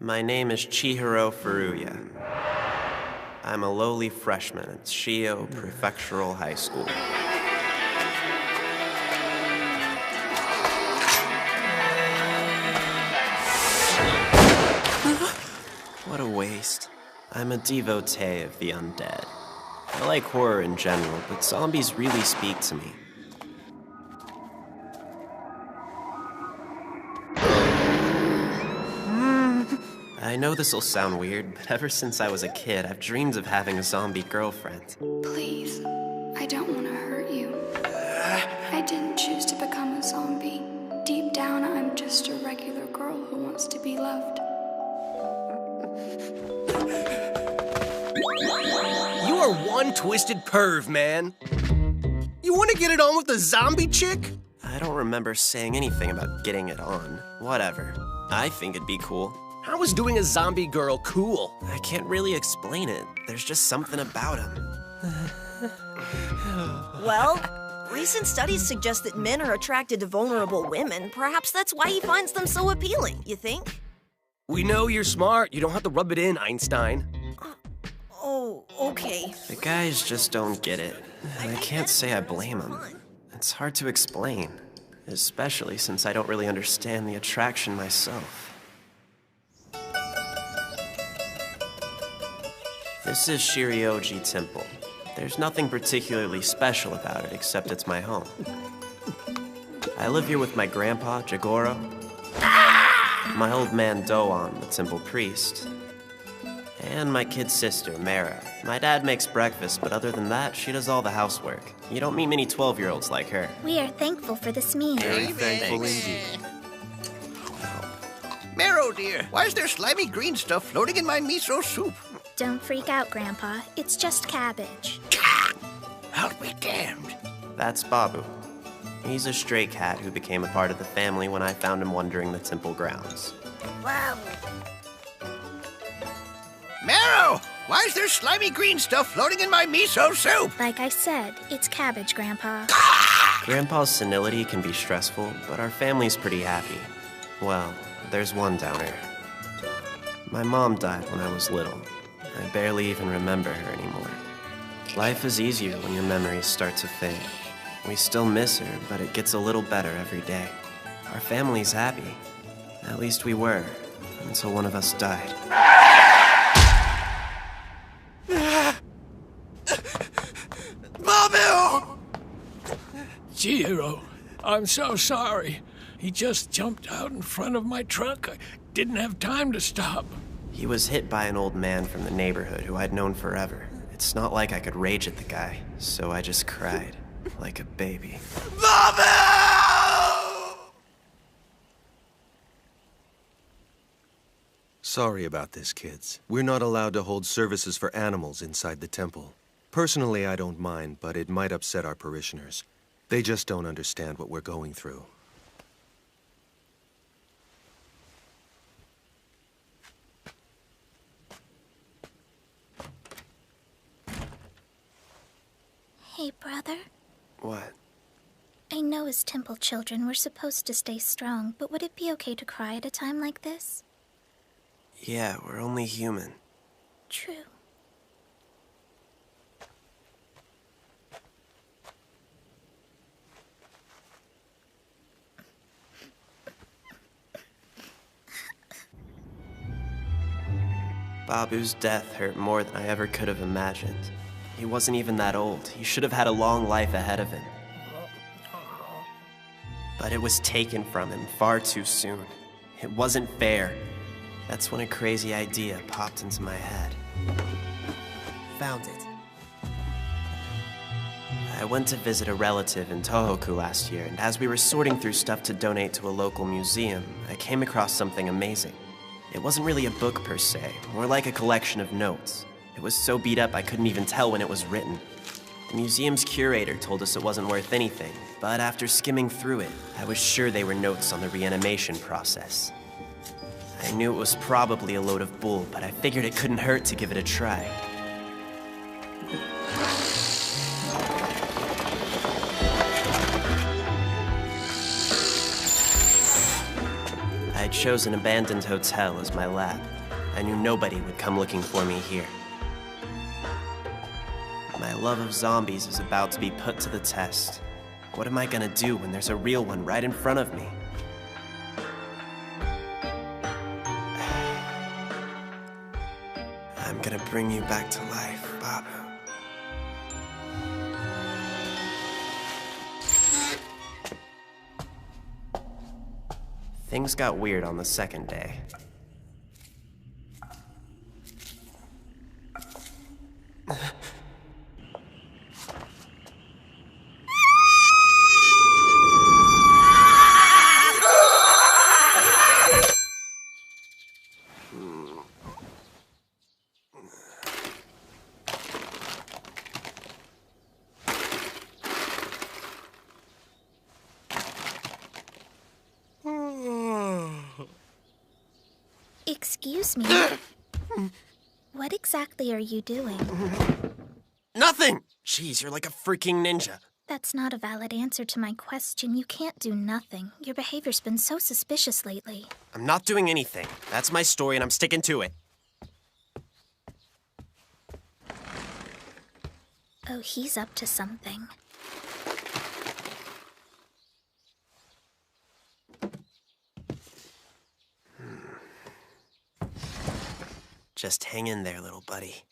My name is Chihiro Furuya. I'm a lowly freshman at Shio Prefectural High School. What a waste. I'm a devotee of the undead. I like horror in general, but zombies really speak to me. I know this'll sound weird, but ever since I was a kid, I've dreamed of having a zombie girlfriend. Please, I don't want to hurt you. I didn't choose to become a zombie. Deep down, I'm just a regular girl who wants to be loved. You are one twisted perv, man. You want to get it on with the zombie chick? I don't remember saying anything about getting it on. Whatever. I think it'd be cool. How is doing a zombie girl cool? I can't really explain it. There's just something about him. Well, recent studies suggest that men are attracted to vulnerable women. Perhaps that's why he finds them so appealing, you think? We know you're smart. You don't have to rub it in, Einstein. Oh, okay. The guys just don't get it. And I can't say I blame them. It's hard to explain, especially since I don't really understand the attraction myself. This is Shirioji Temple. There's nothing particularly special about it except it's my home. I live here with my grandpa, Jigoro, my old man Doan, the temple priest, and my kid sister, Mara. My dad makes breakfast, but other than that, she does all the housework. You don't meet many 12-year-olds like her. We are thankful for this meal. Very thankful indeed. Marrow, dear, why is there slimy green stuff floating in my miso soup? Don't freak out, Grandpa. It's just cabbage. I'll be damned. That's Baabu. He's a stray cat who became a part of the family when I found him wandering the temple grounds. Wow. Marrow, why is there slimy green stuff floating in my miso soup? Like I said, it's cabbage, Grandpa. Grandpa's senility can be stressful, but our family's pretty happy. Well, there's one downer. My mom died when I was little. I barely even remember her anymore. Life is easier when your memories start to fade. We still miss her, but it gets a little better every day. Our family's happy. At least we were, until one of us died. Baabu! Chihiro, I'm so sorry. He just jumped out in front of my truck. I didn't have time to stop. He was hit by an old man from the neighborhood who I'd known forever. It's not like I could rage at the guy, so I just cried like a baby. Baabu! Sorry about this, kids. We're not allowed to hold services for animals inside the temple. Personally, I don't mind, but it might upset our parishioners. They just don't understand what we're going through. Hey, brother. What? I know as temple children we're supposed to stay strong, but would it be okay to cry at a time like this? Yeah, we're only human. True. Baabu's death hurt more than I ever could have imagined. He wasn't even that old. He should have had a long life ahead of him. But it was taken from him far too soon. It wasn't fair. That's when a crazy idea popped into my head. Found it. I went to visit a relative in Tohoku last year, and as we were sorting through stuff to donate to a local museum, I came across something amazing. It wasn't really a book per se, more like a collection of notes. It was so beat up I couldn't even tell when it was written. The museum's curator told us it wasn't worth anything, but after skimming through it, I was sure they were notes on the reanimation process. I knew it was probably a load of bull, but I figured it couldn't hurt to give it a try. I chose an abandoned hotel as my lab. I knew nobody would come looking for me here. My love of zombies is about to be put to the test. What am I gonna do when there's a real one right in front of me? I'm gonna bring you back to life, Baabu. Things got weird on the second day. Excuse me. What exactly are you doing? Nothing! Jeez, you're like a freaking ninja. That's not a valid answer to my question. You can't do nothing. Your behavior's been so suspicious lately. I'm not doing anything. That's my story and I'm sticking to it. Oh, he's up to something. Just hang in there, little buddy.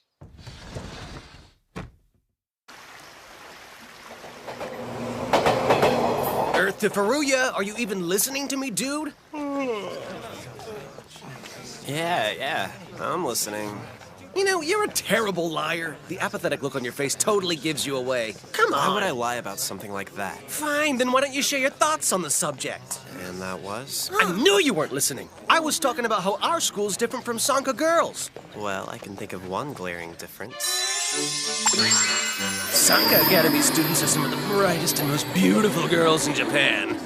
Earth to Furuya, are you even listening to me, dude? Yeah, I'm listening. You know, you're a terrible liar. The apathetic look on your face totally gives you away. Come on. Why would I lie about something like that? Fine, then why don't you share your thoughts on the subject? And that was? I knew you weren't listening. I was talking about how our school's different from Sanka girls. Well, I can think of one glaring difference. Sanka Academy students are some of the brightest and most beautiful girls in Japan.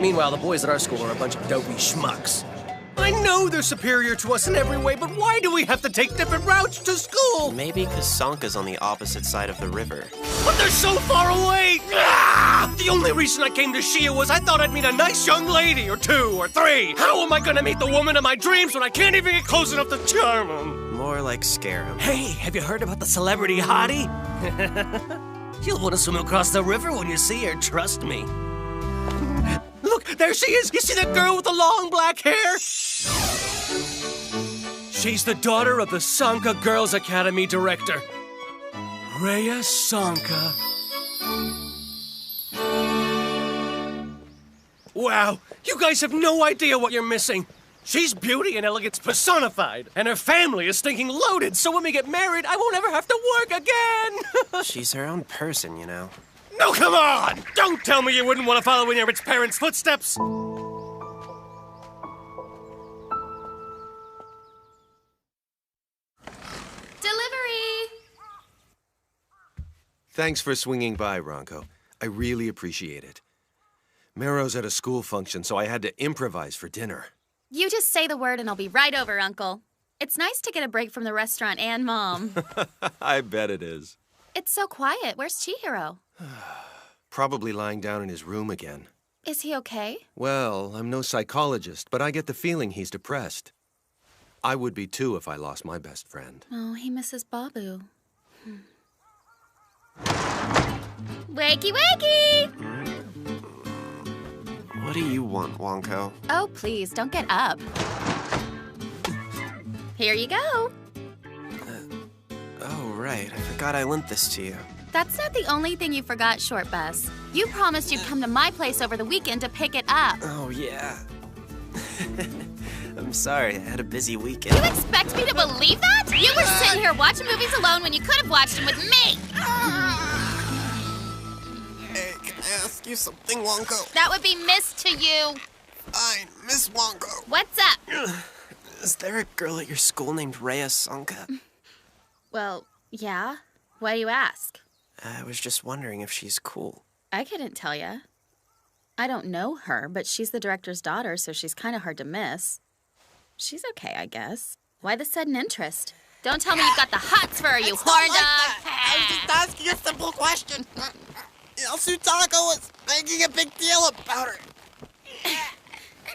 Meanwhile, the boys at our school are a bunch of dopey schmucks. I know they're superior to us in every way, but why do we have to take different routes to school? Maybe because Sanka's on the opposite side of the river. But they're so far away! Ah! The only reason I came to Shia was I thought I'd meet a nice young lady, or 2, or 3. How am I gonna meet the woman of my dreams when I can't even get close enough to charm them? More like scare him. Hey, have you heard about the celebrity hottie? You'll want to swim across the river when you see her, trust me. Look, there she is! You see that girl with the long black hair? She's the daughter of the Sanka Girls Academy director, Rea Sanka. Wow, you guys have no idea what you're missing. She's beauty and elegance personified, and her family is stinking loaded, so when we get married, I won't ever have to work again! She's her own person, you know. No, come on! Don't tell me you wouldn't want to follow in your rich parents' footsteps! Delivery! Thanks for swinging by, Ronco. I really appreciate it. Mero's at a school function, so I had to improvise for dinner. You just say the word and I'll be right over, Uncle. It's nice to get a break from the restaurant and Mom. I bet it is. It's so quiet. Where's Chihiro? Probably lying down in his room again. Is he okay? Well, I'm no psychologist, but I get the feeling he's depressed. I would be too if I lost my best friend. Oh, he misses Baabu. Wakey, wakey! What do you want, Wonko? Oh, please, don't get up. Here you go. Oh, right. I forgot I lent this to you. That's not the only thing you forgot, Short Bus. You promised you'd come to my place over the weekend to pick it up. Oh, yeah. I'm sorry, I had a busy weekend. You expect me to believe that? You were sitting here watching movies alone when you could have watched them with me! Hey, can I ask you something, Wonko? That would be Miss to you. Fine, Miss Wonko. What's up? Is there a girl at your school named Rea Sanka? Well, yeah. Why do you ask? I was just wondering if she's cool. I couldn't tell you. I don't know her, but she's the director's daughter, so she's kind of hard to miss. She's okay, I guess. Why the sudden interest? Don't tell me you've got the hots for her, you horn dog! I was just asking a simple question. El Sutako was making a big deal about her.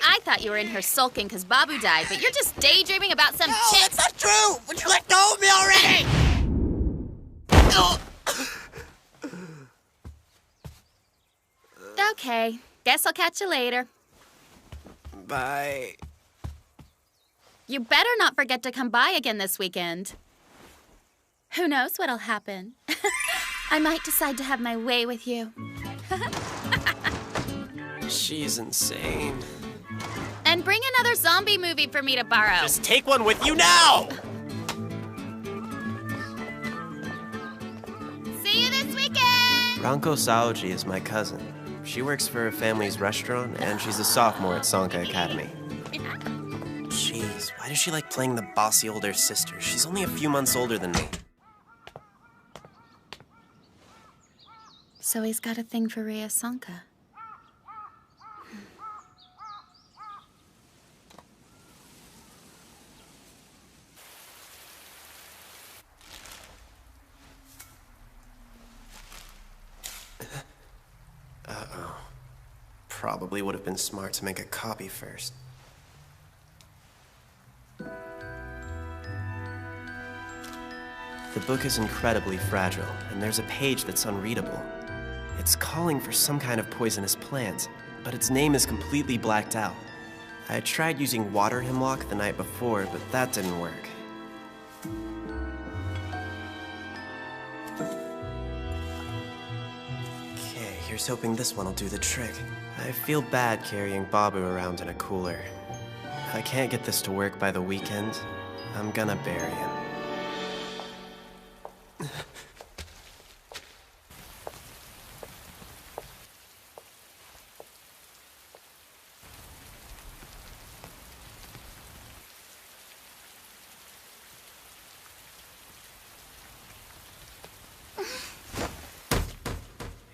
I thought you were in here sulking because Baabu died, but you're just daydreaming about some No, chick. that's not true! Would you let go of me already? Okay, guess I'll catch you later. Bye. You better not forget to come by again this weekend. Who knows what'll happen? I might decide to have my way with you. She's insane. And bring another zombie movie for me to borrow. Just take one with you now! See you this weekend! Ranko Saoji is my cousin. She works for her family's restaurant, and she's a sophomore at Sanka Academy. Jeez, why does she like playing the bossy older sister? She's only a few months older than me. So he's got a thing for Rea Sanka. Uh-oh. Probably would have been smart to make a copy first. The book is incredibly fragile, and there's a page that's unreadable. It's calling for some kind of poisonous plant, but its name is completely blacked out. I tried using water hemlock the night before, but that didn't work. Okay, here's hoping this one will do the trick. I feel bad carrying Baabu around in a cooler. If I can't get this to work by the weekend, I'm gonna bury him.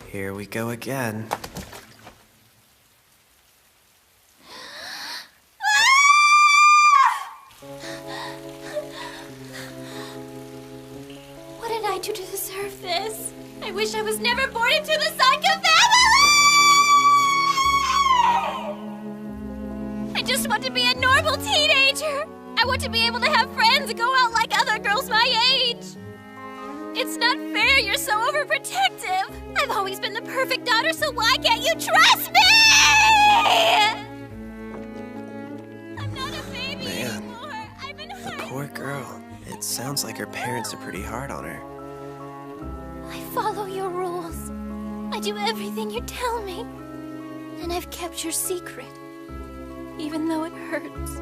Here we go again. What did I do to deserve this? I wish I was never born into the Sanka family! I just want to be a normal teenager. I want to be able to have friends and go out like other girls my age. It's not fair you're so overprotective. I've always been the perfect daughter, so why can't you trust me? I'm not a baby anymore. I've been hurt. The poor girl. It sounds like her parents are pretty hard on her. I follow your rules. I do everything you tell me. And I've kept your secret, even though it hurts.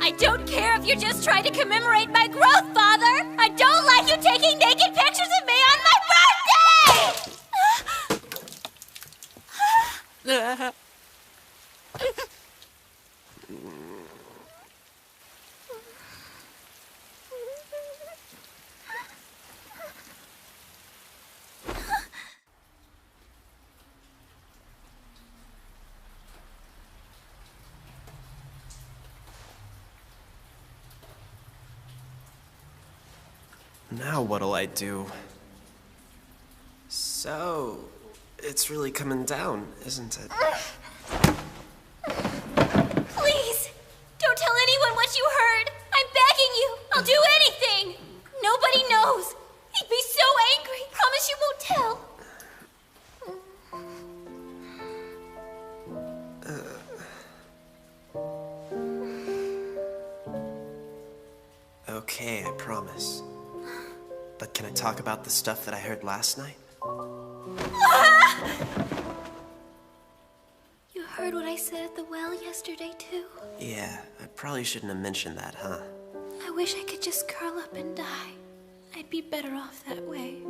I don't care if you're just trying to commemorate my growth, Father! I don't like you taking naked pictures of me on my birthday! Now what'll I do? So, it's really coming down, isn't it? Please! Don't tell anyone what you heard! I'm begging you! I'll do anything! Nobody knows! He'd be so angry! Promise you won't tell! Okay, I promise. But can I talk about the stuff that I heard last night? You heard what I said at the well yesterday, too? Yeah, I probably shouldn't have mentioned that, huh? I wish I could just curl up and die. I'd be better off that way.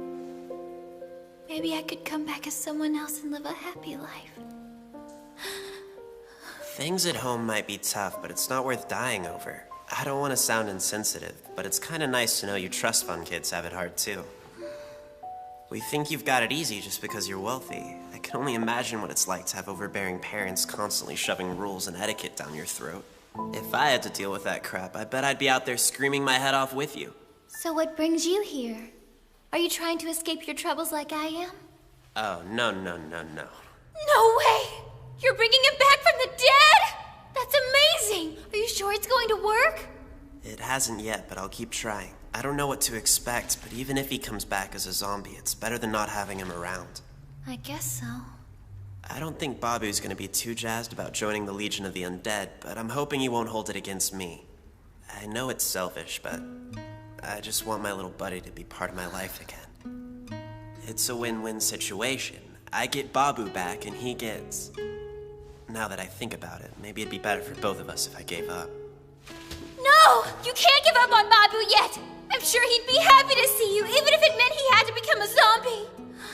Maybe I could come back as someone else and live a happy life. Things at home might be tough, but it's not worth dying over. I don't want to sound insensitive, but it's kind of nice to know you trust fund kids have it hard too. We think you've got it easy just because you're wealthy. I can only imagine what it's like to have overbearing parents constantly shoving rules and etiquette down your throat. If I had to deal with that crap, I bet I'd be out there screaming my head off with you. So what brings you here? Are you trying to escape your troubles like I am? Oh, no. No way! You're bringing him back from the dead? That's amazing! Are you sure it's going to work? It hasn't yet, but I'll keep trying. I don't know what to expect, but even if he comes back as a zombie, it's better than not having him around. I guess so. I don't think Baabu's gonna be too jazzed about joining the Legion of the Undead, but I'm hoping he won't hold it against me. I know it's selfish, but I just want my little buddy to be part of my life again. It's a win-win situation. I get Baabu back, and he gets... Now that I think about it, maybe it'd be better for both of us if I gave up. No! You can't give up on Baabu yet! I'm sure he'd be happy to see you, even if it meant he had to become a zombie!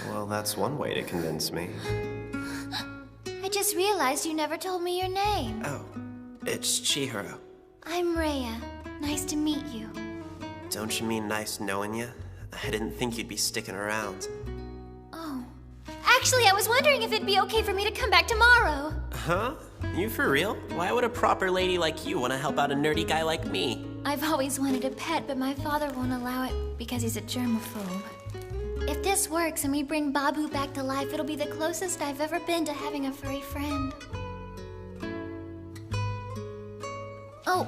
Well, that's one way to convince me. I just realized you never told me your name. Oh, it's Chihiro. I'm Rea. Nice to meet you. Don't you mean nice knowing you? I didn't think you'd be sticking around. Oh. Actually, I was wondering if it'd be okay for me to come back tomorrow. Huh? You for real? Why would a proper lady like you want to help out a nerdy guy like me? I've always wanted a pet, but my father won't allow it because he's a germaphobe. If this works and we bring Baabu back to life, it'll be the closest I've ever been to having a furry friend. Oh,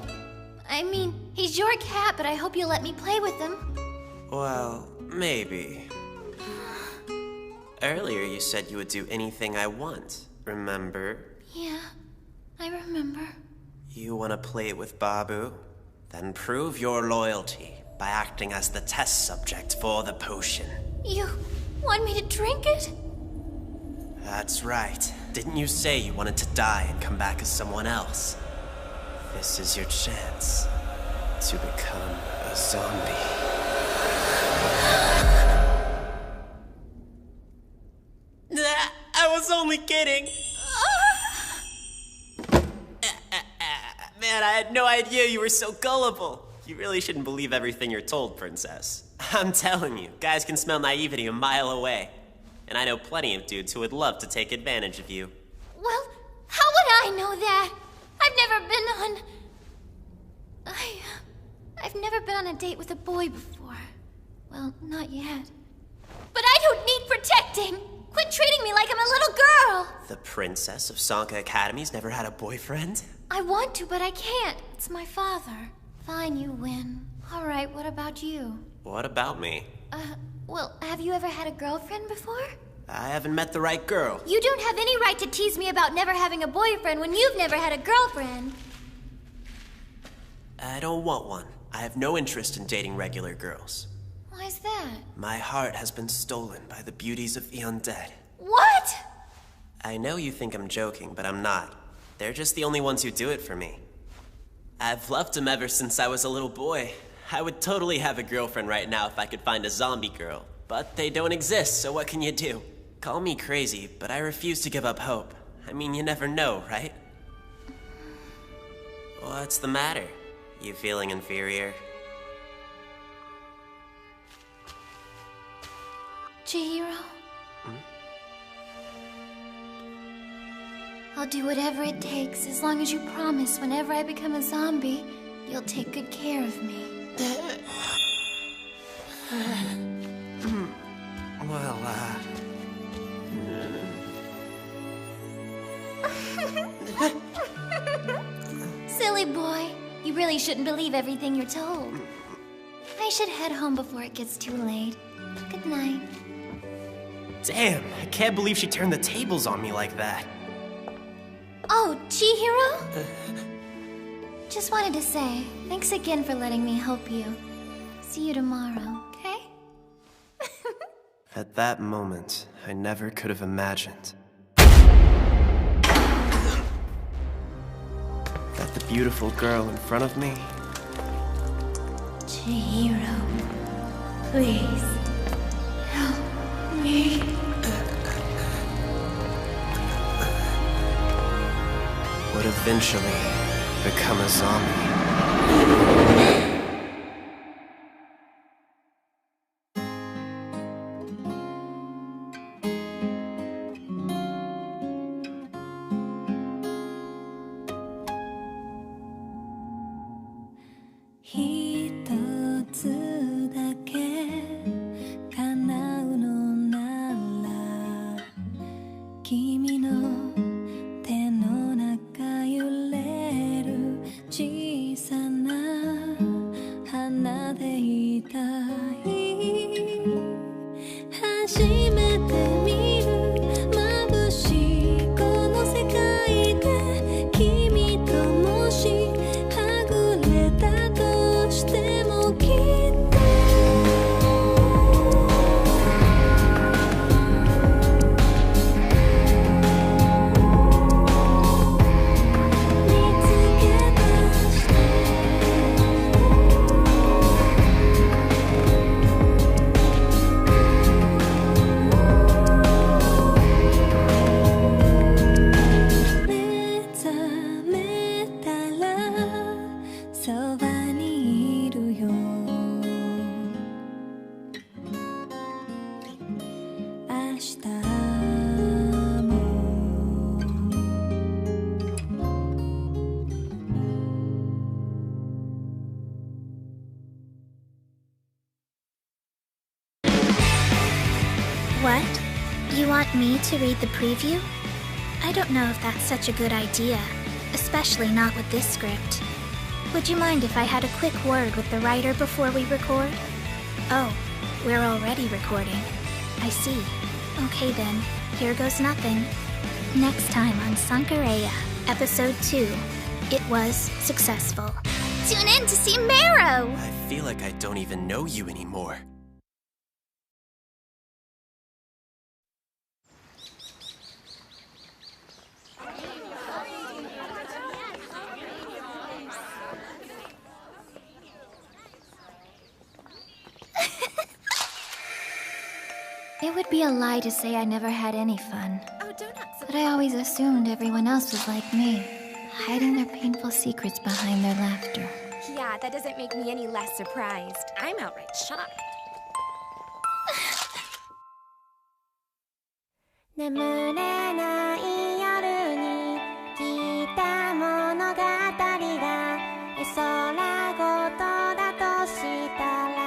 I mean, he's your cat, but I hope you'll let me play with him. Well, maybe. Earlier you said you would do anything I want, remember? Yeah, I remember. You want to play with Baabu? Then prove your loyalty by acting as the test subject for the potion. You want me to drink it? That's right. Didn't you say you wanted to die and come back as someone else? This is your chance to become a zombie. I was only kidding. Man, I had no idea you were so gullible. You really shouldn't believe everything you're told, Princess. I'm telling you, guys can smell naivety a mile away. And I know plenty of dudes who would love to take advantage of you. Well, how would I know that? I've never been on a date with a boy before. Well, not yet. But I don't need protecting! Quit treating me like I'm a little girl! The princess of Sanka Academy's never had a boyfriend? I want to, but I can't. It's my father. Fine, you win. All right, what about you? What about me? Well, have you ever had a girlfriend before? I haven't met the right girl. You don't have any right to tease me about never having a boyfriend when you've never had a girlfriend. I don't want one. I have no interest in dating regular girls. Why's that? My heart has been stolen by the beauties of the undead. What? I know you think I'm joking, but I'm not. They're just the only ones who do it for me. I've loved them ever since I was a little boy. I would totally have a girlfriend right now if I could find a zombie girl. But they don't exist, so what can you do? Call me crazy, but I refuse to give up hope. I mean, you never know, right? What's the matter? You feeling inferior? Chihiro? I'll do whatever it takes as long as you promise whenever I become a zombie, you'll take good care of me. Well, Silly boy. You really shouldn't believe everything you're told. I should head home before it gets too late. Good night. Damn, I can't believe she turned the tables on me like that. Oh, Chihiro? Just wanted to say, thanks again for letting me help you. See you tomorrow, okay? At that moment, I never could have imagined that the beautiful girl in front of me... Chihiro, please, help me. would eventually become a zombie. Me to read the preview? I don't know if that's such a good idea, especially not with this script. Would you mind if I had a quick word with the writer before we record? Oh, we're already recording. I see. Okay then, here goes nothing. Next time on Sankarea, Episode 2, it was successful. Tune in to see Marrow! I feel like I don't even know you anymore. It would be a lie to say I never had any fun. Oh, don't act so... But I always assumed everyone else was like me, hiding their painful secrets behind their laughter. Yeah, that doesn't make me any less surprised. I'm outright shocked. 眠れない夜に聞いた物語が絵空ごとだとしたら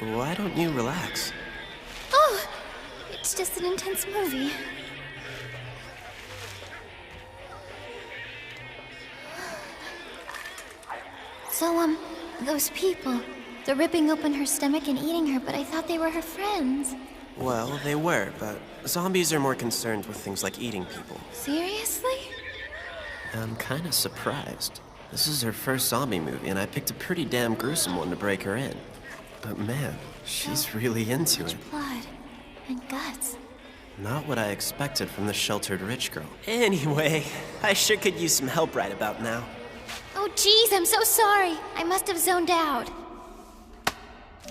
Why don't you relax? Oh, it's just an intense movie. So, those people, they're ripping open her stomach and eating her, but I thought they were her friends. Well, they were, but zombies are more concerned with things like eating people. Seriously? I'm kinda surprised. This is her first zombie movie, and I picked a pretty damn gruesome one to break her in. But man, she's really into it. Blood and guts. Not what I expected from the sheltered rich girl. Anyway, I sure could use some help right about now. Oh geez, I'm so sorry. I must have zoned out.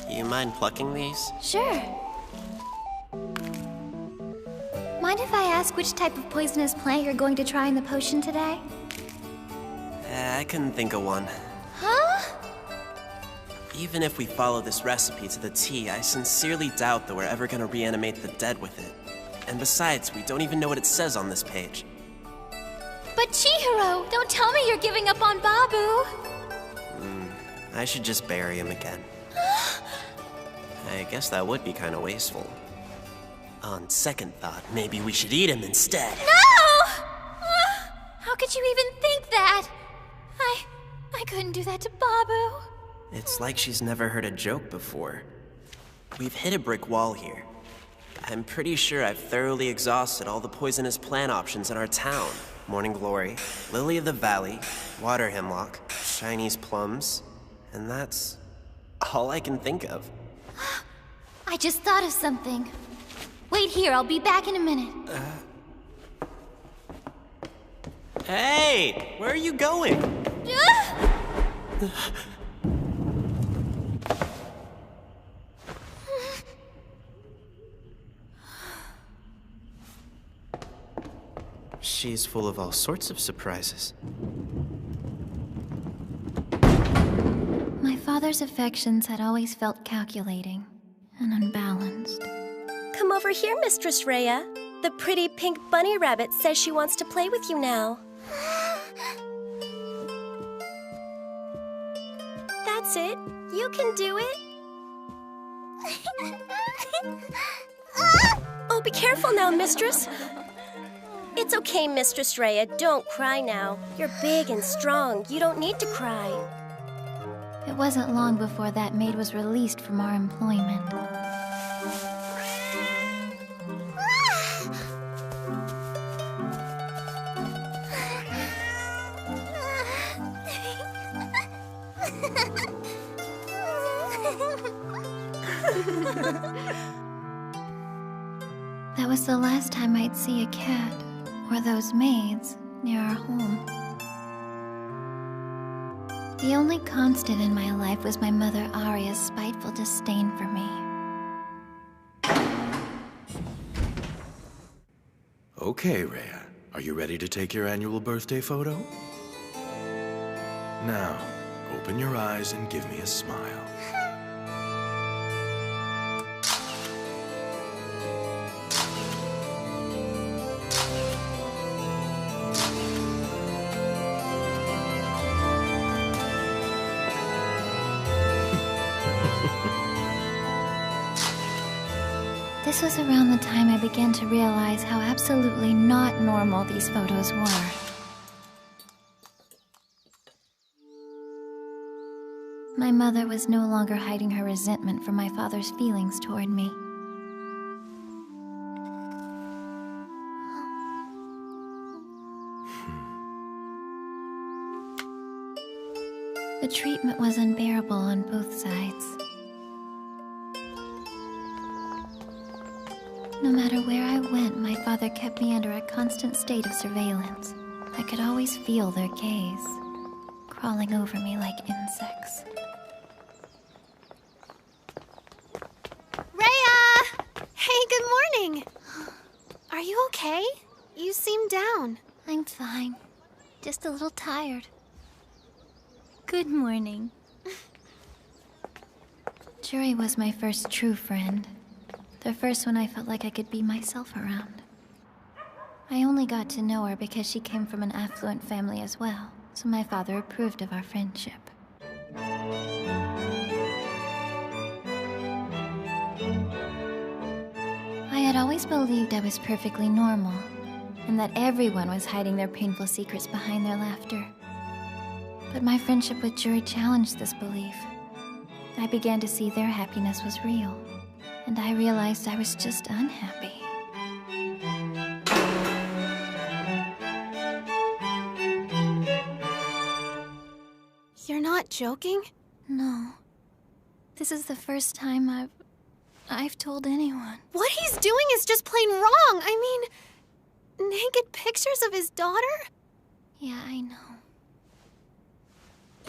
You mind plucking these? Sure. Mind if I ask which type of poisonous plant you're going to try in the potion today? I couldn't think of one. Huh? Even if we follow this recipe to the T, I sincerely doubt that we're ever gonna reanimate the dead with it. And besides, we don't even know what it says on this page. But Chihiro, don't tell me you're giving up on Baabu! I should just bury him again. I guess that would be kinda wasteful. On second thought, maybe we should eat him instead. No! How could you even think that? I couldn't do that to Baabu. It's like she's never heard a joke before. We've hit a brick wall here. I'm pretty sure I've thoroughly exhausted all the poisonous plant options in our town. Morning Glory, Lily of the Valley, Water Hemlock, Chinese plums, and that's all I can think of. I just thought of something. Wait here, I'll be back in a minute. Hey! Where are you going? She's full of all sorts of surprises. father's affections had always felt calculating and unbalanced. Come over here, Mistress Rea. The pretty pink bunny rabbit says she wants to play with you now. That's it. You can do it. Oh, be careful now, Mistress. It's okay, Mistress Rea. Don't cry now. You're big and strong. You don't need to cry. It wasn't long before that maid was released from our employment. That was the last time I'd see a cat, or those maids, near our home. The only constant in my life was my mother Aria's spiteful disdain for me. Okay, Rea. Are you ready to take your annual birthday photo? Now, open your eyes and give me a smile. This was around the time I began to realize how absolutely not normal these photos were. My mother was no longer hiding her resentment for my father's feelings toward me. The treatment was unbearable on both sides. No matter where I went, my father kept me under a constant state of surveillance. I could always feel their gaze, crawling over me like insects. Rea! Hey, good morning! Are you okay? You seem down. I'm fine. Just a little tired. Good morning. Juri was my first true friend. The first one I felt like I could be myself around. I only got to know her because she came from an affluent family as well, so my father approved of our friendship. I had always believed I was perfectly normal, and that everyone was hiding their painful secrets behind their laughter. But my friendship with Juri challenged this belief. I began to see their happiness was real. And I realized I was just unhappy. You're not joking? No. This is the first time I've told anyone. What he's doing is just plain wrong. I mean, naked pictures of his daughter? Yeah, I know.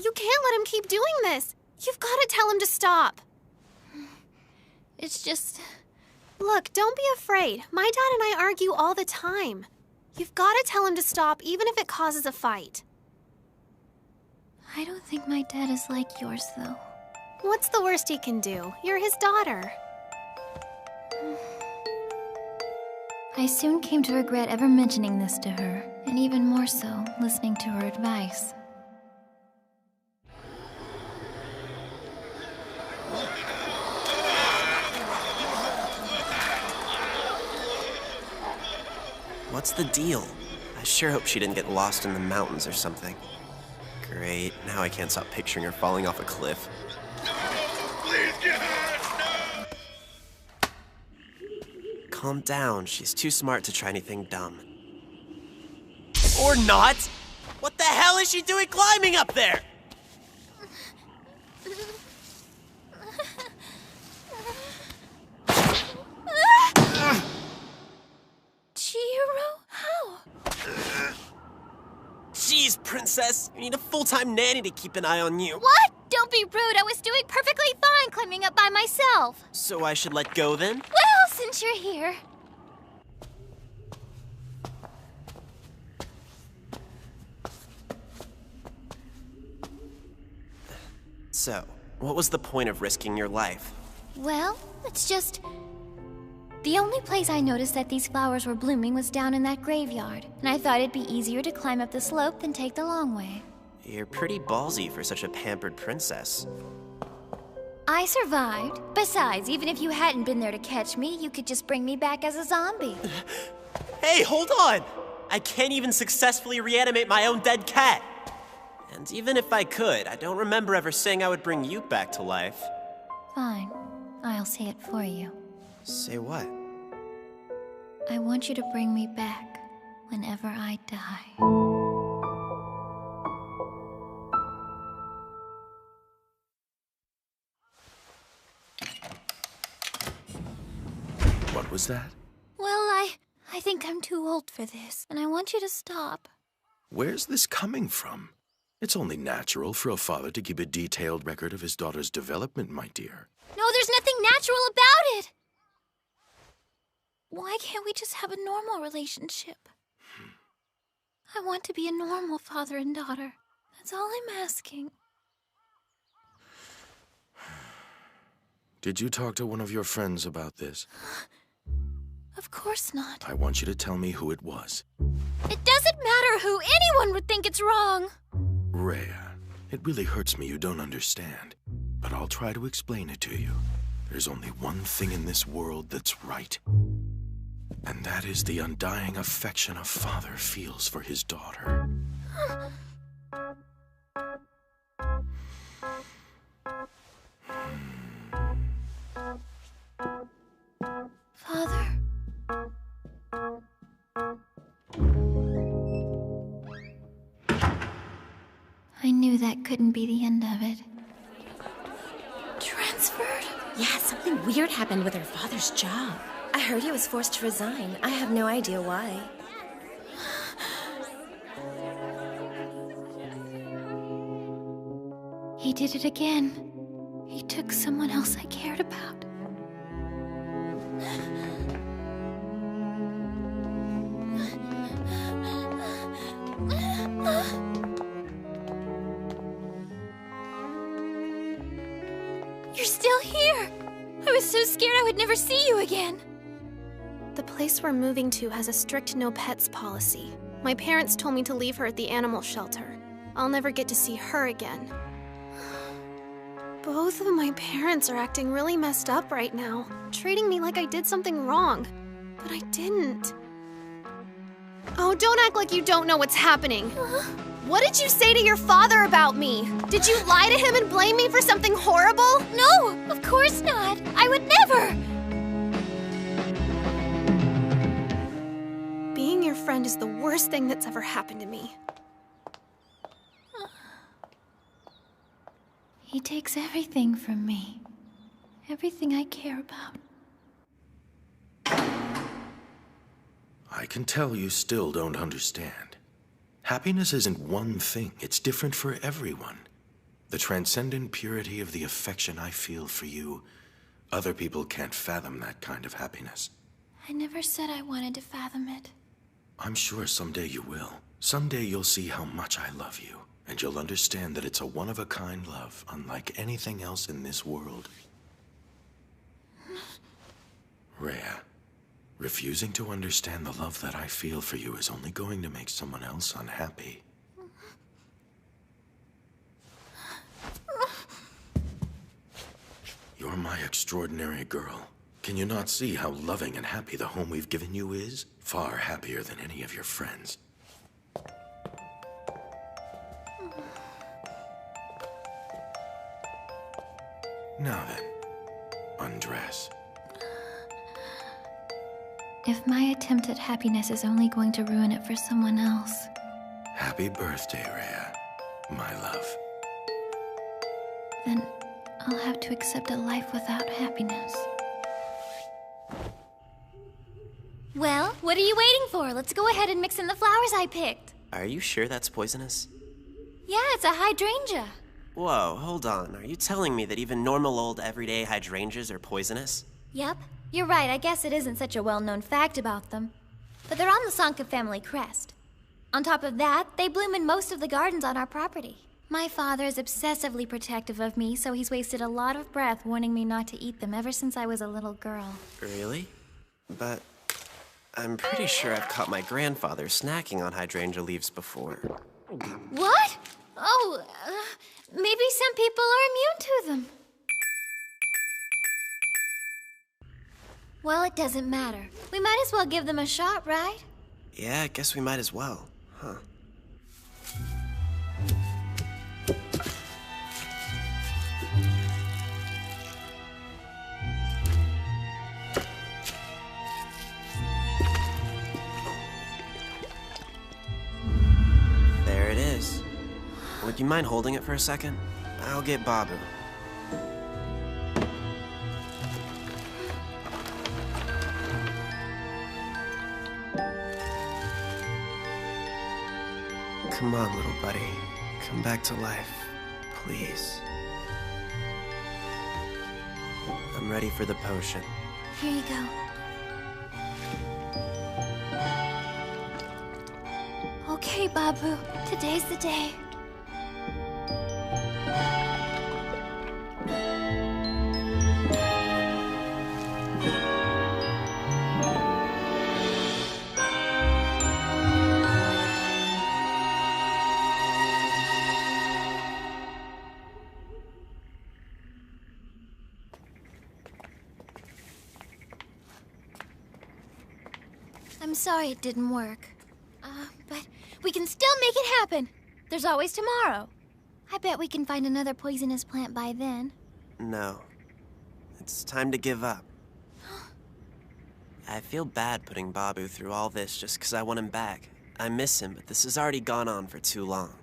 You can't let him keep doing this. You've got to tell him to stop. It's just... Look, don't be afraid. My dad and I argue all the time. You've got to tell him to stop, even if it causes a fight. I don't think my dad is like yours, though. What's the worst he can do? You're his daughter. I soon came to regret ever mentioning this to her, and even more so, listening to her advice. What's the deal? I sure hope she didn't get lost in the mountains or something. Great, now I can't stop picturing her falling off a cliff. Please get her! No! Calm down, she's too smart to try anything dumb. Or not! What the hell is she doing climbing up there? Jeez, princess, you need a full-time nanny to keep an eye on you. What? Don't be rude. I was doing perfectly fine climbing up by myself. So I should let go then? Well, since you're here. So, What was the point of risking your life? Well, it's just... The only place I noticed that these flowers were blooming was down in that graveyard, and I thought it'd be easier to climb up the slope than take the long way. You're pretty ballsy for such a pampered princess. I survived. Besides, even if you hadn't been there to catch me, you could just bring me back as a zombie. Hey, hold on! I can't even successfully reanimate my own dead cat! And even if I could, I don't remember ever saying I would bring you back to life. Fine. I'll say it for you. Say what? I want you to bring me back whenever I die. What was that? Well, I think I'm too old for this, and I want you to stop. Where's this coming from? It's only natural for a father to keep a detailed record of his daughter's development, my dear. No, there's nothing natural about it! Why can't we just have a normal relationship? I want to be a normal father and daughter. That's all I'm asking. Did you talk to one of your friends about this? Of course not. I want you to tell me who it was. It doesn't matter who. Anyone would think it's wrong. Rhea, it really hurts me you don't understand, but I'll try to explain it to you. There's only one thing in this world that's right, and that is the undying affection a father feels for his daughter. Father? I knew that couldn't be the end of it. Transferred? Yeah, something weird happened with her father's job. I heard he was forced to resign. I have no idea why. He did it again. He took someone else I cared about. You're still here! I was so scared I would never see you again. The place we're moving to has a strict no pets policy. My parents told me to leave her at the animal shelter. I'll never get to see her again. Both of my parents are acting really messed up right now, treating me like I did something wrong. But I didn't. Oh, don't act like you don't know what's happening. What did you say to your father about me? Did you lie to him and blame me for something horrible? No, of course not. I would never. Being your friend is the worst thing that's ever happened to me. He takes everything from me. Everything I care about. I can tell you still don't understand. Happiness isn't one thing. It's different for everyone. The transcendent purity of the affection I feel for you, other people can't fathom that kind of happiness. I never said I wanted to fathom it. I'm sure someday you will. Someday you'll see how much I love you, and you'll understand that it's a one-of-a-kind love, unlike anything else in this world. Rhea, refusing to understand the love that I feel for you is only going to make someone else unhappy. You're my extraordinary girl. Can you not see how loving and happy the home we've given you is? Far happier than any of your friends. Now then, undress. If my attempt at happiness is only going to ruin it for someone else... Happy birthday, Rhea, my love. Then I'll have to accept a life without happiness. Well, what are you waiting for? Let's go ahead and mix in the flowers I picked. Are you sure that's poisonous? Yeah, it's a hydrangea. Whoa, hold on. Are you telling me that even normal old everyday hydrangeas are poisonous? Yep. You're right, I guess it isn't such a well-known fact about them. But they're on the Sanka family crest. On top of that, they bloom in most of the gardens on our property. My father is obsessively protective of me, so he's wasted a lot of breath warning me not to eat them ever since I was a little girl. Really? But I'm pretty sure I've caught my grandfather snacking on hydrangea leaves before. What? Oh, maybe some people are immune to them. Well, it doesn't matter. We might as well give them a shot, right? Yeah, I guess we might as well, huh? There it is. Would you mind holding it for a second? I'll get Baabu. Come on, little buddy. Come back to life, please. I'm ready for the potion. Here you go. Okay, Baabu. Today's the day. I'm sorry it didn't work. But we can still make it happen. There's always tomorrow. I bet we can find another poisonous plant by then. No. It's time to give up. I feel bad putting Baabu through all this just because I want him back. I miss him, but this has already gone on for too long.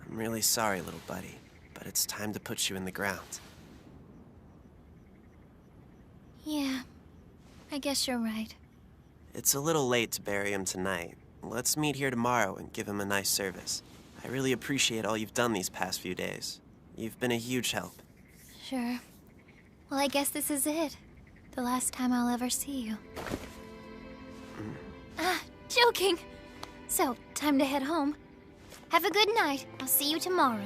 I'm really sorry, little buddy, but it's time to put you in the ground. Yeah, I guess you're right. It's a little late to bury him tonight. Let's meet here tomorrow and give him a nice service. I really appreciate all you've done these past few days. You've been a huge help. Sure. Well, I guess this is it. The last time I'll ever see you. Joking! So, time to head home. Have a good night. I'll see you tomorrow.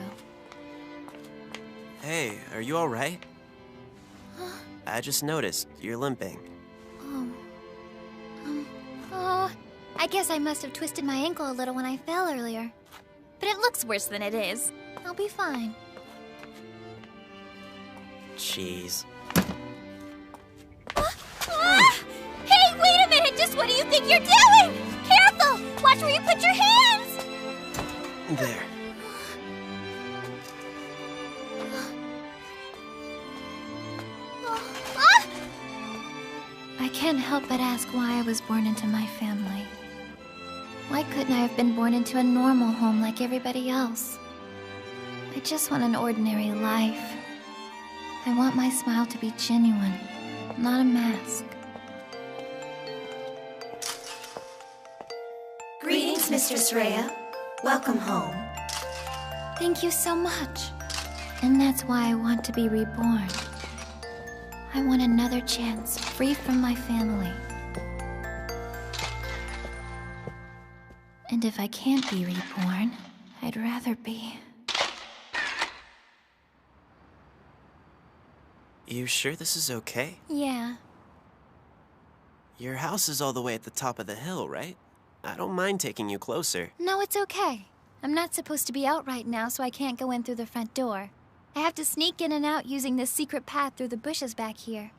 Hey, are you alright? I just noticed you're limping. Oh, I guess I must have twisted my ankle a little when I fell earlier. But it looks worse than it is. I'll be fine. Jeez. Hey, wait a minute! Just what do you think you're doing? Careful! Watch where you put your hands! There. I can't help but ask why I was born into my family. Why couldn't I have been born into a normal home like everybody else? I just want an ordinary life. I want my smile to be genuine, not a mask. Greetings, Mistress Rea. Welcome home. Thank you so much. And that's why I want to be reborn. I want another chance, free from my family. And if I can't be reborn, I'd rather be... You sure this is okay? Yeah. Your house is all the way at the top of the hill, right? I don't mind taking you closer. No, it's okay. I'm not supposed to be out right now, so I can't go in through the front door. I have to sneak in and out using this secret path through the bushes back here.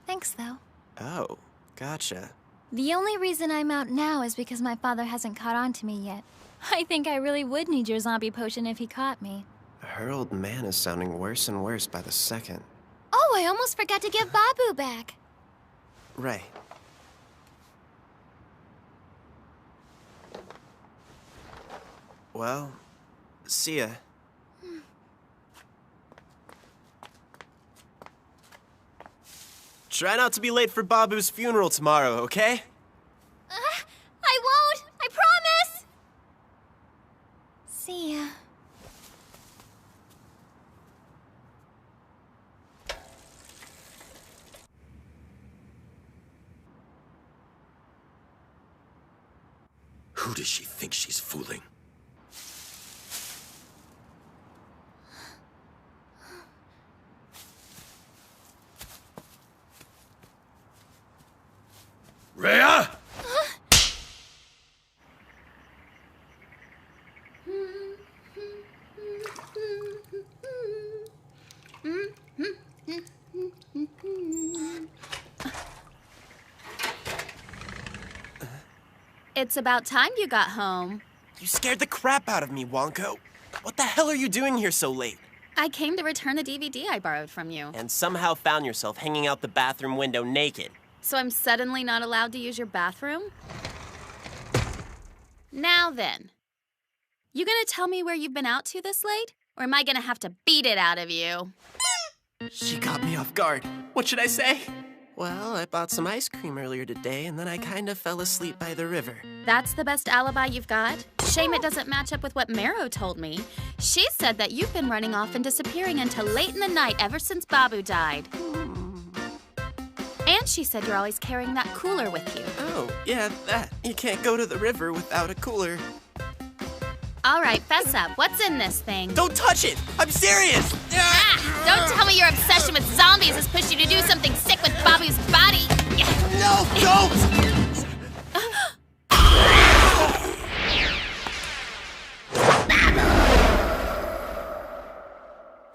Thanks, though. Oh, gotcha. The only reason I'm out now is because my father hasn't caught on to me yet. I think I really would need your zombie potion if he caught me. Her old man is sounding worse and worse by the second. Oh, I almost forgot to give Baabu back. Right. Well, see ya. Try not to be late for Baabu's funeral tomorrow, okay? I won't! I promise! See ya. Who does she think she's fooling? It's about time you got home. You scared the crap out of me, Wonko. What the hell are you doing here so late? I came to return the DVD I borrowed from you. And somehow found yourself hanging out the bathroom window naked. So I'm suddenly not allowed to use your bathroom? Now then, you gonna tell me where you've been out to this late? Or am I gonna have to beat it out of you? She caught me off guard. What should I say? Well, I bought some ice cream earlier today, and then I kind of fell asleep by the river. That's the best alibi you've got? Shame it doesn't match up with what Marrow told me. She said that you've been running off and disappearing until late in the night ever since Baabu died. And she said you're always carrying that cooler with you. Oh, yeah, that. You can't go to the river without a cooler. All right, fess up. What's in this thing? Don't touch it! I'm serious! Don't tell me your obsession with zombies has pushed you to do something sick with Baabu's body. No, don't!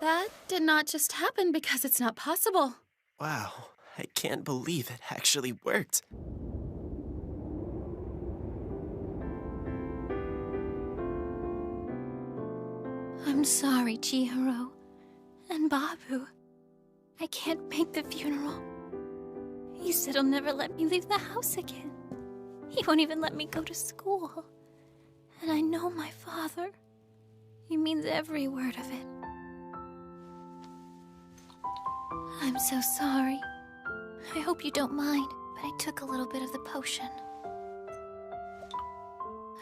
That did not just happen because it's not possible. Wow, I can't believe it actually worked. I'm sorry, Chihiro. And Baabu. I can't make the funeral. He said he'll never let me leave the house again. He won't even let me go to school. And I know my father. He means every word of it. I'm so sorry. I hope you don't mind, but I took a little bit of the potion.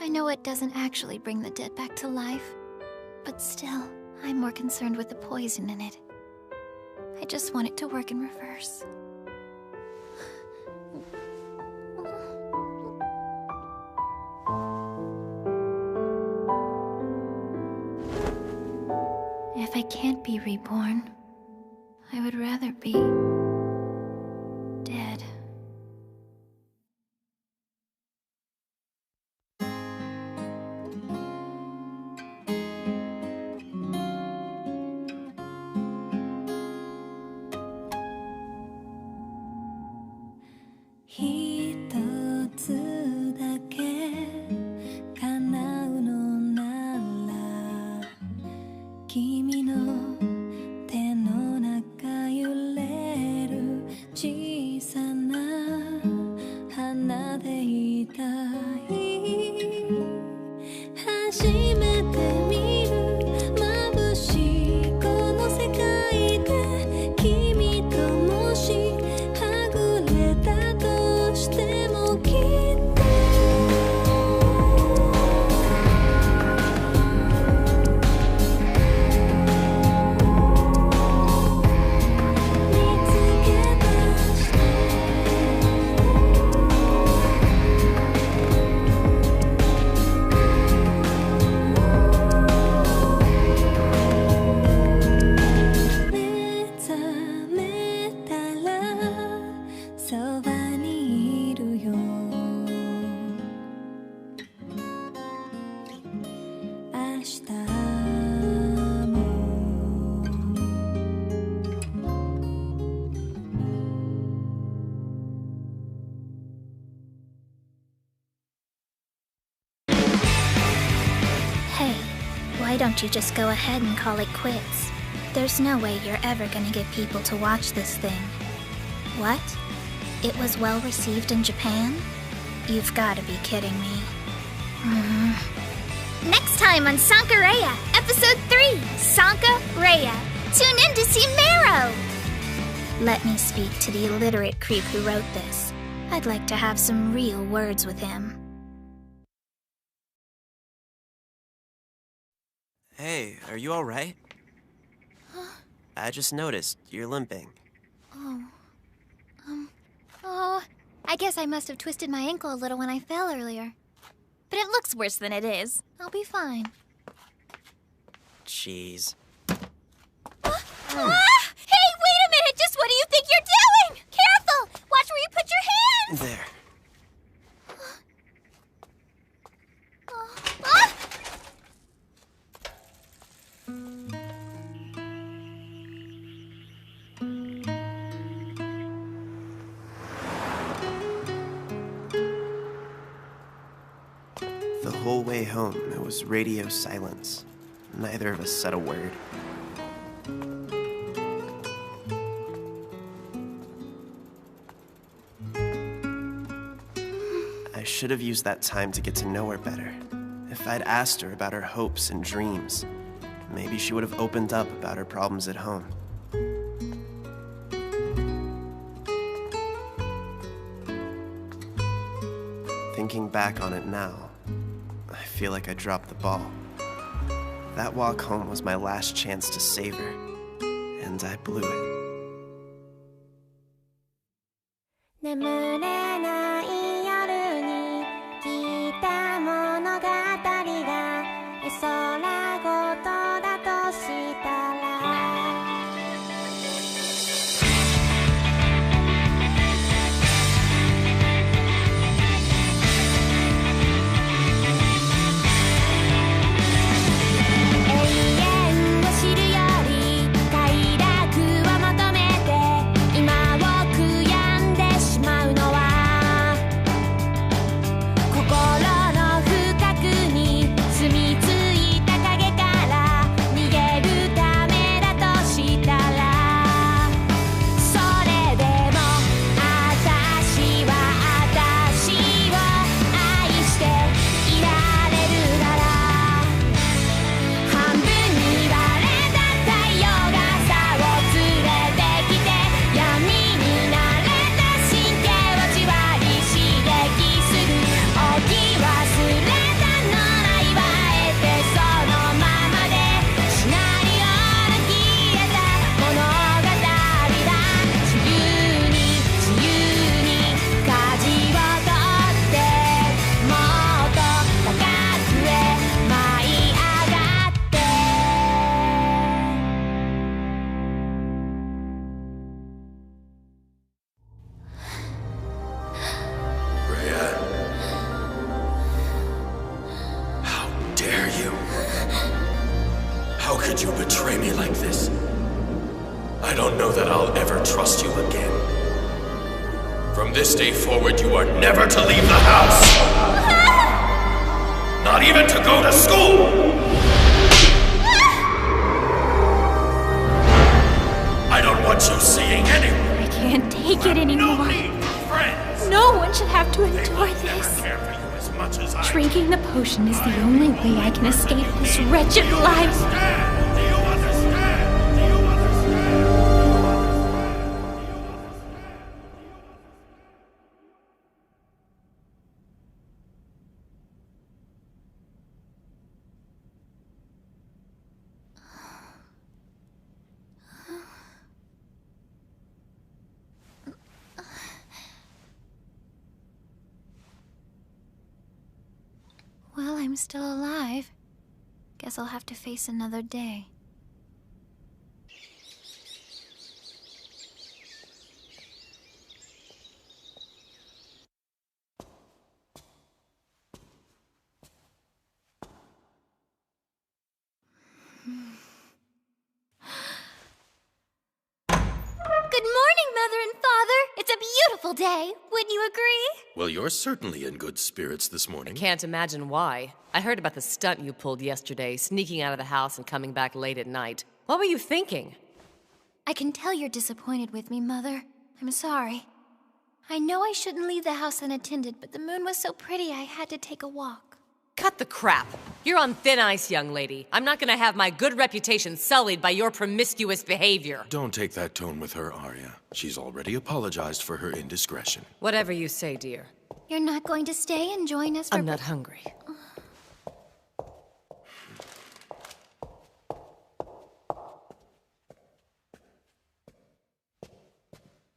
I know it doesn't actually bring the dead back to life, but still, I'm more concerned with the poison in it. I just want it to work in reverse. If I can't be reborn, I would rather be dead. Why don't you just go ahead and call it quits? There's no way you're ever gonna get people to watch this thing. What? It was well received in Japan? You've gotta be kidding me. Next time on Sankarea, Episode 3, Sankarea. Tune in to see Marrow! Let me speak to the illiterate creep who wrote this. I'd like to have some real words with him. Hey, are you alright? I just noticed you're limping. I guess I must have twisted my ankle a little when I fell earlier. But it looks worse than it is. I'll be fine. Jeez. Hey, wait a minute! Just what do you think you're doing? Careful! Watch where you put your hands! There. The whole way home, it was radio silence. Neither of us said a word. I should have used that time to get to know her better. If I'd asked her about her hopes and dreams, maybe she would have opened up about her problems at home. Thinking back on it now, I feel like I dropped the ball. That walk home was my last chance to save her, and I blew it. 眠れない夜に聞いた物語が絵空ごとだとしたら永遠を知るより快楽を求めて今を悔やんでしまうのは心の深くに住み着いた影から逃げるためだとしたらそれでも私は私を愛していられるなら半分に割れた太陽が朝を連れてきて闇に慣れた神経をじわり刺激する置き忘れたのないはえてそのままでシナリオの消えた物語だ自由に自由に舵を取ってもっと高くへ舞い上がって Rea. How dare you? How could you betray me like this? I don't know that I'll ever trust you again. From this day forward, you are never to leave the house! Not even to go to school! I don't want you seeing anyone. I can't take it anymore. No one should have to endure this. Drinking the potion is the only way I can escape this wretched life. Well, I'm still alive. Guess I'll have to face another day. Good morning, Mother and Father. It's a beautiful day. Wouldn't you agree? Well, you're certainly in good spirits this morning. Can't imagine why. I heard about the stunt you pulled yesterday, sneaking out of the house and coming back late at night. What were you thinking? I can tell you're disappointed with me, Mother. I'm sorry. I know I shouldn't leave the house unattended, but the moon was so pretty I had to take a walk. Cut the crap. You're on thin ice, young lady. I'm not gonna have my good reputation sullied by your promiscuous behavior. Don't take that tone with her, Arya. She's already apologized for her indiscretion. Whatever you say, dear. You're not going to stay and join us for... I'm not hungry.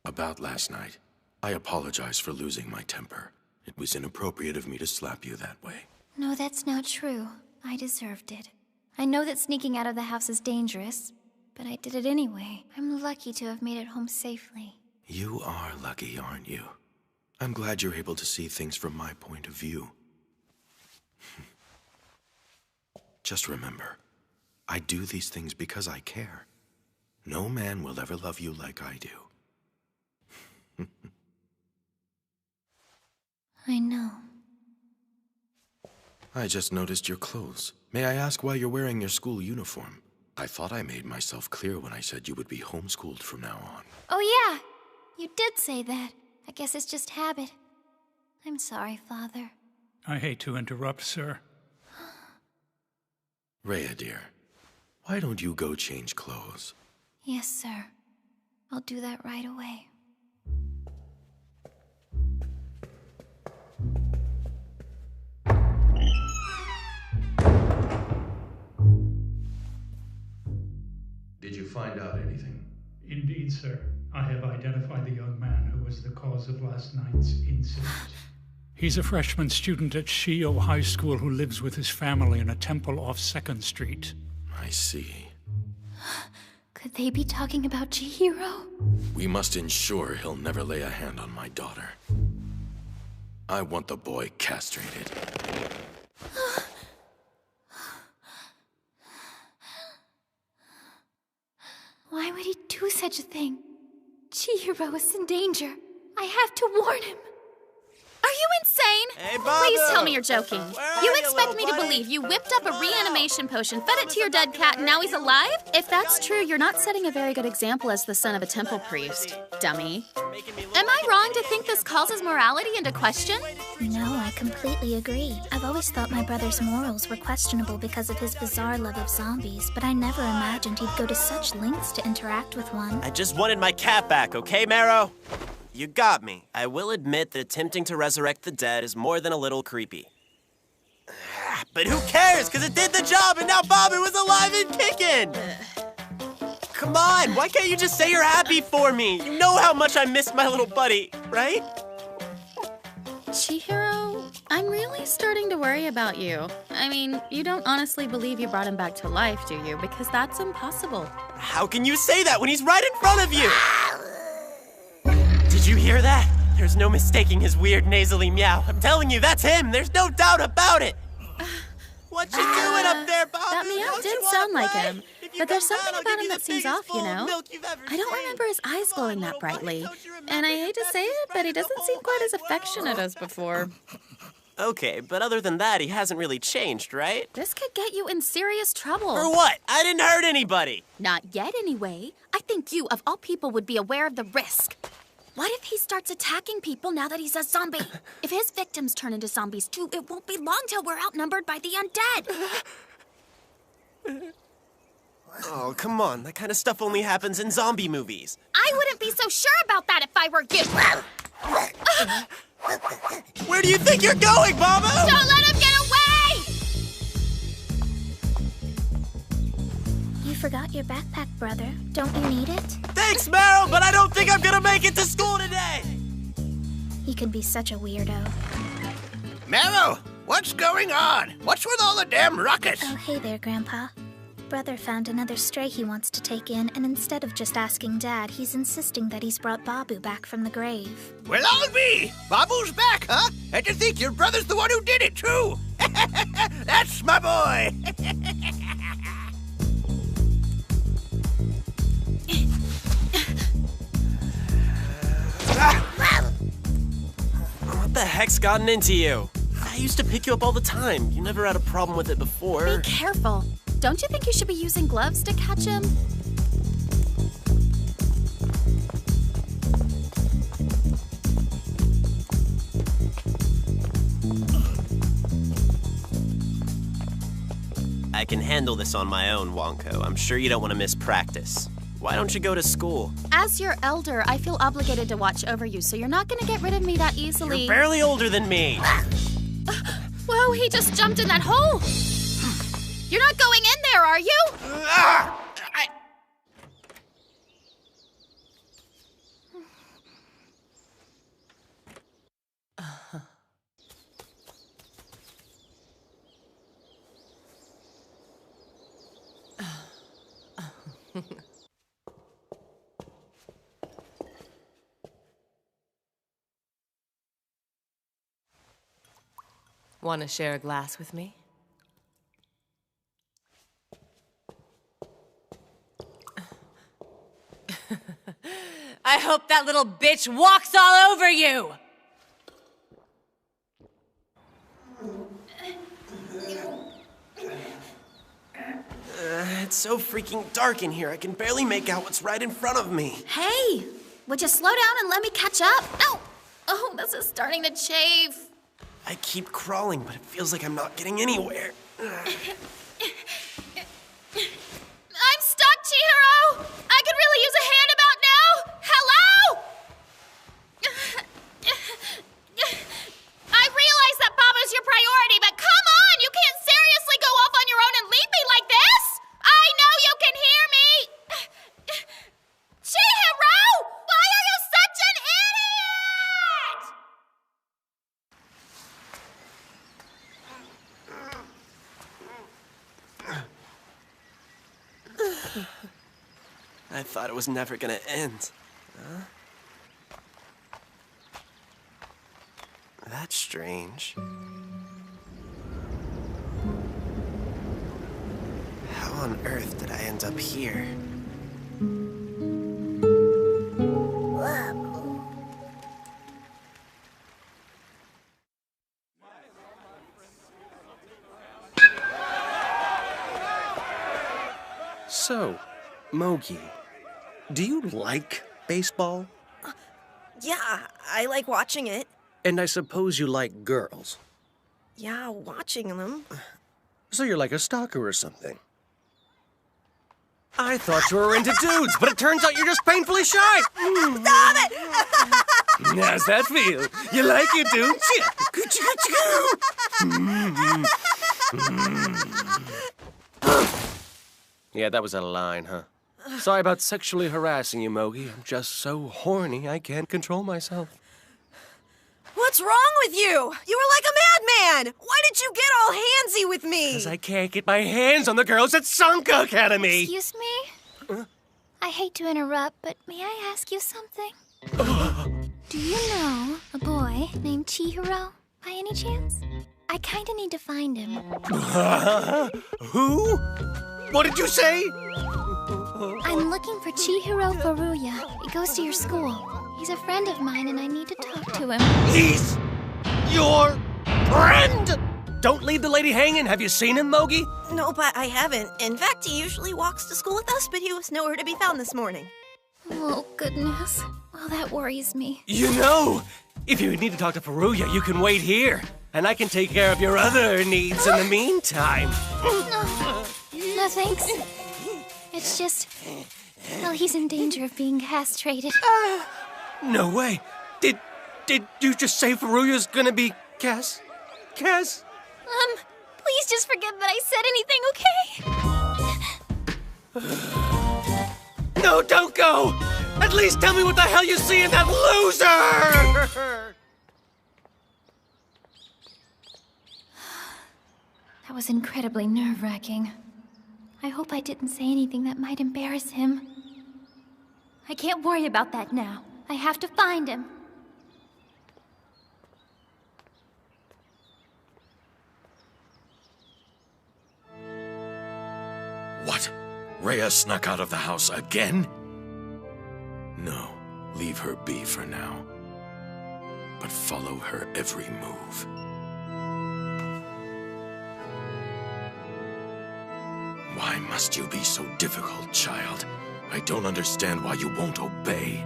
About last night, I apologize for losing my temper. It was inappropriate of me to slap you that way. No, that's not true. I deserved it. I know that sneaking out of the house is dangerous, but I did it anyway. I'm lucky to have made it home safely. You are lucky, aren't you? I'm glad you're able to see things from my point of view. Just remember, I do these things because I care. No man will ever love you like I do. I know. I just noticed your clothes. May I ask why you're wearing your school uniform? I thought I made myself clear when I said you would be homeschooled from now on. Oh yeah, you did say that. I guess it's just habit. I'm sorry, Father. I hate to interrupt, sir. Rea, dear, why don't you go change clothes? Yes, sir. I'll do that right away. Did you find out anything? Indeed, sir. I have identified the young man who was the cause of last night's incident. He's a freshman student at Shio High School who lives with his family in a temple off 2nd Street. I see. Could they be talking about Chihiro? We must ensure he'll never lay a hand on my daughter. I want the boy castrated. Why would he do such a thing? Chihiro is in danger. I have to warn him. Are you insane? Hey, Baabu! Please tell me you're joking. You you, expect little me to buddy? believe you whipped up a reanimation potion, fed it to your dead cat, and now he's alive? If that's true, you're not setting a very good example as the son of a temple priest, dummy. Am I wrong to think this calls his morality into question? No, I completely agree. I've always thought my brother's morals were questionable because of his bizarre love of zombies, but I never imagined he'd go to such lengths to interact with one. I just wanted my cat back, okay, Marrow? You got me. I will admit that attempting to resurrect the dead is more than a little creepy. But who cares, because it did the job and now Baabu is alive and kicking! Come on, why can't you just say you're happy for me? You know how much I missed my little buddy, right? Chihiro, I'm really starting to worry about you. I mean, you don't honestly believe you brought him back to life, do you? Because that's impossible. How can you say that when he's right in front of you? Did you hear that? There's no mistaking his weird nasally meow. I'm telling you, that's him. There's no doubt about it. What you doing up there, Baabu? That meow did sound like him, but there's something about him that seems off, you know? I don't remember his eyes glowing that brightly. And I hate to say it, but he doesn't seem quite as affectionate as before. Okay, but other than that, he hasn't really changed, right? This could get you in serious trouble. For what? I didn't hurt anybody. Not yet, anyway. I think you, of all people, would be aware of the risk. What if he starts attacking people now that he's a zombie? If his victims turn into zombies too, it won't be long till we're outnumbered by the undead. Oh, come on. That kind of stuff only happens in zombie movies. I wouldn't be so sure about that if I were you. Where do you think you're going, Baabu? Don't let him get away! You forgot your backpack, brother. Don't you need it? Thanks, Marrow, but I don't think I'm gonna make it to school today! He could be such a weirdo. Marrow, what's going on? What's with all the damn ruckus? Oh, hey there, Grandpa. Brother found another stray he wants to take in, and instead of just asking Dad, he's insisting that he's brought Baabu back from the grave. Well, I'll be! Baabu's back, huh? And to think your brother's the one who did it, too! That's my boy! What the heck's gotten into you? I used to pick you up all the time. You never had a problem with it before. Be careful. Don't you think you should be using gloves to catch him? I can handle this on my own, Wonko. I'm sure you don't want to miss practice. Why don't you go to school? As your elder, I feel obligated to watch over you, so you're not gonna get rid of me that easily. You're barely older than me. Whoa, he just jumped in that hole! You're not going in there, are you? Want to share a glass with me? I hope that little bitch walks all over you! It's so freaking dark in here, I can barely make out what's right in front of me. Hey, would you slow down and let me catch up? Ow! Oh, this is starting to chafe. I keep crawling, but it feels like I'm not getting anywhere. I'm stuck, Chihiro! I could really use a hand about now! Hello? I realize that Baabu's your priority, but come on! You can't seriously go off on your own and leave me like this! I know you can hear me! Chihiro! Why are you such an idiot? I thought it was never gonna end. Huh? That's strange. How on earth did I end up here? So, Mogi, do you like baseball? Yeah, I like watching it. And I suppose you like girls. Yeah, watching them. So you're like a stalker or something. I thought you were into dudes, but it turns out you're just painfully shy. Stop it! How's that feel? You like it, don't you? Yeah, that was a line, huh? Sorry about sexually harassing you, Mogi. I'm just so horny I can't control myself. What's wrong with you? You were like a madman! Why did you get all handsy with me? Because I can't get my hands on the girls at Sanka Academy! Excuse me? I hate to interrupt, but may I ask you something? Do you know a boy named Chihiro, by any chance? I kinda need to find him. Who? What did you say? I'm looking for Chihiro Furuya. He goes to your school. He's a friend of mine and I need to talk to him. He's your friend? Don't leave the lady hanging. Have you seen him, Mogi? No, but I haven't. In fact, he usually walks to school with us, but he was nowhere to be found this morning. Oh, goodness. Well, that worries me. You know, if you need to talk to Furuya, you can wait here. And I can take care of your other needs in the meantime. No, thanks. It's just, well, he's in danger of being castrated. No way. Did you just say Furuya's gonna be Cass? Please just forget that I said anything, okay? No, don't go! At least tell me what the hell you see in that loser! That was incredibly nerve-wracking. I hope I didn't say anything that might embarrass him. I can't worry about that now. I have to find him. What? Rea snuck out of the house again? No, leave her be for now. But follow her every move. Why must you be so difficult, child? I don't understand why you won't obey.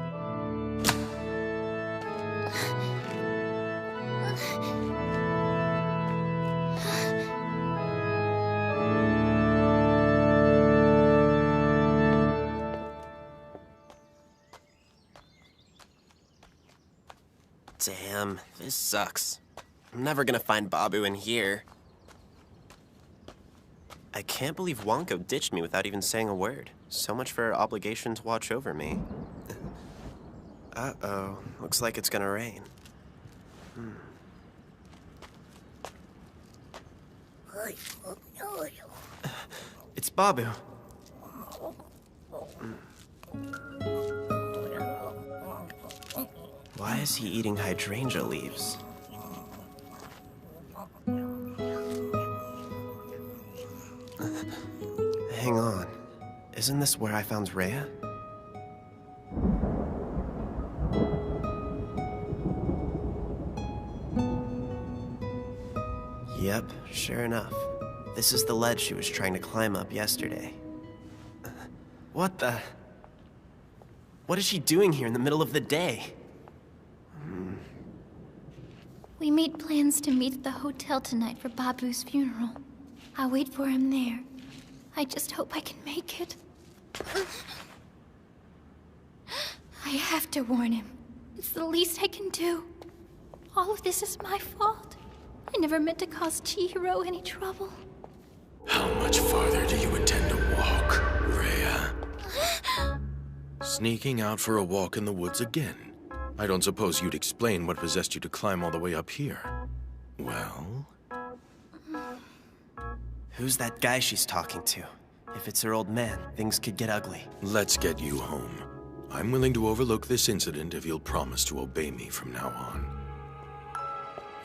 Damn, this sucks. I'm never gonna find Baabu in here. I can't believe Wonko ditched me without even saying a word. So much for her obligation to watch over me. Uh-oh, looks like it's gonna rain. It's Baabu. Why is he eating hydrangea leaves? Hang on. Isn't this where I found Rea? Yep, sure enough. This is the ledge she was trying to climb up yesterday. What the? What is she doing here in the middle of the day? We made plans to meet at the hotel tonight for Baabu's funeral. I'll wait for him there. I just hope I can make it. I have to warn him. It's the least I can do. All of this is my fault. I never meant to cause Chihiro any trouble. How much farther do you intend to walk, Rea? Sneaking out for a walk in the woods again? I don't suppose you'd explain what possessed you to climb all the way up here. Well? Who's that guy she's talking to? If it's her old man, things could get ugly. Let's get you home. I'm willing to overlook this incident if you'll promise to obey me from now on.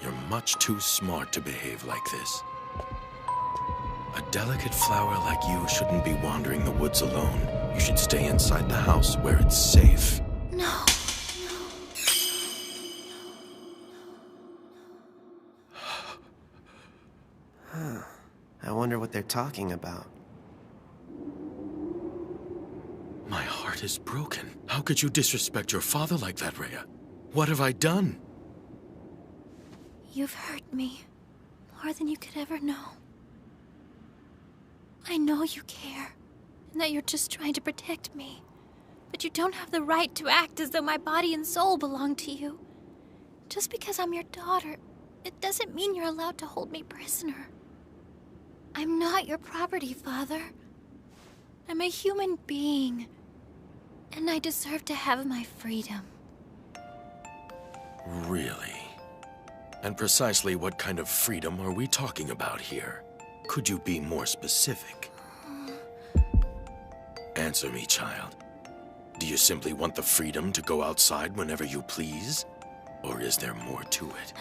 You're much too smart to behave like this. A delicate flower like you shouldn't be wandering the woods alone. You should stay inside the house where it's safe. No. I wonder what they're talking about. My heart is broken. How could you disrespect your father like that, Rea? What have I done? You've hurt me more than you could ever know. I know you care, and that you're just trying to protect me. But you don't have the right to act as though my body and soul belong to you. Just because I'm your daughter, it doesn't mean you're allowed to hold me prisoner. I'm not your property, Father. I'm a human being, and I deserve to have my freedom. Really? And precisely what kind of freedom are we talking about here? Could you be more specific? Answer me, child. Do you simply want the freedom to go outside whenever you please? Or is there more to it?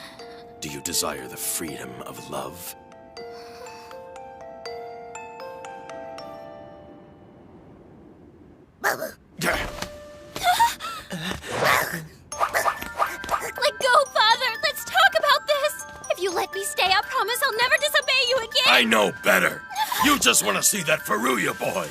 Do you desire the freedom of love? Let go, Father! Let's talk about this! If you let me stay, I promise I'll never disobey you again! I know better! You just want to see that Furuya boy!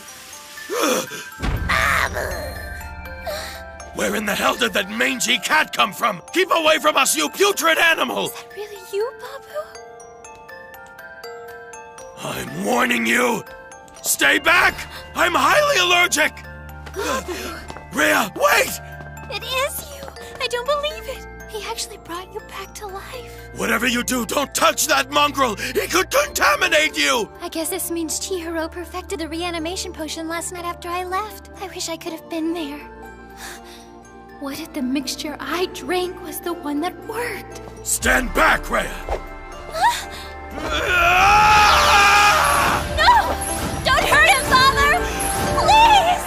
Where in the hell did that mangy cat come from? Keep away from us, you putrid animal! Is that really you, Baabu? I'm warning you! Stay back! I'm highly allergic! Rea, wait! It is you! I don't believe it! He actually brought you back to life. Whatever you do, don't touch that mongrel! He could contaminate you! I guess this means Chihiro perfected the reanimation potion last night after I left. I wish I could have been there. What if the mixture I drank was the one that worked? Stand back, Rea! No! Don't hurt him, Father! Please!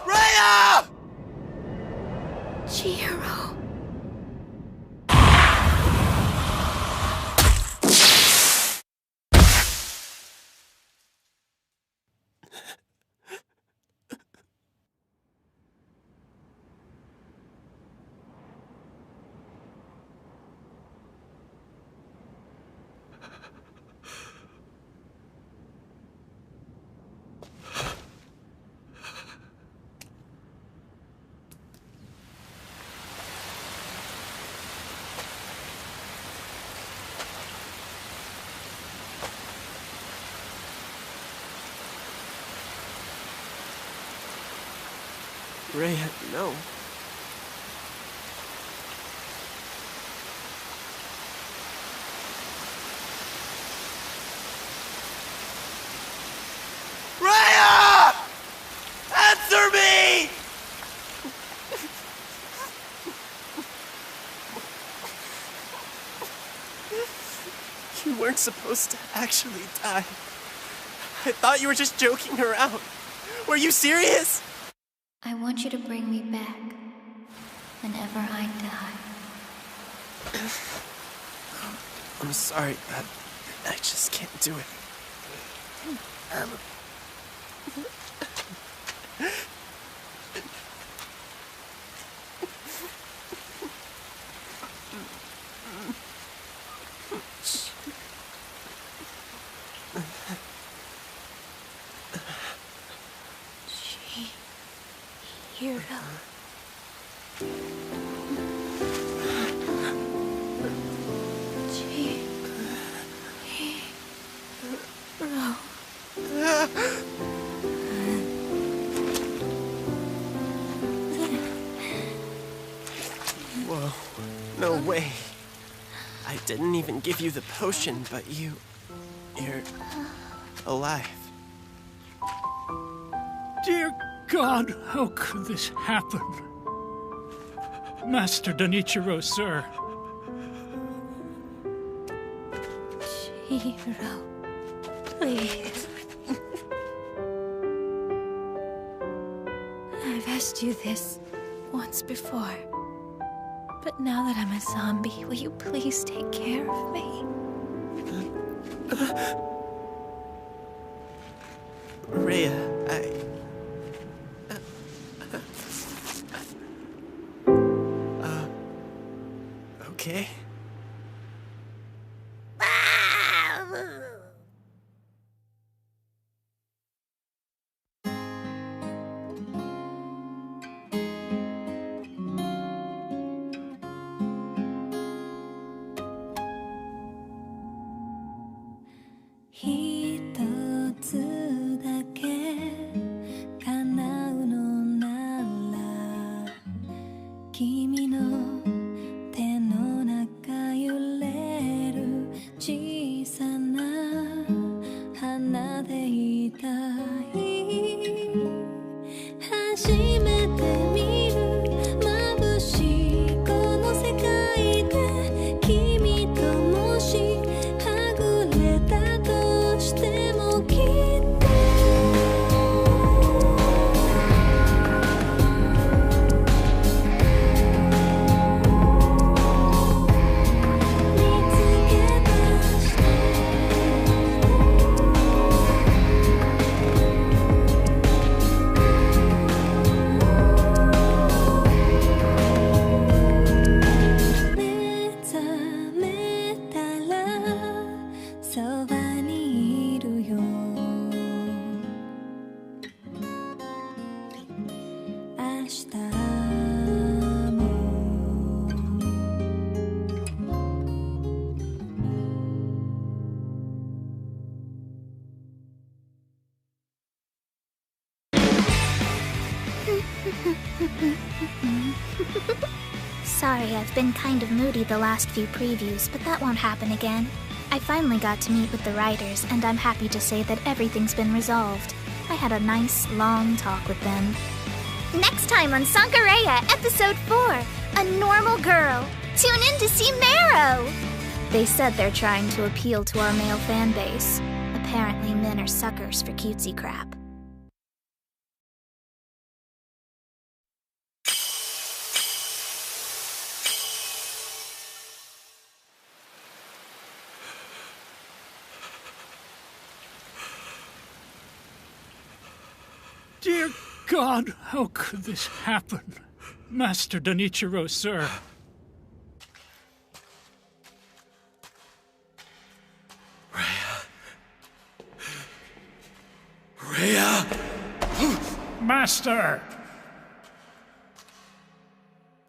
Rea! Chihiro. Rea, no. Rea! Answer me! You weren't supposed to actually die. I thought you were just joking around. Were you serious? I want you to bring me back whenever I die. I'm sorry, but I just can't do it. way. I didn't even give you the potion, but you're alive. Dear God, how could this happen? Master Denichiro, sir. Chihiro, please. I've asked you this once before. But now that I'm a zombie, will you please take care of me? Rea, okay? Sorry, I've been kind of moody the last few previews, but that won't happen again. I finally got to meet with the writers, and I'm happy to say that everything's been resolved. I had a nice, long talk with them. Next time on Sankarea, Episode 4, A Normal Girl. Tune in to see Marrow! They said they're trying to appeal to our male fan base. Apparently men are suckers for cutesy crap. Dear God, how could this happen? Master Denichiro, sir. Rea! Master!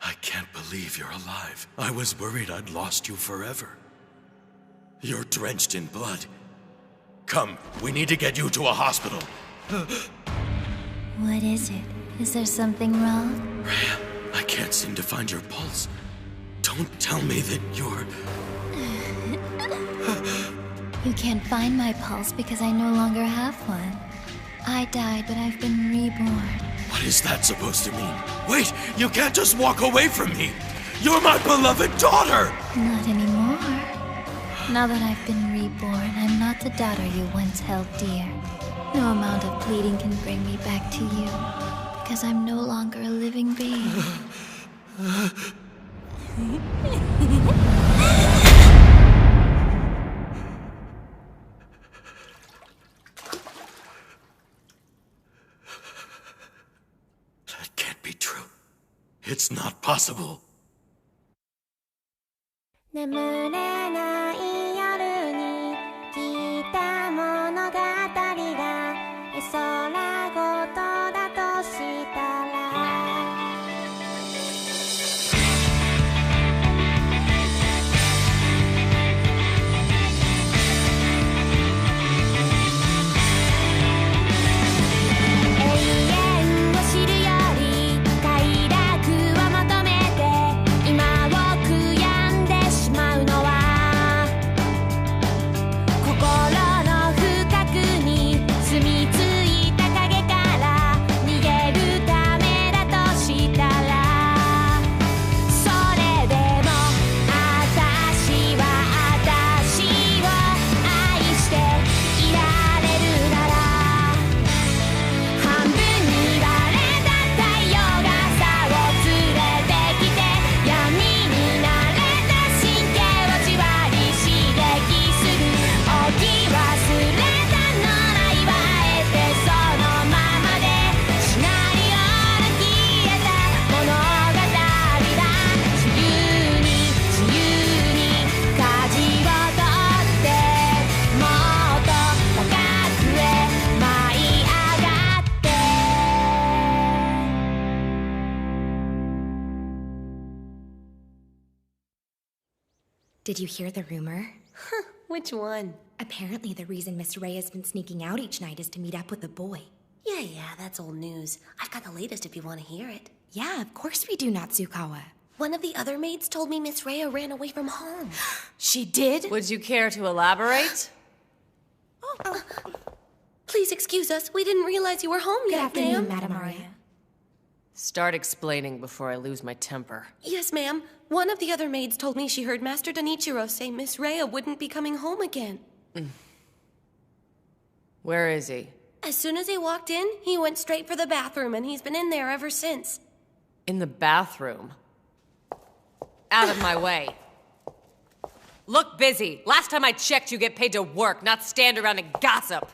I can't believe you're alive. I was worried I'd lost you forever. You're drenched in blood. Come, we need to get you to a hospital. What is it? Is there something wrong? Rea, I can't seem to find your pulse. Don't tell me that you're... You can't find my pulse because I no longer have one. I died, but I've been reborn. What is that supposed to mean? Wait, you can't just walk away from me! You're my beloved daughter! Not anymore. Now that I've been reborn, I'm not the daughter you once held dear. No amount of pleading can bring me back to you, because I'm no longer a living being. That can't be true. It's not possible. 眠れない夜に聞いた物語が絵空ごとだとしたら永遠を知るより快楽を求めて今を悔やん Did you hear the rumor? Which one? Apparently the reason Miss Rea's been sneaking out each night is to meet up with a boy. Yeah, that's old news. I've got the latest if you want to hear it. Yeah, of course we do, Natsukawa. One of the other maids told me Miss Rea ran away from home. She did? Would you care to elaborate? Please excuse us. We didn't realize you were home Good yet, afternoon, ma'am. Madam Maria. Start explaining before I lose my temper. Yes, ma'am. One of the other maids told me she heard Master Denichiro say Miss Rea wouldn't be coming home again. Where is he? As soon as he walked in, he went straight for the bathroom, and he's been in there ever since. In the bathroom? Out of my way. Look busy. Last time I checked, you get paid to work, not stand around and gossip.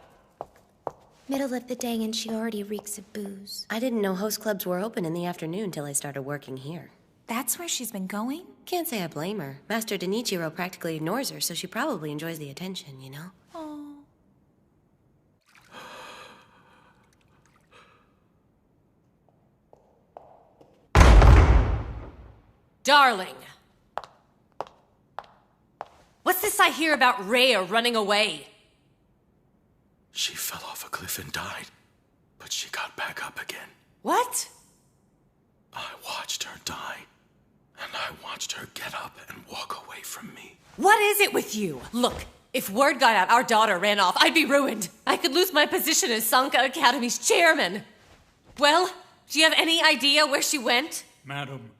Middle of the day and she already reeks of booze. I didn't know host clubs were open in the afternoon till I started working here. That's where she's been going? Can't say I blame her. Master Denichiro practically ignores her, so she probably enjoys the attention, you know? Oh. Darling! What's this I hear about Rea running away? She fell off a cliff and died, but she got back up again. What? I watched her die, and I watched her get up and walk away from me. What is it with you? Look, if word got out our daughter ran off, I'd be ruined. I could lose my position as Sanka Academy's chairman. Well, do you have any idea where she went? Madam,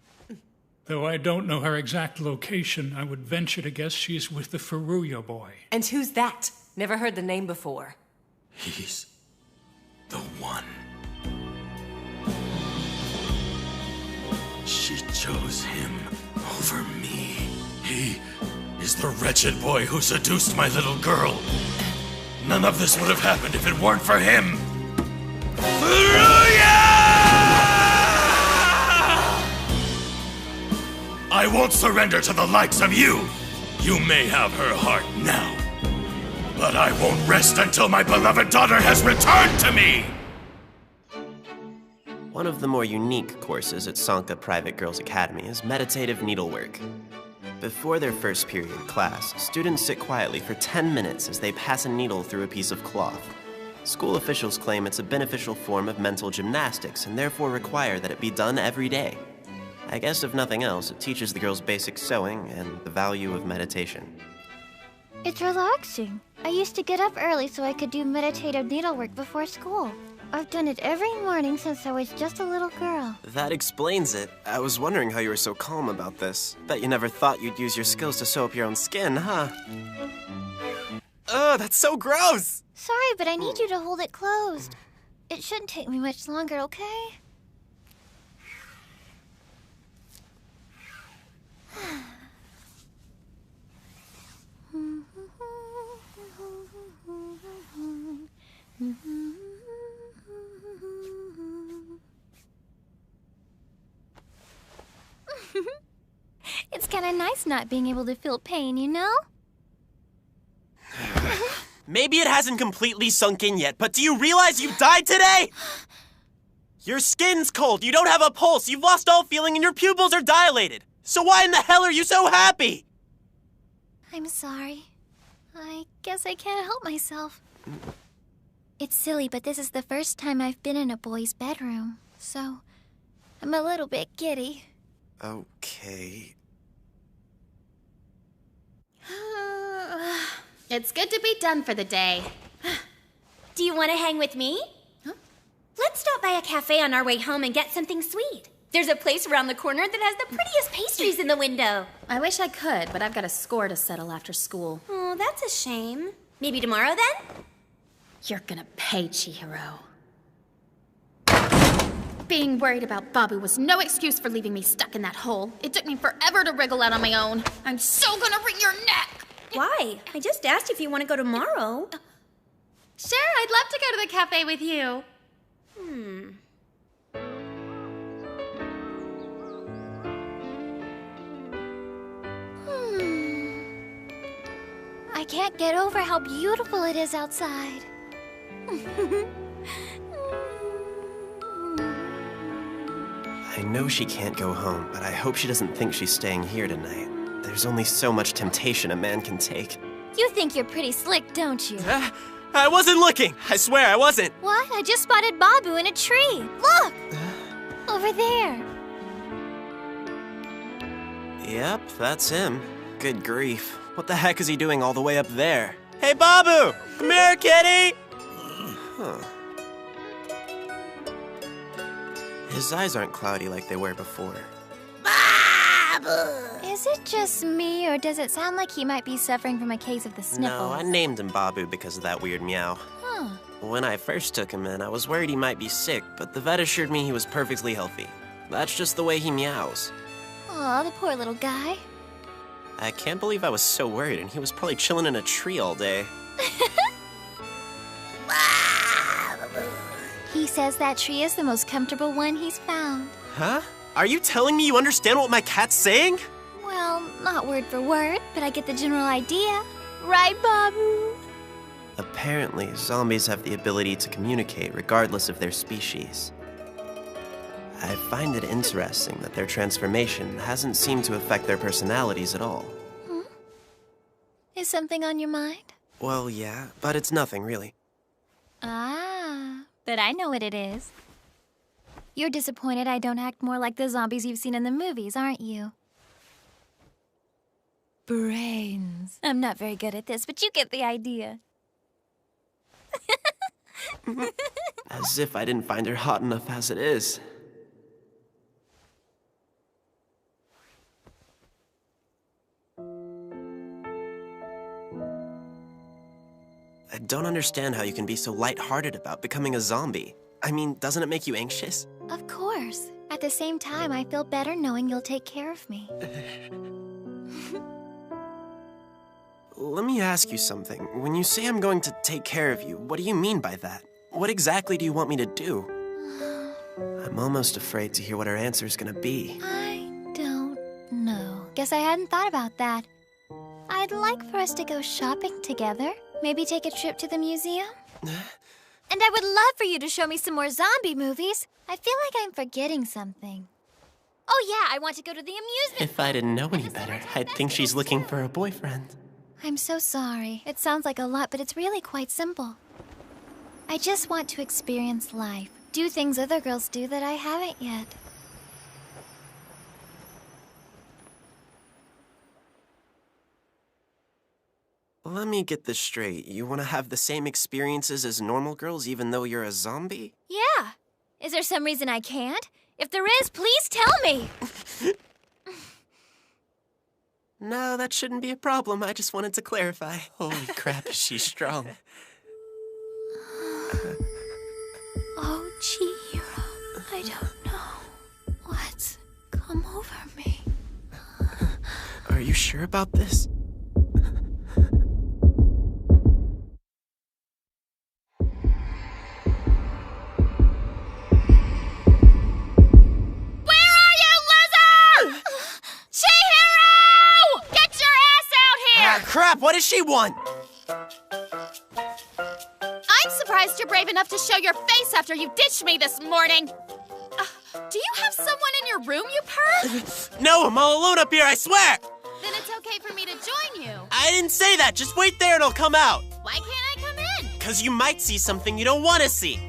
though I don't know her exact location, I would venture to guess she's with the Furuya boy. And who's that? Never heard the name before. He's the one. She chose him over me. He is the wretched boy who seduced my little girl. None of this would have happened if it weren't for him. Furuya! I won't surrender to the likes of you. You may have her heart now, but I won't rest until my beloved daughter has returned to me! One of the more unique courses at Sanka Private Girls Academy is meditative needlework. Before their first period class, students sit quietly for 10 minutes as they pass a needle through a piece of cloth. School officials claim it's a beneficial form of mental gymnastics and therefore require that it be done every day. I guess if nothing else, it teaches the girls basic sewing and the value of meditation. It's relaxing. I used to get up early so I could do meditative needlework before school. I've done it every morning since I was just a little girl. That explains it. I was wondering how you were so calm about this. Bet you never thought you'd use your skills to sew up your own skin, huh? Ugh, that's so gross! Sorry, but I need you to hold it closed. It shouldn't take me much longer, okay? It's kind of nice not being able to feel pain, you know? Maybe it hasn't completely sunk in yet, but do you realize you died today? Your skin's cold, you don't have a pulse, you've lost all feeling, and your pupils are dilated. So why in the hell are you so happy? I'm sorry. I guess I can't help myself. It's silly, but this is the first time I've been in a boy's bedroom, so I'm a little bit giddy. Okay. It's good to be done for the day. Do you want to hang with me? Huh? Let's stop by a cafe on our way home and get something sweet. There's a place around the corner that has the prettiest pastries in the window. I wish I could, but I've got a score to settle after school. Oh, that's a shame. Maybe tomorrow then? You're gonna pay, Chihiro. Being worried about Baabu was no excuse for leaving me stuck in that hole. It took me forever to wriggle out on my own. I'm so gonna wring your neck! Why? I just asked if you want to go tomorrow. Sure, I'd love to go to the cafe with you. I can't get over how beautiful it is outside. I know she can't go home, but I hope she doesn't think she's staying here tonight. There's only so much temptation a man can take. You think you're pretty slick, don't you? I wasn't looking! I swear I wasn't! What? I just spotted Baabu in a tree. Look! Over there. Yep, that's him. Good grief. What the heck is he doing all the way up there? Hey, Baabu! Come here, kitty! Huh. His eyes aren't cloudy like they were before. Is it just me, or does it sound like he might be suffering from a case of the sniffles? No, I named him Baabu because of that weird meow. Huh. When I first took him in, I was worried he might be sick, but the vet assured me he was perfectly healthy. That's just the way he meows. Aw, the poor little guy. I can't believe I was so worried, and he was probably chilling in a tree all day. He says that tree is the most comfortable one he's found. Huh? Are you telling me you understand what my cat's saying? Well, not word for word, but I get the general idea. Right, Baabu? Apparently, zombies have the ability to communicate regardless of their species. I find it interesting that their transformation hasn't seemed to affect their personalities at all. Is something on your mind? Well, yeah, but it's nothing, really. Ah, but I know what it is. You're disappointed I don't act more like the zombies you've seen in the movies, aren't you? Brains. I'm not very good at this, but you get the idea. As if I didn't find her hot enough as it is. I don't understand how you can be so lighthearted about becoming a zombie. I mean, doesn't it make you anxious? Of course. At the same time, I feel better knowing you'll take care of me. Let me ask you something. When you say I'm going to take care of you, what do you mean by that? What exactly do you want me to do? I'm almost afraid to hear what her answer's gonna be. I don't know. Guess I hadn't thought about that. I'd like for us to go shopping together. Maybe take a trip to the museum? And I would love for you to show me some more zombie movies. I feel like I'm forgetting something. Oh yeah, I want to go to the amusement. If I didn't know any better, I'd think she's looking for a boyfriend. I'm so sorry. It sounds like a lot, but it's really quite simple. I just want to experience life. Do things other girls do that I haven't yet. Let me get this straight. You want to have the same experiences as normal girls even though you're a zombie? Yeah. Is there some reason I can't? If there is, please tell me. No, that shouldn't be a problem. I just wanted to clarify. Holy crap, is she strong. Oh, Chihiro, I don't know what's come over me. Are you sure about this? Crap, what does she want? I'm surprised you're brave enough to show your face after you ditched me this morning. Do you have someone in your room, you perv? No, I'm all alone up here, I swear! Then it's okay for me to join you. I didn't say that, just wait there and I'll come out. Why can't I come in? 'Cause you might see something you don't want to see.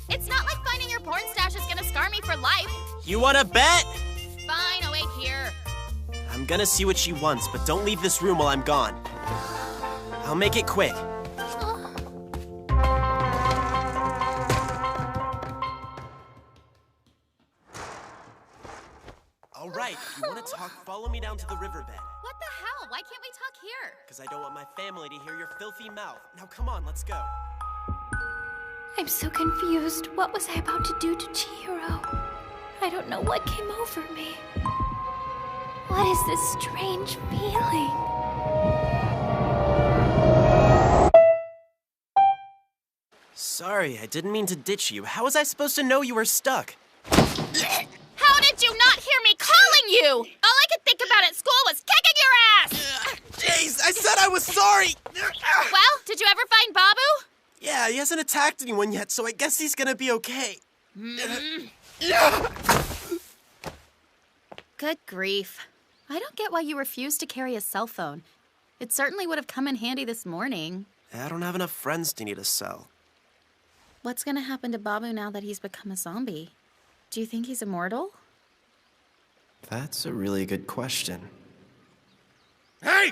It's not like finding your porn stash is gonna scar me for life. You wanna bet? Fine, I'll wait here. I'm gonna see what she wants, but don't leave this room while I'm gone. I'll make it quick. All right, if you want to talk, follow me down to the riverbed. What the hell? Why can't we talk here? Because I don't want my family to hear your filthy mouth. Now come on, let's go. I'm so confused. What was I about to do to Chihiro? I don't know what came over me. What is this strange feeling? Sorry, I didn't mean to ditch you. How was I supposed to know you were stuck? How did you not hear me calling you? All I could think about at school was kicking your ass! Jeez, I said I was sorry! Well, did you ever find Baabu? Yeah, he hasn't attacked anyone yet, so I guess he's gonna be okay. Mm-hmm. Mm. Good grief. I don't get why you refused to carry a cell phone. It certainly would have come in handy this morning. I don't have enough friends to need a cell. What's gonna happen to Baabu now that he's become a zombie? Do you think he's immortal? That's a really good question. Hey!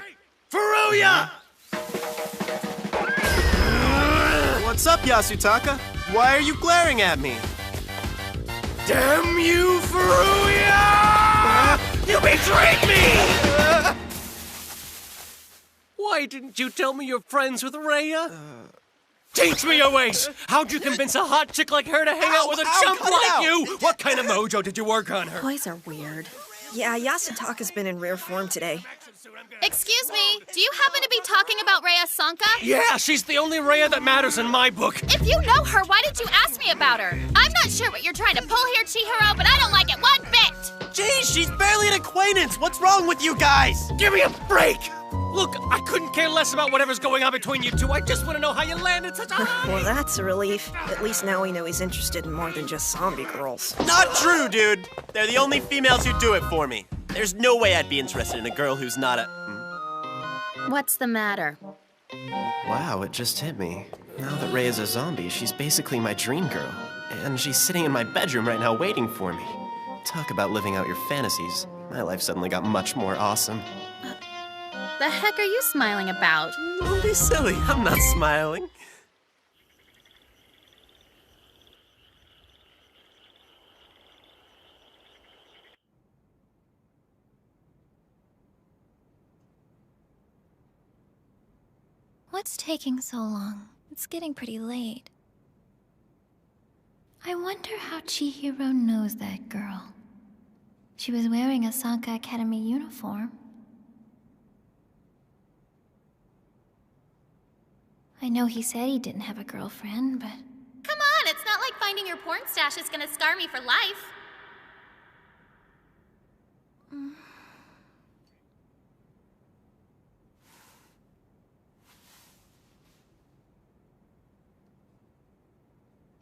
Furuya! What's up, Yasutaka? Why are you glaring at me? Damn you, Furuya! You betrayed me! Why didn't you tell me you're friends with Rea? Teach me your ways! How'd you convince a hot chick like her to hang out with a chump like you? What kind of mojo did you work on her? Boys are weird. Yeah, Yasutaka's been in rare form today. Excuse me, do you happen to be talking about Rea Sanka? Yeah, she's the only Rea that matters in my book. If you know her, why did you ask me about her? I'm not sure what you're trying to pull here, Chihiro, but I don't like it one bit! Geez, she's barely an acquaintance! What's wrong with you guys? Give me a break! Look, I couldn't care less about whatever's going on between you two. I just want to know how you landed such a high... Well, that's a relief. At least now we know he's interested in more than just zombie girls. Not true, dude! They're the only females who do it for me. There's no way I'd be interested in a girl who's not a... What's the matter? Wow, it just hit me. Now that Rea is a zombie, she's basically my dream girl. And she's sitting in my bedroom right now waiting for me. Talk about living out your fantasies. My life suddenly got much more awesome. The heck are you smiling about? Don't be silly, I'm not smiling. What's taking so long? It's getting pretty late. I wonder how Chihiro knows that girl. She was wearing a Sanka Academy uniform. I know he said he didn't have a girlfriend, but... Come on, it's not like finding your porn stash is gonna scar me for life.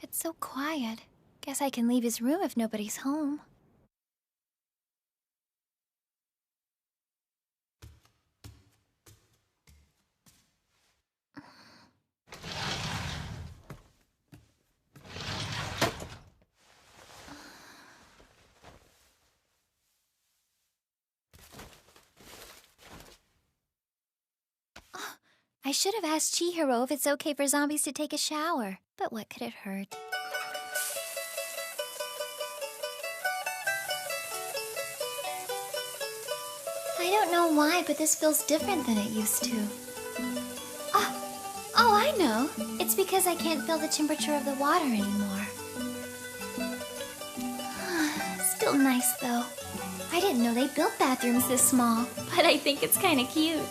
It's so quiet. Guess I can leave his room if nobody's home. I should have asked Chihiro if it's okay for zombies to take a shower, but what could it hurt? I don't know why, but this feels different than it used to. Oh, I know. It's because I can't feel the temperature of the water anymore. Still nice, though. I didn't know they built bathrooms this small, but I think it's kind of cute.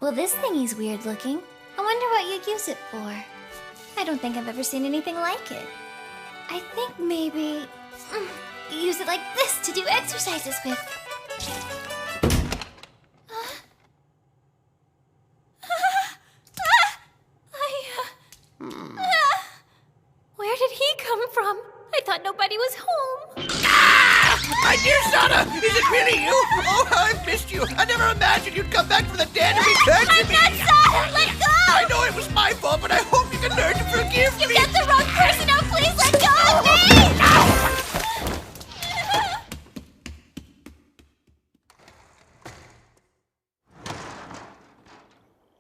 Well, this thingy's weird looking. I wonder what you'd use it for. I don't think I've ever seen anything like it. I think maybe... you use it like this to do exercises with. Where did he come from? I thought nobody was home. My dear Sana, is it really you? Oh, how I've missed you. I never imagined you'd come back from the dead and return to me. I'm not Sana! Let go! I know it was my fault, but I hope you can learn to forgive me. You got the wrong person now. Please let go of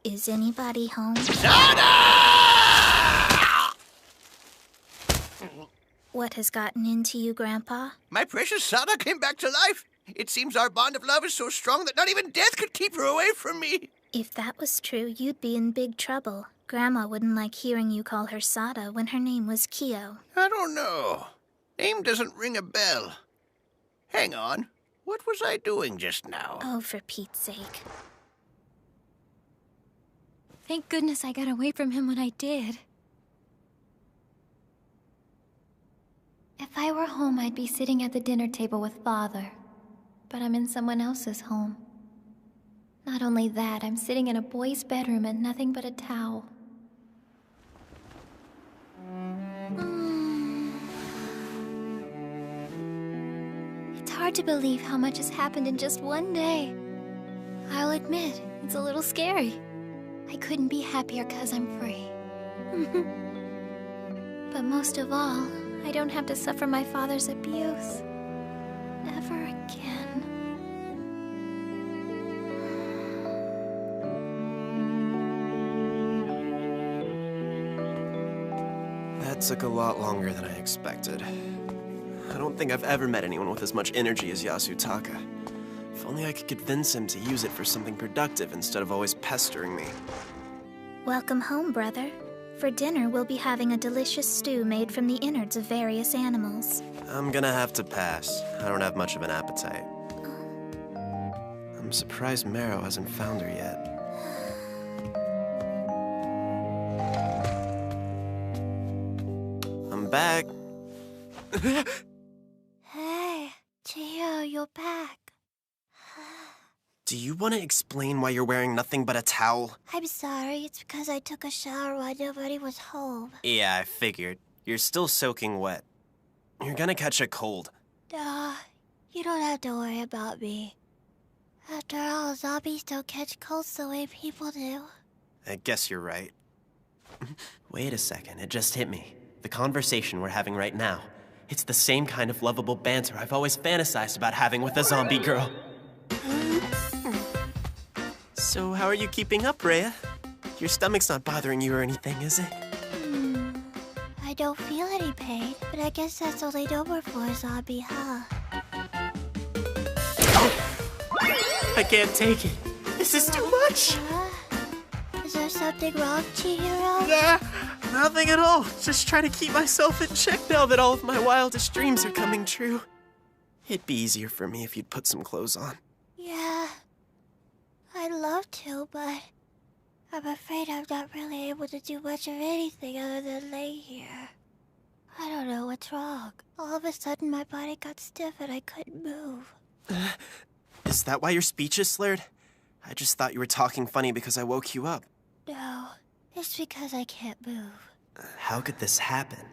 me! Is anybody home? What has gotten into you, Grandpa? My precious Sana came back to life. It seems our bond of love is so strong that not even death could keep her away from me. If that was true, you'd be in big trouble. Grandma wouldn't like hearing you call her Sada when her name was Kyo. I don't know. Name doesn't ring a bell. Hang on. What was I doing just now? Oh, for Pete's sake. Thank goodness I got away from him when I did. If I were home, I'd be sitting at the dinner table with Father. But I'm in someone else's home. Not only that, I'm sitting in a boy's bedroom and nothing but a towel. It's hard to believe how much has happened in just one day. I'll admit, it's a little scary. I couldn't be happier 'cause I'm free. But most of all, I don't have to suffer my father's abuse. Ever again. That took a lot longer than I expected. I don't think I've ever met anyone with as much energy as Yasutaka. If only I could convince him to use it for something productive instead of always pestering me. Welcome home, brother. For dinner, we'll be having a delicious stew made from the innards of various animals. I'm gonna have to pass. I don't have much of an appetite. I'm surprised Marrow hasn't found her yet. I'm back. Hey, Chihiro, you're back. Do you want to explain why you're wearing nothing but a towel? I'm sorry, it's because I took a shower while nobody was home. Yeah, I figured. You're still soaking wet. You're gonna catch a cold. You don't have to worry about me. After all, zombies don't catch colds the way people do. I guess you're right. Wait a second, it just hit me. The conversation we're having right now. It's the same kind of lovable banter I've always fantasized about having with a zombie girl. So how are you keeping up, Rea? Your stomach's not bothering you or anything, is it? I don't feel any pain, but I guess that's only normal for a zombie, huh? I can't take it. This is too much. Is there something wrong, Chihiro? Nah, nothing at all. Just trying to keep myself in check now that all of my wildest dreams are coming true. It'd be easier for me if you'd put some clothes on. Yeah, I'd love to, but I'm afraid I'm not really able to do much of anything other than lay here. I don't know what's wrong. All of a sudden, my body got stiff and I couldn't move. Is that why your speech is slurred? I just thought you were talking funny because I woke you up. No, it's because I can't move. How could this happen?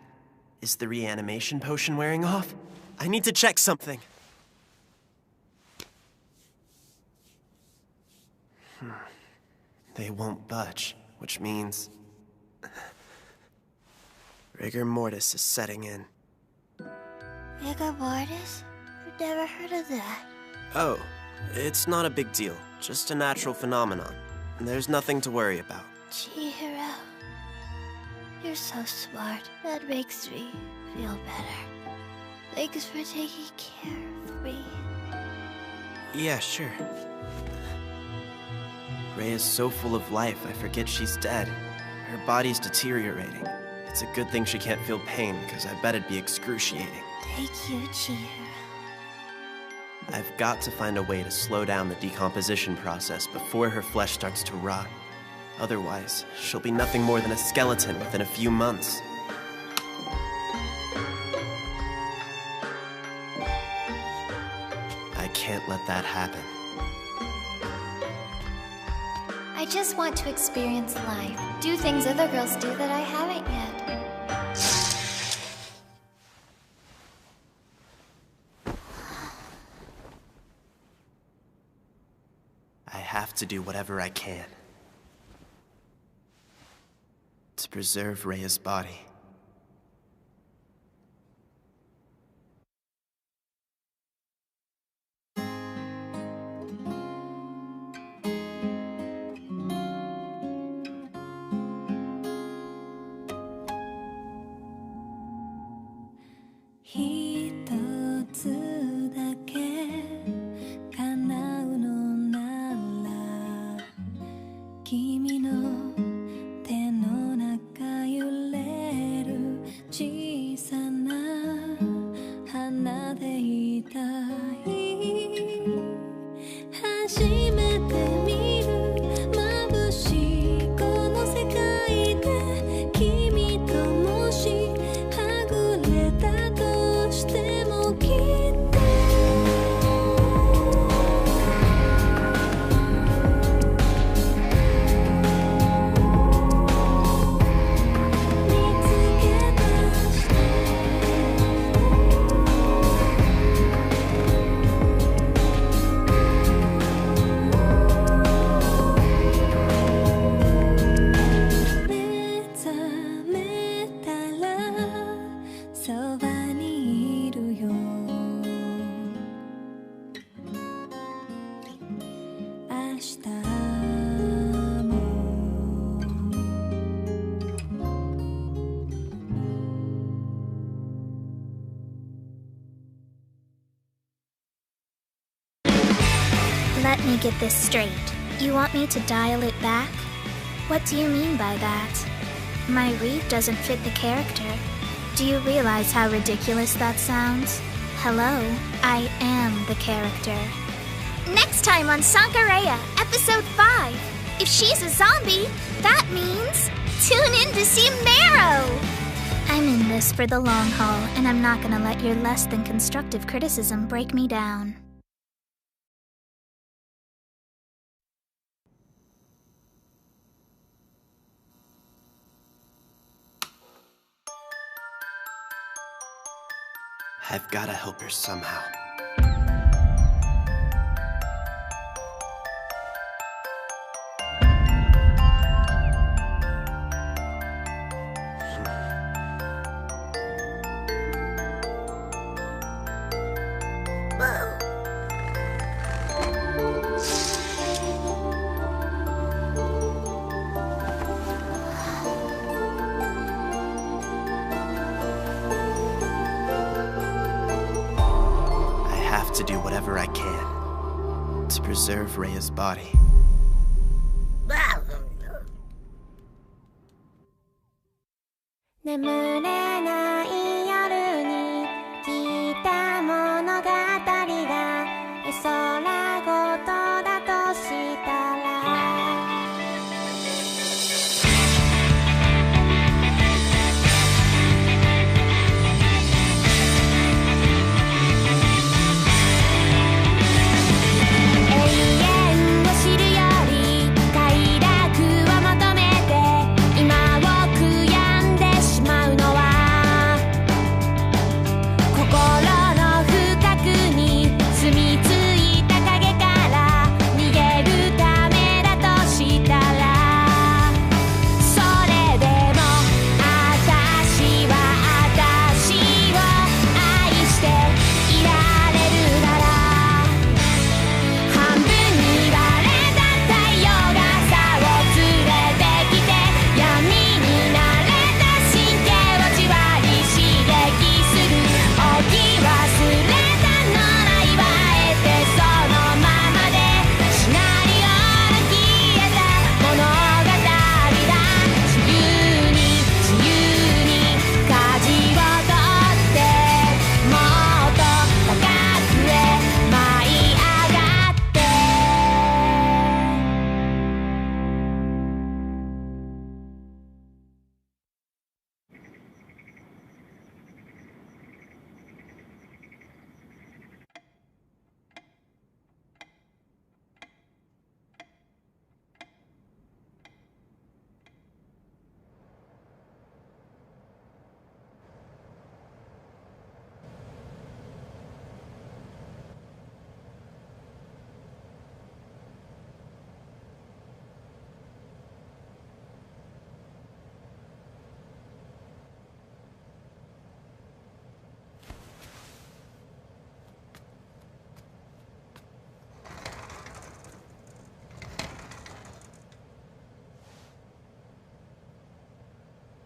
Is the reanimation potion wearing off? I need to check something. They won't budge, which means rigor mortis is setting in. Rigor mortis? I've never heard of that. Oh, it's not a big deal. Just a natural phenomenon. There's nothing to worry about. Chihiro, you're so smart. That makes me feel better. Thanks for taking care of me. Yeah, sure. Rea's so full of life, I forget she's dead. Her body's deteriorating. It's a good thing she can't feel pain, because I bet it'd be excruciating. Thank you, Chihiro. I've got to find a way to slow down the decomposition process before her flesh starts to rot. Otherwise, she'll be nothing more than a skeleton within a few months. I can't let that happen. I just want to experience life. Do things other girls do that I haven't yet. I have to do whatever I can to preserve Rea's body. Let me get this straight. You want me to dial it back? What do you mean by that? My read doesn't fit the character. Do you realize how ridiculous that sounds? Hello, I am the character. Next time on Sankarea, Episode 5. If she's a zombie, that means tune in to see Marrow! I'm in this for the long haul, and I'm not gonna let your less than constructive criticism break me down. I've gotta help her somehow. To do whatever I can to preserve Rea's body. 眠れない夜に聞いた物語が絵空ごとだとしたら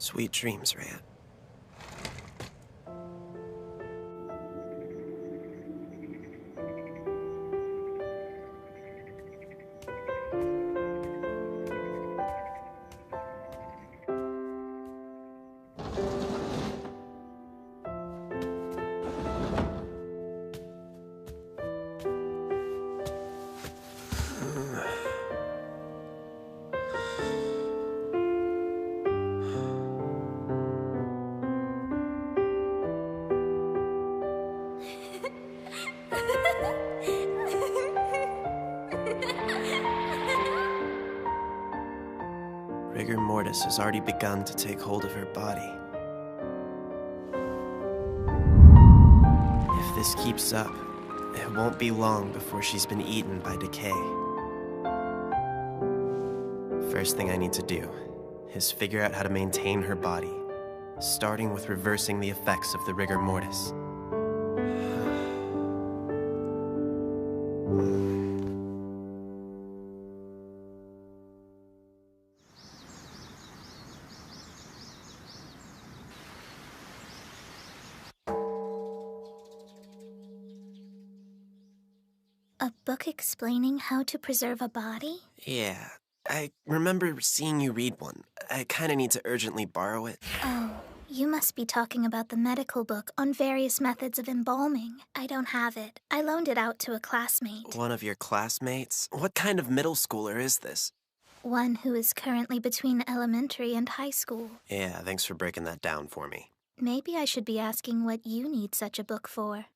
Sweet dreams, Rea. Rigor mortis has already begun to take hold of her body. If this keeps up, it won't be long before she's been eaten by decay. First thing I need to do is figure out how to maintain her body, starting with reversing the effects of the rigor mortis. book explaining how to preserve a body? Yeah, I remember seeing you read one. I kinda need to urgently borrow it. Oh, you must be talking about the medical book on various methods of embalming. I don't have it. I loaned it out to a classmate. One of your classmates? What kind of middle schooler is this? One who is currently between elementary and high school. Yeah, thanks for breaking that down for me. Maybe I should be asking what you need such a book for.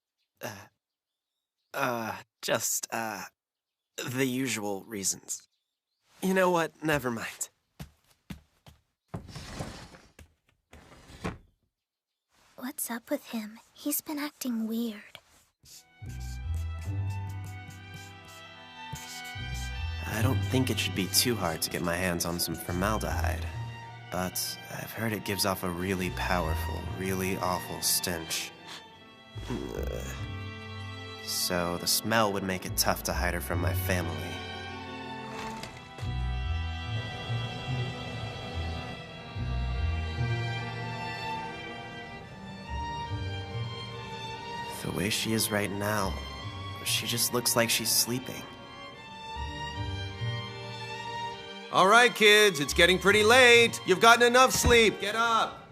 Just, the usual reasons. You know what? Never mind. What's up with him? He's been acting weird. I don't think it should be too hard to get my hands on some formaldehyde. But I've heard it gives off a really powerful, really awful stench. So the smell would make it tough to hide her from my family. The way she is right now, she just looks like she's sleeping. All right, kids, it's getting pretty late. You've gotten enough sleep. Get up.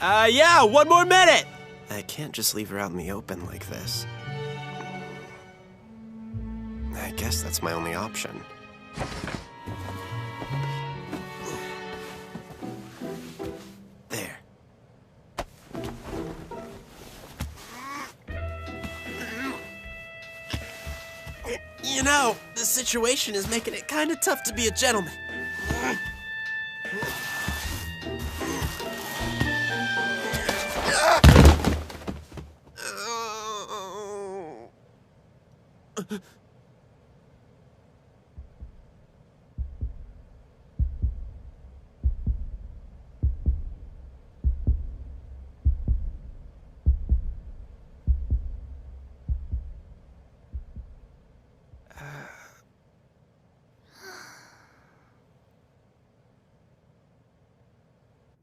Yeah, one more minute! I can't just leave her out in the open like this. I guess that's my only option. There. You know, the situation is making it kind of tough to be a gentleman.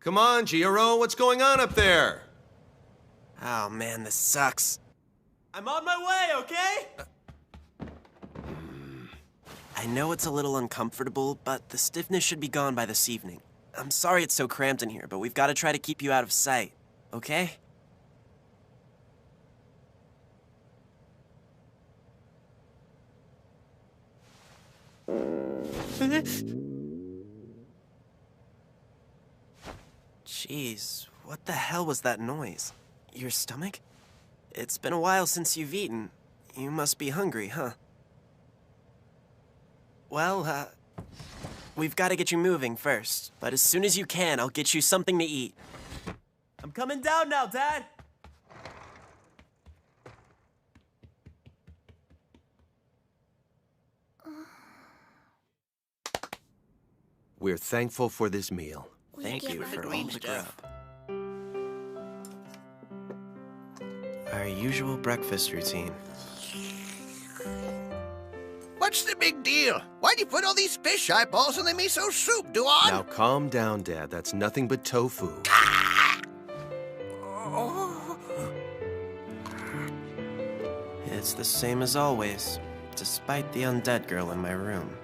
Come on, Chihiro, what's going on up there? Oh man, this sucks. I'm on my way, okay? I know it's a little uncomfortable, but the stiffness should be gone by this evening. I'm sorry it's so cramped in here, but we've got to try to keep you out of sight, okay? Jeez, what the hell was that noise? Your stomach? It's been a while since you've eaten. You must be hungry, huh? Well, we've got to get you moving first. But as soon as you can, I'll get you something to eat. I'm coming down now, Dad! We're thankful for this meal. Thank you for all the grub. Our usual breakfast routine. What's the big deal? Why'd you put all these fish eyeballs in the miso soup, Duan? Now calm down, Dad. That's nothing but tofu. It's the same as always, despite the undead girl in my room.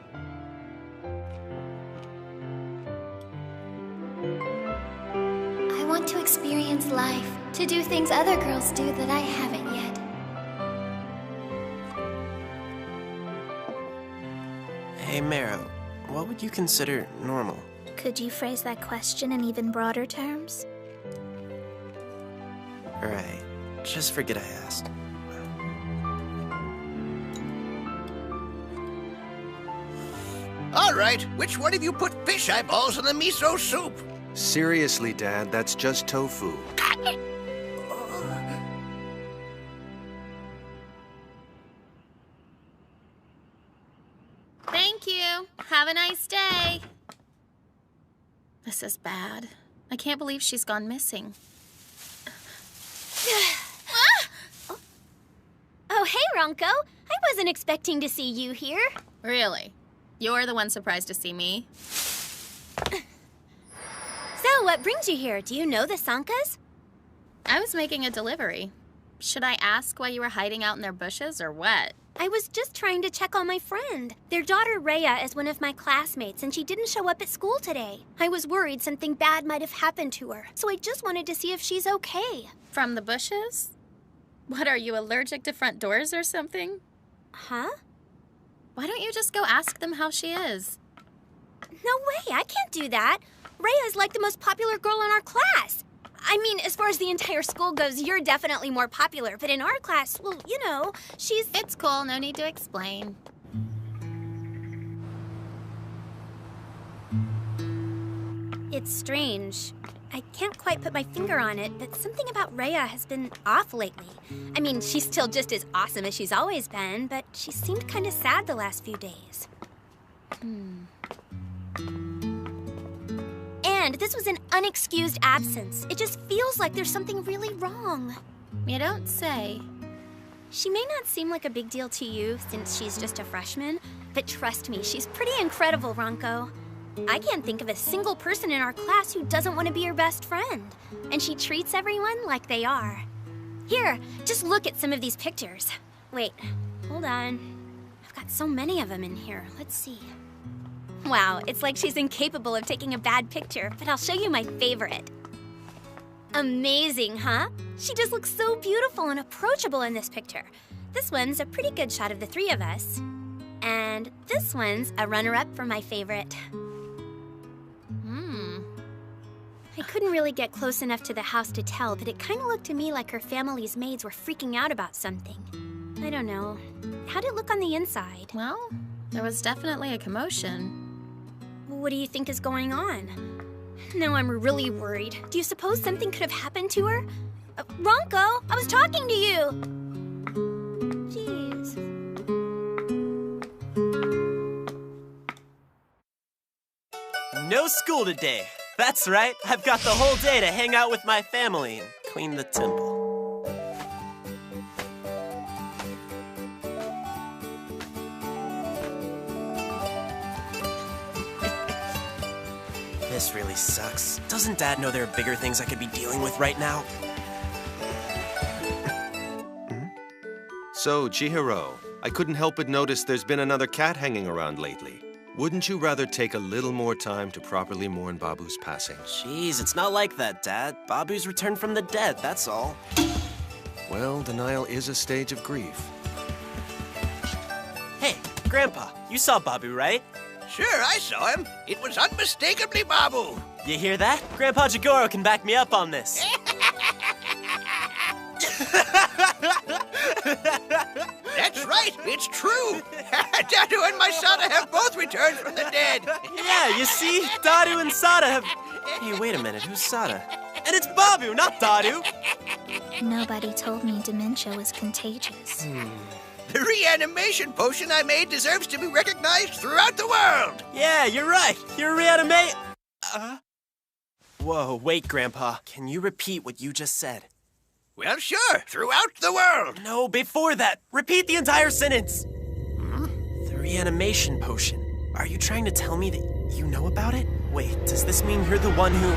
I want to experience life, to do things other girls do that I haven't yet. Hey, Marrow, what would you consider normal? Could you phrase that question in even broader terms? Right. Just forget I asked. All right, which one of you put fish eyeballs in the miso soup? Seriously, Dad, that's just tofu. Thank you. Have a nice day. This is bad. I can't believe she's gone missing. Oh, hey, Ronko. I wasn't expecting to see you here. Really? You're the one surprised to see me? So, what brings you here? Do you know the Sankas? I was making a delivery. Should I ask why you were hiding out in their bushes or what? I was just trying to check on my friend. Their daughter Rea is one of my classmates, and she didn't show up at school today. I was worried something bad might have happened to her, so I just wanted to see if she's okay. From the bushes? What, are you allergic to front doors or something? Huh? Why don't you just go ask them how she is? No way, I can't do that. Rea is like the most popular girl in our class. I mean, as far as the entire school goes, you're definitely more popular, but in our class, well, you know, she's... It's cool, no need to explain. It's strange. I can't quite put my finger on it, but something about Rea has been off lately. I mean, she's still just as awesome as she's always been, but she seemed kind of sad the last few days. And this was an unexcused absence. It just feels like there's something really wrong. You don't say. She may not seem like a big deal to you since she's just a freshman, but trust me, she's pretty incredible, Ronco. I can't think of a single person in our class who doesn't want to be her best friend. And she treats everyone like they are. Here, just look at some of these pictures. Wait, hold on. I've got so many of them in here. Let's see. Wow, it's like she's incapable of taking a bad picture, but I'll show you my favorite. Amazing, huh? She just looks so beautiful and approachable in this picture. This one's a pretty good shot of the three of us. And this one's a runner-up for my favorite. I couldn't really get close enough to the house to tell, but it kind of looked to me like her family's maids were freaking out about something. I don't know. How'd it look on the inside? Well, there was definitely a commotion. What do you think is going on? Now I'm really worried. Do you suppose something could have happened to her? Ronco, I was talking to you! Jeez. No school today. That's right, I've got the whole day to hang out with my family and clean the temple. This really sucks. Doesn't Dad know there are bigger things I could be dealing with right now? So, Chihiro, I couldn't help but notice there's been another cat hanging around lately. Wouldn't you rather take a little more time to properly mourn Baabu's passing? Jeez, it's not like that, Dad. Baabu's returned from the dead, that's all. Well, denial is a stage of grief. Hey, Grandpa, you saw Baabu, right? Sure, I saw him. It was unmistakably Baabu. You hear that? Grandpa Jigoro can back me up on this. That's right, it's true. Dadu and my Sada have both returned from the dead. Yeah, you see? Dadu and Sada have... Hey, wait a minute, who's Sada? And it's Baabu, not Dadu! Nobody told me dementia was contagious. The reanimation potion I made deserves to be recognized throughout the world. Yeah, you're right. You're reanimate... Whoa, wait, Grandpa. Can you repeat what you just said? Well, sure, throughout the world. No, before that. Repeat the entire sentence. The reanimation potion. Are you trying to tell me that you know about it? Wait, does this mean you're the one who...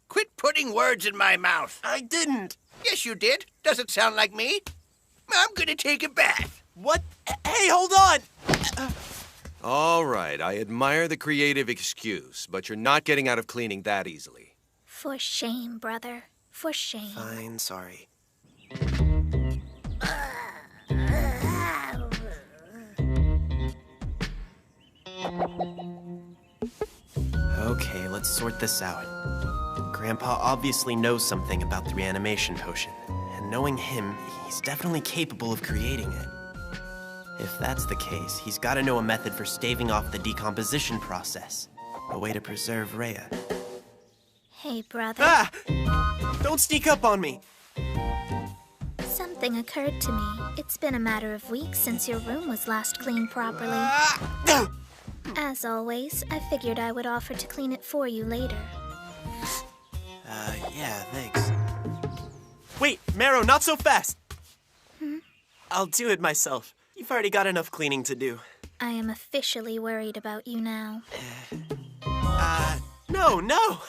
Quit putting words in my mouth. I didn't. Yes, you did. Doesn't sound like me. I'm gonna take a bath. What? Hey, hold on! All right, I admire the creative excuse, but you're not getting out of cleaning that easily. For shame, brother. For shame. Fine, sorry. Okay, let's sort this out. Grandpa obviously knows something about the reanimation potion, and knowing him, he's definitely capable of creating it. If that's the case, he's got to know a method for staving off the decomposition process, a way to preserve Rea. Hey, brother. Ah! Don't sneak up on me! Something occurred to me. It's been a matter of weeks since your room was last cleaned properly. As always, I figured I would offer to clean it for you later. Yeah, thanks. Wait, Maro, not so fast! I'll do it myself. You've already got enough cleaning to do. I am officially worried about you now. No.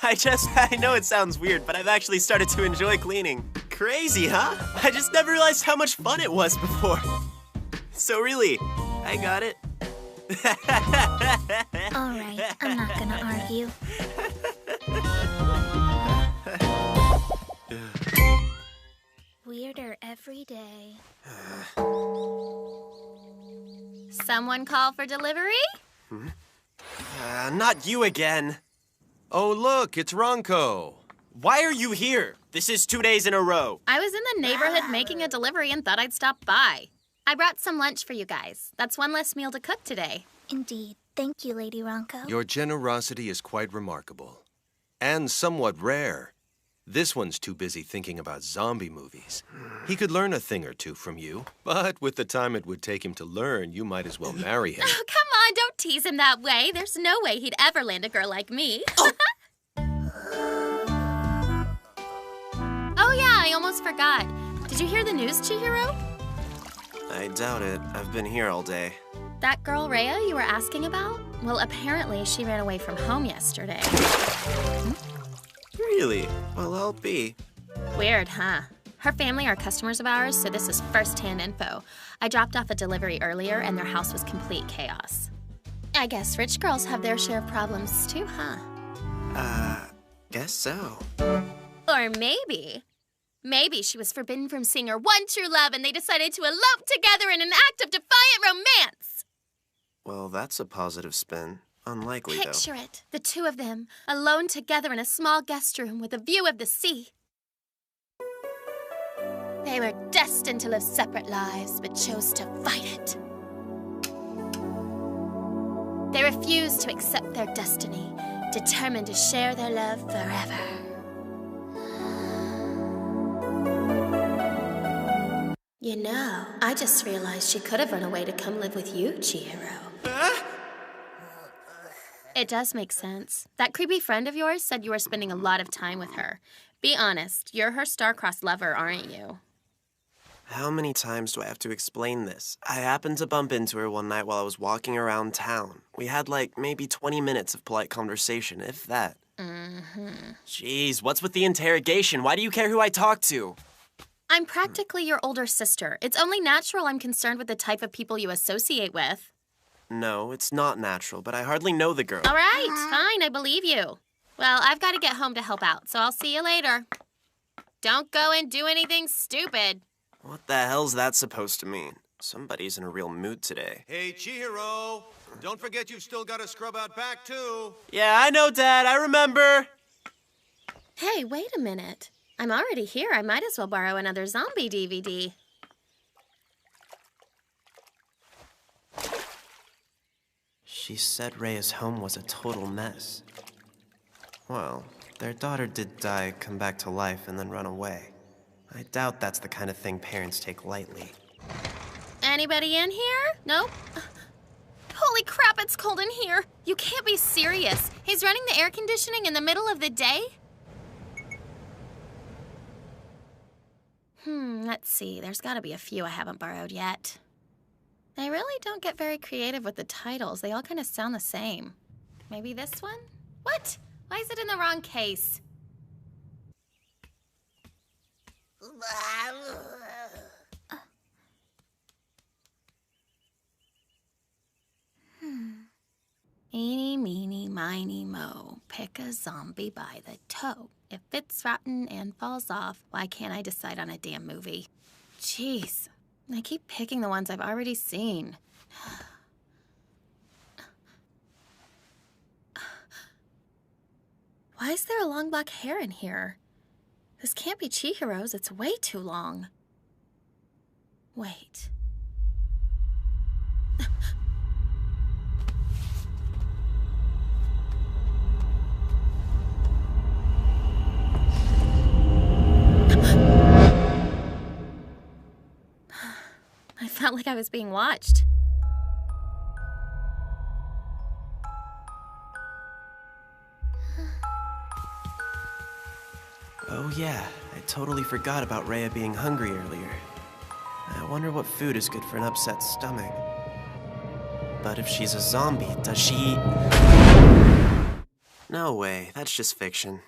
I know it sounds weird, but I've actually started to enjoy cleaning. Crazy, huh? I just never realized how much fun it was before. So really, I got it. All right, I'm not gonna argue. Weirder every day. Someone call for delivery? Not you again. Oh, look, it's Ronco. Why are you here? This is 2 days in a row. I was in the neighborhood making a delivery and thought I'd stop by. I brought some lunch for you guys. That's one less meal to cook today. Indeed. Thank you, Lady Ronco. Your generosity is quite remarkable. And somewhat rare. This one's too busy thinking about zombie movies. He could learn a thing or two from you, but with the time it would take him to learn, you might as well marry him. Oh, come on, don't tease him that way. There's no way he'd ever land a girl like me. Oh, yeah, I almost forgot. Did you hear the news, Chihiro? I doubt it. I've been here all day. That girl, Rea, you were asking about? Well, apparently she ran away from home yesterday. Really? Well, I'll be. Weird, huh? Her family are customers of ours, so this is first-hand info. I dropped off a delivery earlier, and their house was complete chaos. I guess rich girls have their share of problems too, huh? Guess so. Or maybe she was forbidden from seeing her one true love, and they decided to elope together in an act of defiant romance! Well, that's a positive spin. Unlikely, though. Picture it. The two of them, alone together in a small guest room with a view of the sea. They were destined to live separate lives, but chose to fight it. They refused to accept their destiny, determined to share their love forever. You know, I just realized she could have run away to come live with you, Chihiro. It does make sense. That creepy friend of yours said you were spending a lot of time with her. Be honest, you're her star-crossed lover, aren't you? How many times do I have to explain this? I happened to bump into her one night while I was walking around town. We had like maybe 20 minutes of polite conversation, if that. Jeez, what's with the interrogation? Why do you care who I talk to? I'm practically your older sister. It's only natural I'm concerned with the type of people you associate with. No, it's not natural, but I hardly know the girl. All right, fine, I believe you. Well, I've got to get home to help out, so I'll see you later. Don't go and do anything stupid. What the hell's that supposed to mean? Somebody's in a real mood today. Hey, Chihiro! Don't forget you've still got to scrub out back, too. Yeah, I know, Dad. I remember. Hey, wait a minute. I'm already here. I might as well borrow another zombie DVD. She said Rea's home was a total mess. Well, their daughter did die, come back to life, and then run away. I doubt that's the kind of thing parents take lightly. Anybody in here? Nope. Holy crap, it's cold in here. You can't be serious. He's running the air conditioning in the middle of the day? Let's see. There's got to be a few I haven't borrowed yet. They really don't get very creative with the titles. They all kind of sound the same. Maybe this one? What? Why is it in the wrong case? Eeny, meeny, miny, moe. Pick a zombie by the toe. If it's rotten and falls off, why can't I decide on a damn movie? Jeez, I keep picking the ones I've already seen. Why is there a long black hair in here? This can't be Chihiro's. It's way too long. Wait. I felt like I was being watched. Oh yeah, I totally forgot about Rea being hungry earlier. I wonder what food is good for an upset stomach. But if she's a zombie, does she eat? No way, that's just fiction.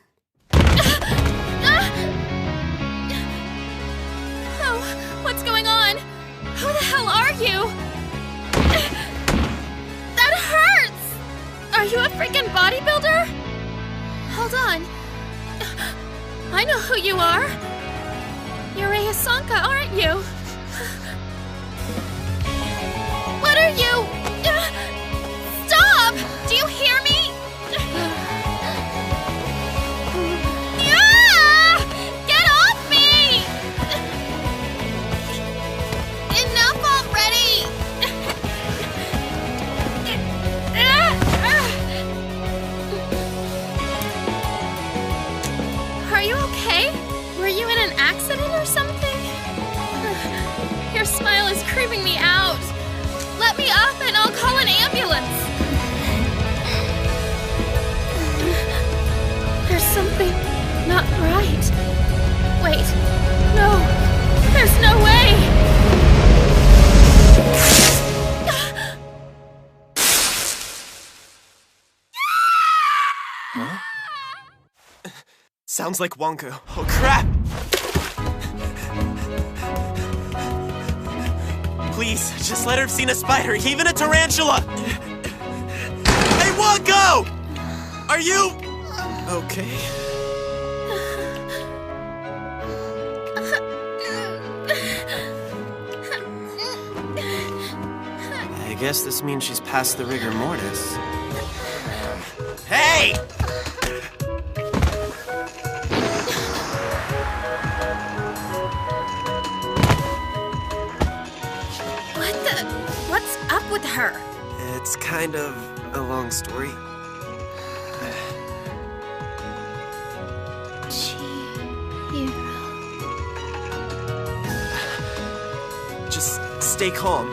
you are. You're Rea Sanka, aren't you? What are you? Stop! Do you hear me? Get off me! Enough already! Are you okay? Were you in an accident or something? Your smile is creeping me out. Let me up and I'll call an ambulance. There's something not right. Wait, no, there's no way. Huh? Sounds like Wonka. Oh, crap! Please, just let her have seen a spider, even a tarantula! Hey, Wonko! Are you... okay? I guess this means she's past the rigor mortis. Hey! What's up with her? It's kind of a long story. Just stay calm.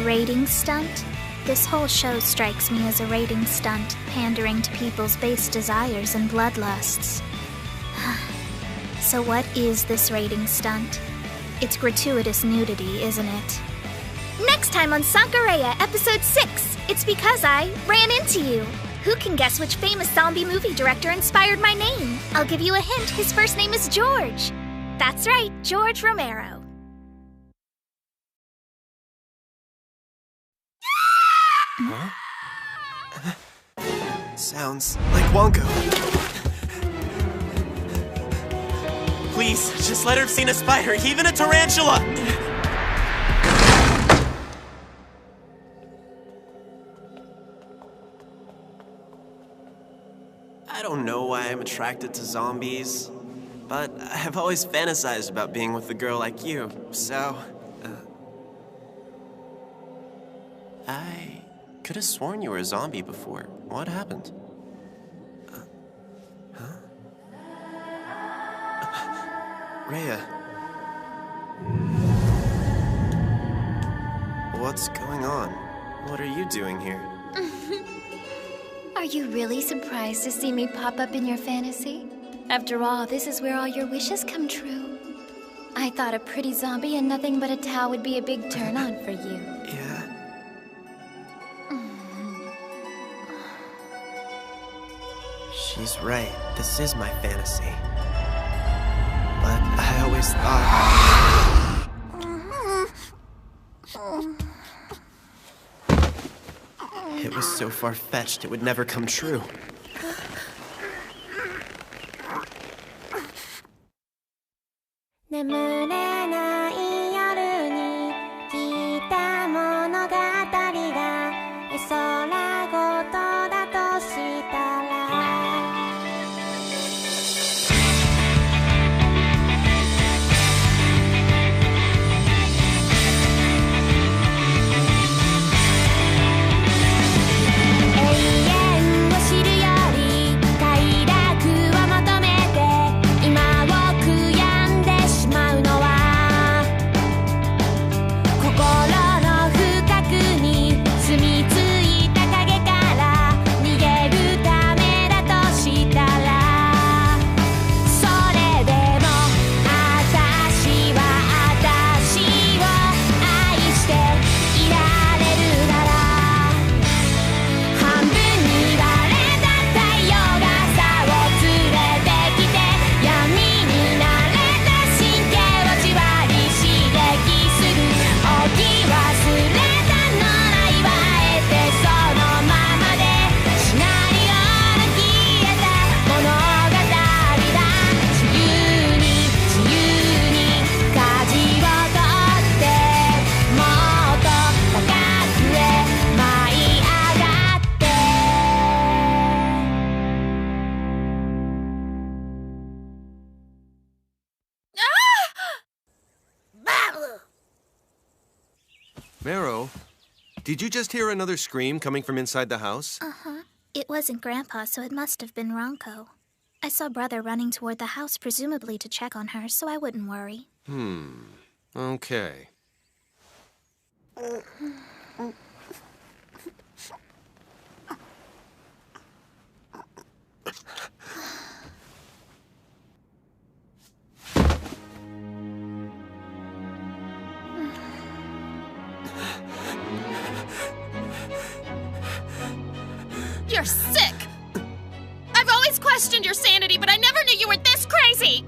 Rating stunt? This whole show strikes me as a rating stunt, pandering to people's base desires and bloodlusts. So what is this rating stunt? It's gratuitous nudity, isn't it? Next time on Sankarea, Episode 6, it's because I ran into you. Who can guess which famous zombie movie director inspired my name? I'll give you a hint, his first name is George. That's right, George Romero. Huh? Sounds like Wonko. Please, just let her have seen a spider, even a tarantula! I don't know why I'm attracted to zombies. but I've always fantasized about being with a girl like you, so... I could have sworn you were a zombie before. What happened? Rea. What's going on? What are you doing here? Are you really surprised to see me pop up in your fantasy? After all, this is where all your wishes come true. I thought a pretty zombie and nothing but a towel would be a big turn-on for you. Yeah? She's right. This is my fantasy. But I always thought... It was so far-fetched it would never come true. Mero, did you just hear another scream coming from inside the house? Uh-huh. It wasn't Grandpa, so it must have been Ronco. I saw Brother running toward the house, presumably to check on her, so I wouldn't worry. Okay. You're sick! I've always questioned your sanity, but I never knew you were this crazy!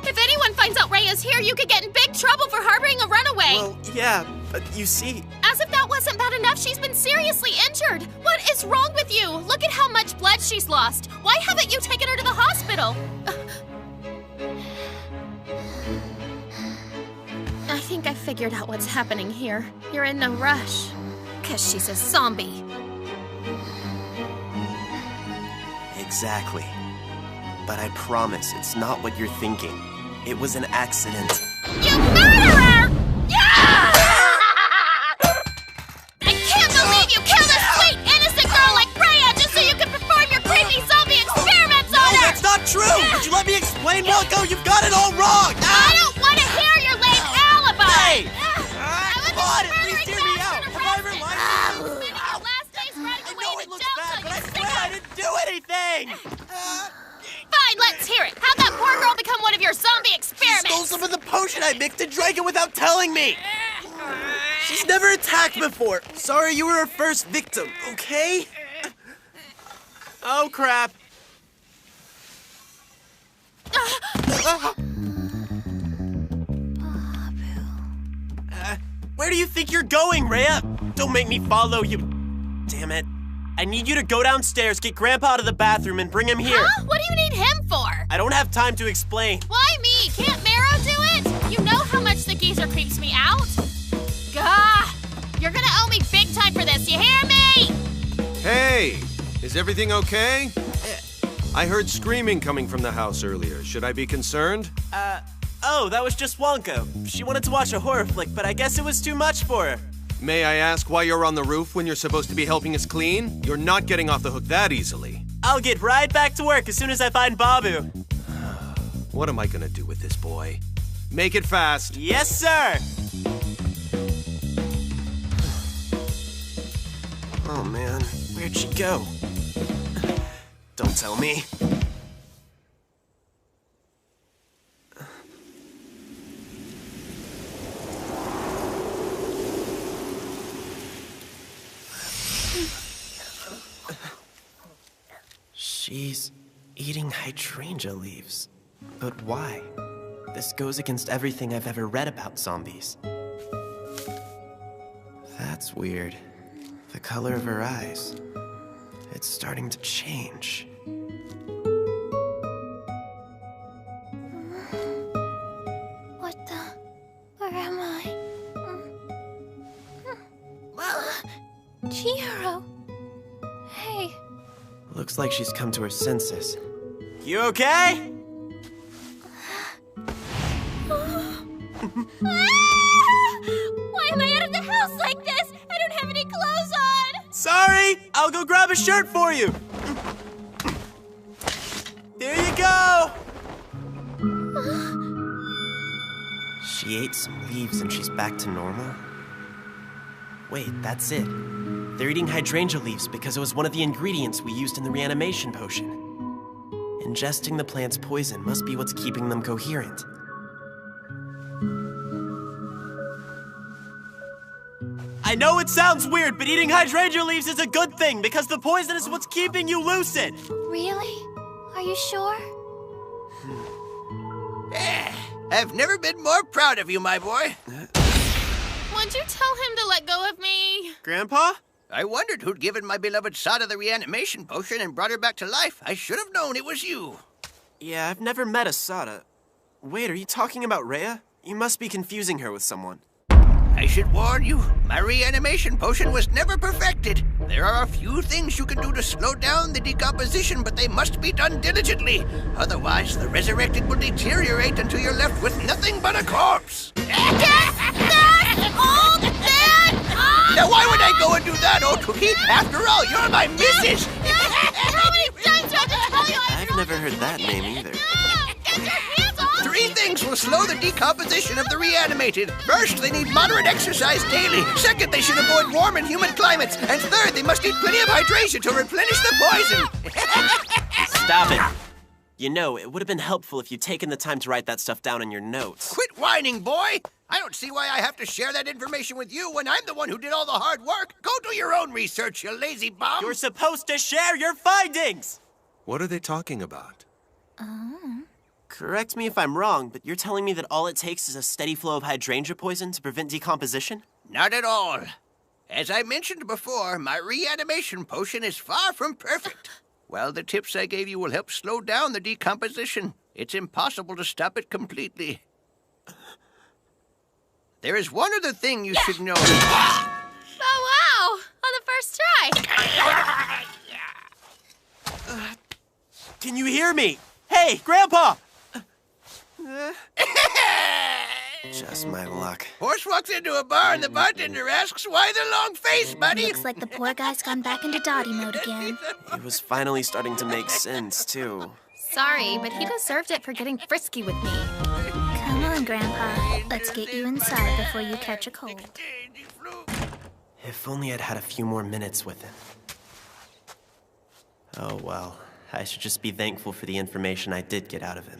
If anyone finds out Rea's here, you could get in big trouble for harboring a runaway! Well, yeah, but you see... As if that wasn't bad enough, she's been seriously injured! What is wrong with you? Look at how much blood she's lost! Why haven't you taken her to the hospital? I think I figured out what's happening here. You're in no rush. 'Cause she's a zombie. Exactly. But I promise it's not what you're thinking. It was an accident. You murderer! Yeah! I can't believe you killed a sweet, innocent girl like Rea just so you could perform your creepy zombie experiments on her! No, that's not true! Would you let me explain, Wilco? You've got it all wrong! I don't want to hear your lame alibi! Hey! Come on, please hear me out! Have I ever lied to you? I know it looks bad, but I swear I didn't do anything! Fine, let's hear it. How'd that poor girl become one of your zombie experiments? She stole some of the potion I mixed and drank it without telling me! She's never attacked before. Sorry you were her first victim, okay? Oh, crap. Where do you think you're going, Rea? Don't make me follow you. Damn it. I need you to go downstairs, get Grandpa out of the bathroom, and bring him here. Huh? What do you need him for? I don't have time to explain. Why me? Can't Mero do it? You know how much the geezer creeps me out. Gah! You're gonna owe me big time for this, you hear me? Hey, is everything okay? I heard screaming coming from the house earlier. Should I be concerned? Oh, that was just Wonka. She wanted to watch a horror flick, but I guess it was too much for her. May I ask why you're on the roof when you're supposed to be helping us clean? You're not getting off the hook that easily. I'll get right back to work as soon as I find Baabu. What am I gonna do with this boy? Make it fast. Yes, sir! Oh, man. Where'd she go? Don't tell me. She's eating hydrangea leaves. But why? This goes against everything I've ever read about zombies. That's weird. The color of her eyes. It's starting to change. What the? Where am I? Chihiro! Hey. Looks like she's come to her senses. You okay? Why am I out of the house like this? I don't have any clothes on! Sorry! I'll go grab a shirt for you! There you go! She ate some leaves and she's back to normal? Wait, that's it. They're eating hydrangea leaves because it was one of the ingredients we used in the reanimation potion. Ingesting the plant's poison must be what's keeping them coherent. I know it sounds weird, but eating hydrangea leaves is a good thing because the poison is what's keeping you lucid. Really? Are you sure? I've never been more proud of you, my boy. Why'd you tell him to let go of me? Grandpa? I wondered who'd given my beloved Sada the reanimation potion and brought her back to life. I should have known it was you. Yeah, I've never met a Sada. Wait, are you talking about Rea? You must be confusing her with someone. I should warn you, my reanimation potion was never perfected. There are a few things you can do to slow down the decomposition, but they must be done diligently. Otherwise, the resurrected will deteriorate until you're left with nothing but a corpse. Now, why would I go and do that, old cookie? After all, you're my missus. How many times do I have to tell you I've never heard that name either. Get your hands off! 3 things will slow the decomposition of the reanimated. First, they need moderate exercise daily. Second, they should avoid warm and humid climates. And third, they must eat plenty of hydration to replenish the poison. Stop it. You know, it would have been helpful if you'd taken the time to write that stuff down in your notes. Quit whining, boy. I don't see why I have to share that information with you when I'm the one who did all the hard work. Go do your own research, you lazy bum. You're supposed to share your findings! What are they talking about? Correct me if I'm wrong, but you're telling me that all it takes is a steady flow of hydrangea poison to prevent decomposition? Not at all. As I mentioned before, my reanimation potion is far from perfect. Well, the tips I gave you will help slow down the decomposition. It's impossible to stop it completely. There is one other thing you should know. Oh, wow! On the first try! Can you hear me? Hey, Grandpa! Just my luck. Horse walks into a bar and the bartender asks, "Why the long face, buddy?" Looks like the poor guy's gone back into Dottie mode again. It was finally starting to make sense, too. Sorry, but he deserved it for getting frisky with me. Come on, Grandpa. Let's get you inside before you catch a cold. If only I'd had a few more minutes with him. Oh well, I should just be thankful for the information I did get out of him.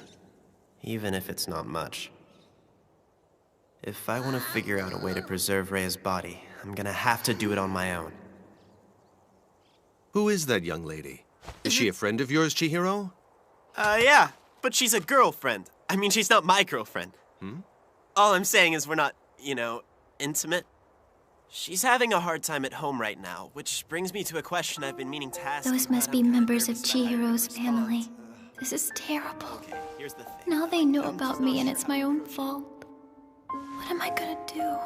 Even if it's not much. If I want to figure out a way to preserve Rea's body, I'm gonna have to do it on my own. Who is that young lady? Is she a friend of yours, Chihiro? Yeah, but she's a girlfriend. I mean, she's not my girlfriend. All I'm saying is we're not, you know, intimate. She's having a hard time at home right now, which brings me to a question I've been meaning to ask. Those must be members of Chihiro's family. This is terrible. Here's the thing. Now they know about me and it's my own fault. What am I gonna do?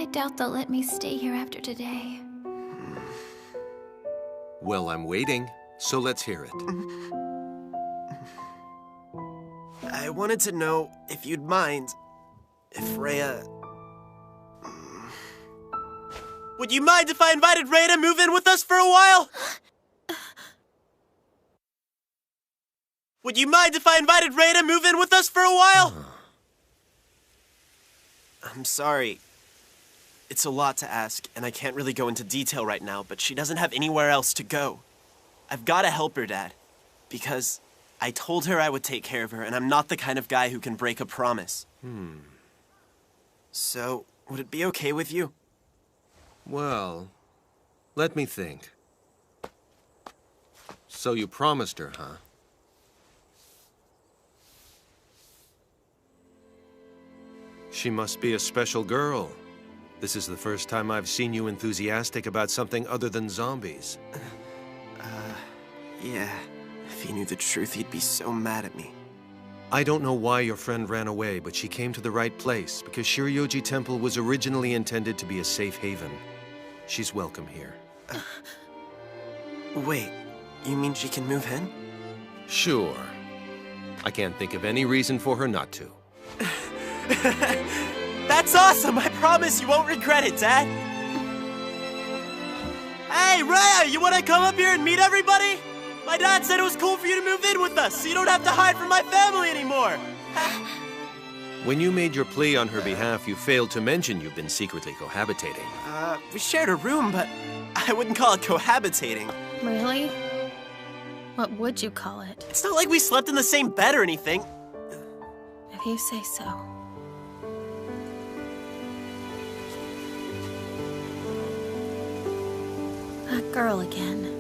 I doubt they'll let me stay here after today. Well, I'm waiting. So let's hear it. I wanted to know if you'd mind if Rea... Would you mind if I invited Rea to move in with us for a while? Would you mind if I invited Rea to move in with us for a while? I'm sorry. It's a lot to ask, and I can't really go into detail right now, but she doesn't have anywhere else to go. I've got to help her, Dad, because I told her I would take care of her, and I'm not the kind of guy who can break a promise. So, would it be okay with you? Well, let me think. So you promised her, huh? She must be a special girl. This is the first time I've seen you enthusiastic about something other than zombies. Yeah. If he knew the truth, he'd be so mad at me. I don't know why your friend ran away, but she came to the right place, because Shiryoji Temple was originally intended to be a safe haven. She's welcome here. Wait, you mean she can move in? Sure. I can't think of any reason for her not to. That's awesome! I promise you won't regret it, Dad! Hey, Rea, you wanna come up here and meet everybody? My dad said it was cool for you to move in with us, so you don't have to hide from my family anymore! When you made your plea on her behalf, you failed to mention you've been secretly cohabitating. We shared a room, but I wouldn't call it cohabitating. Really? What would you call it? It's not like we slept in the same bed or anything. If you say so. That girl again.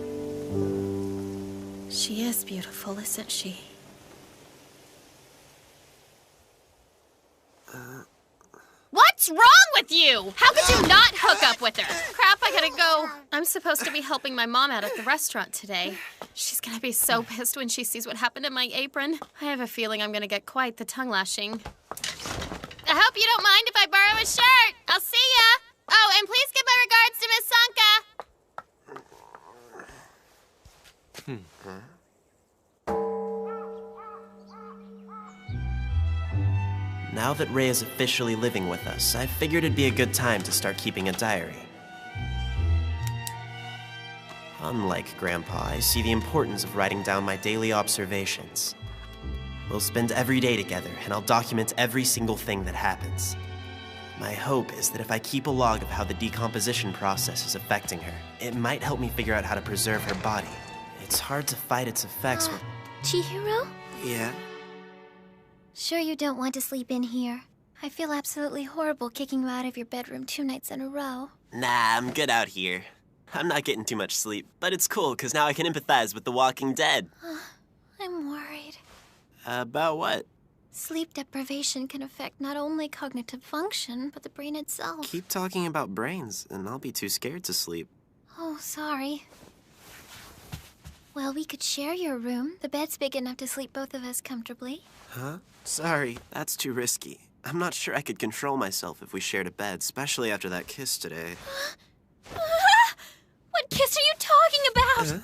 She is beautiful, isn't she? What's wrong with you? How could you not hook up with her? Crap, I gotta go. I'm supposed to be helping my mom out at the restaurant today. She's gonna be so pissed when she sees what happened to my apron. I have a feeling I'm gonna get quite the tongue lashing. I hope you don't mind if I borrow a shirt. I'll see ya. Oh, and please give my regards to Miss Sanka. Now that Rea is officially living with us, I figured it'd be a good time to start keeping a diary. Unlike Grandpa, I see the importance of writing down my daily observations. We'll spend every day together, and I'll document every single thing that happens. My hope is that if I keep a log of how the decomposition process is affecting her, it might help me figure out how to preserve her body. It's hard to fight its effects with... Chihiro? Yeah? Sure you don't want to sleep in here? I feel absolutely horrible kicking you out of your bedroom 2 nights in a row. Nah, I'm good out here. I'm not getting too much sleep, but it's cool because now I can empathize with the Walking Dead. I'm worried. About what? Sleep deprivation can affect not only cognitive function, but the brain itself. Keep talking about brains, and I'll be too scared to sleep. Oh, sorry. Well, we could share your room. The bed's big enough to sleep both of us comfortably. Huh? Sorry, that's too risky. I'm not sure I could control myself if we shared a bed, especially after that kiss today. What kiss are you talking about?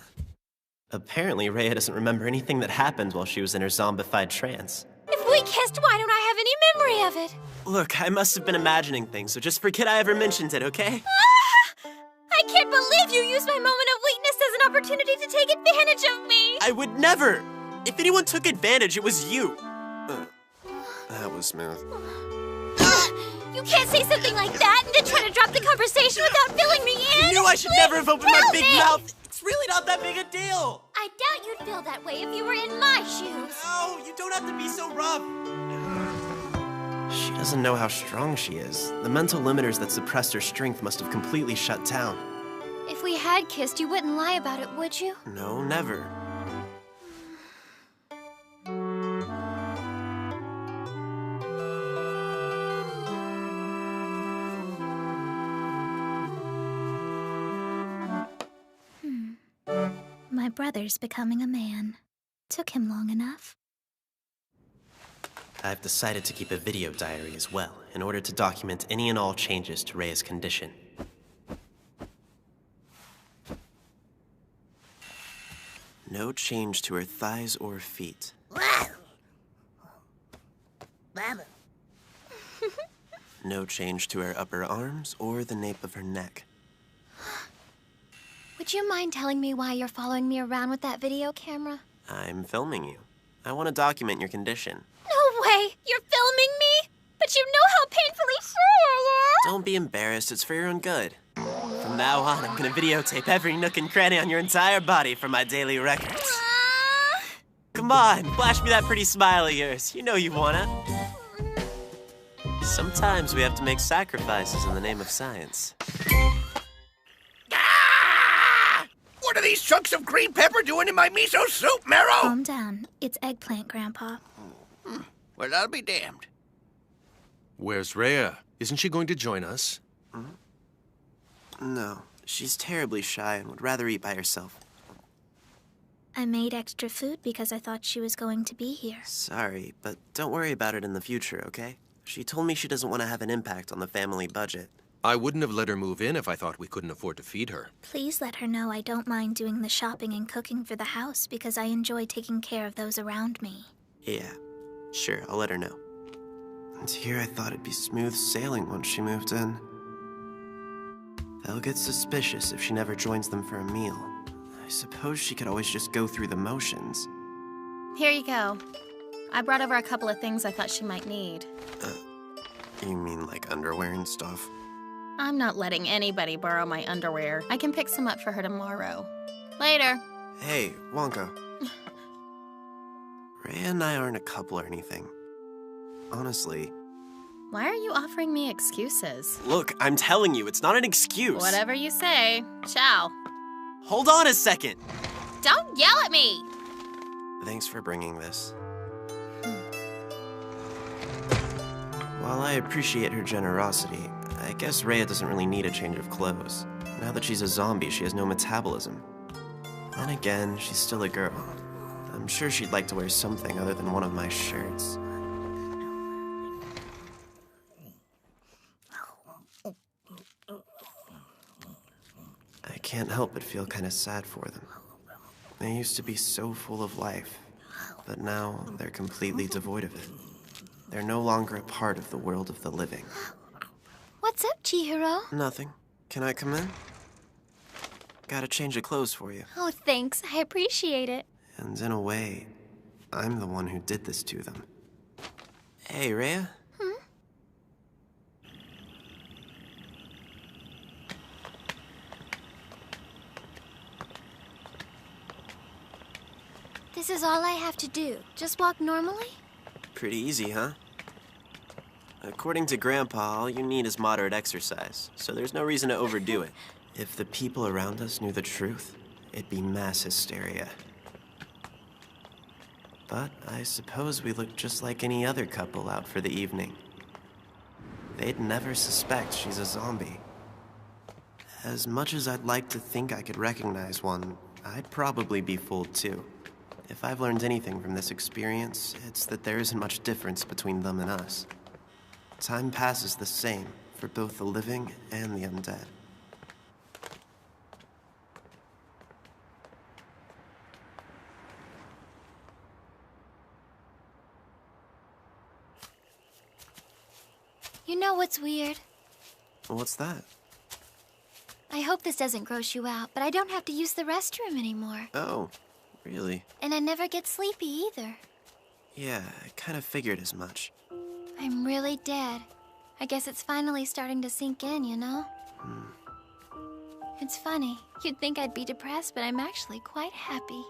Apparently, Rea doesn't remember anything that happened while she was in her zombified trance. If we kissed, why don't I have any memory of it? Look, I must have been imagining things, so just forget I ever mentioned it, okay? I can't believe you used my moment of weakness as an opportunity to take advantage of me! I would never! If anyone took advantage, it was you! That was smooth. You can't say something like that and then try to drop the conversation without filling me in! You knew I should never have opened my big mouth! It's really not that big a deal! I doubt you'd feel that way if you were in my shoes! No, you don't have to be so rough! She doesn't know how strong she is. The mental limiters that suppressed her strength must have completely shut down. If we had kissed, you wouldn't lie about it, would you? No, never. My brother's becoming a man. Took him long enough. I've decided to keep a video diary as well, in order to document any and all changes to Rea's condition. No change to her thighs or feet. Baabu. No change to her upper arms or the nape of her neck. Would you mind telling me why you're following me around with that video camera? I'm filming you. I want to document your condition. No way! You're filming me? But you know how painfully sure I am! Don't be embarrassed, it's for your own good. From now on, I'm gonna videotape every nook and cranny on your entire body for my daily records. Come on, flash me that pretty smile of yours. You know you wanna. Sometimes we have to make sacrifices in the name of science. What are these chunks of green pepper doing in my miso soup, Marrow? Calm down. It's eggplant, Grandpa. Well, I'll be damned. Where's Rea? Isn't she going to join us? No, she's terribly shy and would rather eat by herself. I made extra food because I thought she was going to be here. Sorry, but don't worry about it in the future, okay? She told me she doesn't want to have an impact on the family budget. I wouldn't have let her move in if I thought we couldn't afford to feed her. Please let her know I don't mind doing the shopping and cooking for the house because I enjoy taking care of those around me. Yeah, sure, I'll let her know. And here I thought it'd be smooth sailing once she moved in. They'll get suspicious if she never joins them for a meal. I suppose she could always just go through the motions. Here you go. I brought over a couple of things I thought she might need. You mean like underwear and stuff? I'm not letting anybody borrow my underwear. I can pick some up for her tomorrow. Later. Hey, Wonka. Rea and I aren't a couple or anything. Honestly. Why are you offering me excuses? Look, I'm telling you, it's not an excuse. Whatever you say. Ciao. Hold on a second. Don't yell at me! Thanks for bringing this. While I appreciate her generosity, I guess Rea doesn't really need a change of clothes. Now that she's a zombie, she has no metabolism. Then again, she's still a girl. I'm sure she'd like to wear something other than one of my shirts. I can't help but feel kind of sad for them. They used to be so full of life, but now they're completely devoid of it. They're no longer a part of the world of the living. What's up, Chihiro? Nothing. Can I come in? Got a change of clothes for you. Oh, thanks. I appreciate it. And in a way, I'm the one who did this to them. Hey, Rea? This is all I have to do. Just walk normally? Pretty easy, huh? According to Grandpa, all you need is moderate exercise, so there's no reason to overdo it. If the people around us knew the truth, it'd be mass hysteria. But I suppose we look just like any other couple out for the evening. They'd never suspect she's a zombie. As much as I'd like to think I could recognize one, I'd probably be fooled too. If I've learned anything from this experience, it's that there isn't much difference between them and us. Time passes the same for both the living and the undead. You know what's weird? What's that? I hope this doesn't gross you out, but I don't have to use the restroom anymore. Oh, really? And I never get sleepy either. Yeah, I kind of figured as much. I'm really dead. I guess it's finally starting to sink in, you know? It's funny. You'd think I'd be depressed, but I'm actually quite happy.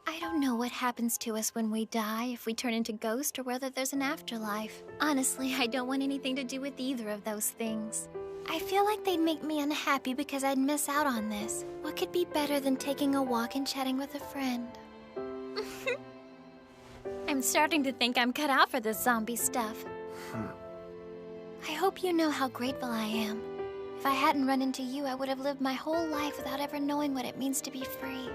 I don't know what happens to us when we die, if we turn into ghosts, or whether there's an afterlife. Honestly, I don't want anything to do with either of those things. I feel like they'd make me unhappy because I'd miss out on this. What could be better than taking a walk and chatting with a friend? I'm starting to think I'm cut out for this zombie stuff. I hope you know how grateful I am. If I hadn't run into you, I would have lived my whole life without ever knowing what it means to be free.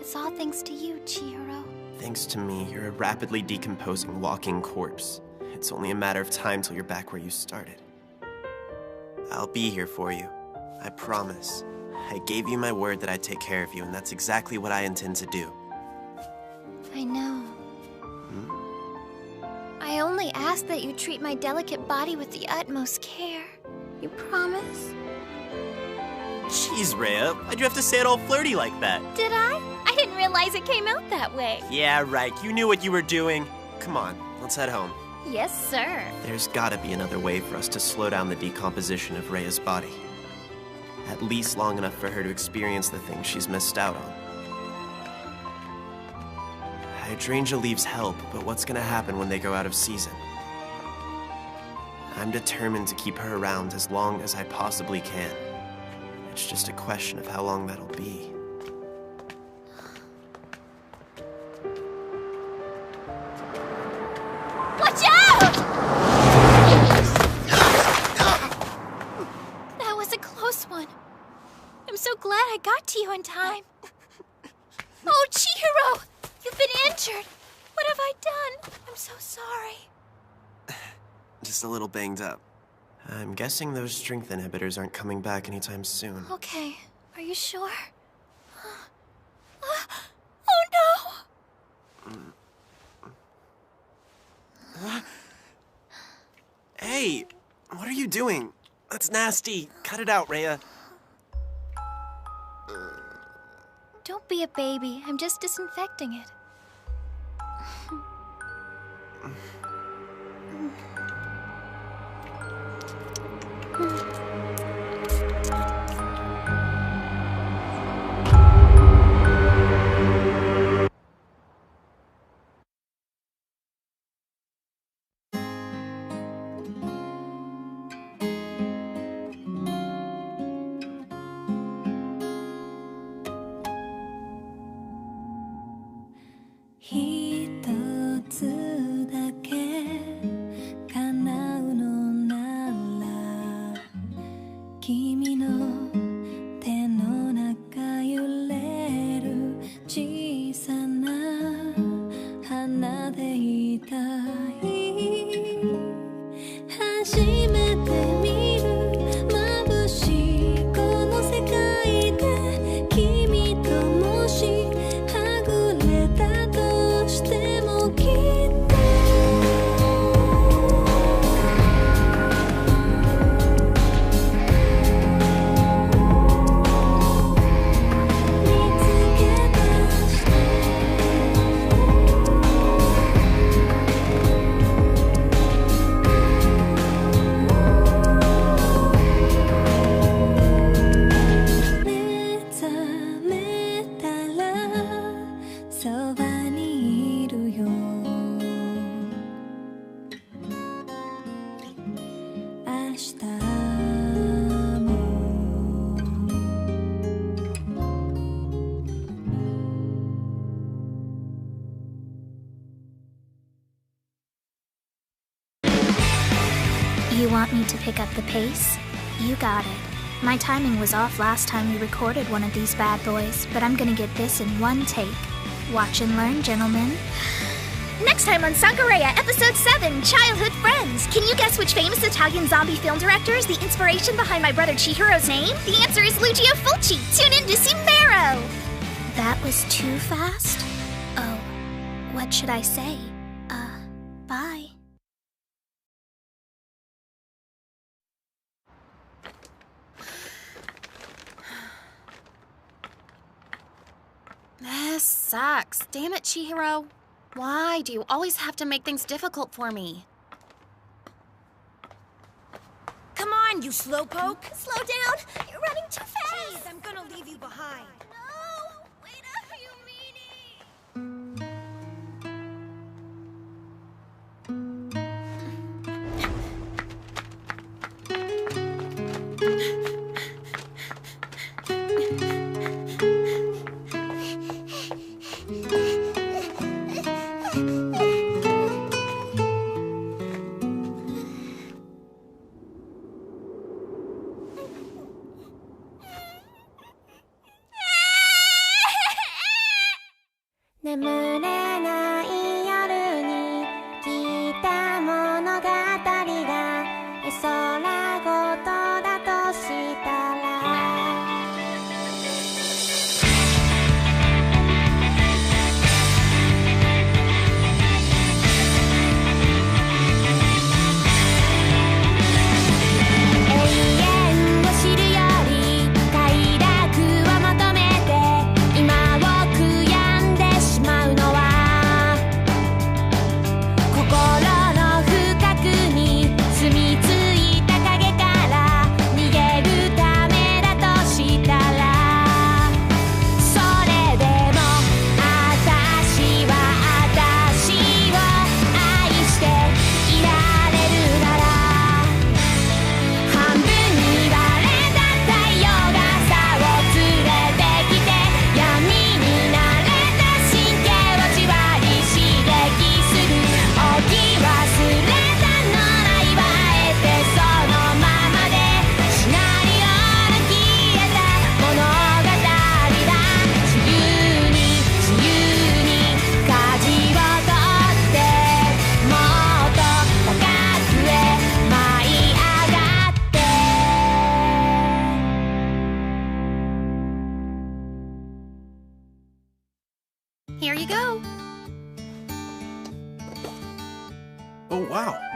It's all thanks to you, Chihiro. Thanks to me, you're a rapidly decomposing walking corpse. It's only a matter of time till you're back where you started. I'll be here for you. I promise. I gave you my word that I'd take care of you, and that's exactly what I intend to do. I know. I only ask that you treat my delicate body with the utmost care. You promise? Jeez, Rea, why'd you have to say it all flirty like that? Did I? I didn't realize it came out that way. Yeah, right. You knew what you were doing. Come on, let's head home. Yes, sir. There's gotta be another way for us to slow down the decomposition of Rea's body. At least long enough for her to experience the things she's missed out on. Hydrangea leaves help, but what's gonna happen when they go out of season? I'm determined to keep her around as long as I possibly can. It's just a question of how long that'll be. Watch out! That was a close one. I'm so glad I got to you in time. Oh, Chihiro! You've been injured. What have I done? I'm so sorry. Just a little banged up. I'm guessing those strength inhibitors aren't coming back anytime soon. Okay, are you sure? Oh no! Hey, what are you doing? That's nasty. Cut it out, Rea. Don't be a baby. I'm just disinfecting it. You want me to pick up the pace? You got it. My timing was off last time we recorded one of these bad boys, but I'm gonna get this in one take. Watch and learn, gentlemen. Next time on Sankarea, Episode 7, Childhood Friends. Can you guess which famous Italian zombie film director is the inspiration behind my brother Chihiro's name? The answer is Lucio Fulci. Tune in to see Marrow. That was too fast? Oh, what should I say? Bye. This sucks. Damn it, Chihiro. Why do you always have to make things difficult for me? Come on, you slowpoke. Slow down. You're running too fast. Jeez, I'm gonna leave you behind. No! Wait up, you meanie!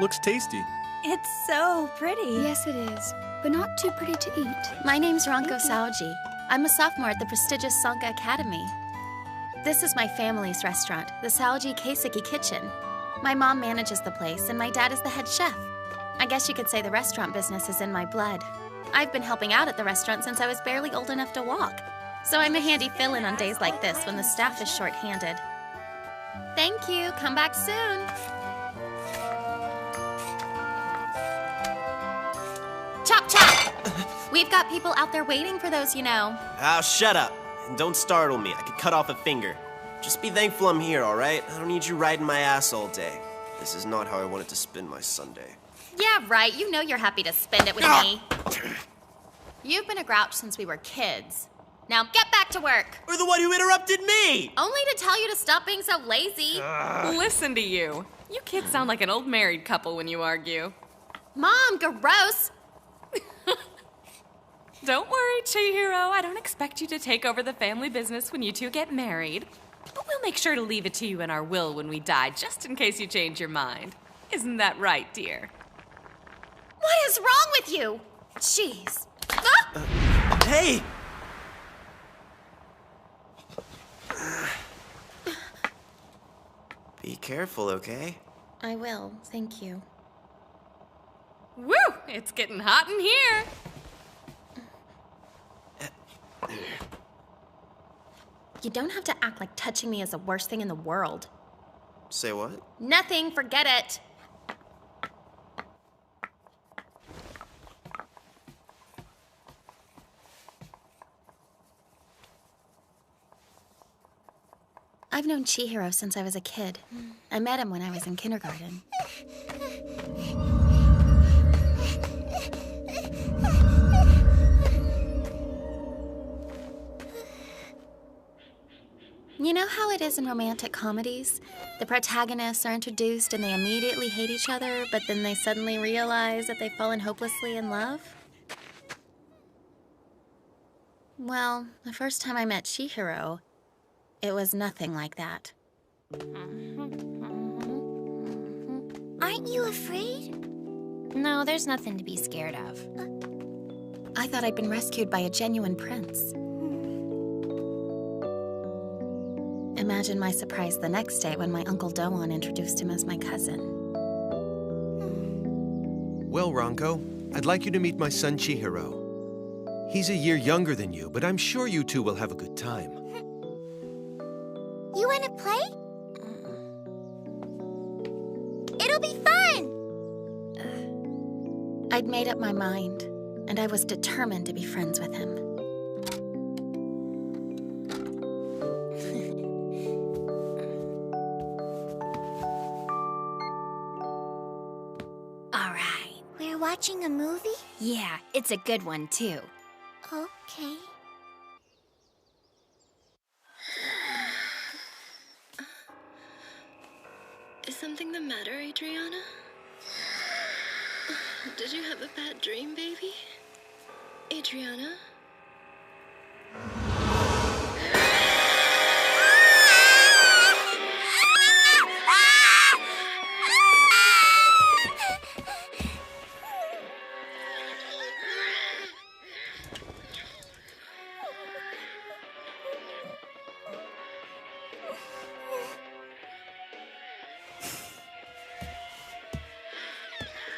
Looks tasty. It's so pretty. Yes, it is, but not too pretty to eat. My name's Ranko Saoji. I'm a sophomore at the prestigious Sanka Academy. This is my family's restaurant, the Saoji Keiseki Kitchen. My mom manages the place, and my dad is the head chef. I guess you could say the restaurant business is in my blood. I've been helping out at the restaurant since I was barely old enough to walk. So I'm a handy fill-in on days like this when the staff is short-handed. Thank you. Come back soon. Chop, chop! We've got people out there waiting for those, you know. Ah, shut up. And don't startle me. I could cut off a finger. Just be thankful I'm here, all right? I don't need you riding my ass all day. This is not how I wanted to spend my Sunday. Yeah, right. You know you're happy to spend it with me. You've been a grouch since we were kids. Now get back to work. You're the one who interrupted me! Only to tell you to stop being so lazy. Listen to you. You kids sound like an old married couple when you argue. Mom, gross! Don't worry, Chihiro. I don't expect you to take over the family business when you two get married. But we'll make sure to leave it to you in our will when we die, just in case you change your mind. Isn't that right, dear? What is wrong with you? Jeez. Ah! Hey! Be careful, okay? I will, thank you. Woo! It's getting hot in here. You don't have to act like touching me is the worst thing in the world. Say what? Nothing, forget it. I've known Chihiro since I was a kid. I met him when I was in kindergarten. You know how it is in romantic comedies? The protagonists are introduced and they immediately hate each other, but then they suddenly realize that they've fallen hopelessly in love? Well, the first time I met Chihiro, it was nothing like that. Aren't you afraid? No, there's nothing to be scared of. I thought I'd been rescued by a genuine prince. Imagine my surprise the next day when my Uncle Doan introduced him as my cousin. Well, Ranko, I'd like you to meet my son Chihiro. He's a year younger than you, but I'm sure you two will have a good time. You want to play? It'll be fun! I'd made up my mind, and I was determined to be friends with him. Watching a movie? Yeah, it's a good one, too. Okay. Is something the matter, Adriana? Did you have a bad dream, baby? Adriana?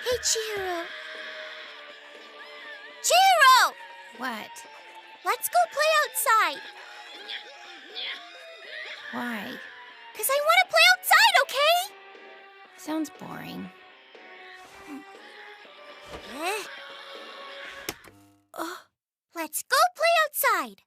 Hey, Chihiro. Chihiro! What? Let's go play outside. Why? 'Cause I want to play outside, okay? Sounds boring. Let's go play outside.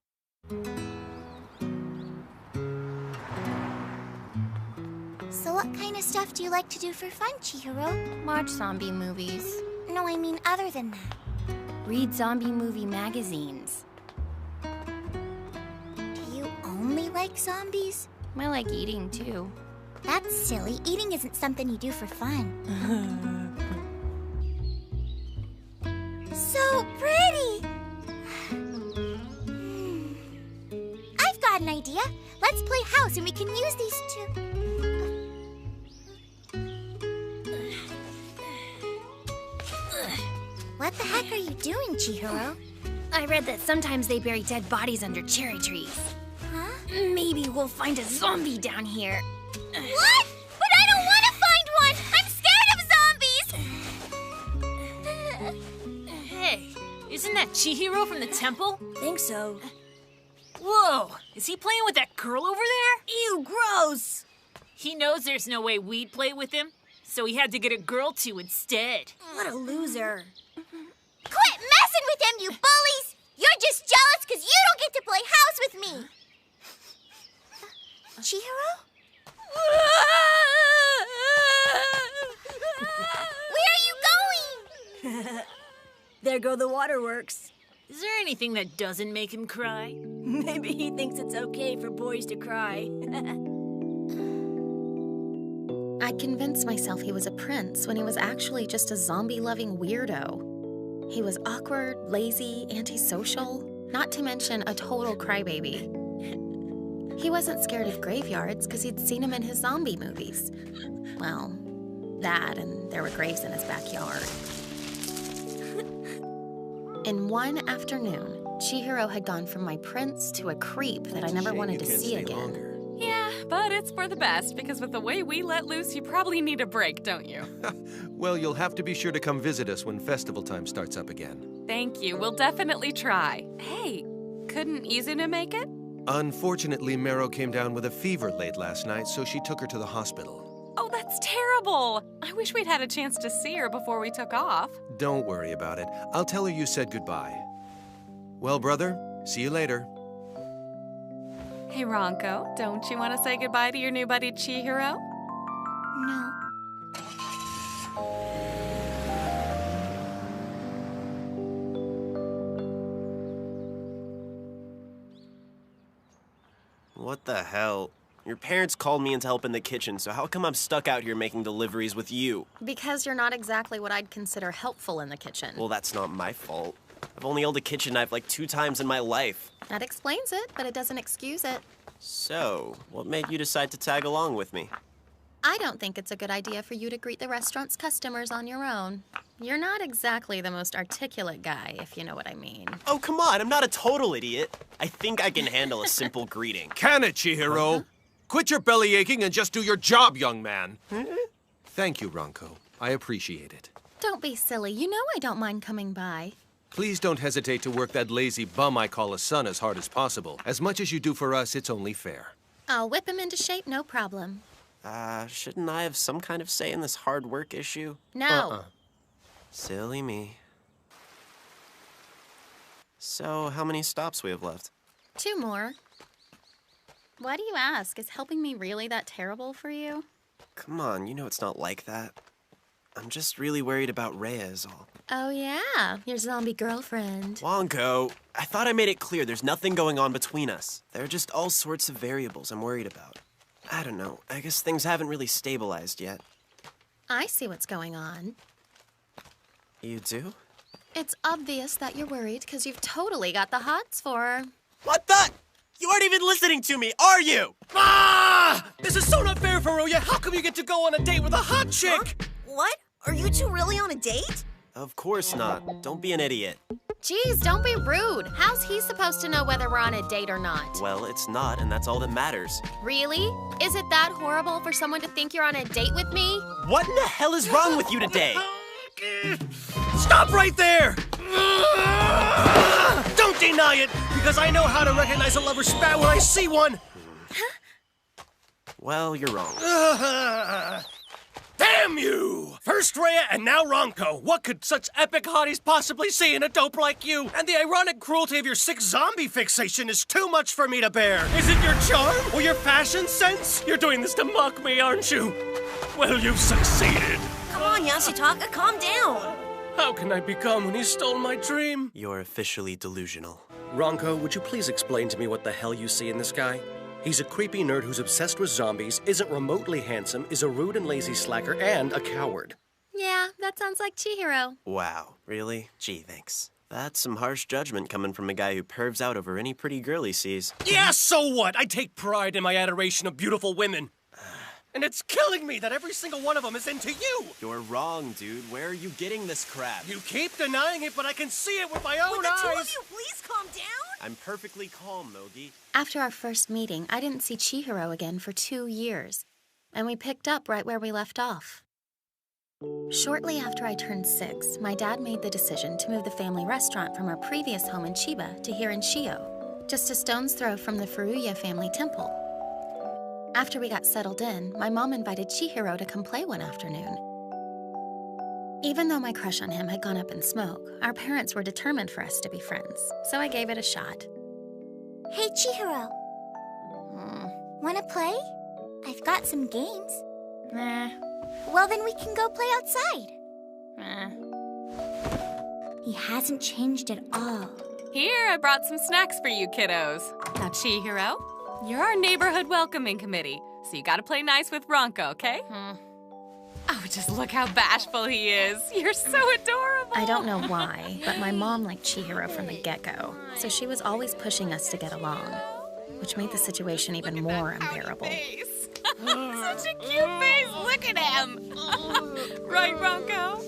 So what kind of stuff do you like to do for fun, Chihiro? Watch zombie movies. No, I mean other than that. Read zombie movie magazines. Do you only like zombies? I like eating, too. That's silly. Eating isn't something you do for fun. So pretty! I've got an idea. Let's play house and we can use these two. What the heck are you doing, Chihiro? I read that sometimes they bury dead bodies under cherry trees. Huh? Maybe we'll find a zombie down here. What? But I don't want to find one! I'm scared of zombies! Hey, isn't that Chihiro from the temple? Think so. Whoa, is he playing with that girl over there? Ew, gross! He knows there's no way we'd play with him, so he had to get a girl to instead. What a loser. Quit messing with him, you bullies! You're just jealous because you don't get to play house with me! Chihiro? Where are you going? There go the waterworks. Is there anything that doesn't make him cry? Maybe he thinks it's okay for boys to cry. I'd convinced myself he was a prince when he was actually just a zombie-loving weirdo. He was awkward, lazy, antisocial, not to mention a total crybaby. He wasn't scared of graveyards because he'd seen them in his zombie movies. Well, that and there were graves in his backyard. In one afternoon, Chihiro had gone from my prince to a creep that I never wanted to see again. Yeah, but it's for the best, because with the way we let loose, you probably need a break, don't you? Well, you'll have to be sure to come visit us when festival time starts up again. Thank you. We'll definitely try. Hey, couldn't Izuna make it? Unfortunately, Mero came down with a fever late last night, so she took her to the hospital. Oh, that's terrible. I wish we'd had a chance to see her before we took off. Don't worry about it. I'll tell her you said goodbye. Well, brother, see you later. Hey, Ronko, don't you want to say goodbye to your new buddy Chihiro? No. What the hell? Your parents called me in to help in the kitchen, so how come I'm stuck out here making deliveries with you? Because you're not exactly what I'd consider helpful in the kitchen. Well, that's not my fault. I've only held a kitchen knife like 2 times in my life. That explains it, but it doesn't excuse it. So, what made you decide to tag along with me? I don't think it's a good idea for you to greet the restaurant's customers on your own. You're not exactly the most articulate guy, if you know what I mean. Oh, come on, I'm not a total idiot. I think I can handle a simple greeting. Can it, Chihiro? Quit your belly aching and just do your job, young man. Thank you, Ronko. I appreciate it. Don't be silly. You know I don't mind coming by. Please don't hesitate to work that lazy bum I call a son as hard as possible. As much as you do for us, it's only fair. I'll whip him into shape, no problem. Shouldn't I have some kind of say in this hard work issue? No. Silly me. So, how many stops we have left? 2 more. Why do you ask? Is helping me really that terrible for you? Come on, you know it's not like that. I'm just really worried about Rea is all. Oh yeah, your zombie girlfriend. Wonko, I thought I made it clear there's nothing going on between us. There are just all sorts of variables I'm worried about. I don't know, I guess things haven't really stabilized yet. I see what's going on. You do? It's obvious that you're worried because you've totally got the hots for her. What the? You aren't even listening to me, are you? Ah! This is so not fair, Furuya. How come you get to go on a date with a hot chick? Huh? What? Are you two really on a date? Of course not. Don't be an idiot. Geez, don't be rude. How's he supposed to know whether we're on a date or not? Well, it's not, and that's all that matters. Really? Is it that horrible for someone to think you're on a date with me? What in the hell is wrong with you today? Stop right there! Don't deny it, because I know how to recognize a lover's spat when I see one. Well, you're wrong. Damn you! First Rea and now Ronko. What could such epic hotties possibly see in a dope like you? And the ironic cruelty of your sick zombie fixation is too much for me to bear. Is it your charm or your fashion sense? You're doing this to mock me, aren't you? Well, you've succeeded. Come on, Yashitaka, calm down. How can I become when he stole my dream? You're officially delusional. Ronko, would you please explain to me what the hell you see in this guy? He's a creepy nerd who's obsessed with zombies, isn't remotely handsome, is a rude and lazy slacker, and a coward. Yeah, that sounds like Chihiro. Wow, really? Gee, thanks. That's some harsh judgment coming from a guy who pervs out over any pretty girl he sees. Yeah, so what? I take pride in my adoration of beautiful women. And it's killing me that every single one of them is into you! You're wrong, dude. Where are you getting this crap? You keep denying it, but I can see it with my own Would the two eyes! of you please calm down? I'm perfectly calm, Mogi. After our first meeting, I didn't see Chihiro again for 2 years, and we picked up right where we left off. Shortly after I turned 6, my dad made the decision to move the family restaurant from our previous home in Chiba to here in Shio, just a stone's throw from the Furuya family temple. After we got settled in, my mom invited Chihiro to come play one afternoon. Even though my crush on him had gone up in smoke, our parents were determined for us to be friends, so I gave it a shot. Hey, Chihiro. Wanna play? I've got some games. Well, then we can go play outside. He hasn't changed at all. Here, I brought some snacks for you kiddos. Now, Chihiro, you're our neighborhood welcoming committee, so you gotta play nice with Ronco, okay? Oh, just look how bashful he is. You're so adorable. I don't know why, but my mom liked Chihiro from the get-go, so she was always pushing us to get along, which made the situation even more unbearable. Such a cute face. Look at him. Right, Ronco?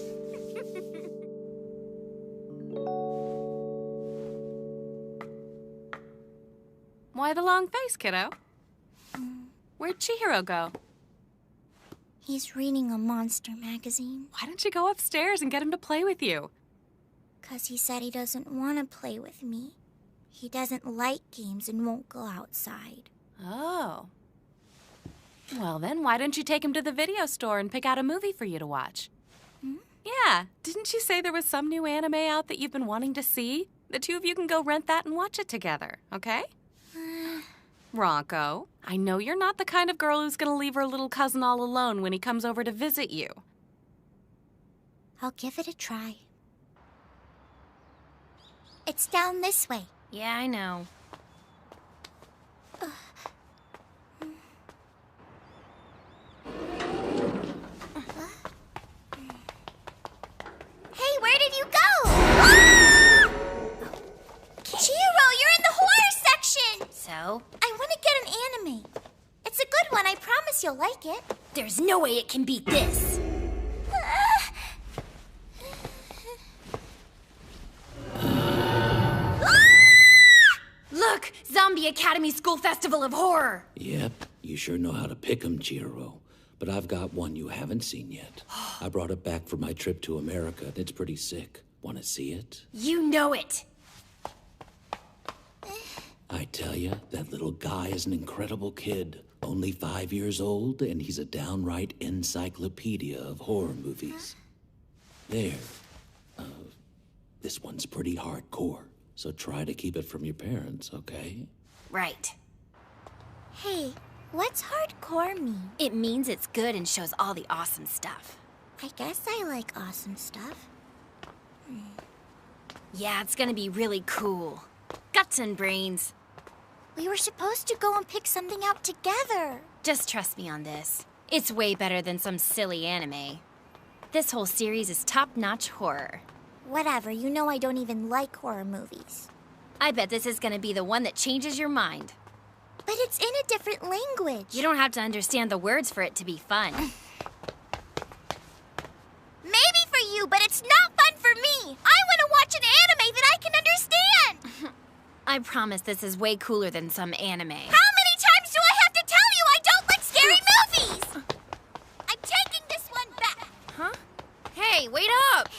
Why the long face, kiddo? Where'd Chihiro go? He's reading a monster magazine. Why don't you go upstairs and get him to play with you? 'Cause he said he doesn't want to play with me. He doesn't like games and won't go outside. Oh. Well, then why don't you take him to the video store and pick out a movie for you to watch? Yeah, didn't you say there was some new anime out that you've been wanting to see? The two of you can go rent that and watch it together, okay? Ronco, I know you're not the kind of girl who's gonna leave her little cousin all alone when he comes over to visit you. I'll give it a try. It's down this way. Yeah, I know. Hey, where did you go? Ah! Chihiro, you're in the horror section! So? I want to get an anime. It's a good one, I promise you'll like it. There's no way it can beat this. Look! Zombie Academy School Festival of Horror! Yep, you sure know how to pick 'em, Chihiro. But I've got one you haven't seen yet. I brought it back from my trip to America, and it's pretty sick. Want to see it? You know it! I tell you, that little guy is an incredible kid. Only 5 years old, and he's a downright encyclopedia of horror movies. There. This one's pretty hardcore, so try to keep it from your parents, okay? Right. Hey, what's hardcore mean? It means it's good and shows all the awesome stuff. I guess I like awesome stuff. Yeah, it's gonna be really cool. Guts and brains. We were supposed to go and pick something out together. Just trust me on this. It's way better than some silly anime. This whole series is top-notch horror. Whatever, you know I don't even like horror movies. I bet this is gonna be the one that changes your mind. But it's in a different language. You don't have to understand the words for it to be fun. Maybe for you, but it's not fun for me. I want to watch an anime that I can understand. I promise this is way cooler than some anime. How many times do I have to tell you I don't like scary movies? I'm taking this one back. Huh? Hey, wait up!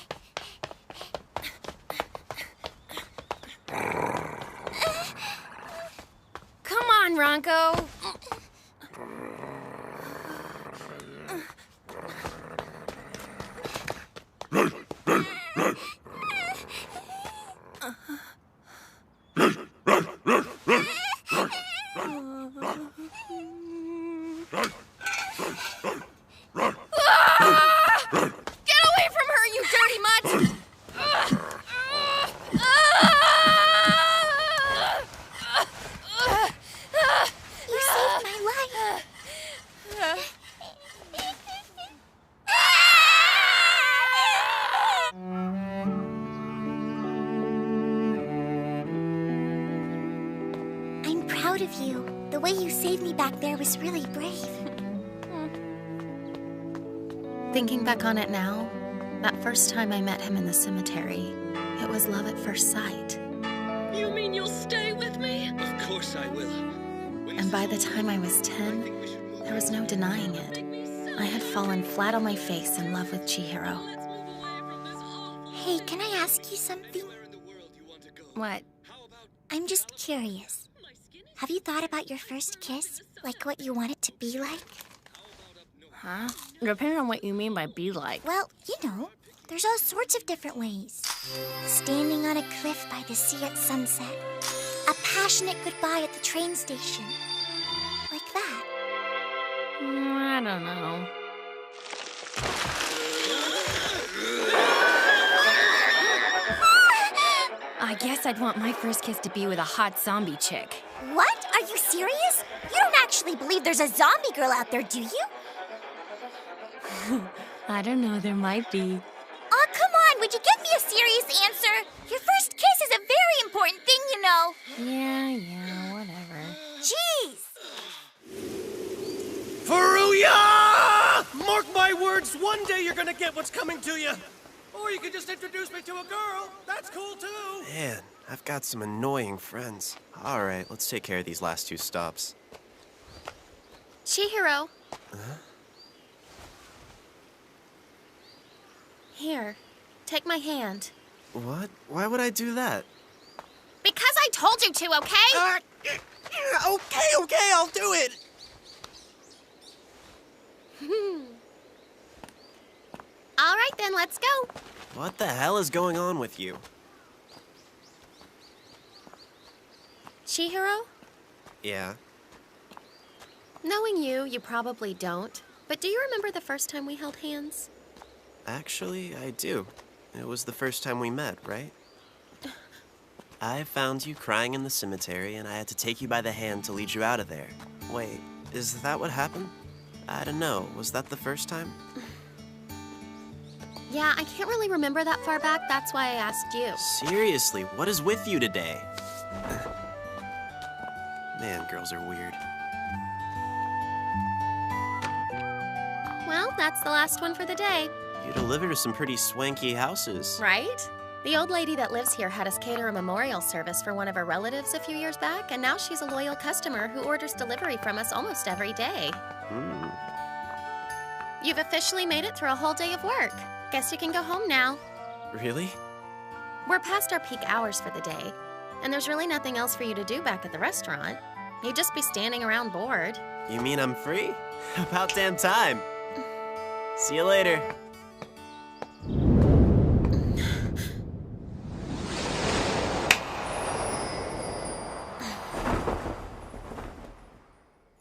Come on, Ronco. Get away from her, you dirty mutt! You saved my life. I'm proud of you. The way you saved me back there was really brave. Thinking back on it now, that first time I met him in the cemetery, it was love at first sight. You mean you'll stay with me? Of course I will. And by the time I was 10, there was no denying it. I had fallen flat on my face in love with Chihiro. Hey, can I ask you something? What? I'm just curious. Have you thought about your first kiss? Like what you want it to be like? Huh? Depending on what you mean by be like. Well, you know, there's all sorts of different ways. Standing on a cliff by the sea at sunset. A passionate goodbye at the train station. Like that. I don't know. I guess I'd want my first kiss to be with a hot zombie chick. What? Are you serious? You don't actually believe there's a zombie girl out there, do you? I don't know, there might be. Aw, come on, would you give me a serious answer? Your first kiss is a very important thing, you know. Yeah, whatever. Jeez! Furuya! Mark my words, one day you're gonna get what's coming to you. Or you could just introduce me to a girl. That's cool, too. Man, I've got some annoying friends. All right, let's take care of these last 2 stops. Chihiro. Huh? Here, take my hand. What? Why would I do that? Because I told you to, okay? Okay, I'll do it. All right, then, let's go. What the hell is going on with you? Chihiro? Yeah. Knowing you, you probably don't. But do you remember the first time we held hands? Actually, I do. It was the first time we met, right? I found you crying in the cemetery, and I had to take you by the hand to lead you out of there. Wait, is that what happened? I don't know. Was that the first time? Yeah, I can't really remember that far back. That's why I asked you. Seriously, what is with you today? Man, girls are weird. Well, that's the last one for the day. You deliver to some pretty swanky houses. Right? The old lady that lives here had us cater a memorial service for one of her relatives a few years back, and now she's a loyal customer who orders delivery from us almost every day. You've officially made it through a whole day of work. Guess you can go home now. Really? We're past our peak hours for the day, and there's really nothing else for you to do back at the restaurant. You'd just be standing around bored. You mean I'm free? About damn time. See you later.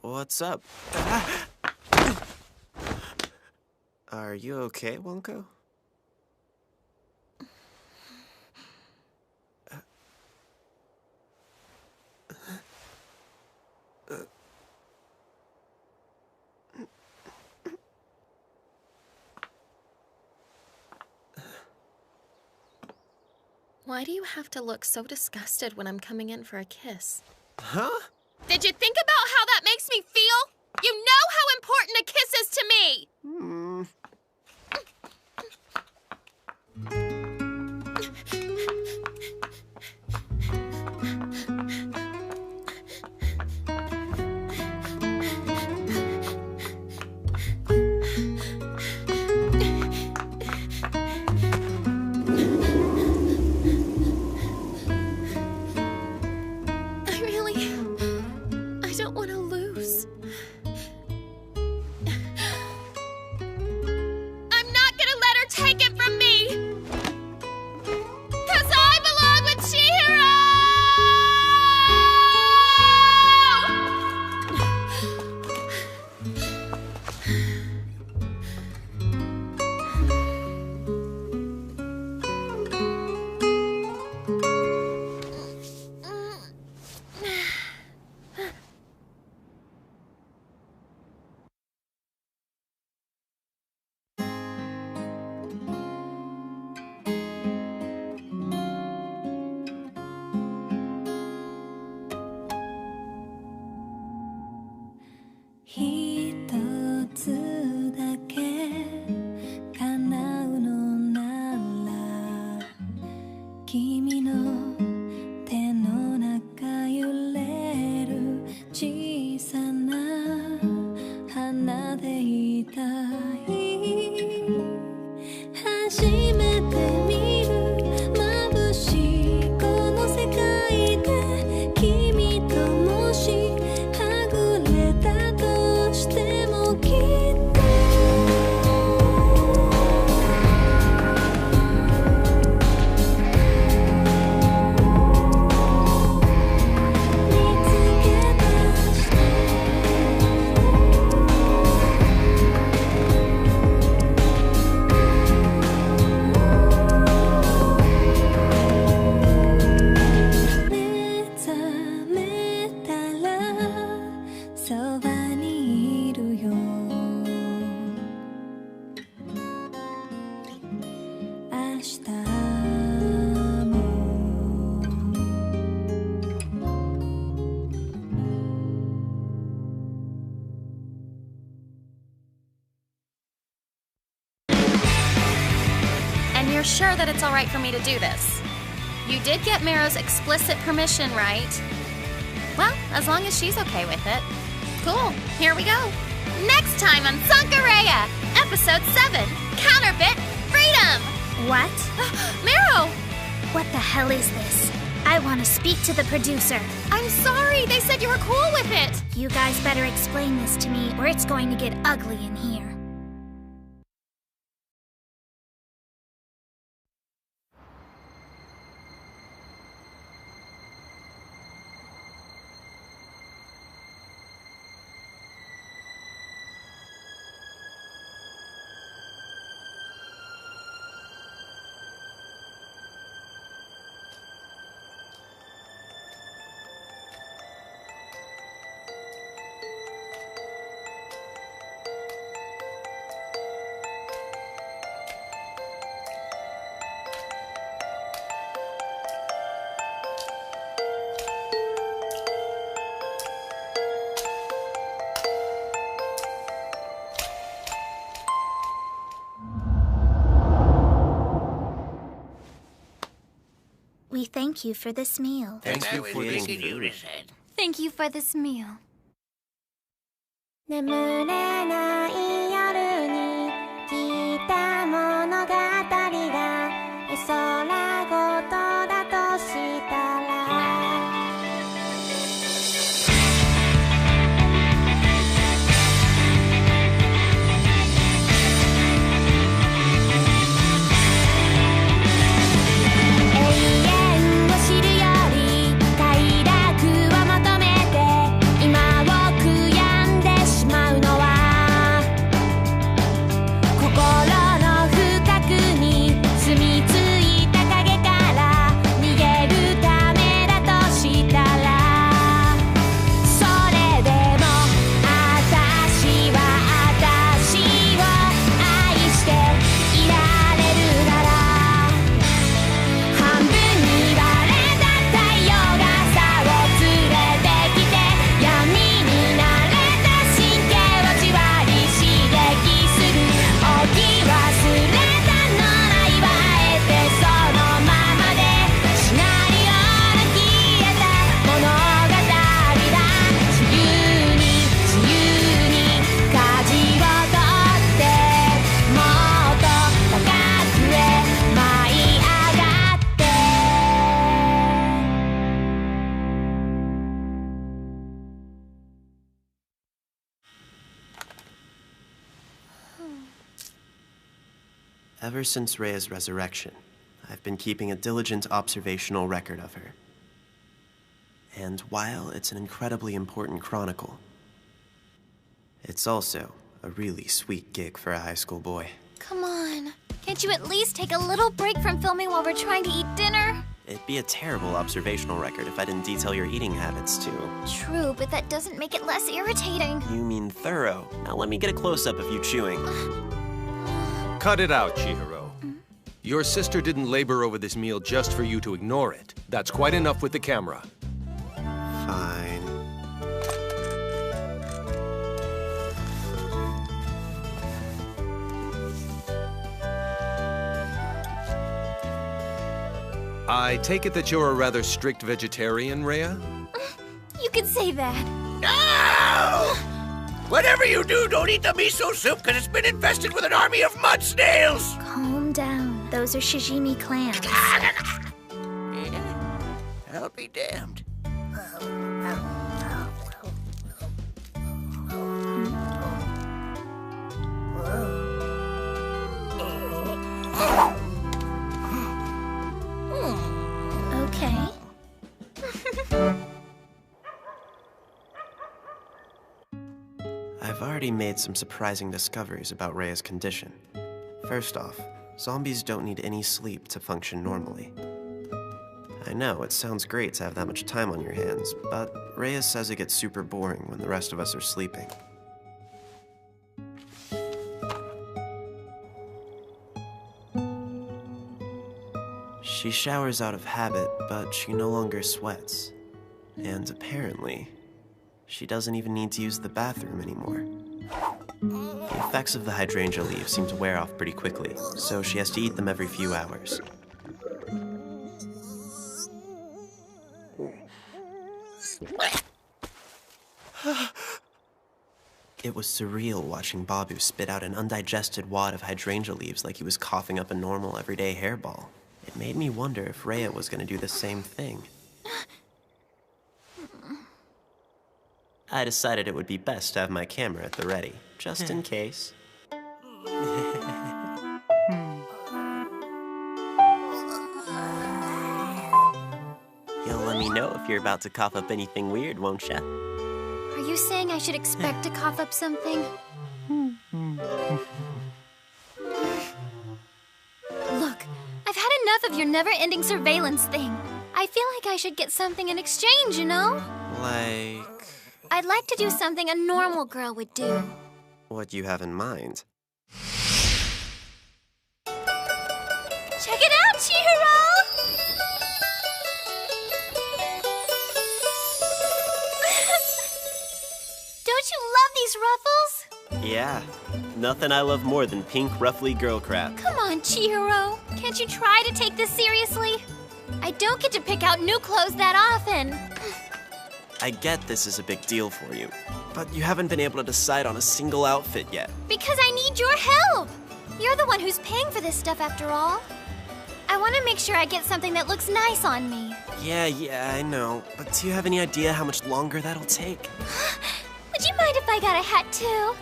What's up? Are you okay, Wonko? Why do you have to look so disgusted when I'm coming in for a kiss? Huh? Did you think about how that makes me feel? You know how important a kiss is to me! I don't want to lose. I'm not gonna let her take it from me! 君の手の中揺れる小さな花でいたい初めて見る眩しいこの世界で君ともしはぐれたとしてもきっとSure that it's all right for me to do this. You did get Mero's explicit permission, right? Well, as long as she's okay with it. Cool, here we go. Next time on Sankarea, Episode 7, Counterfeit Freedom! What? Mero! What the hell is this? I want to speak to the producer. I'm sorry, they said you were cool with it. You guys better explain this to me or it's going to get ugly in here. We thank you for this meal. Thank you for this meal. Thank you for this meal. 眠れない夜に聞いた物語が絵空ごとだとしたらEver since Rea's resurrection, I've been keeping a diligent observational record of her. And while it's an incredibly important chronicle, it's also a really sweet gig for a high school boy. Come on. Can't you at least take a little break from filming while we're trying to eat dinner? It'd be a terrible observational record if I didn't detail your eating habits, too. True, but that doesn't make it less irritating. You mean thorough. Now let me get a close-up of you chewing. Cut it out, Chihiro. Your sister didn't labor over this meal just for you to ignore it. That's quite enough with the camera. Fine. I take it that you're a rather strict vegetarian, Rea? You could say that. No! Whatever you do, don't eat the miso soup, because it's been infested with an army of mud snails! Calm down. Those are sashimi clams. I'll be damned. Okay. I've already made some surprising discoveries about Rea's condition. First off, zombies don't need any sleep to function normally. I know, it sounds great to have that much time on your hands, but Rea says it gets super boring when the rest of us are sleeping. She showers out of habit, but she no longer sweats. And apparently, she doesn't even need to use the bathroom anymore. The effects of the hydrangea leaves seem to wear off pretty quickly, so she has to eat them every few hours. It was surreal watching Baabu spit out an undigested wad of hydrangea leaves like he was coughing up a normal, everyday hairball. It made me wonder if Rea was going to do the same thing. I decided it would be best to have my camera at the ready, just in case. You'll let me know if you're about to cough up anything weird, won't ya? Are you saying I should expect to cough up something? Look, I've had enough of your never-ending surveillance thing. I feel like I should get something in exchange, you know? Like... I'd like to do something a normal girl would do. what you have in mind. Check it out, Chihiro! Don't you love these ruffles? Yeah, nothing I love more than pink, ruffly girl crap. Come on, Chihiro. Can't you try to take this seriously? I don't get to pick out new clothes that often. I get this is a big deal for you, but you haven't been able to decide on a single outfit yet. Because I need your help. You're the one who's paying for this stuff after all. I want to make sure I get something that looks nice on me. Yeah, I know. But do you have any idea how much longer that'll take? Would you mind if I got a hat too?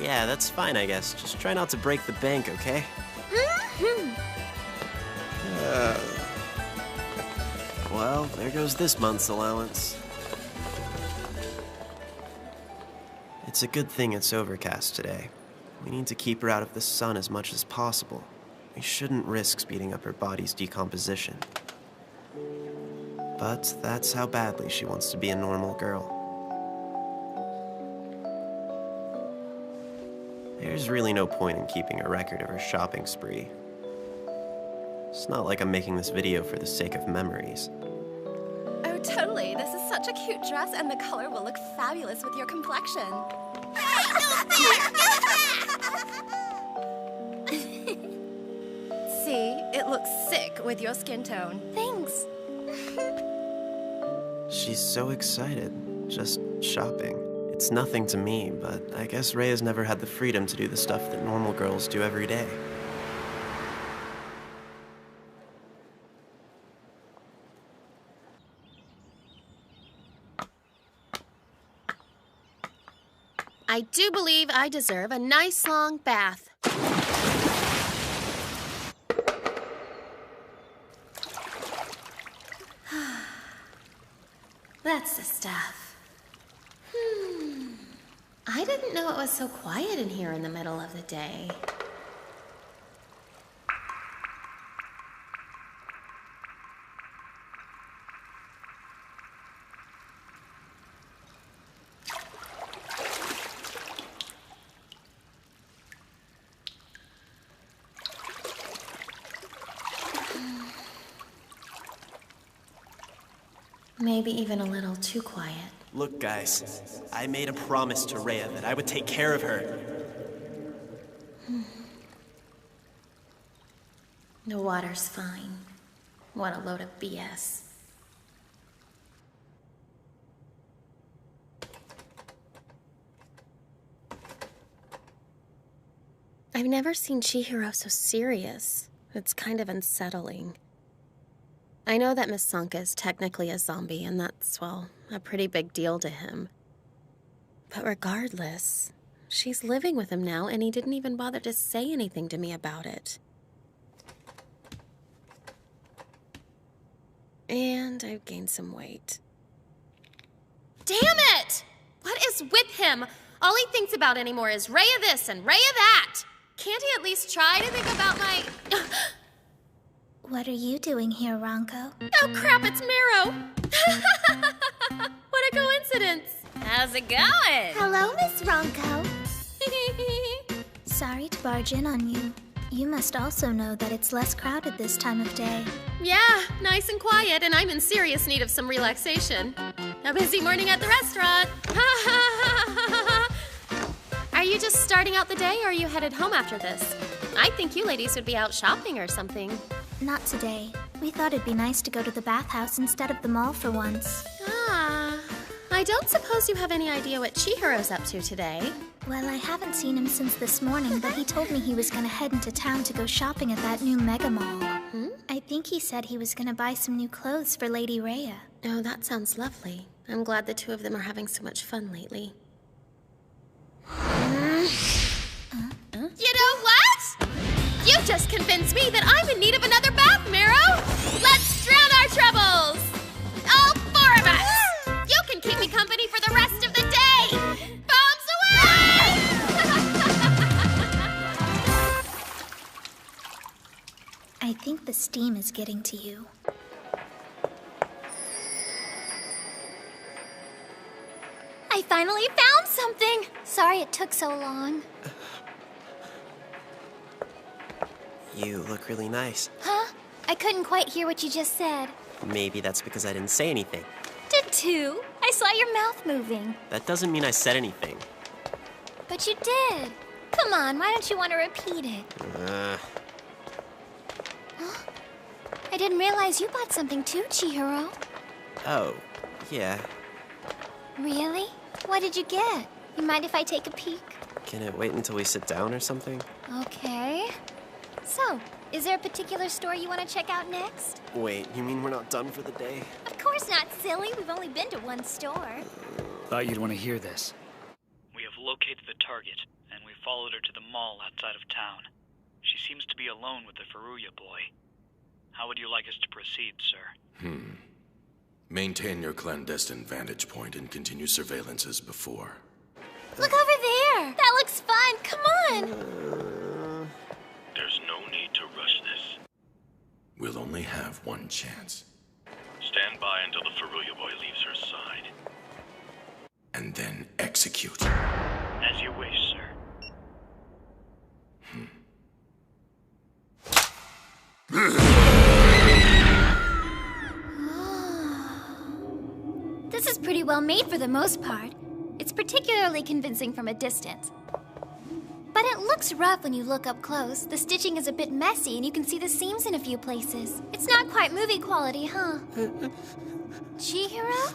Yeah, that's fine, I guess. Just try not to break the bank, okay? Well, there goes this month's allowance. It's a good thing it's overcast today. We need to keep her out of the sun as much as possible. We shouldn't risk speeding up her body's decomposition. But that's how badly she wants to be a normal girl. There's really no point in keeping a record of her shopping spree. It's not like I'm making this video for the sake of memories. Oh, totally. This is such a cute dress, and the color will look fabulous with your complexion. See, it looks sick with your skin tone. Thanks. She's so excited, just shopping. It's nothing to me, but I guess Rea's never had the freedom to do the stuff that normal girls do every day. I do believe I deserve a nice long bath. That's the stuff. I didn't know it was so quiet in here in the middle of the day. Maybe even a little too quiet. Look, guys, I made a promise to Rea that I would take care of her. The water's fine. What a load of BS. I've never seen Chihiro so serious. It's kind of unsettling. I know that Miss Sanka is technically a zombie, and that's, well, a pretty big deal to him. But regardless, she's living with him now, and he didn't even bother to say anything to me about it. And I've gained some weight. Damn it! What is with him? All he thinks about anymore is Rea this and Rea that! Can't he at least try to think about my... What are you doing here, Ranko? Oh crap, it's Marrow! What a coincidence! How's it going? Hello, Miss Ranko. Sorry to barge in on you. You must also know that it's less crowded this time of day. Yeah, nice and quiet, and I'm in serious need of some relaxation. A busy morning at the restaurant. Are you just starting out the day, or are you headed home after this? I think you ladies would be out shopping or something. Not today. We thought it'd be nice to go to the bathhouse instead of the mall for once. I don't suppose you have any idea what Chihiro's up to today? Well, I haven't seen him since this morning, but he told me he was gonna head into town to go shopping at that new mega mall. I think he said he was gonna buy some new clothes for Lady Rea. Oh, that sounds lovely. I'm glad the two of them are having so much fun lately. You know what? You just convinced me that I'm in need of another bath, Marrow! Let's drown our troubles! All four of us! You can keep me company for the rest of the day! Bombs away! I think the steam is getting to you. I finally found something! Sorry it took so long. You look really nice. Huh? I couldn't quite hear what you just said. Maybe that's because I didn't say anything. Did too. I saw your mouth moving. That doesn't mean I said anything. But you did. Come on, why don't you want to repeat it? I didn't realize you bought something too, Chihiro. Oh, yeah. Really? What did you get? You mind if I take a peek? Can it wait until we sit down or something? Okay. So, is there a particular store you want to check out next? Wait, you mean we're not done for the day? Of course not, silly. We've only been to one store. Thought you'd want to hear this. We have located the target, and we followed her to the mall outside of town. She seems to be alone with the Furuya boy. How would you like us to proceed, sir? Maintain your clandestine vantage point and continue surveillance as before. Look over there! That looks fun! Come on! There's no need to rush this. We'll only have one chance. Stand by until the Furuya boy leaves her side. And then execute. As you wish, sir. This is pretty well made for the most part. It's particularly convincing from a distance. But it looks rough when you look up close. The stitching is a bit messy and you can see the seams in a few places. It's not quite movie quality, huh? Chihiro?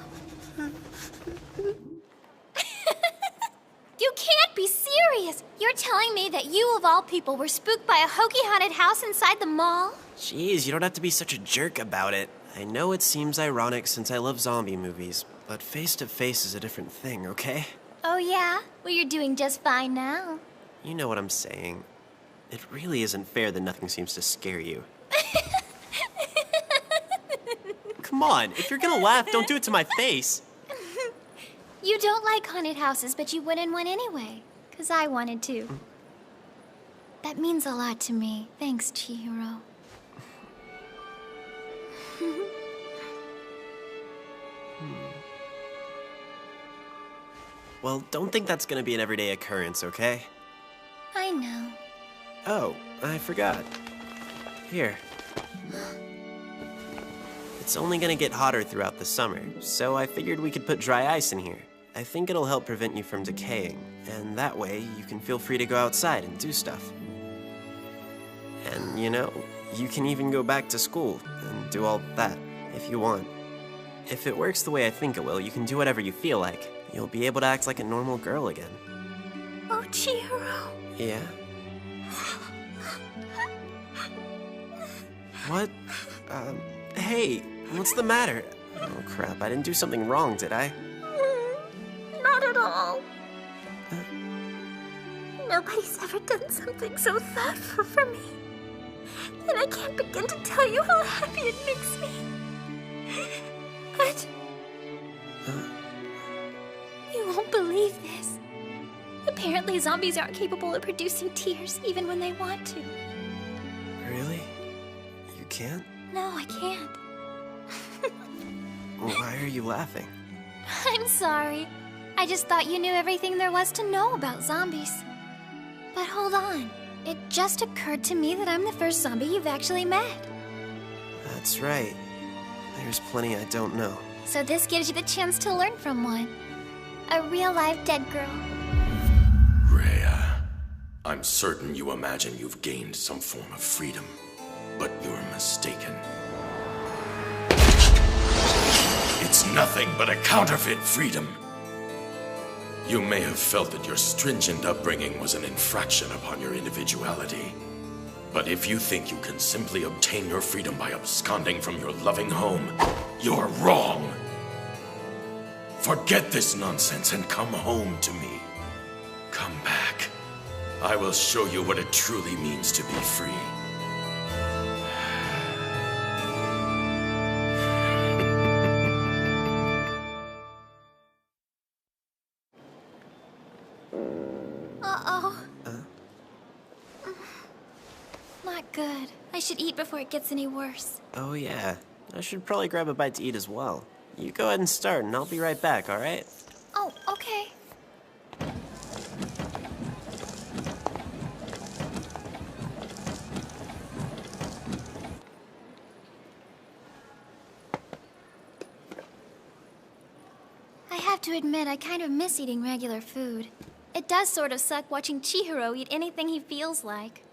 You can't be serious! You're telling me that you, of all people, were spooked by a hokey haunted house inside the mall? Jeez, you don't have to be such a jerk about it. I know it seems ironic since I love zombie movies, but face-to-face is a different thing, okay? Oh yeah? Well, you're doing just fine now. You know what I'm saying. It really isn't fair that nothing seems to scare you. Come on, if you're gonna laugh, don't do it to my face. You don't like haunted houses, but you went in one anyway. 'Cause I wanted to. That means a lot to me. Thanks, Chihiro. Well, don't think that's gonna be an everyday occurrence, okay? I know. Oh, I forgot. Here. It's only gonna get hotter throughout the summer, so I figured we could put dry ice in here. I think it'll help prevent you from decaying, and that way you can feel free to go outside and do stuff. And, you know, You can even go back to school and do all that if you want. If it works the way I think it will, you can do whatever you feel like. You'll be able to act like a normal girl again. Oh, Chihiro. Yeah? What? Hey, what's the matter? Oh crap, I didn't do something wrong, did I? Not at all. Nobody's ever done something so thoughtful for me. And I can't begin to tell you how happy it makes me. But... you won't believe this. Apparently zombies aren't capable of producing tears even when they want to. Really? You can't? No, I can't. Why are you laughing? I'm sorry. I just thought you knew everything there was to know about zombies. But hold on. It just occurred to me that I'm the first zombie you've actually met. That's right. There's plenty I don't know. So this gives you the chance to learn from one. A real live dead girl. Rea, I'm certain you imagine you've gained some form of freedom, but you're mistaken. It's nothing but a counterfeit freedom. You may have felt that your stringent upbringing was an infraction upon your individuality. But if you think you can simply obtain your freedom by absconding from your loving home, you're wrong. Forget this nonsense and come home to me. Come back. I will show you what it truly means to be free. Uh-oh. Not good. I should eat before it gets any worse. Oh yeah, I should probably grab a bite to eat as well. You go ahead and start, and I'll be right back, alright? Oh, okay. I have to admit, I kind of miss eating regular food. It does sort of suck watching Chihiro eat anything he feels like.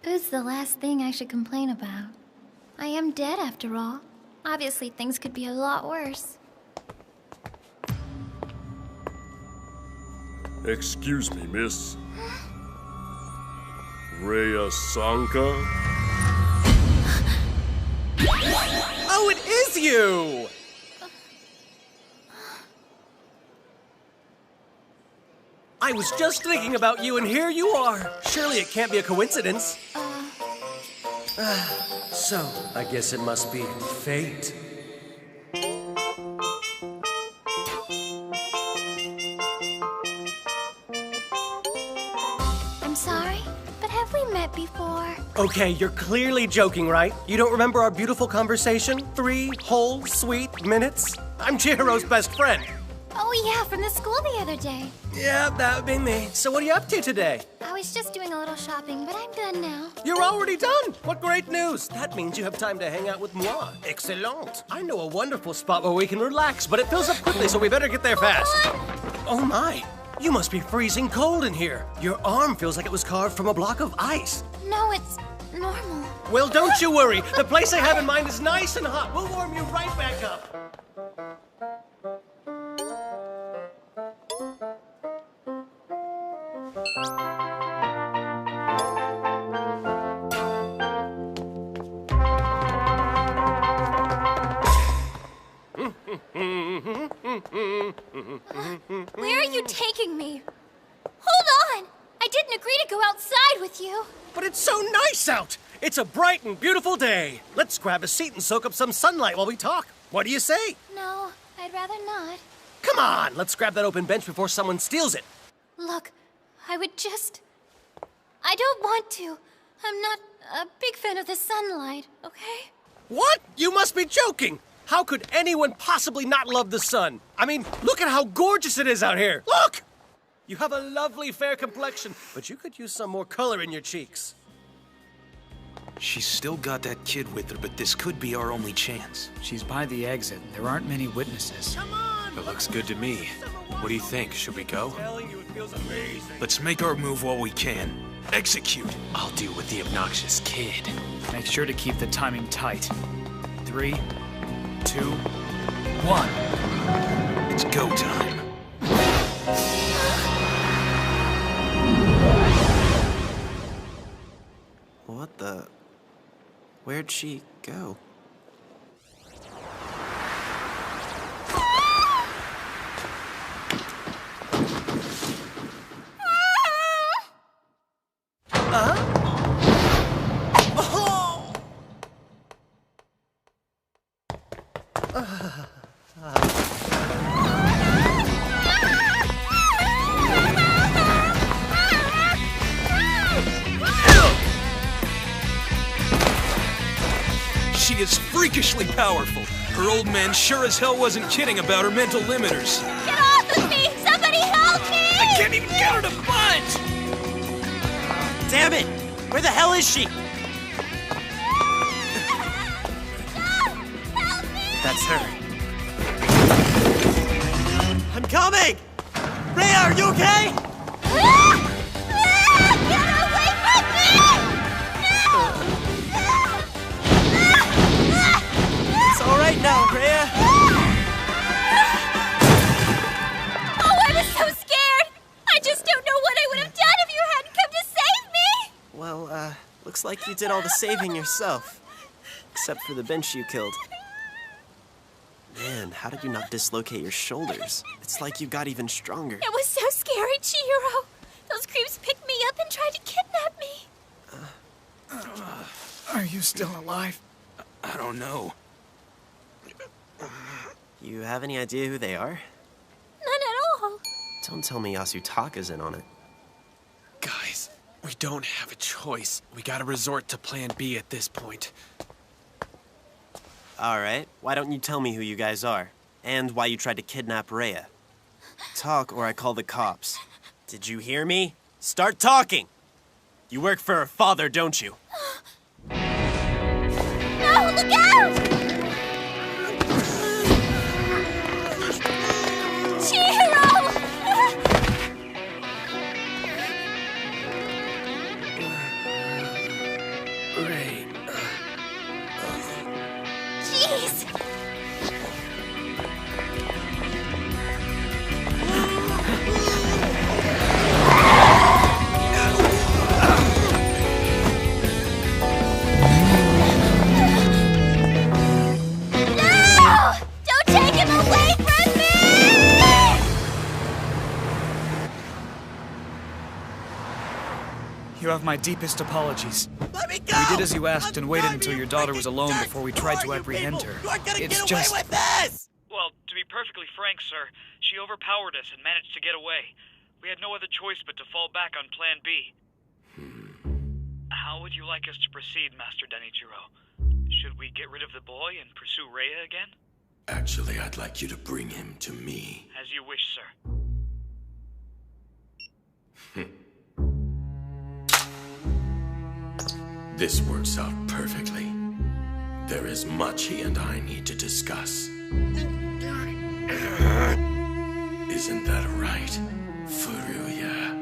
Food's the last thing I should complain about. I am dead after all. Obviously, things could be a lot worse. Excuse me, miss. Rea Sanka? Oh, it is you! I was just thinking about you, and here you are. Surely it can't be a coincidence. So, I guess it must be fate. I'm sorry, but have we met before? Okay, you're clearly joking, right? You don't remember our beautiful conversation? 3 whole, sweet minutes? I'm Chihiro's best friend. Oh yeah, from the school the other day. Yeah, that would be me. So what are you up to today? I was just doing a little shopping, but I'm done now. You're already done? What great news. That means you have time to hang out with moi. Excellent. I know a wonderful spot where we can relax, but it fills up quickly, so we better get there fast. Oh my, you must be freezing cold in here. Your arm feels like it was carved from a block of ice. No, it's normal. Well, don't you worry. The place I have in mind is nice and hot. We'll warm you right back up. Where are you taking me? Hold on! I didn't agree to go outside with you. But it's so nice out! It's a bright and beautiful day. Let's grab a seat and soak up some sunlight while we talk. What do you say? No, I'd rather not. Come on, let's grab that open bench before someone steals it. Look, I don't want to. I'm not a big fan of the sunlight, okay? What? You must be joking! How could anyone possibly not love the sun? I mean, look at how gorgeous it is out here. Look! You have a lovely fair complexion, but you could use some more color in your cheeks. She's still got that kid with her, but this could be our only chance. She's by the exit. There aren't many witnesses. Come on! It looks good to me. What do you think? Should we go? I'm telling you, Feels amazing. Let's make our move while we can. Execute. I'll deal with the obnoxious kid. Make sure to keep the timing tight. 3, 2, 1. It's go time. What the... Where'd she go? She is freakishly powerful. Her old man sure as hell wasn't kidding about her mental limiters. Get off of me! Somebody help me! I can't even get her to budge! Damn it! Where the hell is she? That's her. I'm coming! Rea, are you okay? Get away from me! It's all right now, Rea. Oh, I was so scared! I just don't know what I would have done if you hadn't come to save me! Well, looks like you did all the saving yourself. Except for the bench you killed. Man, how did you not dislocate your shoulders? It's like you got even stronger. It was so scary, Chihiro. Those creeps picked me up and tried to kidnap me. Are you still alive? I don't know. You have any idea who they are? None at all. Don't tell me Yasutaka's in on it. Guys, we don't have a choice. We gotta resort to plan B at this point. Alright, why don't you tell me who you guys are? And why you tried to kidnap Rea? Talk or I call the cops. Did you hear me? Start talking! You work for her father, don't you? No, look out! Chihiro! Ray. Jeez! No! Don't take him away from me! You have my deepest apologies. Let me go! We did as you asked and waited until your daughter was alone before we tried to apprehend her. You aren't gonna It's get away just... with this! Well, to be perfectly frank, sir, she overpowered us and managed to get away. We had no other choice but to fall back on Plan B. How would you like us to proceed, Master Denichiro? Should we get rid of the boy and pursue Rea again? Actually, I'd like you to bring him to me. As you wish, sir. This works out perfectly. There is much he and I need to discuss. Isn't that right, Furuya?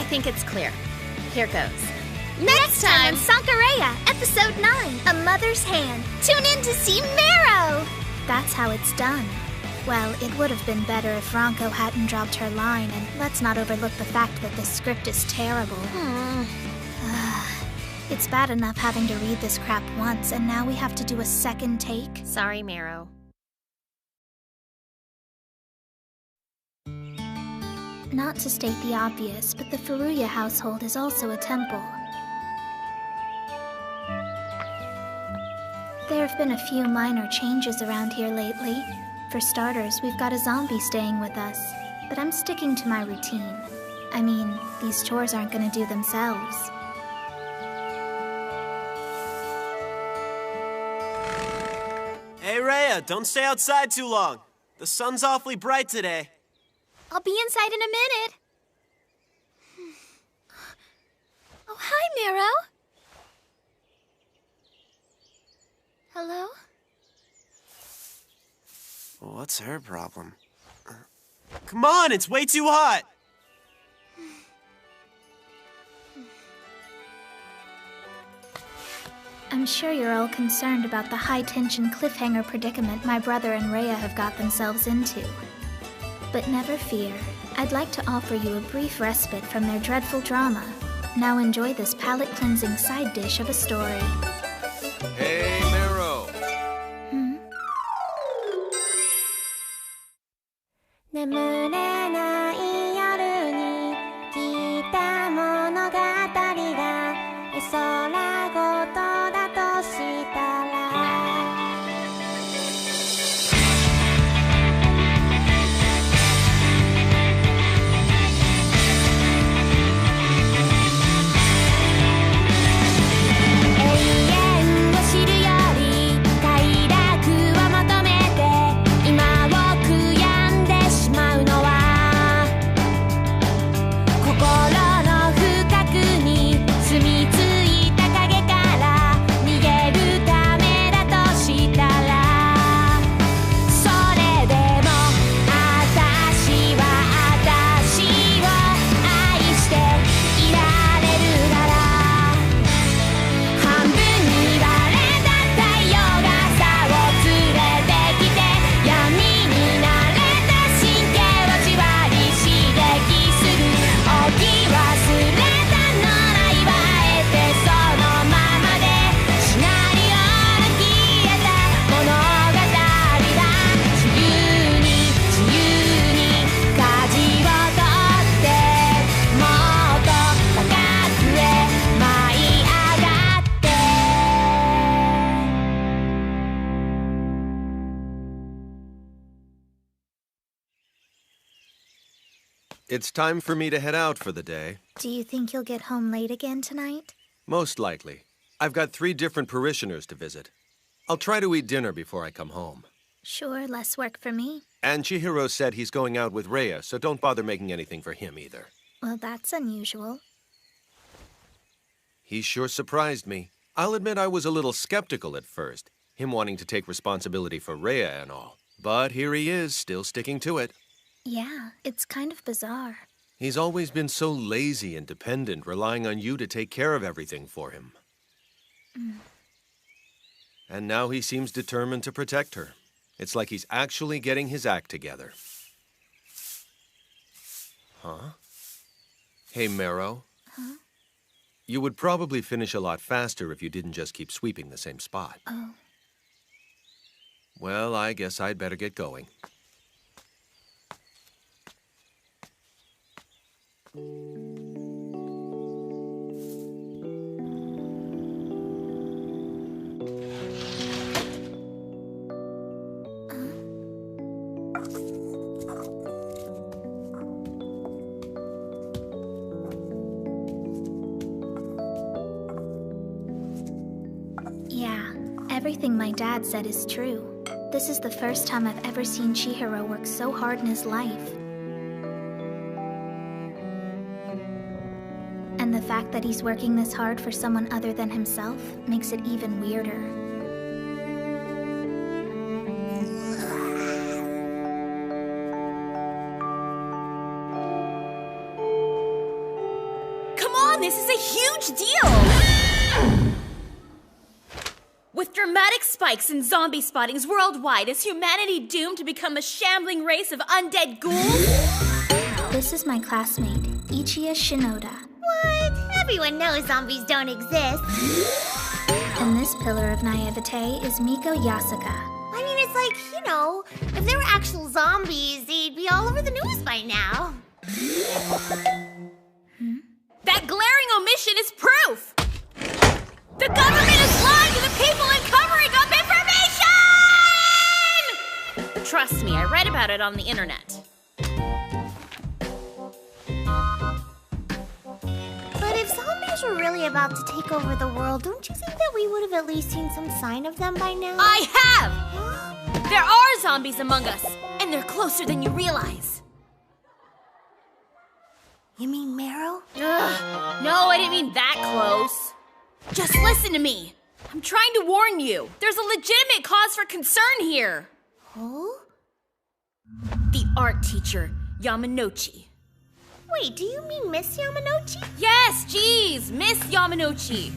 think it's clear. Here goes. Next time on Sankarea, Episode 9, A Mother's Hand. Tune in to see Marrow! That's how it's done. Well, it would have been better if Ronco hadn't dropped her line, and let's not overlook the fact that this script is terrible. It's bad enough having to read this crap once, and now we have to do a second take? Sorry, Marrow. Not to state the obvious, but the Furuya household is also a temple. There have been a few minor changes around here lately. For starters, we've got a zombie staying with us, but I'm sticking to my routine. I mean, these chores aren't gonna do themselves. Hey, Rea, don't stay outside too long. The sun's awfully bright today. I'll be inside in a minute. Oh, hi, Marrow. Hello? What's her problem? Come on, it's way too hot! I'm sure you're all concerned about the high-tension cliffhanger predicament my brother and Rea have got themselves into. But never fear, I'd like to offer you a brief respite from their dreadful drama. Now enjoy this palate-cleansing side dish of a story. Hey, Marrow! 眠れない夜に聞いた物語が絵空ごとだとしたら永遠を知るより快楽を求めて今を悔やんでしまうのは心の深くに住み着いた影から逃げるためだとしたらそれでも私は私を愛していられるなら半分に割れた太陽が朝を連れてきて闇に慣れた神経をじわり刺激する置き忘れたのらいはあえてそのままでシナリオの消えた物語だ自由に自由に舵を取ってもっと高くへ舞い上がって It's time for me to head out for the day. Do you think you'll get home late again tonight? Most likely. I've got 3 different parishioners to visit. I'll try to eat dinner before I come home. Sure, less work for me. And Chihiro said he's going out with Rea, so don't bother making anything for him either. Well, that's unusual. He sure surprised me. I'll admit I was a little skeptical at first, him wanting to take responsibility for Rea and all. But here he is, still sticking to it. Yeah, it's kind of bizarre. He's always been so lazy and dependent, relying on you to take care of everything for him. And now he seems determined to protect her. It's like he's actually getting his act together. Huh? Hey, Marrow. Huh? You would probably finish a lot faster if you didn't just keep sweeping the same spot. Oh. Well, I guess I'd better get going. Yeah, everything my dad said is true. This is the first time I've ever seen Chihiro work so hard in his life. And the fact that he's working this hard for someone other than himself makes it even weirder. on this is a huge deal! With dramatic spikes in zombie spottings worldwide, is humanity doomed to become a shambling race of undead ghouls? This is my classmate, Ichiya Shinoda. What? Everyone knows zombies don't exist. And this pillar of naivete is Miko Yasuka. I mean, it's like, you know, if there were actual zombies, they'd be all over the news by now. That glaring omission is proof! The government is lying to the people and covering up information! Trust me, I read about it on the internet. But if zombies were really about to take over the world, don't you think that we would have at least seen some sign of them by now? I have! There are zombies among us, and they're closer than you realize. You mean Marrow? Ugh, no, I didn't mean that close. Just listen to me. I'm trying to warn you. There's a legitimate cause for concern here. Who? The art teacher, Yamanouchi. Wait, do you mean Miss Yamanouchi? Yes, geez, Miss Yamanouchi.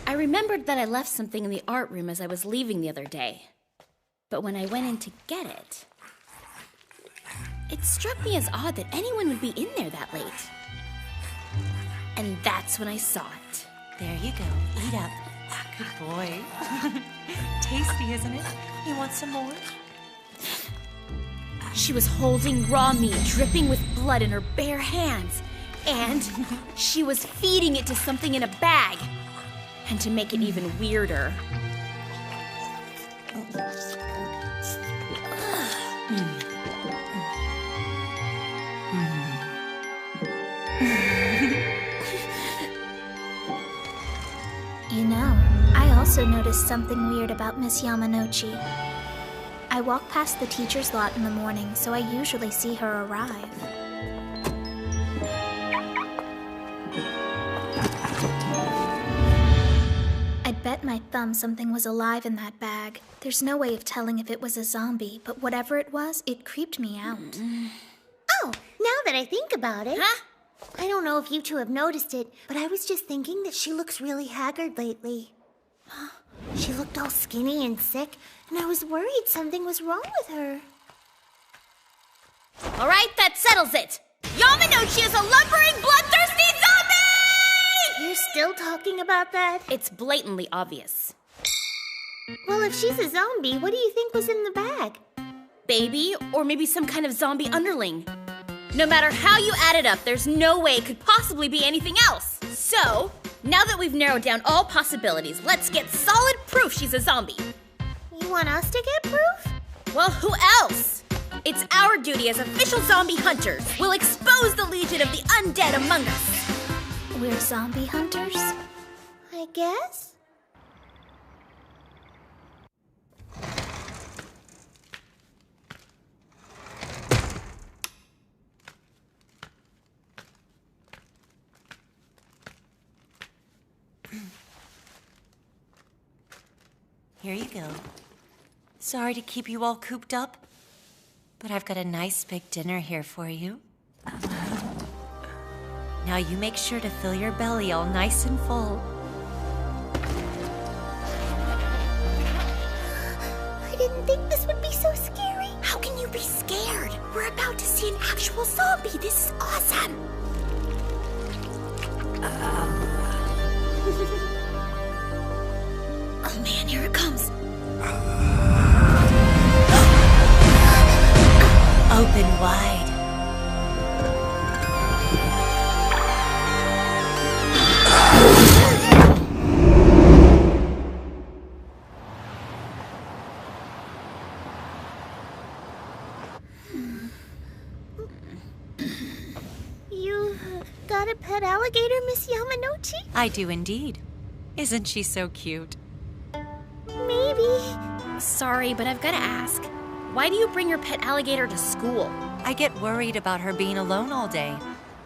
I remembered that I left something in the art room as I was leaving the other day. But when I went in to get it, it struck me as odd that anyone would be in there that late. And that's when I saw it. There you go. Eat up. Good boy. Tasty, isn't it? You want some more? She was holding raw meat dripping with blood in her bare hands. And she was feeding it to something in a bag. And to make it even weirder, You know, I also noticed something weird about Miss Yamanouchi. I walk past the teacher's lot in the morning, so I usually see her arrive. I'd bet my thumb something was alive in that bag. There's no way of telling if it was a zombie, but whatever it was, it creeped me out. Oh, now that I think about it. Huh? I don't know if you two have noticed it, but I was just thinking that she looks really haggard lately. She looked all skinny and sick, and I was worried something was wrong with her. All right, that settles it. Yamanouchi is a lumbering, bloodthirsty zombie! You're still talking about that? It's blatantly obvious. Well, if she's a zombie, what do you think was in the bag? Baby, or maybe some kind of zombie underling. No matter how you add it up, there's no way it could possibly be anything else. So, now that we've narrowed down all possibilities, let's get solid proof she's a zombie. You want us to get proof? Well, who else? It's our duty as official zombie hunters. We'll expose the legion of the undead among us. We're zombie hunters? I guess. Here you go. Sorry to keep you all cooped up, but I've got a nice big dinner here for you. Now you make sure to fill your belly all nice and full. I didn't think this would be so scary. How can you be scared? We're about to see an actual zombie. This is awesome. Oh man, here it comes. Open wide. You got a pet alligator, Miss Yamanouchi? I do indeed. Isn't she so cute? Maybe. Sorry, but I've got to ask. Why do you bring your pet alligator to school? I get worried about her being alone all day.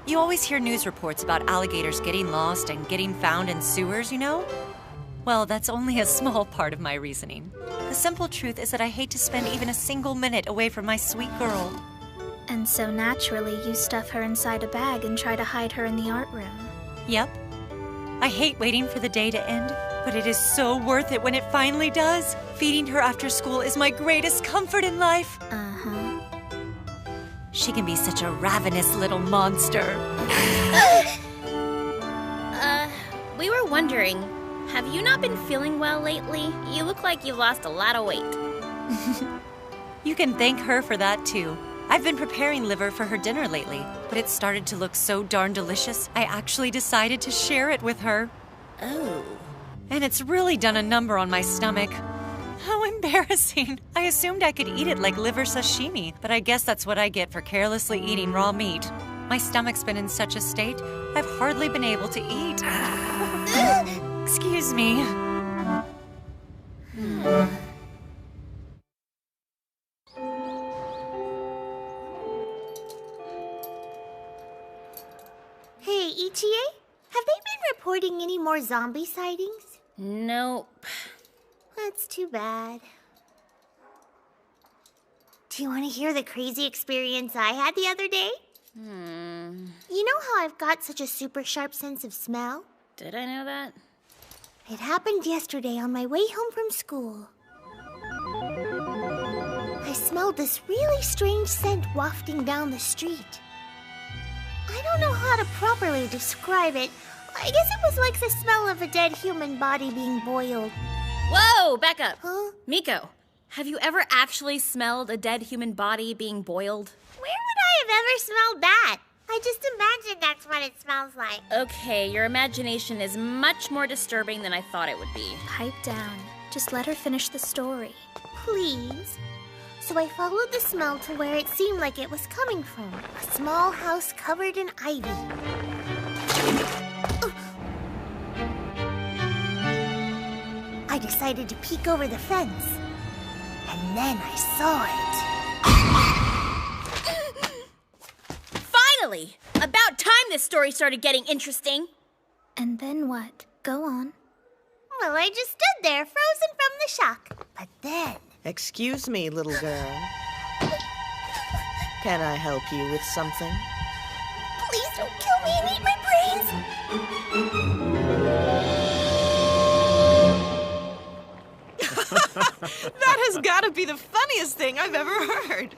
You always hear news reports about alligators getting lost and getting found in sewers, you know? Well, that's only a small part of my reasoning. The simple truth is that I hate to spend even a single minute away from my sweet girl. And so naturally, you stuff her inside a bag and try to hide her in the art room. Yep. I hate waiting for the day to end, but it is so worth it when it finally does. Feeding her after school is my greatest comfort in life. Uh-huh. She can be such a ravenous little monster. We were wondering, have you not been feeling well lately? You look like you've lost a lot of weight. You can thank her for that, too. I've been preparing liver for her dinner lately, but it started to look so darn delicious, I actually decided to share it with her. Oh. And it's really done a number on my stomach. How embarrassing. I assumed I could eat it like liver sashimi, but I guess that's what I get for carelessly eating raw meat. My stomach's been in such a state, I've hardly been able to eat. Excuse me. Hey, Ichie, have they been reporting any more zombie sightings? Nope. That's too bad. Do you want to hear the crazy experience I had the other day? You know how I've got such a super sharp sense of smell? Did I know that? It happened yesterday on my way home from school. I smelled this really strange scent wafting down the street. I don't know how to properly describe it. I guess it was like the smell of a dead human body being boiled. Whoa, back up. Huh? Miko, have you ever actually smelled a dead human body being boiled? Where would I have ever smelled that? I just imagine that's what it smells like. Okay, your imagination is much more disturbing than I thought it would be. Pipe down. Just let her finish the story. Please. So I followed the smell to where it seemed like it was coming from. A small house covered in ivy. I decided to peek over the fence. And then I saw it. Finally! About time this story started getting interesting. And then what? Go on. Well, I just stood there, frozen from the shock. But then... Excuse me, little girl. Can I help you with something? Please don't kill me and eat my brains! That has got to be the funniest thing I've ever heard.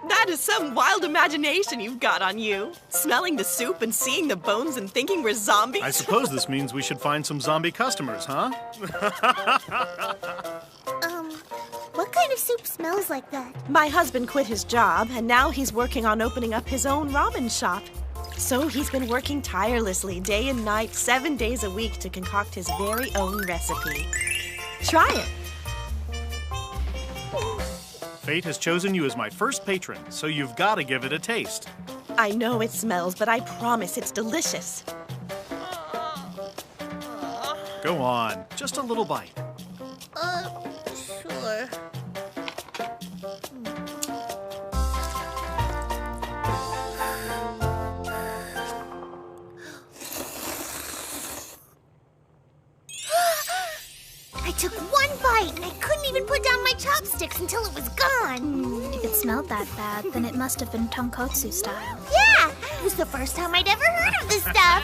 That is some wild imagination you've got on you. Smelling the soup and seeing the bones and thinking we're zombies. I suppose this means we should find some zombie customers, huh? What kind of soup smells like that? My husband quit his job, and now he's working on opening up his own ramen shop. So he's been working tirelessly, day and night, 7 days a week to concoct his very own recipe. Try it. Fate has chosen you as my first patron, so you've got to give it a taste. I know it smells, but I promise it's delicious. Go on, just a little bite. Sure. I took one bite and I couldn't even put down my chopsticks until it was gone. If it smelled that bad, then it must have been tonkotsu style. Yeah, it was the first time I'd ever heard of this stuff.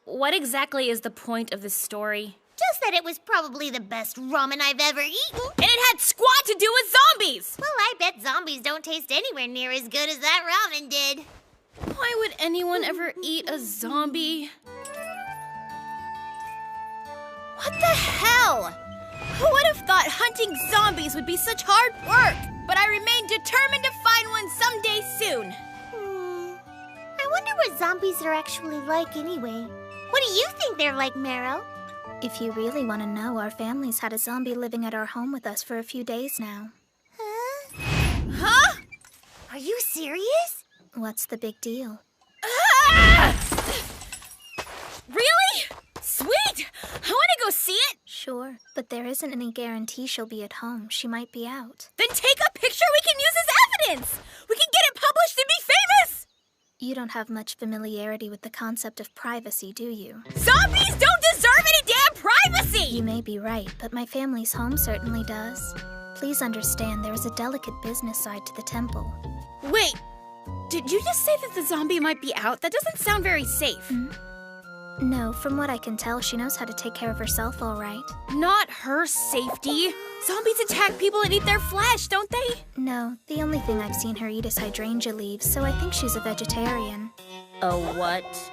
What exactly is the point of this story? Just that it was probably the best ramen I've ever eaten. And it had squat to do with zombies! Well, I bet zombies don't taste anywhere near as good as that ramen did. Why would anyone ever eat a zombie? What the hell? Who would have thought hunting zombies would be such hard work? But I remain determined to find one someday soon. I wonder what zombies are actually like anyway. What do you think they're like, Meryl? If you really want to know, our family's had a zombie living at our home with us for a few days now. Huh? Are you serious? What's the big deal? Really? Sweet! I want to go see it! Sure, but there isn't any guarantee she'll be at home. She might be out. Then take a picture we can use as evidence! We can get it published and be famous! You don't have much familiarity with the concept of privacy, do you? Zombies don't deserve any damn privacy! You may be right, but my family's home certainly does. Please understand, there is a delicate business side to the temple. Wait, did you just say that the zombie might be out? That doesn't sound very safe. No, from what I can tell, she knows how to take care of herself all right. Not her safety. Zombies attack people and eat their flesh, don't they? No, the only thing I've seen her eat is hydrangea leaves, so I think she's a vegetarian. A what?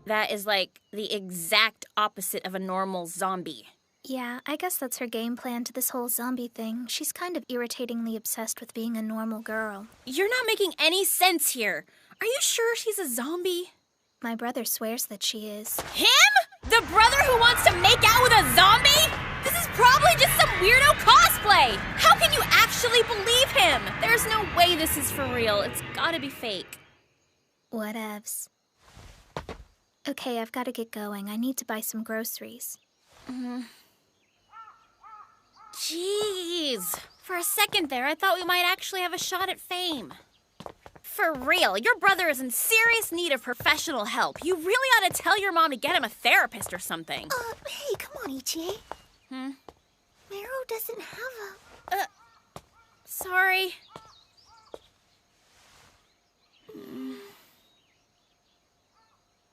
That is like the exact opposite of a normal zombie. Yeah, I guess that's her game plan to this whole zombie thing. She's kind of irritatingly obsessed with being a normal girl. You're not making any sense here. Are you sure she's a zombie? My brother swears that she is. Him? The brother who wants to make out with a zombie? This is probably just some weirdo cosplay! How can you actually believe him? There's no way this is for real. It's gotta be fake. Whatevs. Okay, I've gotta get going. I need to buy some groceries. Jeez. For a second there, I thought we might actually have a shot at fame. For real, your brother is in serious need of professional help. You really ought to tell your mom to get him a therapist or something. Hey, come on, Ichie. Meru doesn't have a... Sorry.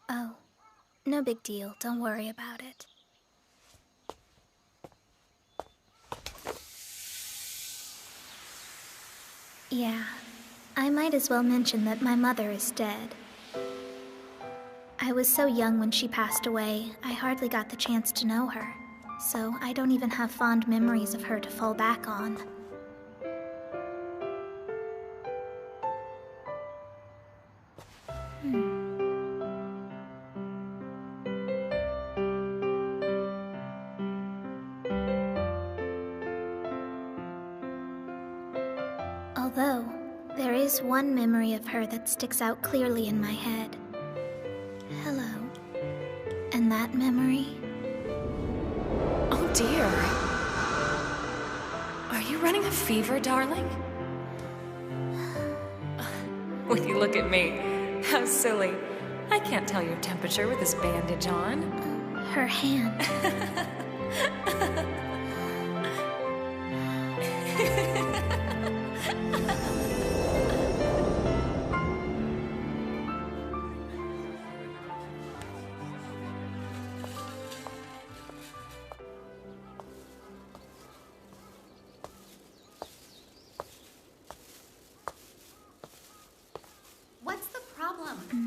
Oh, no big deal. Don't worry about it. Yeah, I might as well mention that my mother is dead. I was so young when she passed away, I hardly got the chance to know her. So I don't even have fond memories of her to fall back on. Although, there is one memory of her that sticks out clearly in my head. Hello. And that memory? Oh dear. Are you running a fever, darling? When you look at me, how silly. I can't tell your temperature with this bandage on. Her hand.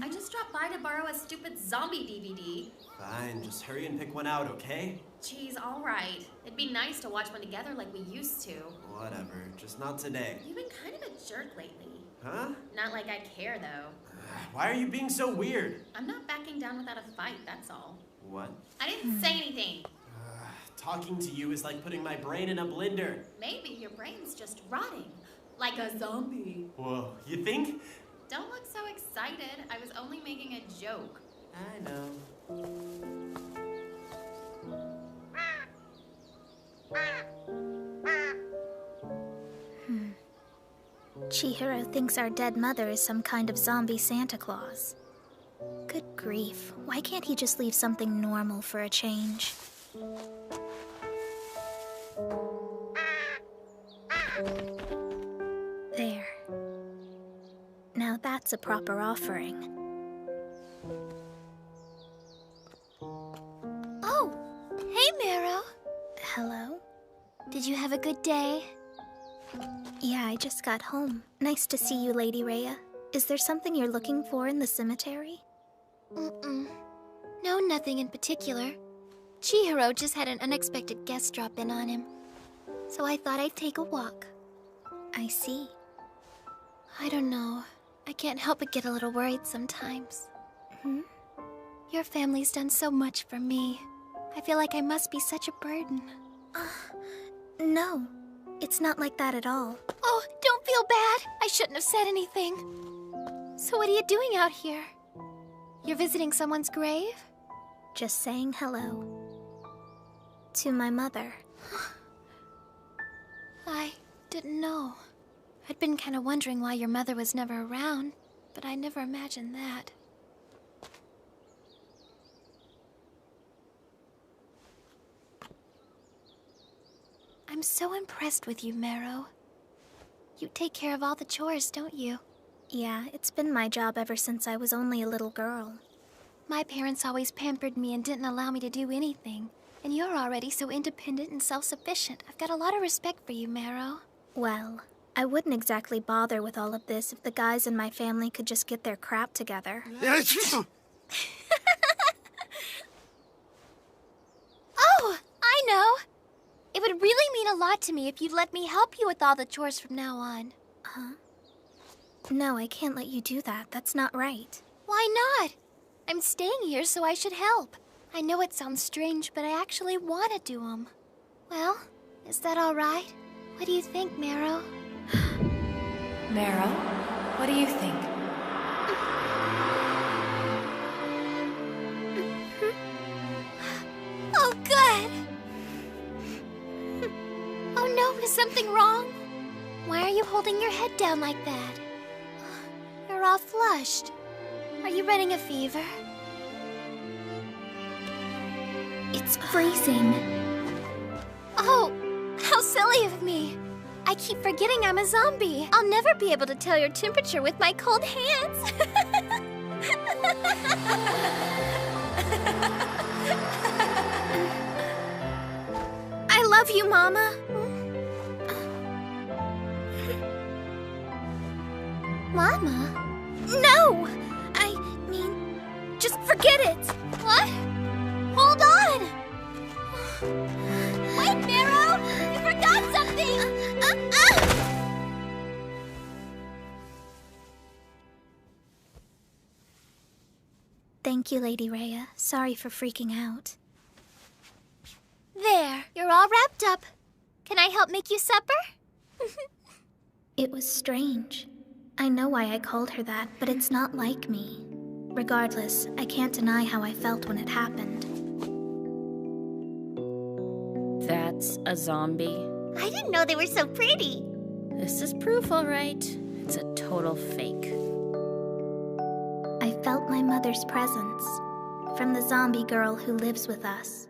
I just dropped by to borrow a stupid zombie DVD. Fine, just hurry and pick one out, okay? Jeez, all right. It'd be nice to watch one together like we used to. Whatever, just not today. You've been kind of a jerk lately. Huh? Not like I care, though. Why are you being so weird? I'm not backing down without a fight, that's all. What? I didn't say anything. Talking to you is like putting my brain in a blender. Maybe your brain's just rotting. Like a zombie. Whoa, you think? Don't look so excited. I was only making a joke. I know. Chihiro thinks our dead mother is some kind of zombie Santa Claus. Good grief, why can't he just leave something normal for a change? There. Now that's a proper offering. Oh, hey, Meru. Hello? Did you have a good day? Yeah, I just got home. Nice to see you, Lady Rea. Is there something you're looking for in the cemetery? No, nothing in particular. Chihiro just had an unexpected guest drop in on him. So I thought I'd take a walk. I see. I don't know. I can't help but get a little worried sometimes. Your family's done so much for me. I feel like I must be such a burden. No. It's not like that at all. Oh, don't feel bad. I shouldn't have said anything. So what are you doing out here? You're visiting someone's grave? Just saying hello. To my mother. I didn't know. I'd been kind of wondering why your mother was never around. but I never imagined that. I'm so impressed with you, Mero. You take care of all the chores, don't you? Yeah, it's been my job ever since I was only a little girl. My parents always pampered me and didn't allow me to do anything. And you're already so independent and self-sufficient. I've got a lot of respect for you, Mero. Well, I wouldn't exactly bother with all of this if the guys in my family could just get their crap together. Oh, I know! It would really mean a lot to me if you'd let me help you with all the chores from now on. Huh? No, I can't let you do that. That's not right. Why not? I'm staying here, so I should help. I know it sounds strange, but I actually want to do them. Well, is that all right? What do you think, Mero? Mero, what do you think? Oh, good! Oh no, is something wrong? Why are you holding your head down like that? You're all flushed. Are you running a fever? It's freezing. Oh, how silly of me. I keep forgetting I'm a zombie. I'll never be able to tell your temperature with my cold hands. I love you, Mama. Mama? No! I mean, just forget it. What? Hold on! Wait, Mero! You forgot something! Thank you, Lady Rea. Sorry for freaking out. There, you're all wrapped up. Can I help make you supper? It was strange. I know why I called her that, but it's not like me. Regardless, I can't deny how I felt when it happened. That's a zombie. I didn't know they were so pretty. This is proof, all right. It's a total fake. I felt my mother's presence from the zombie girl who lives with us.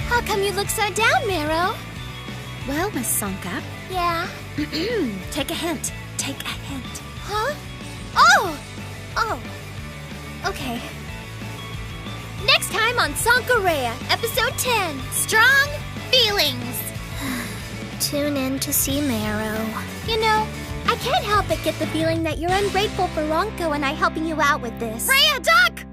How come you look so down, Mero? Well, Miss Sanka. Yeah? Take a hint. Take a hint. Huh? Oh! Oh. Okay. Next time on Sankarea, Episode 10, Strong Feelings. Tune in to see Mero. You know, I can't help but get the feeling that you're ungrateful for Ronko and I helping you out with this. Rea, duck!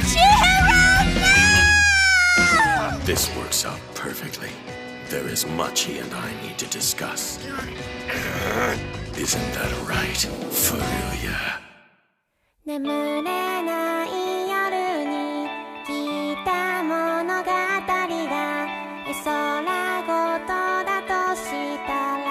Chihiro, no! This works out perfectly. There is much he and I need to discuss. Isn't that right, Furuya? 眠れない夜に聞いた物語が絵空ごとだとしたら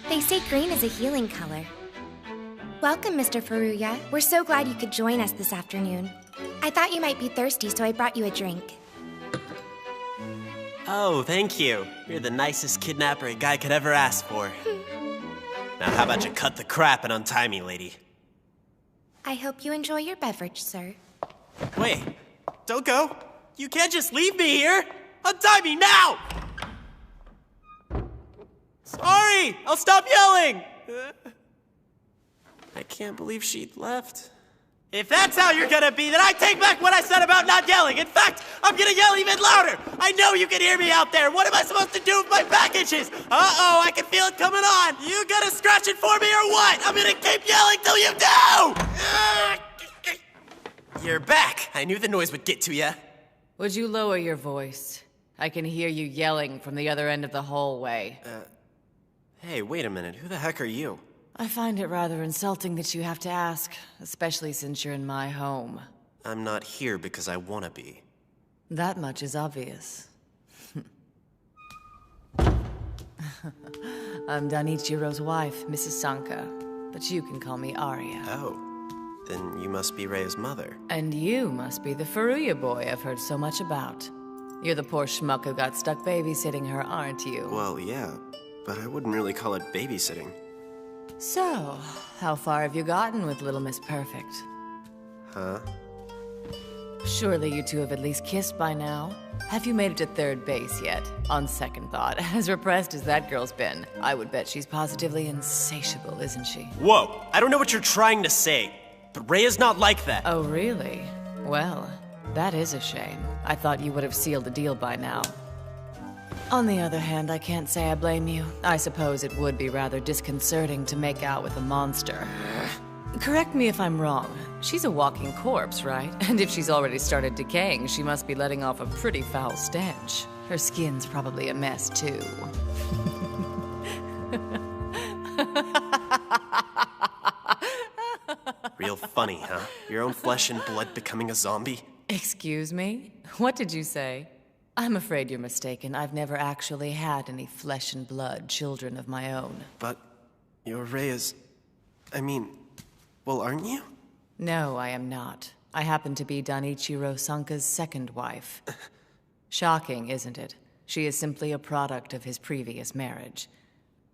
They say green is a healing color. Welcome, Mr. Furuya. We're so glad you could join us this afternoon. I thought you might be thirsty, so I brought you a drink. Oh, thank you. You're the nicest kidnapper a guy could ever ask for. Now how about you cut the crap and untie me, lady? I hope you enjoy your beverage, sir. Wait, don't go. You can't just leave me here. Untie me now! Sorry, I'll stop yelling. I can't believe she left. If that's how you're gonna be, then I take back what I said about not yelling. In fact, I'm gonna yell even louder. I know you can hear me out there. What am I supposed to do with my back itches? Uh-oh, I can feel it coming on. You gonna scratch it for me or what? I'm gonna keep yelling till you do! You're back. I knew the noise would get to you. Would you lower your voice? I can hear you yelling from the other end of the hallway. Hey, wait a minute. Who the heck are you? I find it rather insulting that you have to ask, especially since you're in my home. I'm not here because I want to be. That much is obvious. I'm Danichiro's wife, Mrs. Sanka, but you can call me Aria. Oh, then you must be Rea's mother. And you must be the Furuya boy I've heard so much about. You're the poor schmuck who got stuck babysitting her, aren't you? Well, yeah, but I wouldn't really call it babysitting. So, how far have you gotten with Little Miss Perfect? Huh? Surely you two have at least kissed by now. Have you made it to third base yet? On second thought, as repressed as that girl's been, I would bet she's positively insatiable, isn't she? Whoa! I don't know what you're trying to say, but Rea's not like that. Oh, really? Well, that is a shame. I thought you would have sealed the deal by now. On the other hand, I can't say I blame you. I suppose it would be rather disconcerting to make out with a monster. Correct me if I'm wrong. She's a walking corpse, right? And if she's already started decaying, she must be letting off a pretty foul stench. Her skin's probably a mess, too. Real funny, huh? Your own flesh and blood becoming a zombie? Excuse me? What did you say? I'm afraid you're mistaken. I've never actually had any flesh and blood children of my own. But you're Rea's... well, aren't you? No, I am not. I happen to be Danichiro Sanka's second wife. Shocking, isn't it? She is simply a product of his previous marriage.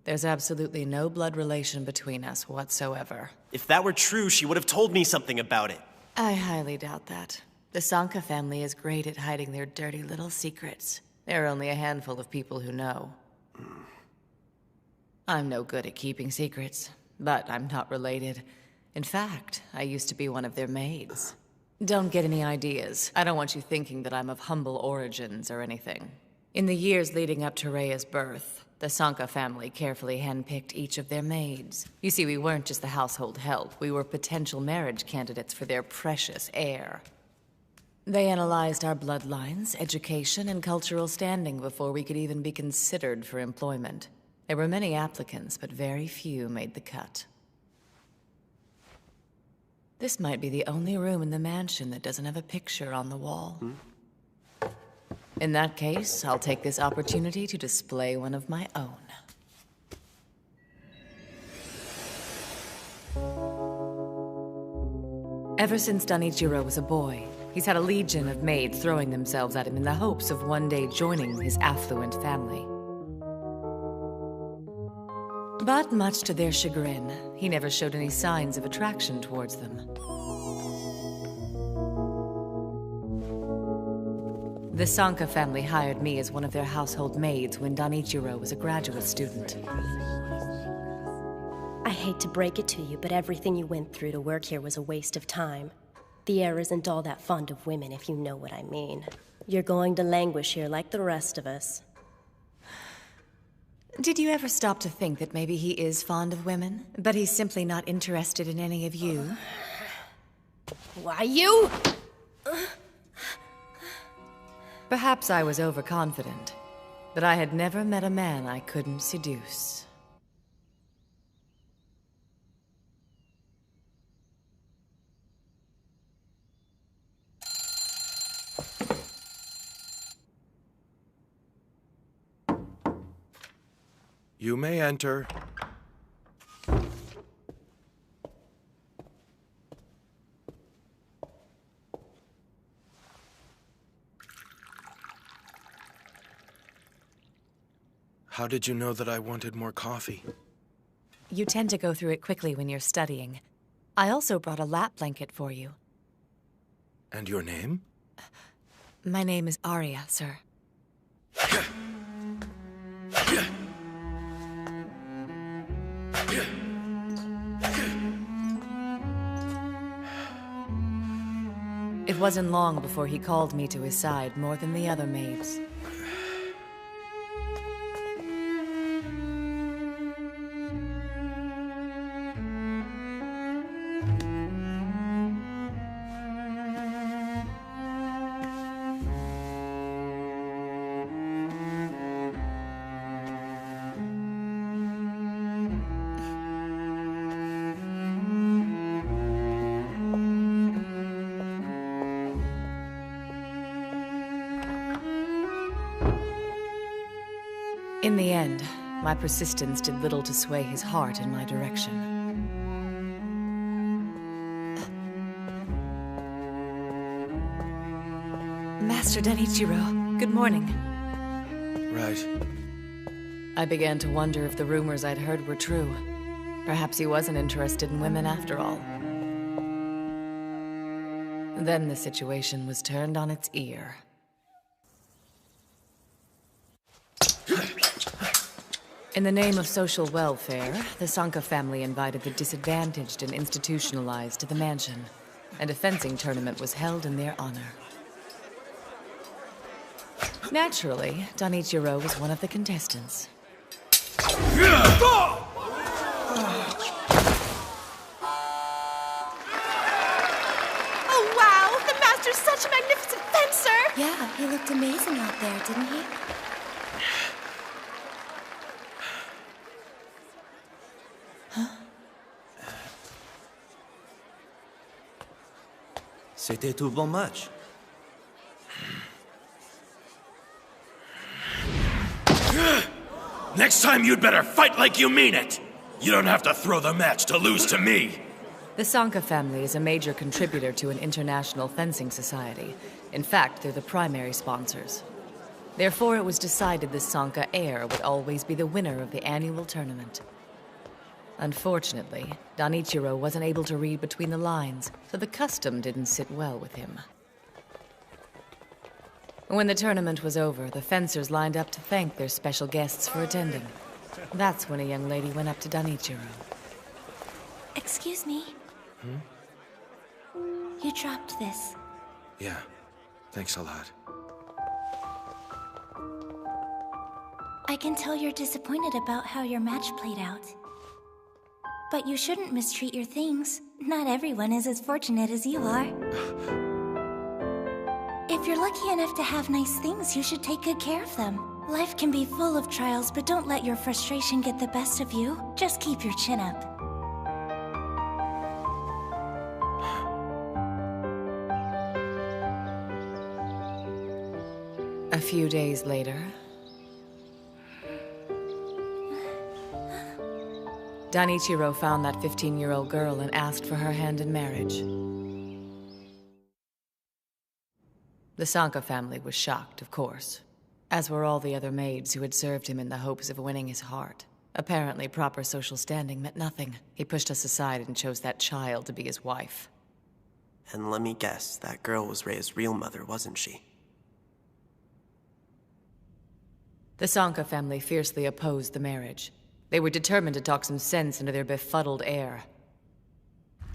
There's absolutely no blood relation between us whatsoever. If that were true, she would have told me something about it. I highly doubt that. The Sanka family is great at hiding their dirty little secrets. There are only a handful of people who know. I'm no good at keeping secrets, but I'm not related. In fact, I used to be one of their maids. Don't get any ideas. I don't want you thinking that I'm of humble origins or anything. In the years leading up to Rea's birth, the Sanka family carefully handpicked each of their maids. You see, we weren't just the household help. We were potential marriage candidates for their precious heir. They analyzed our bloodlines, education, and cultural standing before we could even be considered for employment. There were many applicants, but very few made the cut. This might be the only room in the mansion that doesn't have a picture on the wall. In that case, I'll take this opportunity to display one of my own. Ever since Danichiro was a boy, he's had a legion of maids throwing themselves at him in the hopes of one day joining his affluent family. But much to their chagrin, he never showed any signs of attraction towards them. The Sanka family hired me as one of their household maids when Danichiro was a graduate student. I hate to break it to you, but everything you went through to work here was a waste of time. The heir isn't all that fond of women, if you know what I mean. You're going to languish here like the rest of us. Did you ever stop to think that maybe he is fond of women, but he's simply not interested in any of you? Why you? Perhaps I was overconfident, but I had never met a man I couldn't seduce. You may enter. How did you know that I wanted more coffee? You tend to go through it quickly when you're studying. I also brought a lap blanket for you. And your name? My name is Aria, sir. It wasn't long before he called me to his side more than the other maids. In the end, my persistence did little to sway his heart in my direction. Master Danichiro, good morning. Right. I began to wonder if the rumors I'd heard were true. Perhaps he wasn't interested in women after all. Then the situation was turned on its ear. In the name of social welfare, the Sanka family invited the disadvantaged and institutionalized to the mansion, and a fencing tournament was held in their honor. Naturally, Danichiro was one of the contestants. Oh, wow! The master's such a magnificent fencer! Yeah, he looked amazing out there, didn't he? C'était tout bon match. Next time you'd better fight like you mean it! You don't have to throw the match to lose to me! The Sanka family is a major contributor to an international fencing society. In fact, they're the primary sponsors. Therefore, it was decided the Sanka heir would always be the winner of the annual tournament. Unfortunately, Danichiro wasn't able to read between the lines, so the custom didn't sit well with him. When the tournament was over, the fencers lined up to thank their special guests for attending. That's when a young lady went up to Danichiro. Excuse me. You dropped this. Yeah, thanks a lot. I can tell you're disappointed about how your match played out. But you shouldn't mistreat your things. Not everyone is as fortunate as you are. If you're lucky enough to have nice things, you should take good care of them. Life can be full of trials, but don't let your frustration get the best of you. Just keep your chin up. A few days later, Danichiro found that 15-year-old girl and asked for her hand in marriage. The Sanka family was shocked, of course, as were all the other maids who had served him in the hopes of winning his heart. Apparently, proper social standing meant nothing. He pushed us aside and chose that child to be his wife. And let me guess, that girl was Rea's real mother, wasn't she? The Sanka family fiercely opposed the marriage. They were determined to talk some sense into their befuddled heir.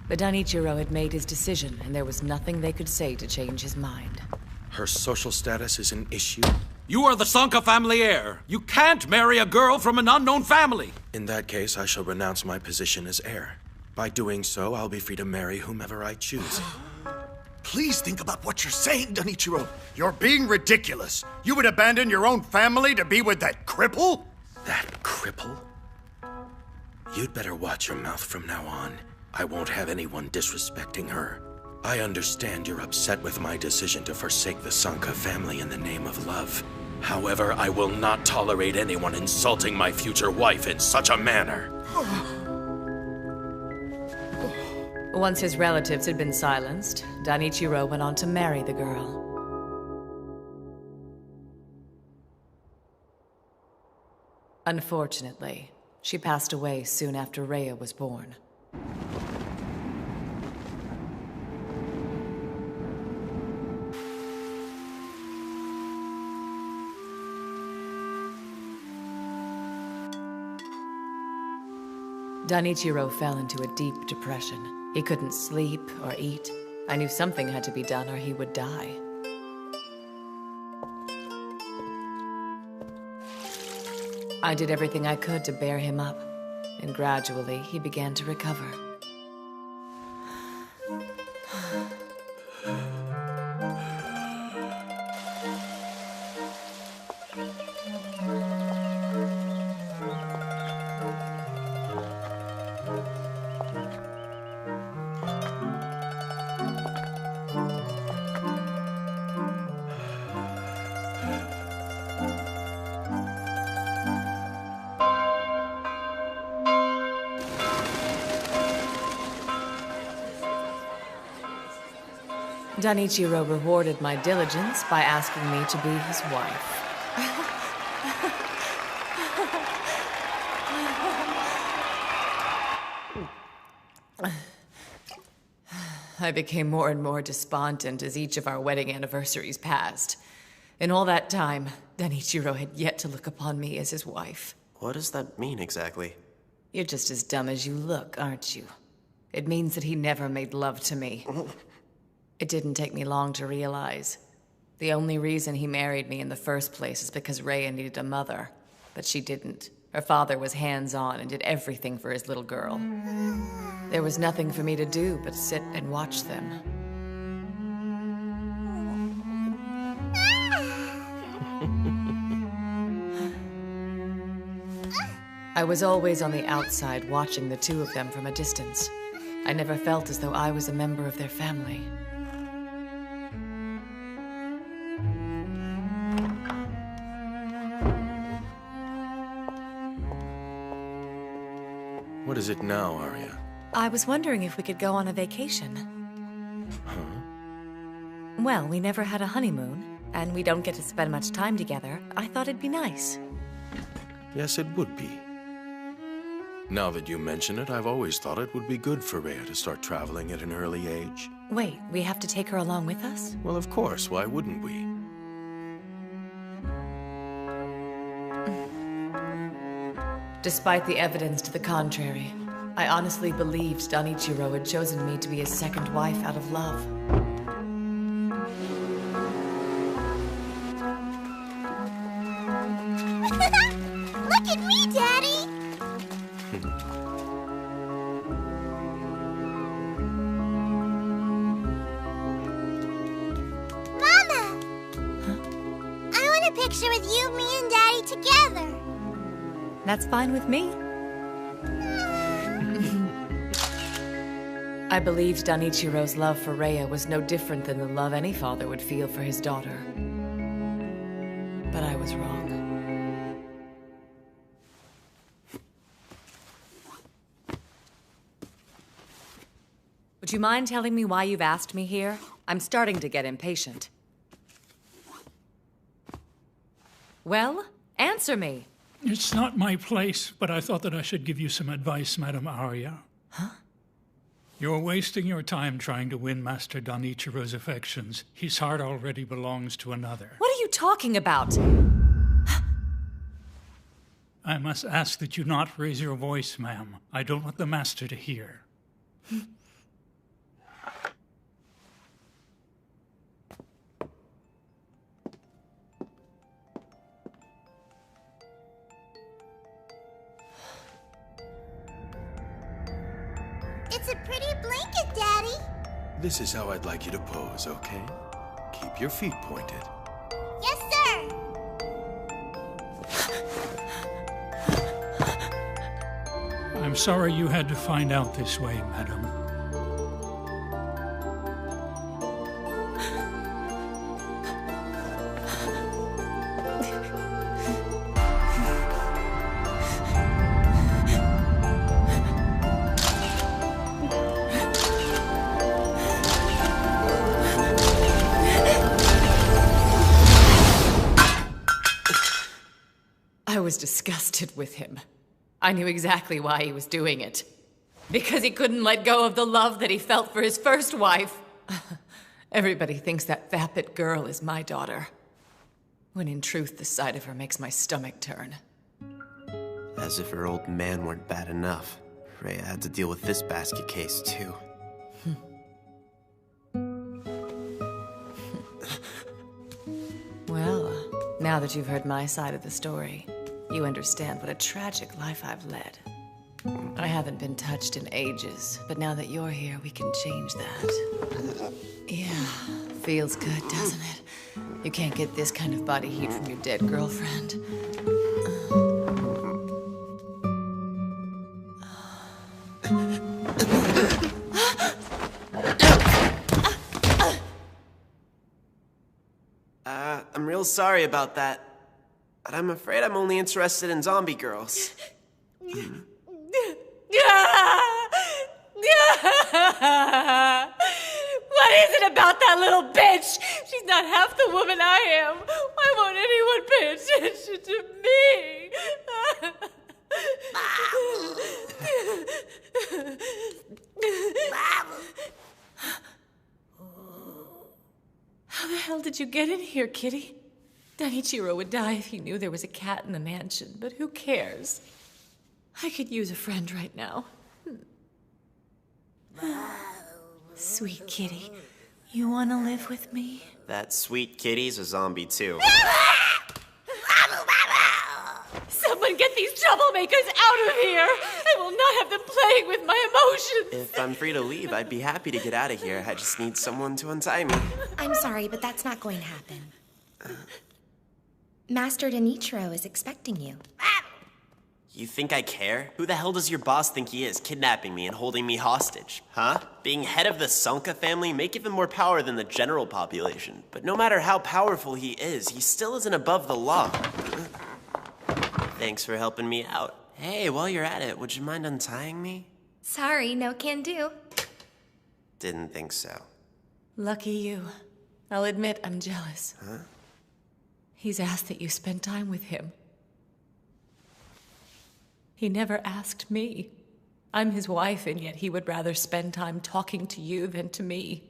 But Danichiro had made his decision, and there was nothing they could say to change his mind. Her social status is an issue? You are the Sanka family heir. You can't marry a girl from an unknown family. In that case, I shall renounce my position as heir. By doing so, I'll be free to marry whomever I choose. Please think about what you're saying, Danichiro. You're being ridiculous. You would abandon your own family to be with that cripple? That cripple? You'd better watch your mouth from now on. I won't have anyone disrespecting her. I understand you're upset with my decision to forsake the Sanka family in the name of love. However, I will not tolerate anyone insulting my future wife in such a manner. Once his relatives had been silenced, Danichiro went on to marry the girl. Unfortunately, she passed away soon after Rea was born. Danichiro fell into a deep depression. He couldn't sleep or eat. I knew something had to be done or he would die. I did everything I could to bear him up, and gradually he began to recover. Danichiro rewarded my diligence by asking me to be his wife. I became more and more despondent as each of our wedding anniversaries passed. In all that time, Danichiro had yet to look upon me as his wife. What does that mean exactly? You're just as dumb as you look, aren't you? It means that he never made love to me. It didn't take me long to realize. The only reason he married me in the first place is because Rea needed a mother. But she didn't. Her father was hands-on and did everything for his little girl. There was nothing for me to do but sit and watch them. I was always on the outside watching the two of them from a distance. I never felt as though I was a member of their family. What is it now, Arya? I was wondering if we could go on a vacation. Huh? Well, we never had a honeymoon, and we don't get to spend much time together. I thought it'd be nice. Yes, it would be. Now that you mention it, I've always thought it would be good for Rea to start traveling at an early age. Wait, we have to take her along with us? Well, of course, why wouldn't we? Despite the evidence to the contrary, I honestly believed Danichiro had chosen me to be his second wife out of love. Look at me, Daddy! Mama! picture with you, me, and Daddy together. That's fine with me. I believed Danichiro's love for Rea was no different than the love any father would feel for his daughter. But I was wrong. Would you mind telling me why you've asked me here? I'm starting to get impatient. Well, answer me. It's not my place, but I thought that I should give you some advice, Madam Arya. Huh? You're wasting your time trying to win Master Danichiro's affections. His heart already belongs to another. What are you talking about? I must ask that you not raise your voice, ma'am. I don't want the Master to hear. It's a pretty blanket, Daddy. This is how I'd like you to pose, okay? Keep your feet pointed. Yes, sir. I'm sorry you had to find out this way, madam. I was disgusted with him. I knew exactly why he was doing it. Because he couldn't let go of the love that he felt for his first wife. Everybody thinks that vapid girl is my daughter. When in truth, the sight of her makes my stomach turn. As if her old man weren't bad enough. Rea had to deal with this basket case, too. Well, now that you've heard my side of the story, you understand what a tragic life I've led. I haven't been touched in ages, but now that you're here, we can change that. Yeah, feels good, doesn't it? You can't get this kind of body heat from your dead girlfriend. I'm real sorry about that. But I'm afraid I'm only interested in zombie girls. What is it about that little bitch? She's not half the woman I am. Why won't anyone pay attention to me? How the hell did you get in here, kitty? Danichiro would die if he knew there was a cat in the mansion, but who cares? I could use a friend right now. Sweet kitty, you want to live with me? That sweet kitty's a zombie, too. Someone get these troublemakers out of here! I will not have them playing with my emotions! If I'm free to leave, I'd be happy to get out of here. I just need someone to untie me. I'm sorry, but that's not going to happen. Master Danichiro is expecting you. You think I care? Who the hell does your boss think he is, kidnapping me and holding me hostage? Huh? Being head of the Sanka family may give him more power than the general population. But no matter how powerful he is, he still isn't above the law. Thanks for helping me out. Hey, while you're at it, would you mind untying me? Sorry, no can do. Didn't think so. Lucky you. I'll admit I'm jealous. Huh? He's asked that you spend time with him. He never asked me. I'm his wife, and yet he would rather spend time talking to you than to me.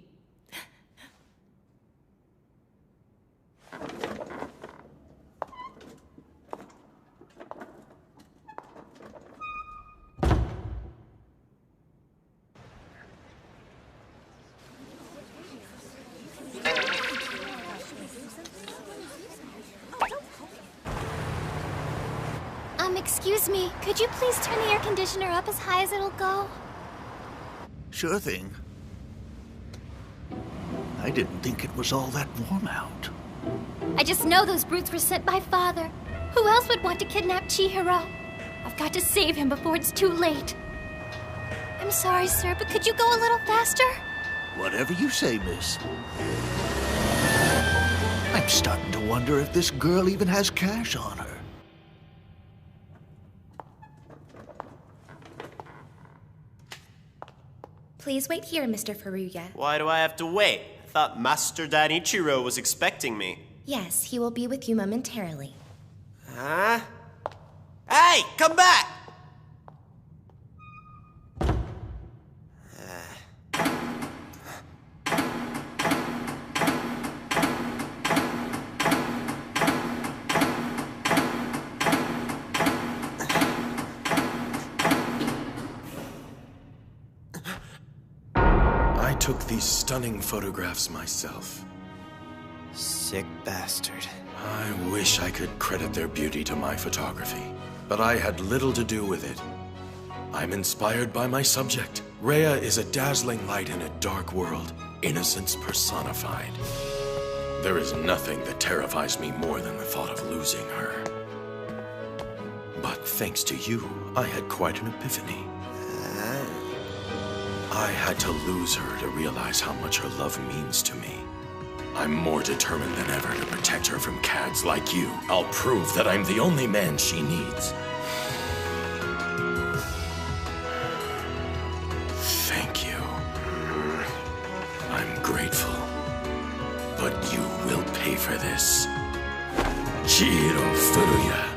Excuse me, could you please turn the air conditioner up as high as it'll go? Sure thing. I didn't think it was all that warm out. I just know those brutes were sent by Father. Who else would want to kidnap Chihiro? I've got to save him before it's too late. I'm sorry, sir, but could you go a little faster? Whatever you say, miss. I'm starting to wonder if this girl even has cash on her. Please wait here, Mr. Furuya. Why do I have to wait? I thought Master Danichiro was expecting me. Yes, he will be with you momentarily. Huh? Hey, come back! I took these stunning photographs myself. Sick bastard. I wish I could credit their beauty to my photography, but I had little to do with it. I'm inspired by my subject. Rea is a dazzling light in a dark world, innocence personified. There is nothing that terrifies me more than the thought of losing her. But thanks to you, I had quite an epiphany. I had to lose her to realize how much her love means to me. I'm more determined than ever to protect her from cads like you. I'll prove that I'm the only man she needs. Thank you. I'm grateful. But you will pay for this. Chihiro Furuya.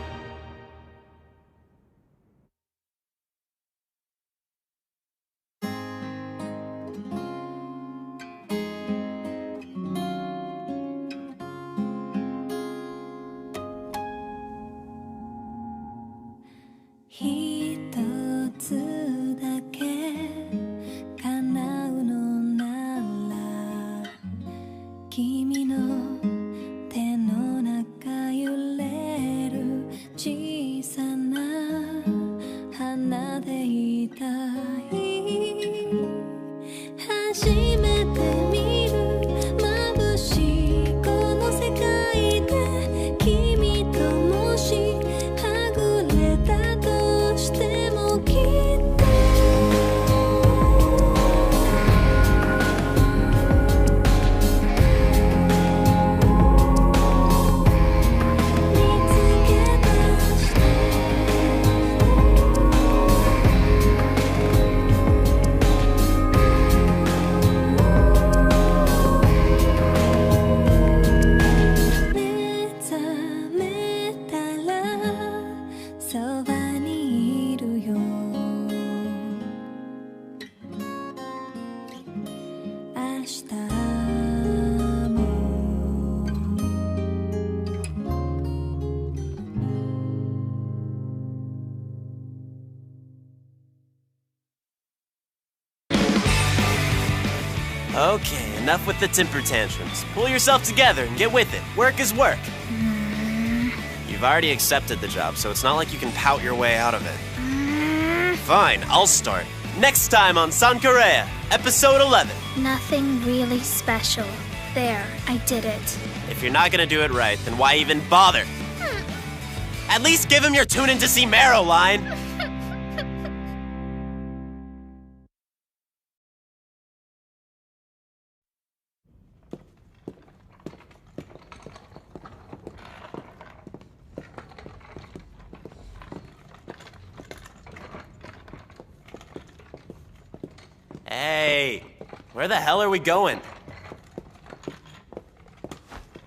Okay, enough with the temper tantrums. Pull yourself together and get with it. Work is work. You've already accepted the job, so it's not like you can pout your way out of it. Fine, I'll start. Next time on Sankarea, episode 11. Nothing really special. There, I did it. If you're not gonna do it right, then why even bother? At least give him your tune-in to see Marrow line. Hey, where the hell are we going?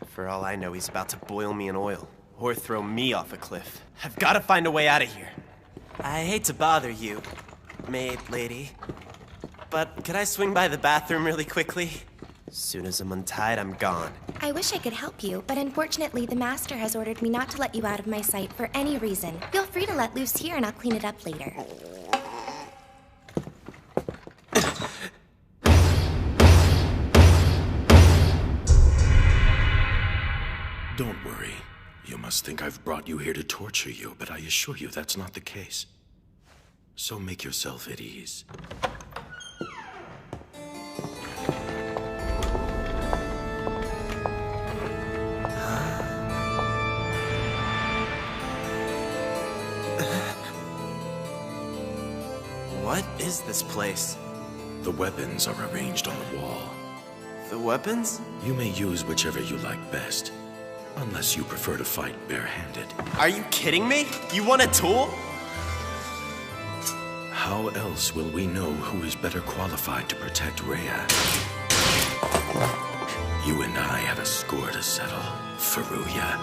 For all I know, he's about to boil me in oil, or throw me off a cliff. I've got to find a way out of here. I hate to bother you, maid lady, but could I swing by the bathroom really quickly? As soon as I'm untied, I'm gone. I wish I could help you, but unfortunately the master has ordered me not to let you out of my sight for any reason. Feel free to let loose here and I'll clean it up later. Don't worry. You must think I've brought you here to torture you, but I assure you that's not the case. So make yourself at ease. What is this place? The weapons are arranged on the wall. The weapons? You may use whichever you like best, unless you prefer to fight barehanded. Are you kidding me? You want a tool? How else will we know who is better qualified to protect Rea? You and I have a score to settle, Furuya.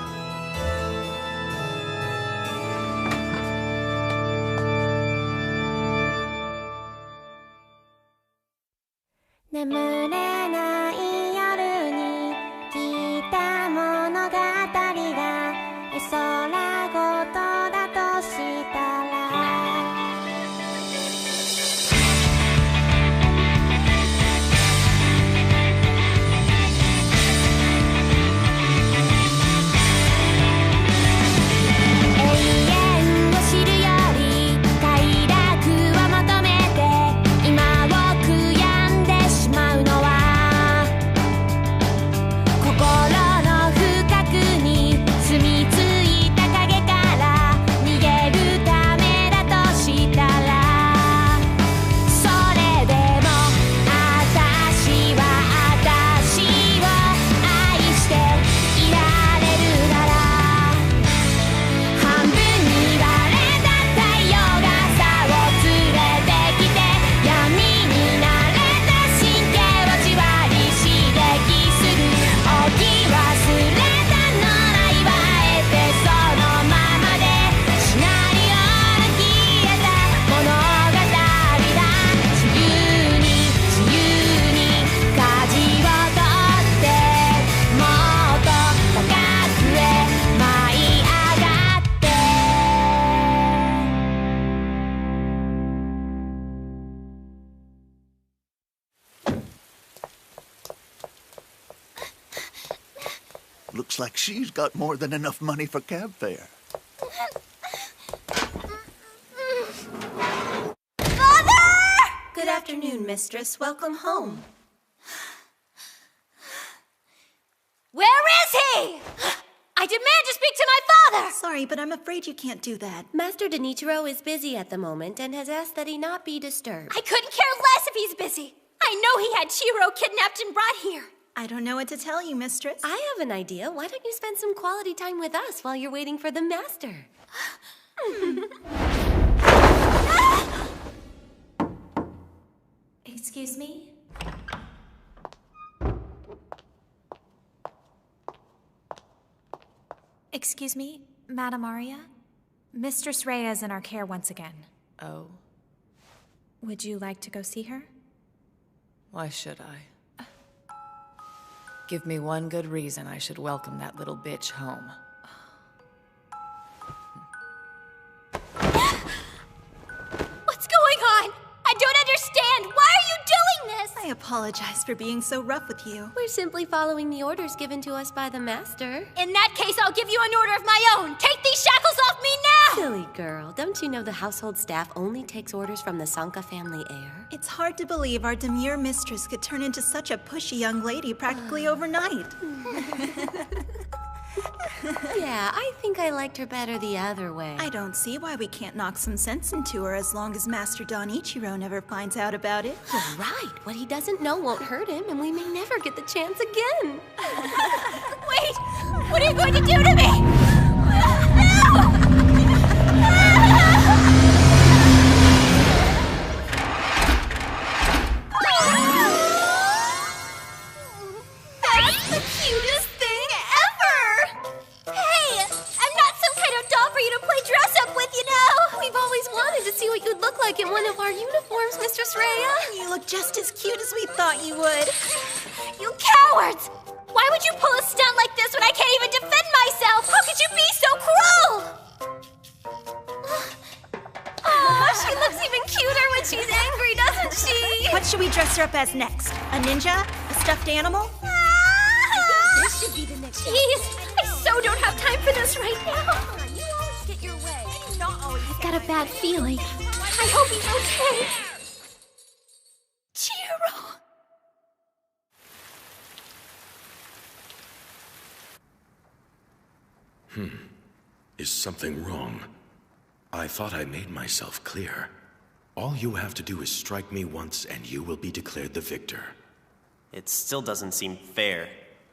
Looks like she's got more than enough money for cab fare. Father! Good afternoon, mistress. Welcome home. Where is he? I demand to speak to my father! Sorry, but I'm afraid you can't do that. Master Denichiro is busy at the moment and has asked that he not be disturbed. I couldn't care less if he's busy. I know he had Chihiro kidnapped and brought here. I don't know what to tell you, mistress. I have an idea. Why don't you spend some quality time with us while you're waiting for the master? Excuse me? Excuse me, Madam Arya? Mistress Rea is in our care once again. Oh? Would you like to go see her? Why should I? Give me one good reason I should welcome that little bitch home. What's going on? I don't understand. Why are you doing this? I apologize for being so rough with you. We're simply following the orders given to us by the master. In that case, I'll give you an order of my own. Take these shackles off me now! Silly girl, don't you know the household staff only takes orders from the Sanka family heir? It's hard to believe our demure mistress could turn into such a pushy young lady practically overnight. Yeah, I think I liked her better the other way. I don't see why we can't knock some sense into her as long as Master Donichiro never finds out about it. You're right. What he doesn't know won't hurt him, and we may never get the chance again. Wait! What are you going to do to me? No! That's the cutest thing ever! Hey! I'm not some kind of doll for you to play dress-up with, you know! We've always wanted to see what you'd look like in one of our uniforms, Mistress Rea. You look just as cute as we thought you would. You cowards! Why would you pull a stunt like this when I can't even defend myself? How could you be so cruel? Aw, she looks even cuter when she's angry, doesn't she? What should we dress her up as next? A ninja? A stuffed animal? This should be the next. Jeez, I so don't have time for this right now. You always get your way. Not always. I've got a bad feeling. I hope he's okay. Chihiro! Is something wrong? I thought I made myself clear. All you have to do is strike me once, and you will be declared the victor. It still doesn't seem fair.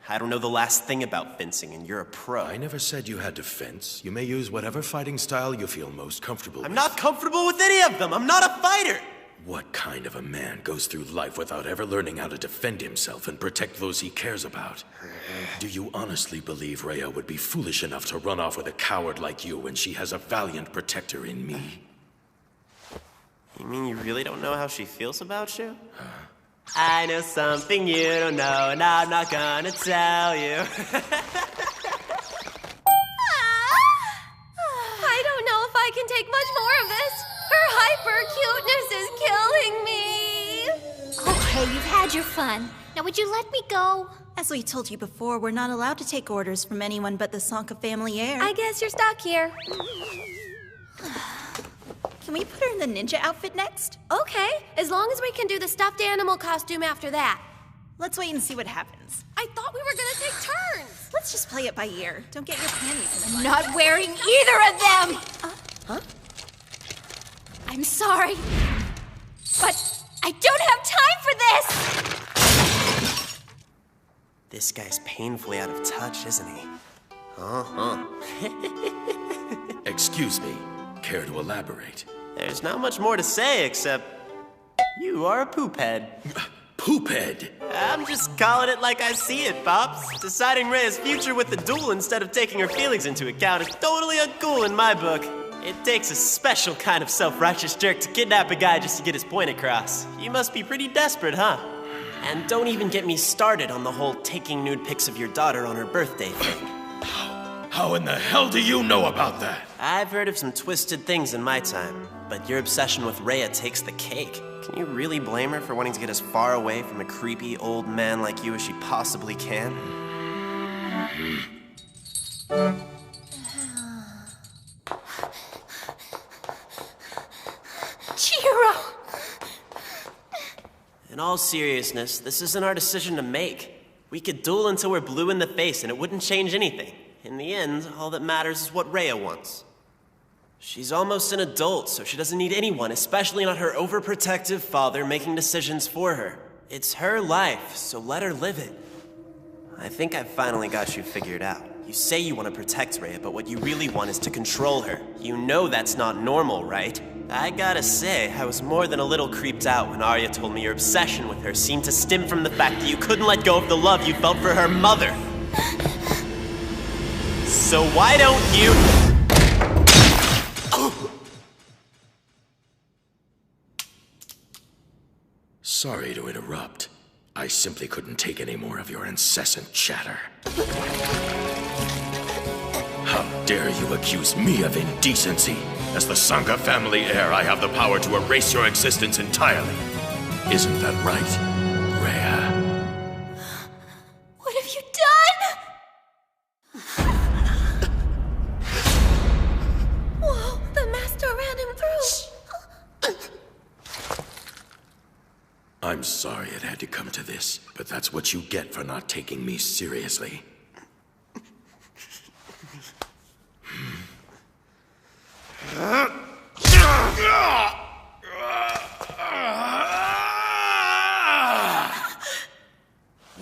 I don't know the last thing about fencing, and you're a pro. I never said you had to fence. You may use whatever fighting style you feel most comfortable with. I'm not comfortable with any of them! I'm not a fighter! What kind of a man goes through life without ever learning how to defend himself and protect those he cares about? Do you honestly believe Rea would be foolish enough to run off with a coward like you when she has a valiant protector in me? You mean you really don't know how she feels about you? I know something you don't know, and I'm not gonna tell you. I don't know if I can take much more of this. Her hyper-cuteness is killing me. Okay, you've had your fun. Now would you let me go? As we told you before, we're not allowed to take orders from anyone but the Sanka family heir. I guess you're stuck here. Can we put her in the ninja outfit next? Okay, as long as we can do the stuffed animal costume after that. Let's wait and see what happens. I thought we were gonna take turns. Let's just play it by ear. Don't get your panties in a I'm bunch. not wearing either of them! Huh? I'm sorry, but I don't have time for this! This guy's painfully out of touch, isn't he? Excuse me. Care to elaborate? There's not much more to say except you are a poop head. Poop head? I'm just calling it like I see it, Pops. Deciding Rea's future with the duel instead of taking her feelings into account is totally uncool in my book. It takes a special kind of self-righteous jerk to kidnap a guy just to get his point across. You must be pretty desperate, huh? And don't even get me started on the whole taking nude pics of your daughter on her birthday thing. How in the hell do you know about that? I've heard of some twisted things in my time, but your obsession with Rea takes the cake. Can you really blame her for wanting to get as far away from a creepy old man like you as she possibly can? Chihiro! In all seriousness, this isn't our decision to make. We could duel until we're blue in the face and it wouldn't change anything. In the end, all that matters is what Rea wants. She's almost an adult, so she doesn't need anyone, especially not her overprotective father, making decisions for her. It's her life, so let her live it. I think I've finally got you figured out. You say you want to protect Rea, but what you really want is to control her. You know that's not normal, right? I gotta say, I was more than a little creeped out when Arya told me your obsession with her seemed to stem from the fact that you couldn't let go of the love you felt for her mother. So why don't you... Sorry to interrupt. I simply couldn't take any more of your incessant chatter. How dare you accuse me of indecency? As the Sanka family heir, I have the power to erase your existence entirely. Isn't that right, Rea? What have you done? Whoa, the master ran him through. I'm sorry it had to come to this, but that's what you get for not taking me seriously.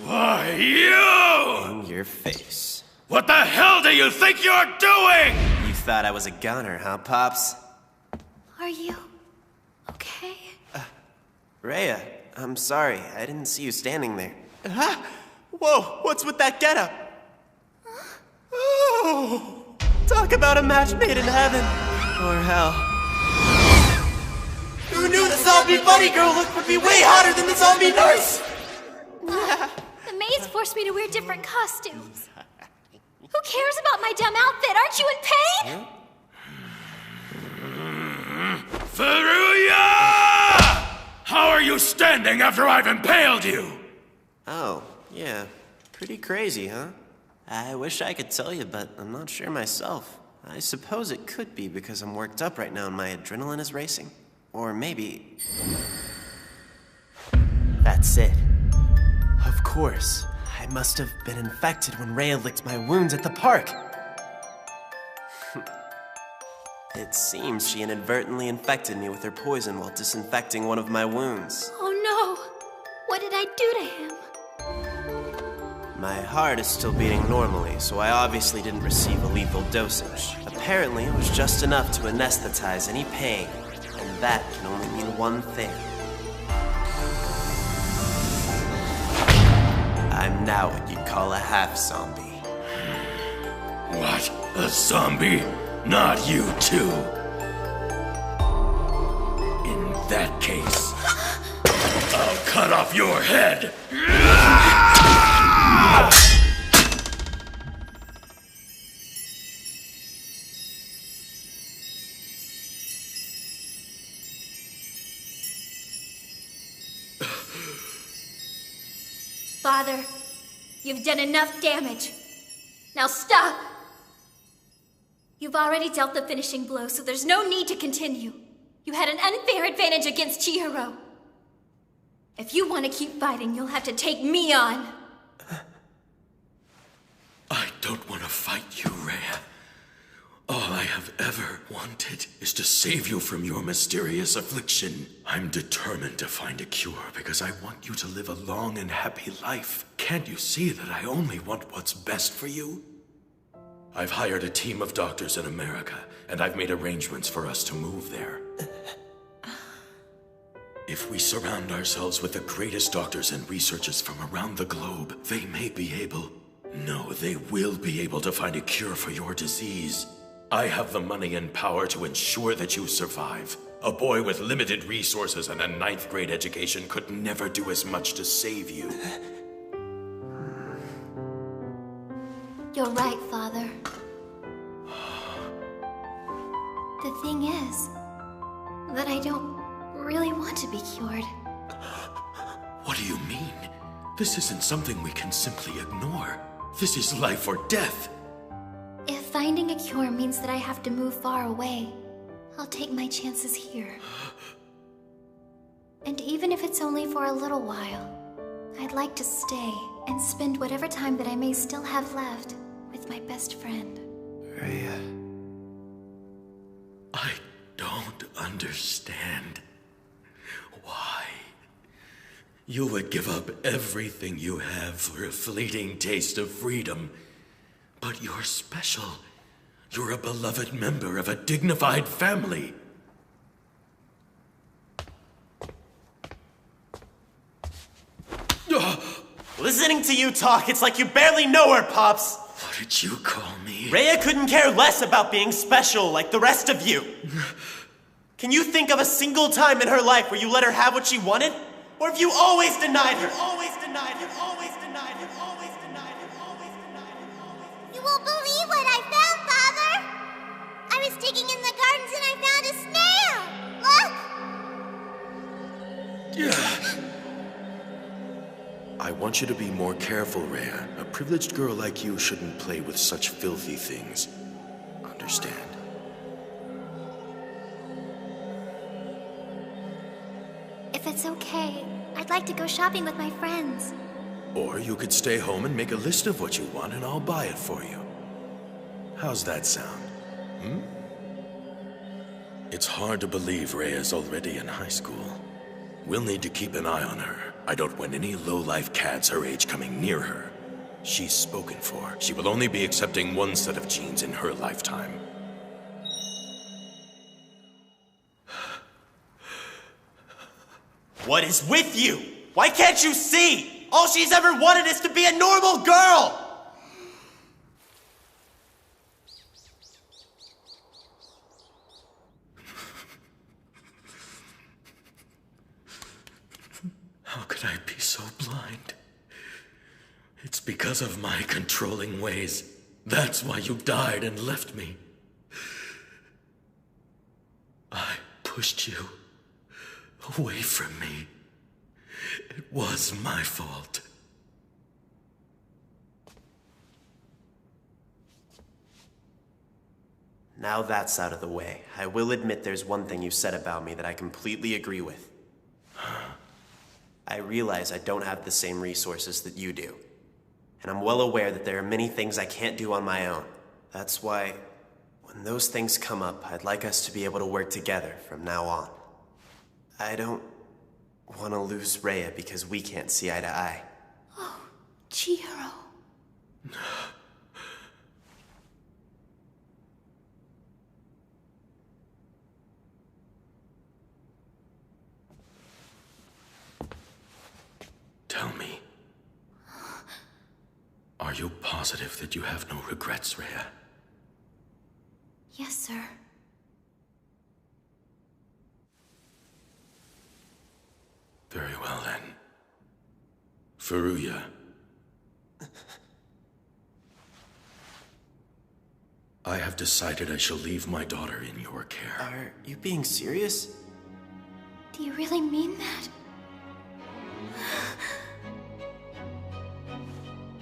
Why, you! In your face. What the hell do you think you're doing? You thought I was a gunner, huh, Pops? Are you okay? Rea, I'm sorry. I didn't see you standing there. Huh? Whoa, what's with that getup? Oh, talk about a match made in heaven. Or hell. Who knew the zombie bunny girl look would be way hotter than the zombie nurse? The maids forced me to wear different costumes. Who cares about my dumb outfit? Aren't you in pain? Furuya! How are you standing after I've impaled you? Oh, yeah. Pretty crazy, huh? I wish I could tell you, but I'm not sure myself. I suppose it could be because I'm worked up right now and my adrenaline is racing. Or maybe... That's it. Of course. I must have been infected when Rea licked my wounds at the park. It seems she inadvertently infected me with her poison while disinfecting one of my wounds. Oh no! What did I do to him? My heart is still beating normally, so I obviously didn't receive a lethal dosage. Apparently, it was just enough to anesthetize any pain, and that can only mean one thing. I'm now what you'd call a half-zombie. What? A zombie? Not you too. In that case, I'll cut off your head. Father, you've done enough damage. Now stop! You've already dealt the finishing blow, so there's no need to continue. You had an unfair advantage against Chihiro. If you want to keep fighting, you'll have to take me on. I don't want to fight you, Rea. All I have ever wanted is to save you from your mysterious affliction. I'm determined to find a cure because I want you to live a long and happy life. Can't you see that I only want what's best for you? I've hired a team of doctors in America, and I've made arrangements for us to move there. If we surround ourselves with the greatest doctors and researchers from around the globe, they may be able... No, they will be able to find a cure for your disease. I have the money and power to ensure that you survive. A boy with limited resources and a 9th grade education could never do as much to save you. You're right, Father. The thing is that I don't really want to be cured. What do you mean? This isn't something we can simply ignore. This is life or death. If finding a cure means that I have to move far away, I'll take my chances here. And even if it's only for a little while, I'd like to stay and spend whatever time that I may still have left with my best friend. Rea. I don't understand. Why? You would give up everything you have for a fleeting taste of freedom. But you're special. You're a beloved member of a dignified family. Listening to you talk, it's like you barely know her, Pops. What did you call me? Rea couldn't care less about being special like the rest of you. Can you think of a single time in her life where you let her have what she wanted? Or have you always denied her? Always denied her, always denied her, always denied her, always denied her, always denied her. You won't believe what I found, Father! I was digging in the gardens and I found a snail! Look! I want you to be more careful, Rea. A privileged girl like you shouldn't play with such filthy things. Understand? If it's okay, I'd like to go shopping with my friends. Or you could stay home and make a list of what you want and I'll buy it for you. How's that sound? It's hard to believe Rea's already in high school. We'll need to keep an eye on her. I don't want any low-life cads her age coming near her. She's spoken for. She will only be accepting one set of genes in her lifetime. What is with you? Why can't you see? All she's ever wanted is to be a normal girl! How could I be so blind? It's because of my controlling ways. That's why you died and left me. I pushed you away from me. It was my fault. Now that's out of the way, I will admit there's one thing you said about me that I completely agree with. I realize I don't have the same resources that you do. And I'm well aware that there are many things I can't do on my own. That's why, when those things come up, I'd like us to be able to work together from now on. I don't want to lose Rea because we can't see eye to eye. Oh, Chihiro. Tell me, are you positive that you have no regrets, Rea? Yes, sir. Very well, then. Furuya. I have decided I shall leave my daughter in your care. Are you being serious? Do you really mean that?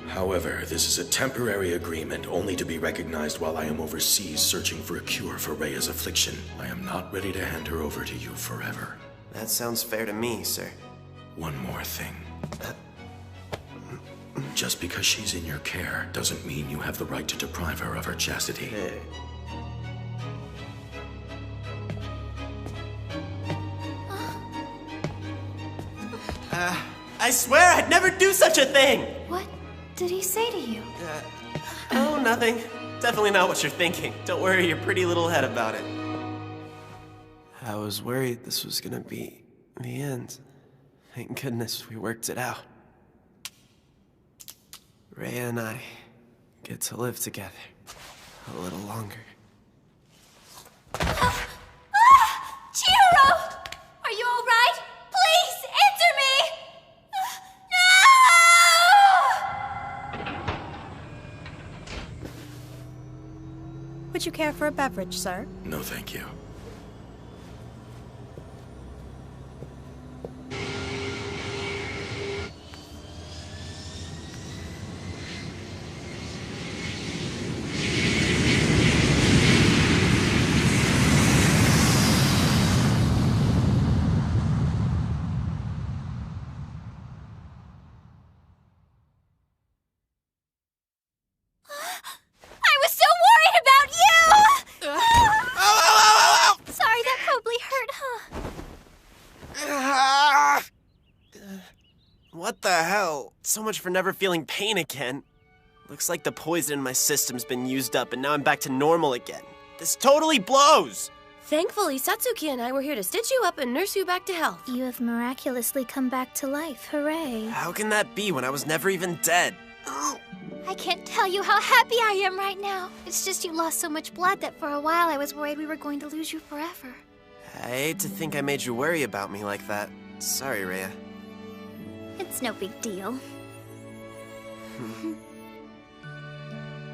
However, this is a temporary agreement only to be recognized while I am overseas searching for a cure for Rea's affliction. I am not ready to hand her over to you forever. That sounds fair to me, sir. One more thing. Just because she's in your care doesn't mean you have the right to deprive her of her chastity. I swear I'd never do such a thing! What did he say to you? Oh, nothing. Definitely not what you're thinking. Don't worry your pretty little head about it. I was worried this was gonna be the end. Thank goodness we worked it out. Rea and I get to live together a little longer. Chihiro! Are you all right? Please, answer me! No! Would you care for a beverage, sir? No, thank you. Sorry, that probably hurt, huh? What the hell? So much for never feeling pain again. Looks like the poison in my system's been used up and now I'm back to normal again. This totally blows! Thankfully, Satsuki and I were here to stitch you up and nurse you back to health. You have miraculously come back to life. Hooray. How can that be when I was never even dead? I can't tell you how happy I am right now. It's just you lost so much blood that for a while I was worried we were going to lose you forever. I hate to think I made you worry about me like that. Sorry, Rea. It's no big deal.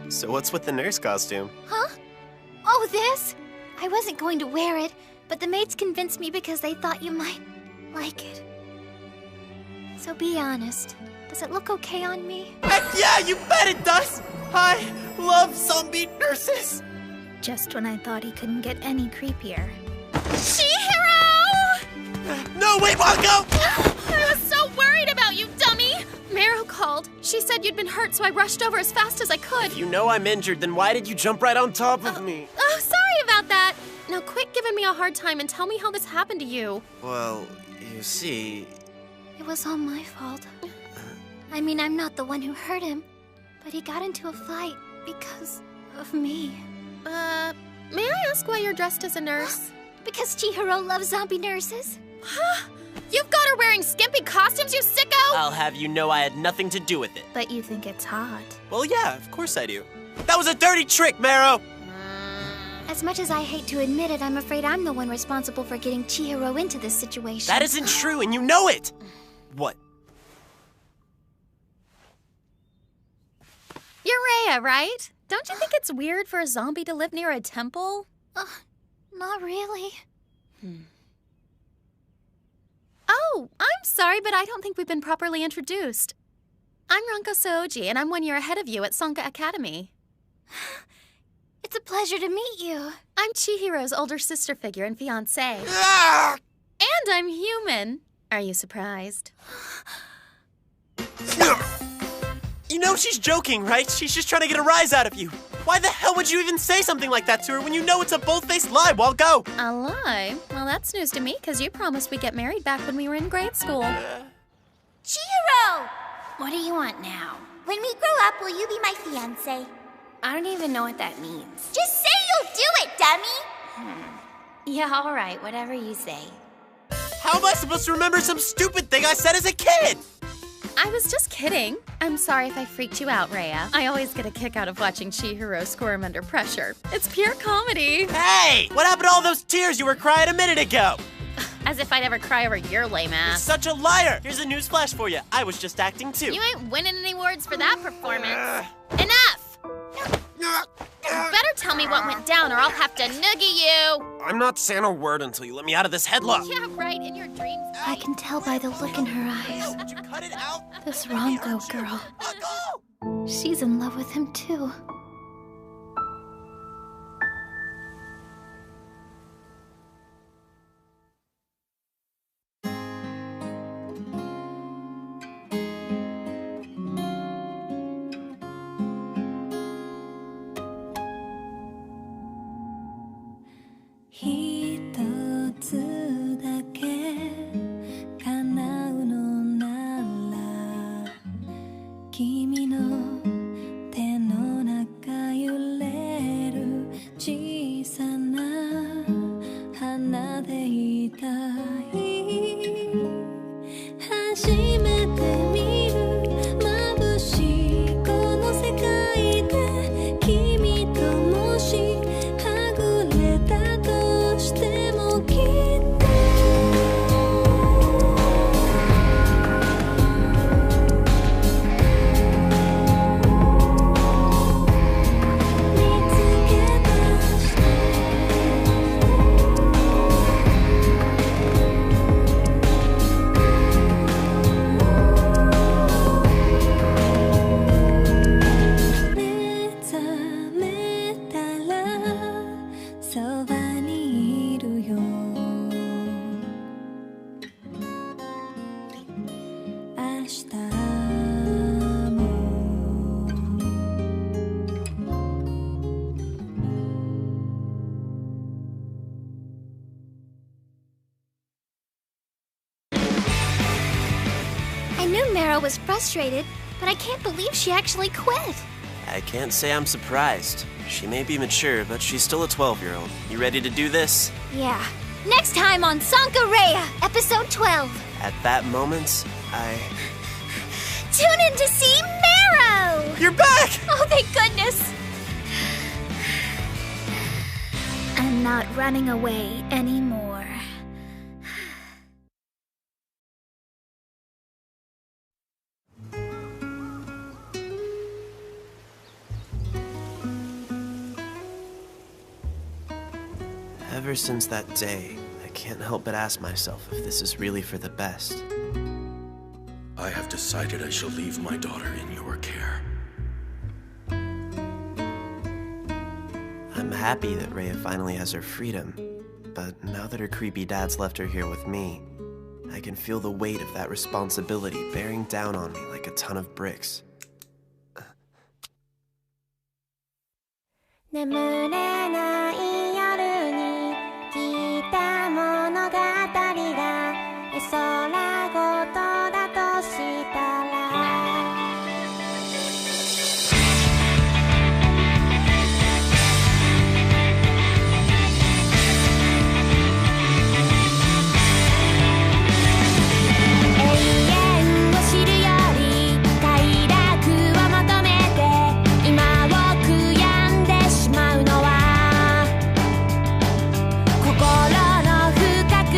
So what's with the nurse costume? Huh? Oh, this? I wasn't going to wear it, but the maids convinced me because they thought you might like it. So be honest. Does it look okay on me? Heck yeah, you bet it does! I love zombie nurses! Just when I thought he couldn't get any creepier. Chihiro! No, wait, Wako! I was so worried about you, dummy! Meryl called. She said you'd been hurt, so I rushed over as fast as I could. If you know I'm injured, then why did you jump right on top of me? Oh, sorry about that. Now quit giving me a hard time and tell me how this happened to you. Well, you see... It was all my fault. I mean, I'm not the one who hurt him, but he got into a fight because of me. May I ask why you're dressed as a nurse? Because Chihiro loves zombie nurses. Huh? You've got her wearing skimpy costumes, you sicko! I'll have you know I had nothing to do with it. But you think it's hot. Well, yeah, of course I do. That was a dirty trick, Marrow! As much as I hate to admit it, I'm afraid I'm the one responsible for getting Chihiro into this situation. That isn't true, and you know it! What? You're Rea, right? Don't you think it's weird for a zombie to live near a temple? Not really. Oh, I'm sorry, but I don't think we've been properly introduced. I'm Ranko Soji, and I'm 1 year ahead of you at Sanka Academy. It's a pleasure to meet you. I'm Chihiro's older sister figure and fiancé. Ah! And I'm human. Are you surprised? You know she's joking, right? She's just trying to get a rise out of you. Why the hell would you even say something like that to her when you know it's a bold-faced lie? Well, go! A lie? Well, that's news to me, because you promised we'd get married back when we were in grade school. Chihiro! What do you want now? When we grow up, will you be my fiancé? I don't even know what that means. Just say you'll do it, dummy! Yeah, all right, whatever you say. How am I supposed to remember some stupid thing I said as a kid? I was just kidding. I'm sorry if I freaked you out, Rea. I always get a kick out of watching Chihiro squirm under pressure. It's pure comedy. Hey! What happened to all those tears you were crying a minute ago? As if I'd ever cry over your lame ass. You're such a liar! Here's a news flash for you. I was just acting too. You ain't winning any awards for that performance. Enough! You better tell me what went down or I'll have to noogie you! I'm not saying a word until you let me out of this headlock. Yeah, right, in your dreams. I can tell by the look in her eyes. Would you cut it out? This Ronco girl. She's in love with him too. Was frustrated, but I can't believe she actually quit. I can't say I'm surprised. She may be mature, but she's still a 12-year-old. You ready to do this? Yeah. Next time on Sankarea, episode 12. At that moment, Tune in to see Marrow! You're back! Oh, thank goodness! I'm not running away anymore. Ever since that day, I can't help but ask myself if this is really for the best. I have decided I shall leave my daughter in your care. I'm happy that Rea finally has her freedom, but now that her creepy dad's left her here with me, I can feel the weight of that responsibility bearing down on me like a ton of bricks. 眠れない夜に聞いた物語が絵空ごとだとしたら永遠を知るより快楽を求めて今を悔やんでしまうのは心の深く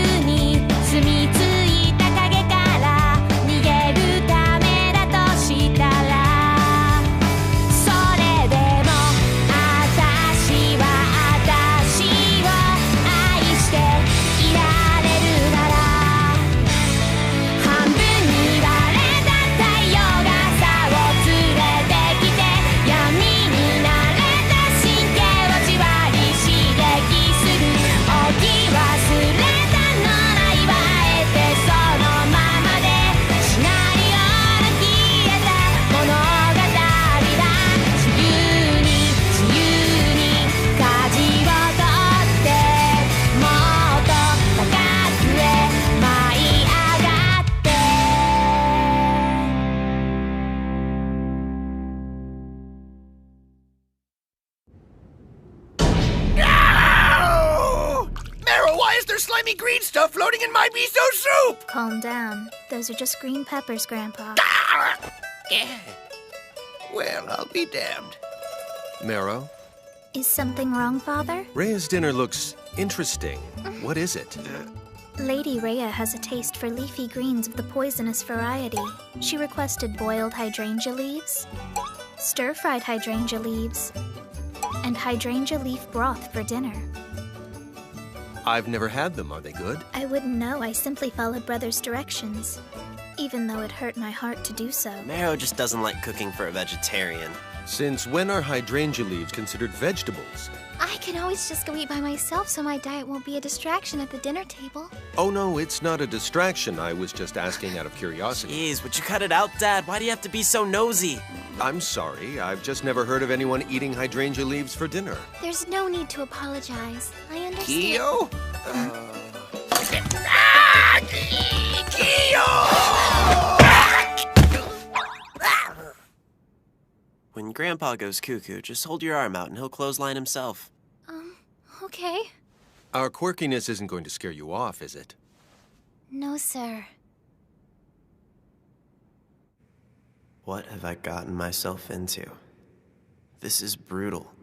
Why is there slimy green stuff floating in my miso soup? Calm down. Those are just green peppers, Grandpa. Well, I'll be damned. Marrow, Is something wrong, Father? Rea's dinner looks interesting. What is it? Lady Rea has a taste for leafy greens of the poisonous variety. She requested boiled hydrangea leaves, stir-fried hydrangea leaves, and hydrangea leaf broth for dinner. I've never had them. Are they good? I wouldn't know. I simply followed Brother's directions, even though it hurt my heart to do so. Marrow just doesn't like cooking for a vegetarian. Since when are hydrangea leaves considered vegetables? I can always just go eat by myself so my diet won't be a distraction at the dinner table. Oh no, it's not a distraction. I was just asking out of curiosity. Jeez, would you cut it out, Dad? Why do you have to be so nosy? I'm sorry. I've just never heard of anyone eating hydrangea leaves for dinner. There's no need to apologize. I understand. Kyo? When Grandpa goes cuckoo, just hold your arm out and he'll clothesline himself. Okay. Our quirkiness isn't going to scare you off, is it? No, sir. What have I gotten myself into? This is brutal.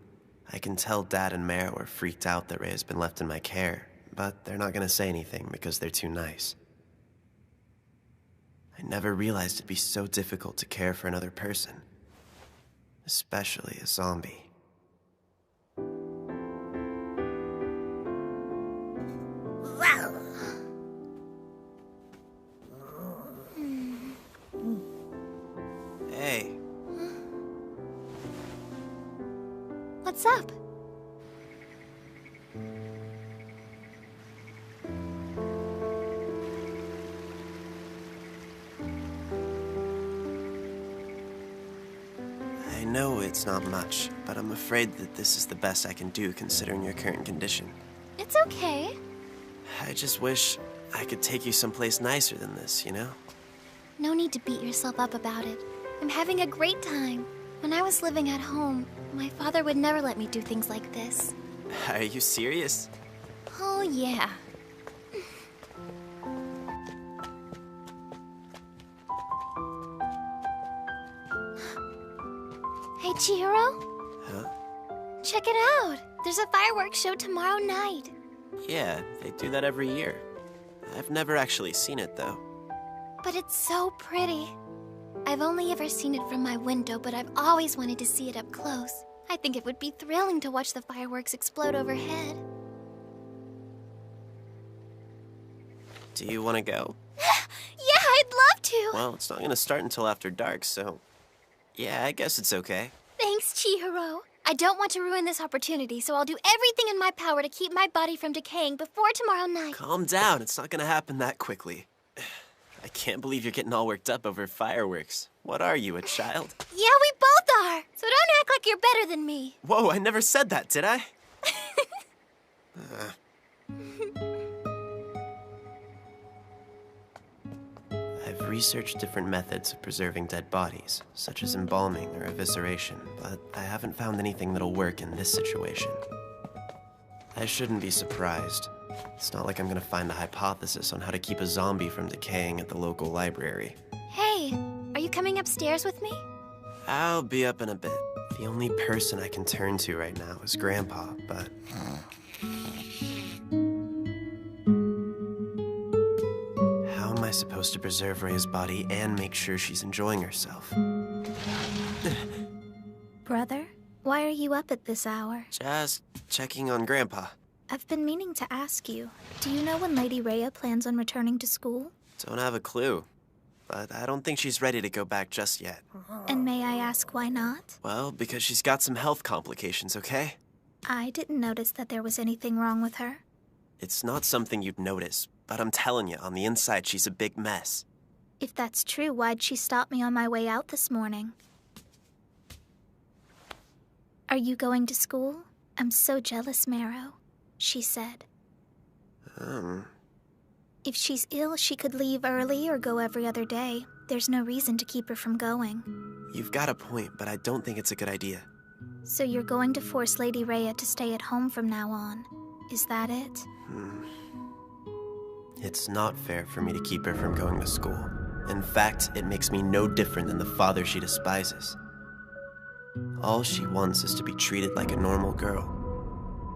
I can tell Dad and Marrow are freaked out that Rea's been left in my care, but they're not gonna say anything because they're too nice. I never realized it'd be so difficult to care for another person. Especially a zombie. Hey. What's up? I know it's not much, but I'm afraid that this is the best I can do considering your current condition. It's okay. I just wish I could take you someplace nicer than this, you know? No need to beat yourself up about it. I'm having a great time. When I was living at home, my father would never let me do things like this. Are you serious? Oh, yeah. Hey, Chihiro? Huh? Check it out. There's a fireworks show tomorrow night. Yeah, they do that every year. I've never actually seen it, though. But it's so pretty. I've only ever seen it from my window, but I've always wanted to see it up close. I think it would be thrilling to watch the fireworks explode overhead. Do you want to go? Yeah, I'd love to! Well, it's not going to start until after dark, so... Yeah, I guess it's okay. Thanks, Chihiro. I don't want to ruin this opportunity, so I'll do everything in my power to keep my body from decaying before tomorrow night. Calm down, it's not going to happen that quickly. I can't believe you're getting all worked up over fireworks. What are you, a child? Yeah, we both are. So don't act like you're better than me. Whoa, I never said that, did I? I've researched different methods of preserving dead bodies, such as embalming or evisceration, but I haven't found anything that'll work in this situation. I shouldn't be surprised. It's not like I'm gonna find a hypothesis on how to keep a zombie from decaying at the local library. Hey, are you coming upstairs with me? I'll be up in a bit. The only person I can turn to right now is Grandpa, but... How am I supposed to preserve Rea's body and make sure she's enjoying herself? Brother, why are you up at this hour? Just checking on Grandpa. I've been meaning to ask you. Do you know when Lady Rea plans on returning to school? Don't have a clue, but I don't think she's ready to go back just yet. And may I ask why not? Well, because she's got some health complications, okay? I didn't notice that there was anything wrong with her. It's not something you'd notice, but I'm telling you, on the inside, she's a big mess. If that's true, why'd she stop me on my way out this morning? Are you going to school? I'm so jealous, Marrow, she said. If she's ill, she could leave early or go every other day. There's no reason to keep her from going. You've got a point, but I don't think it's a good idea. So you're going to force Lady Rea to stay at home from now on. Is that it? It's not fair for me to keep her from going to school. In fact, it makes me no different than the father she despises. All she wants is to be treated like a normal girl.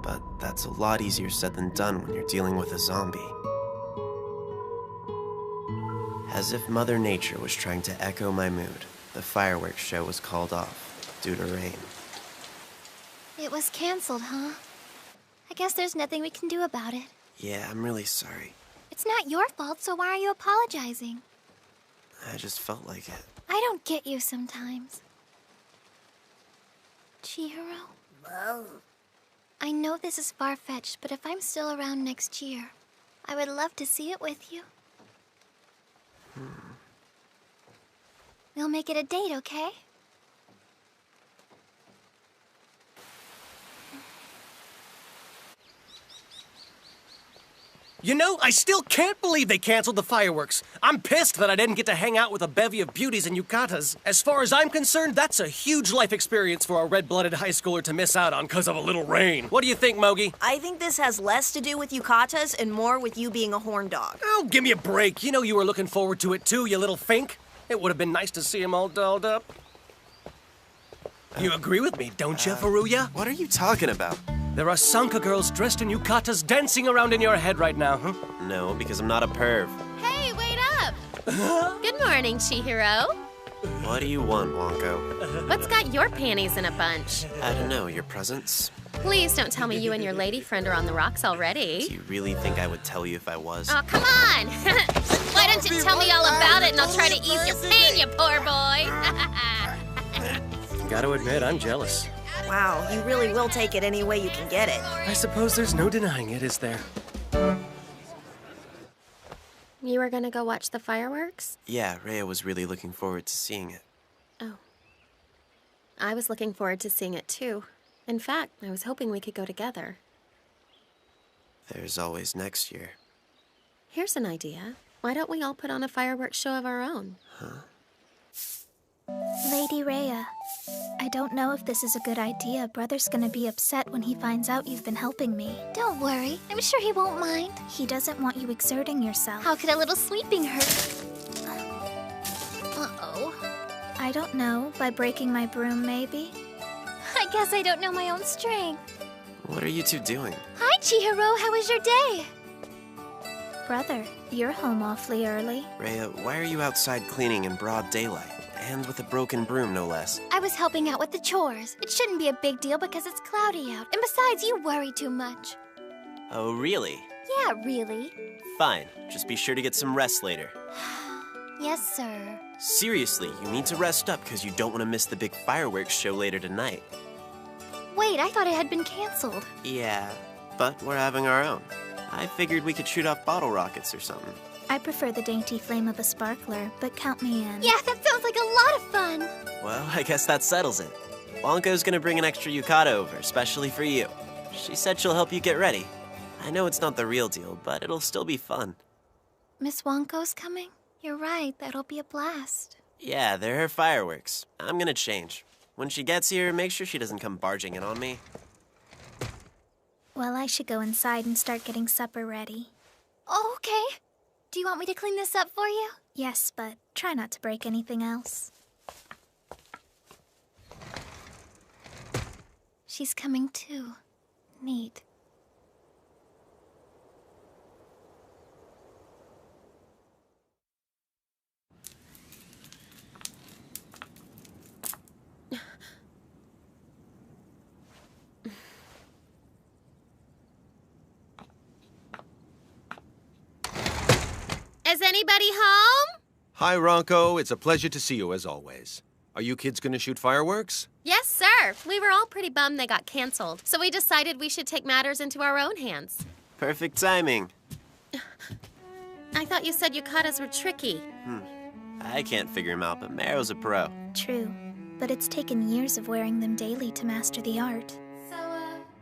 But that's a lot easier said than done when you're dealing with a zombie. As if Mother Nature was trying to echo my mood, the fireworks show was called off due to rain. It was canceled, huh? I guess there's nothing we can do about it. Yeah, I'm really sorry. It's not your fault, so why are you apologizing? I just felt like it. I don't get you sometimes. Chihiro? I know this is far-fetched, but if I'm still around next year, I would love to see it with you. We'll make it a date, okay? You know, I still can't believe they canceled the fireworks. I'm pissed that I didn't get to hang out with a bevy of beauties and yukatas. As far as I'm concerned, that's a huge life experience for a red-blooded high schooler to miss out on because of a little rain. What do you think, Mogi? I think this has less to do with yukatas and more with you being a horn dog. Oh, give me a break. You know you were looking forward to it too, you little fink. It would have been nice to see him all dolled up. You agree with me, don't you, Furuya? What are you talking about? There are Sanka girls dressed in yukatas dancing around in your head right now, huh? No, because I'm not a perv. Hey, wait up! Good morning, Chihiro. What do you want, Wonko? What's got your panties in a bunch? I don't know, your presents? Please don't tell me you and your lady friend are on the rocks already. Do you really think I would tell you if I was? Oh, come on! Why don't you tell me all about it and I'll try to ease your pain, you poor boy! Gotta admit, I'm jealous. Wow, you really will take it any way you can get it. I suppose there's no denying it, is there? You were gonna go watch the fireworks? Yeah, Rea was really looking forward to seeing it. Oh. I was looking forward to seeing it too. In fact, I was hoping we could go together. There's always next year. Here's an idea. Why don't we all put on a fireworks show of our own? Huh? Lady Rea, I don't know if this is a good idea. Brother's gonna be upset when he finds out you've been helping me. Don't worry. I'm sure he won't mind. He doesn't want you exerting yourself. How could a little sweeping hurt? Uh-oh. I don't know. By breaking my broom, maybe? I guess I don't know my own strength. What are you two doing? Hi, Chihiro. How was your day? Brother, you're home awfully early. Rea, why are you outside cleaning in broad daylight? And with a broken broom, no less. I was helping out with the chores. It shouldn't be a big deal because it's cloudy out. And besides, you worry too much. Oh, really? Yeah, really. Fine. Just be sure to get some rest later. Yes, sir. Seriously, you need to rest up because you don't want to miss the big fireworks show later tonight. Wait, I thought it had been canceled. Yeah, but we're having our own. I figured we could shoot off bottle rockets or something. I prefer the dainty flame of a sparkler, but count me in. Yeah, that sounds like a lot of fun. Well, I guess that settles it. Wonko's gonna bring an extra yukata over, especially for you. She said she'll help you get ready. I know it's not the real deal, but it'll still be fun. Miss Wonko's coming? You're right, that'll be a blast. Yeah, they're her fireworks. I'm gonna change. When she gets here, make sure she doesn't come barging in on me. Well, I should go inside and start getting supper ready. Oh, okay. Do you want me to clean this up for you? Yes, but try not to break anything else. She's coming too. Neat. Is anybody home? Hi, Ronco. It's a pleasure to see you as always. Are you kids gonna shoot fireworks? Yes, sir. We were all pretty bummed they got canceled, so we decided we should take matters into our own hands. Perfect timing. I thought you said yukatas were tricky. I can't figure him out, but Mero's a pro. True, but it's taken years of wearing them daily to master the art. So,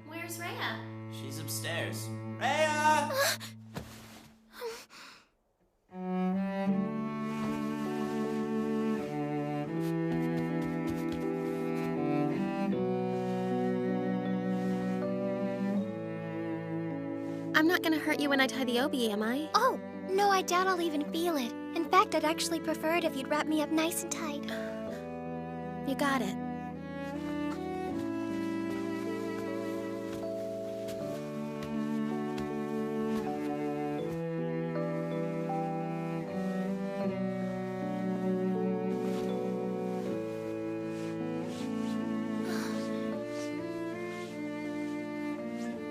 where's Rea? She's upstairs. Rea! I'm not gonna hurt you when I tie the obi, am I? Oh, No, I doubt I'll even feel it. In fact, I'd actually prefer it if you'd wrap me up nice and tight. You got it.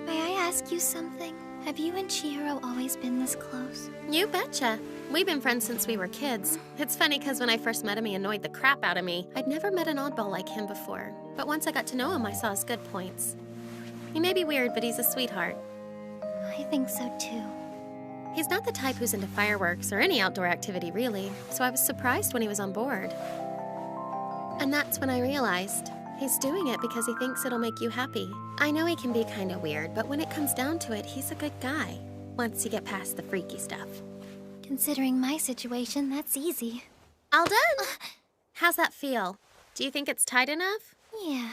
May I ask you something? Have you and Chihiro always been this close? You betcha. We've been friends since we were kids. It's funny because when I first met him, he annoyed the crap out of me. I'd never met an oddball like him before. But once I got to know him, I saw his good points. He may be weird, but he's a sweetheart. I think so too. He's not the type who's into fireworks or any outdoor activity, really. So I was surprised when he was on board. And that's when I realized he's doing it because he thinks it'll make you happy. I know he can be kind of weird, but when it comes down to it, he's a good guy. Once you get past the freaky stuff. Considering my situation, that's easy. All done! How's that feel? Do you think it's tight enough? Yeah.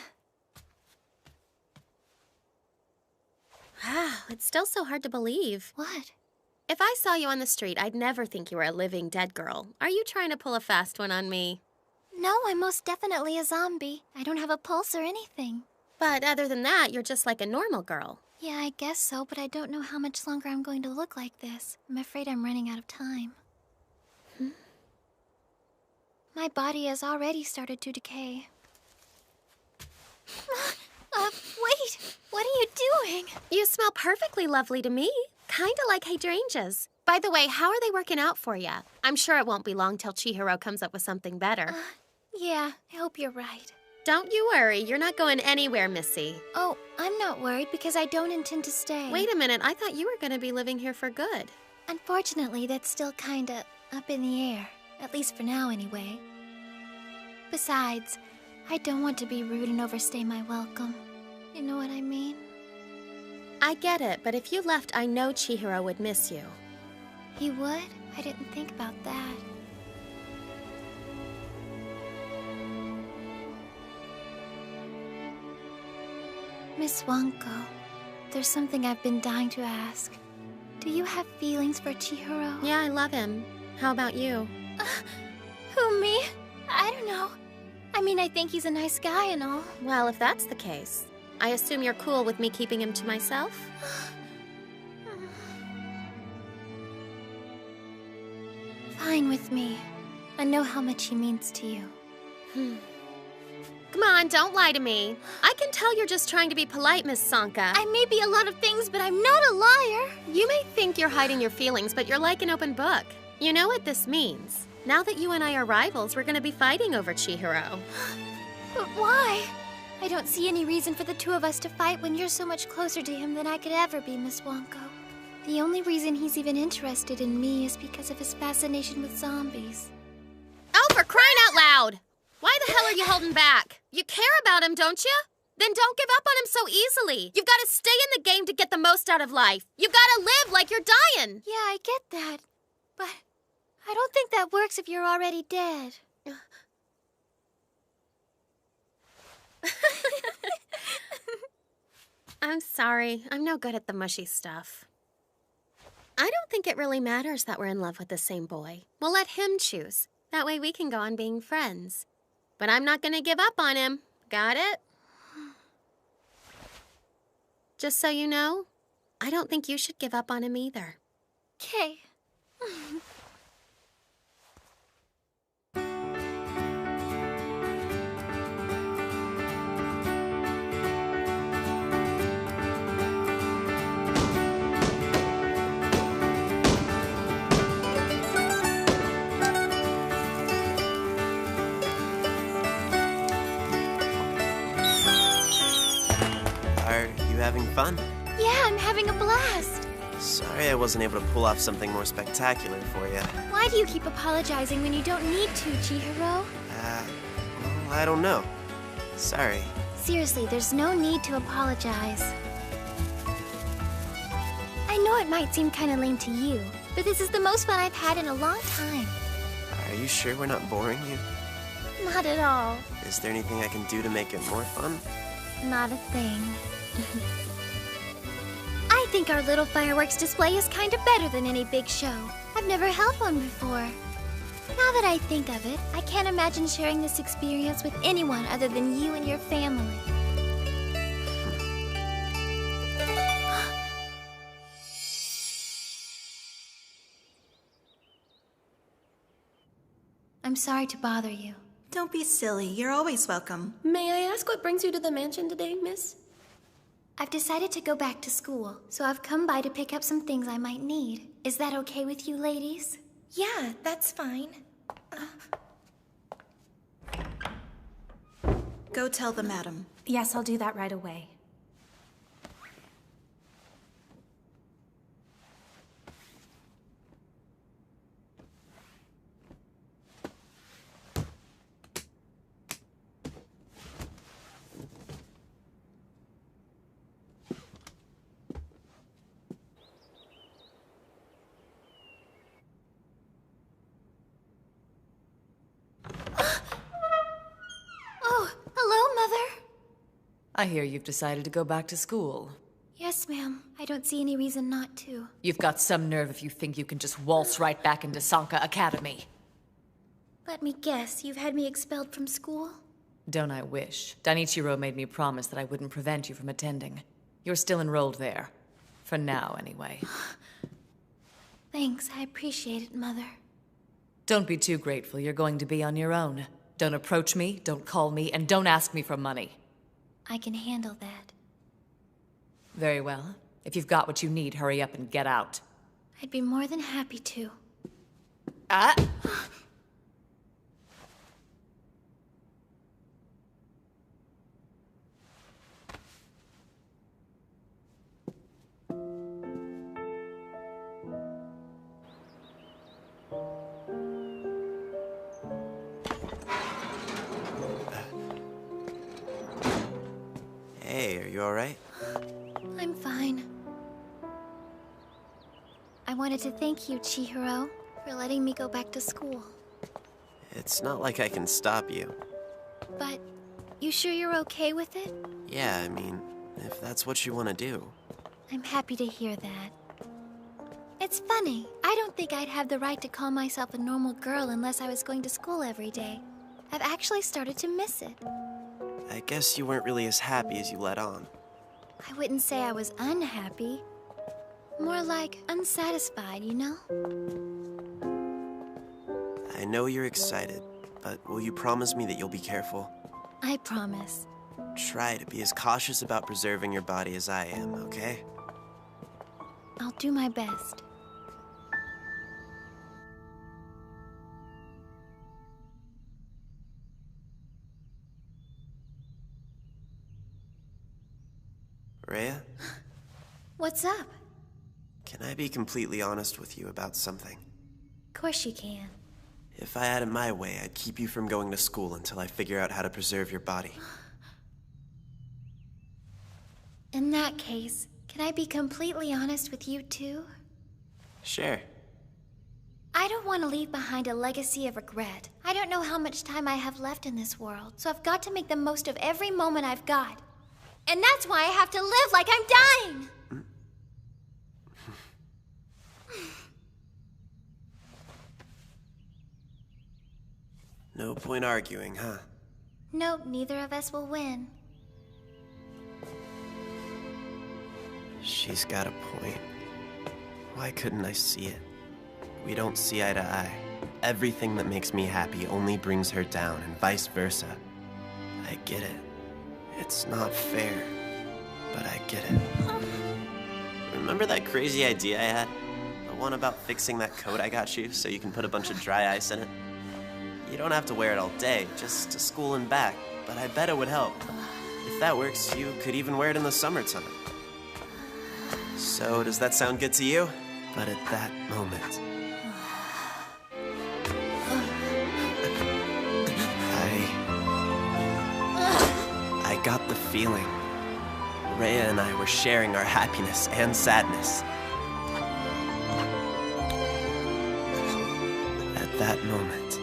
Wow, it's still so hard to believe. What? If I saw you on the street, I'd never think you were a living dead girl. Are you trying to pull a fast one on me? No, I'm most definitely a zombie. I don't have a pulse or anything. But other than that, you're just like a normal girl. Yeah, I guess so, but I don't know how much longer I'm going to look like this. I'm afraid I'm running out of time. My body has already started to decay. Wait! What are you doing? You smell perfectly lovely to me. Kinda like hydrangeas. By the way, how are they working out for you? I'm sure it won't be long till Chihiro comes up with something better. Yeah, I hope you're right. Don't you worry, you're not going anywhere, Missy. Oh, I'm not worried because I don't intend to stay. Wait a minute, I thought you were going to be living here for good. Unfortunately, that's still kinda up in the air. At least for now, anyway. Besides, I don't want to be rude and overstay my welcome. You know what I mean? I get it, but if you left, I know Chihiro would miss you. He would? I didn't think about that. Miss Wanko, there's something I've been dying to ask. Do you have feelings for Chihiro? Yeah, I love him. How about you? Who, me? I don't know. I mean, I think he's a nice guy and all. Well, if that's the case, I assume you're cool with me keeping him to myself? Fine with me. I know how much he means to you. Come on, don't lie to me. I can tell you're just trying to be polite, Miss Sanka. I may be a lot of things, but I'm not a liar. You may think you're hiding your feelings, but you're like an open book. You know what this means. Now that you and I are rivals, we're going to be fighting over Chihiro. But why? I don't see any reason for the two of us to fight when you're so much closer to him than I could ever be, Miss Wanko. The only reason he's even interested in me is because of his fascination with zombies. Oh, for crying out loud! Why the hell are you holding back? You care about him, don't you? Then don't give up on him so easily. You've got to stay in the game to get the most out of life. You've got to live like you're dying. Yeah, I get that. But I don't think that works if you're already dead. I'm sorry. I'm no good at the mushy stuff. I don't think it really matters that we're in love with the same boy. We'll let him choose. That way we can go on being friends. But I'm not going to give up on him. Got it? Just so you know, I don't think you should give up on him either. Okay. Are you having fun? Yeah, I'm having a blast. Sorry I wasn't able to pull off something more spectacular for you. Why do you keep apologizing when you don't need to, Chihiro? Well, I don't know. Sorry. Seriously, there's no need to apologize. I know it might seem kind of lame to you, but this is the most fun I've had in a long time. Are you sure we're not boring you? Not at all. Is there anything I can do to make it more fun? Not a thing. I think our little fireworks display is kinda better than any big show. I've never held one before. Now that I think of it, I can't imagine sharing this experience with anyone other than you and your family. I'm sorry to bother you. Don't be silly. You're always welcome. May I ask what brings you to the mansion today, miss? I've decided to go back to school, so I've come by to pick up some things I might need. Is that okay with you ladies? Yeah, that's fine. Go tell the madam. Yes, I'll do that right away. I hear you've decided to go back to school. Yes, ma'am. I don't see any reason not to. You've got some nerve if you think you can just waltz right back into Sanka Academy. Let me guess, you've had me expelled from school? Don't I wish. Danichiro made me promise that I wouldn't prevent you from attending. You're still enrolled there. For now, anyway. Thanks, I appreciate it, Mother. Don't be too grateful. You're going to be on your own. Don't approach me, don't call me, and don't ask me for money. I can handle that. Very well. If you've got what you need, hurry up and get out. I'd be more than happy to. Ah! Hey, are you alright? I'm fine. I wanted to thank you, Chihiro, for letting me go back to school. It's not like I can stop you. But, you sure you're okay with it? Yeah, I mean, if that's what you want to do. I'm happy to hear that. It's funny. I don't think I'd have the right to call myself a normal girl unless I was going to school every day. I've actually started to miss it. I guess you weren't really as happy as you let on. I wouldn't say I was unhappy. More like unsatisfied, you know? I know you're excited, but will you promise me that you'll be careful? I promise. Try to be as cautious about preserving your body as I am, okay? I'll do my best. Rea? What's up? Can I be completely honest with you about something? Of course you can. If I had it my way, I'd keep you from going to school until I figure out how to preserve your body. In that case, can I be completely honest with you too? Sure. I don't want to leave behind a legacy of regret. I don't know how much time I have left in this world, so I've got to make the most of every moment I've got. And that's why I have to live like I'm dying! No point arguing, huh? Nope, neither of us will win. She's got a point. Why couldn't I see it? We don't see eye to eye. Everything that makes me happy only brings her down, and vice versa. I get it. It's not fair, but I get it. Remember that crazy idea I had? The one about fixing that coat I got you so you can put a bunch of dry ice in it? You don't have to wear it all day, just to school and back, but I bet it would help. If that works, you could even wear it in the summertime. So, does that sound good to you? But at that moment, I got the feeling Rea and I were sharing our happiness and sadness. At that moment.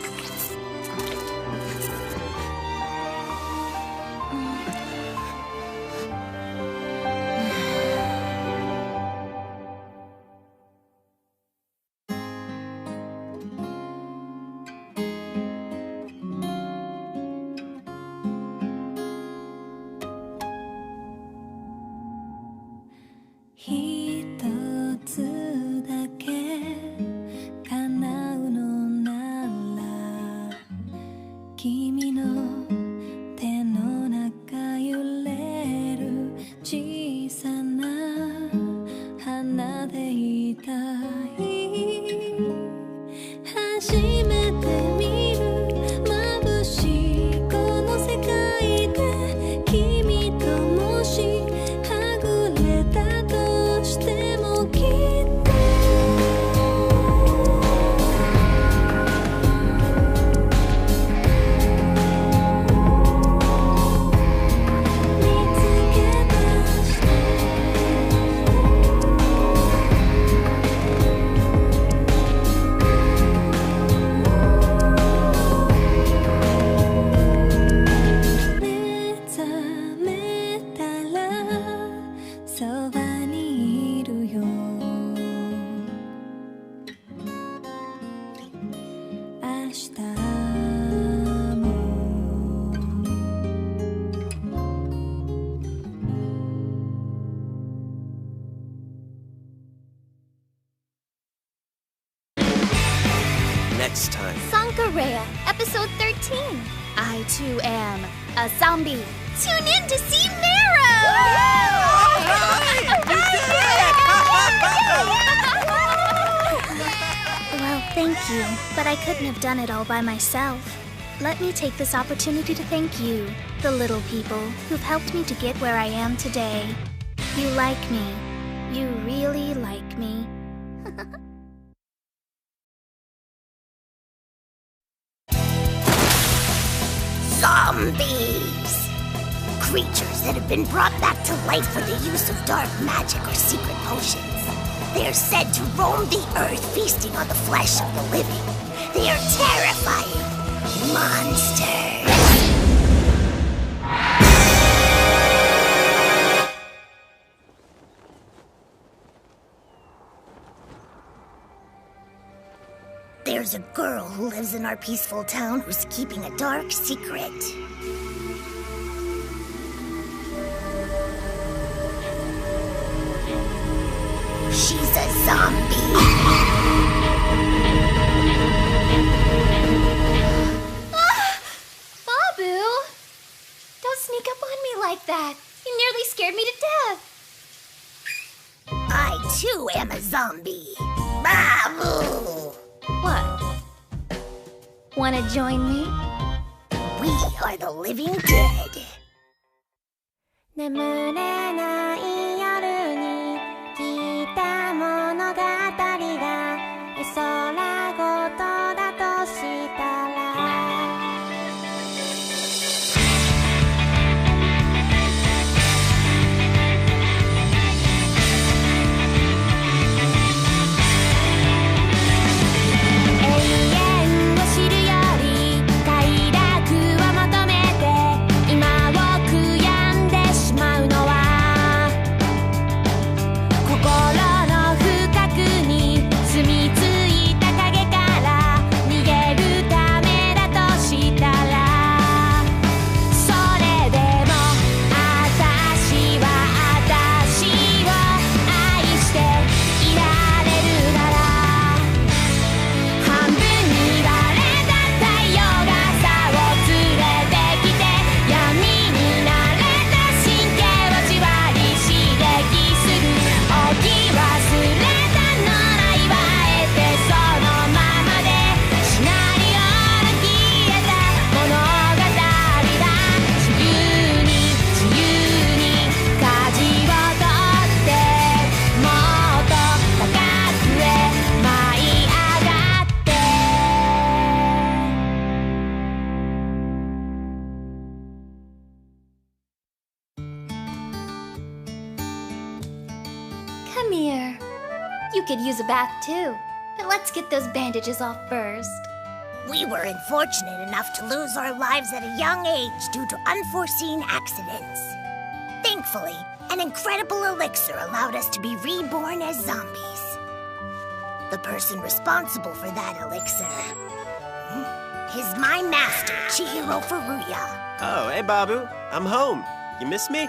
next time. Sankarea, episode 13. I too am a zombie. Tune in to see Marrow! Well, thank you, but I couldn't have done it all by myself. Let me take this opportunity to thank you, the little people, who've helped me to get where I am today. You like me. You really like me. Zombies! Creatures that have been brought back to life for the use of dark magic or secret potions. They are said to roam the earth, feasting on the flesh of the living. They are terrifying monsters. There's a girl who lives in our peaceful town who's keeping a dark secret. She's a zombie. Baabu! Don't sneak up on me like that. You nearly scared me to death. I too am a zombie. Baabu! What? Wanna join me? We are the living dead. 眠れない夜に聞いた物語が絵空ごとだとしたら永遠を知るより快楽を求めて今を悔やんでしまうのは心の深くに住み着いた影から逃げるためだとしたらそれでも私は私を愛していられるなら半分に割れた太陽が朝を連れてきて闇に慣れた神経をじわり刺激する置き忘れた野良はあえてそのままでシナリオの消えた物語だ自由に自由に舵を取ってもっと高くへ舞い上がって Come here. You could use a bath too. But let's get those bandages off first. We were unfortunate enough to lose our lives at a young age due to unforeseen accidents. Thankfully, an incredible elixir allowed us to be reborn as zombies. The person responsible for that elixir is my master, Chihiro Furuya. Oh, hey, Baabu. I'm home. You miss me?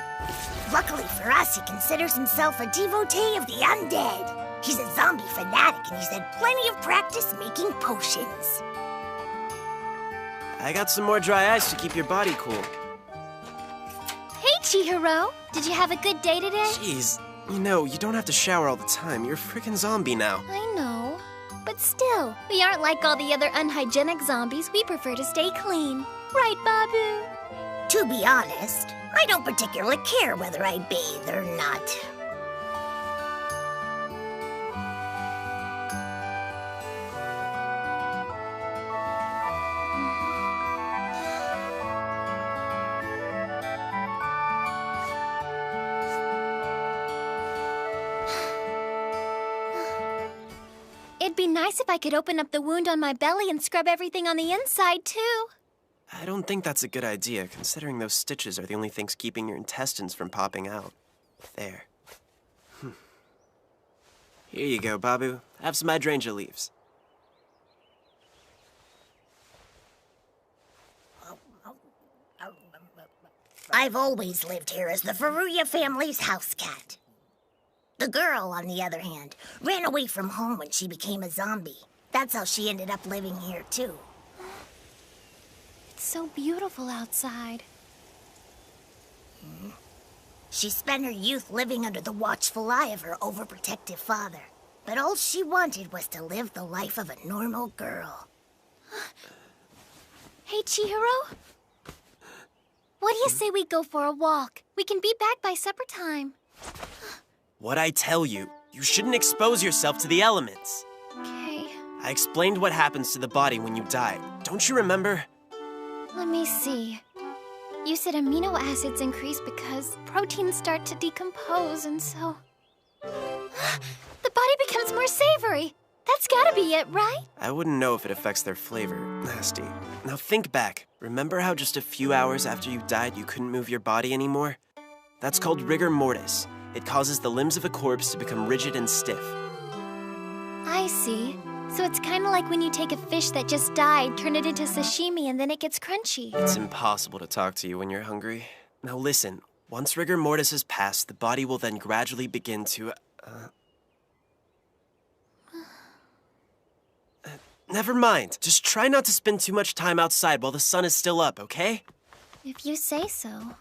Luckily for us, he considers himself a devotee of the undead. He's a zombie fanatic, and he's had plenty of practice making potions. I got some more dry ice to keep your body cool. Hey, Chihiro. Did you have a good day today? Jeez, you know, you don't have to shower all the time. You're a freaking zombie now. I know. But still, we aren't like all the other unhygienic zombies. We prefer to stay clean. Right, Baabu? To be honest, I don't particularly care whether I bathe or not. It'd be nice if I could open up the wound on my belly and scrub everything on the inside, too. I don't think that's a good idea, considering those stitches are the only things keeping your intestines from popping out. There. Here you go, Baabu. Have some hydrangea leaves. I've always lived here as the Furuya family's house cat. The girl, on the other hand, ran away from home when she became a zombie. That's how she ended up living here, too. It's so beautiful outside. She spent her youth living under the watchful eye of her overprotective father. But all she wanted was to live the life of a normal girl. Hey, Chihiro? What do you say we go for a walk? We can be back by supper time. What'd I tell you? You shouldn't expose yourself to the elements. Okay. I explained what happens to the body when you die. Don't you remember? Let me see. You said amino acids increase because proteins start to decompose, and so... the body becomes more savory. That's gotta be it, right? I wouldn't know if it affects their flavor. Nasty. Now think back. Remember how just a few hours after you died you couldn't move your body anymore? That's called rigor mortis. It causes the limbs of a corpse to become rigid and stiff. I see. So it's kind of like when you take a fish that just died, turn it into sashimi, and then it gets crunchy. It's impossible to talk to you when you're hungry. Now listen, once rigor mortis has passed, the body will then gradually begin to... Never mind. Just try not to spend too much time outside while the sun is still up, okay? If you say so.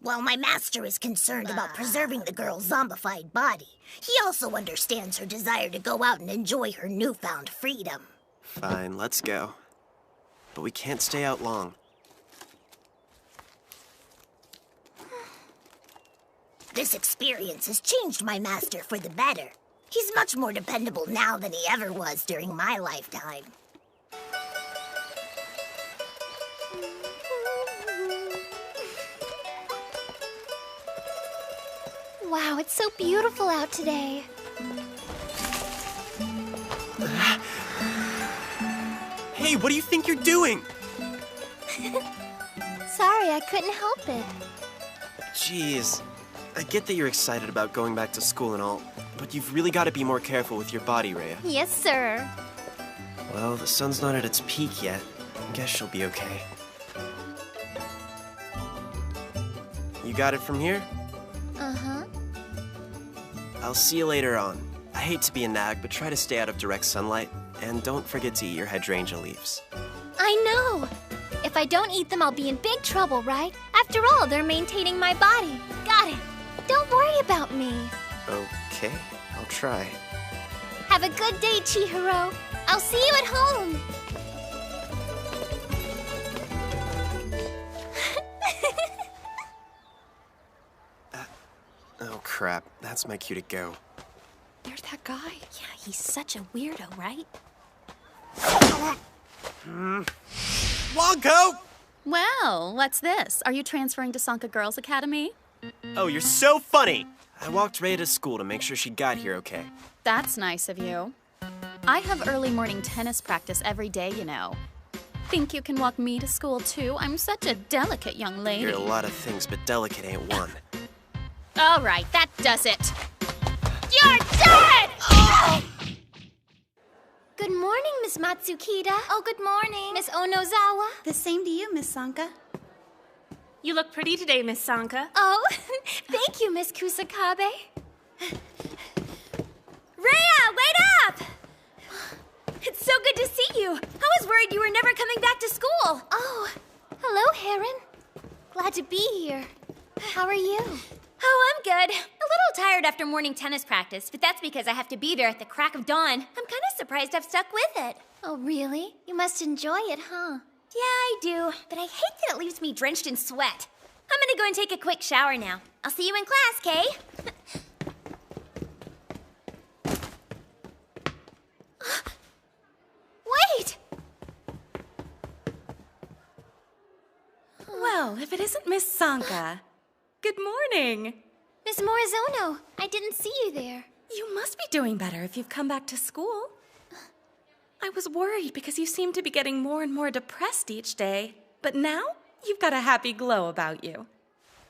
While my master is concerned about preserving the girl's zombified body, he also understands her desire to go out and enjoy her newfound freedom. Fine, let's go. But we can't stay out long. This experience has changed my master for the better. He's much more dependable now than he ever was during my lifetime. Wow, it's so beautiful out today. Hey, what do you think you're doing? Sorry, I couldn't help it. Jeez. I get that you're excited about going back to school and all, but you've really got to be more careful with your body, Rea. Yes, sir. Well, the sun's not at its peak yet. I guess she'll be okay. You got it from here? Uh-huh. I'll see you later on. I hate to be a nag, but try to stay out of direct sunlight. And don't forget to eat your hydrangea leaves. I know! If I don't eat them, I'll be in big trouble, right? After all, they're maintaining my body. Got it. Don't worry about me. Okay, I'll try. Have a good day, Chihiro. I'll see you at home. Oh, crap. That's my cue to go. There's that guy. Yeah, he's such a weirdo, right? Longo! Well, what's this? Are you transferring to Sanka Girls Academy? Oh, you're so funny! I walked Rea to school to make sure she got here okay. That's nice of you. I have early morning tennis practice every day, you know. Think you can walk me to school, too? I'm such a delicate young lady. You're a lot of things, but delicate ain't one. All right, that does it. You're dead! Oh! Good morning, Miss Matsukita. Oh, good morning. Miss Onozawa. The same to you, Miss Sanka. You look pretty today, Miss Sanka. Oh, thank you, Miss Kusakabe. Rea, wait up! It's so good to see you. I was worried you were never coming back to school. Oh, hello, Heron. Glad to be here. How are you? Oh, I'm good. A little tired after morning tennis practice, but that's because I have to be there at the crack of dawn. I'm kind of surprised I've stuck with it. Oh, really? You must enjoy it, huh? Yeah, I do, but I hate that it leaves me drenched in sweat. I'm gonna go and take a quick shower now. I'll see you in class, Kay? Wait! Well, if it isn't Miss Sanka. Good morning. Miss Morizono, I didn't see you there. You must be doing better if you've come back to school. I was worried because you seem to be getting more and more depressed each day. But now, you've got a happy glow about you.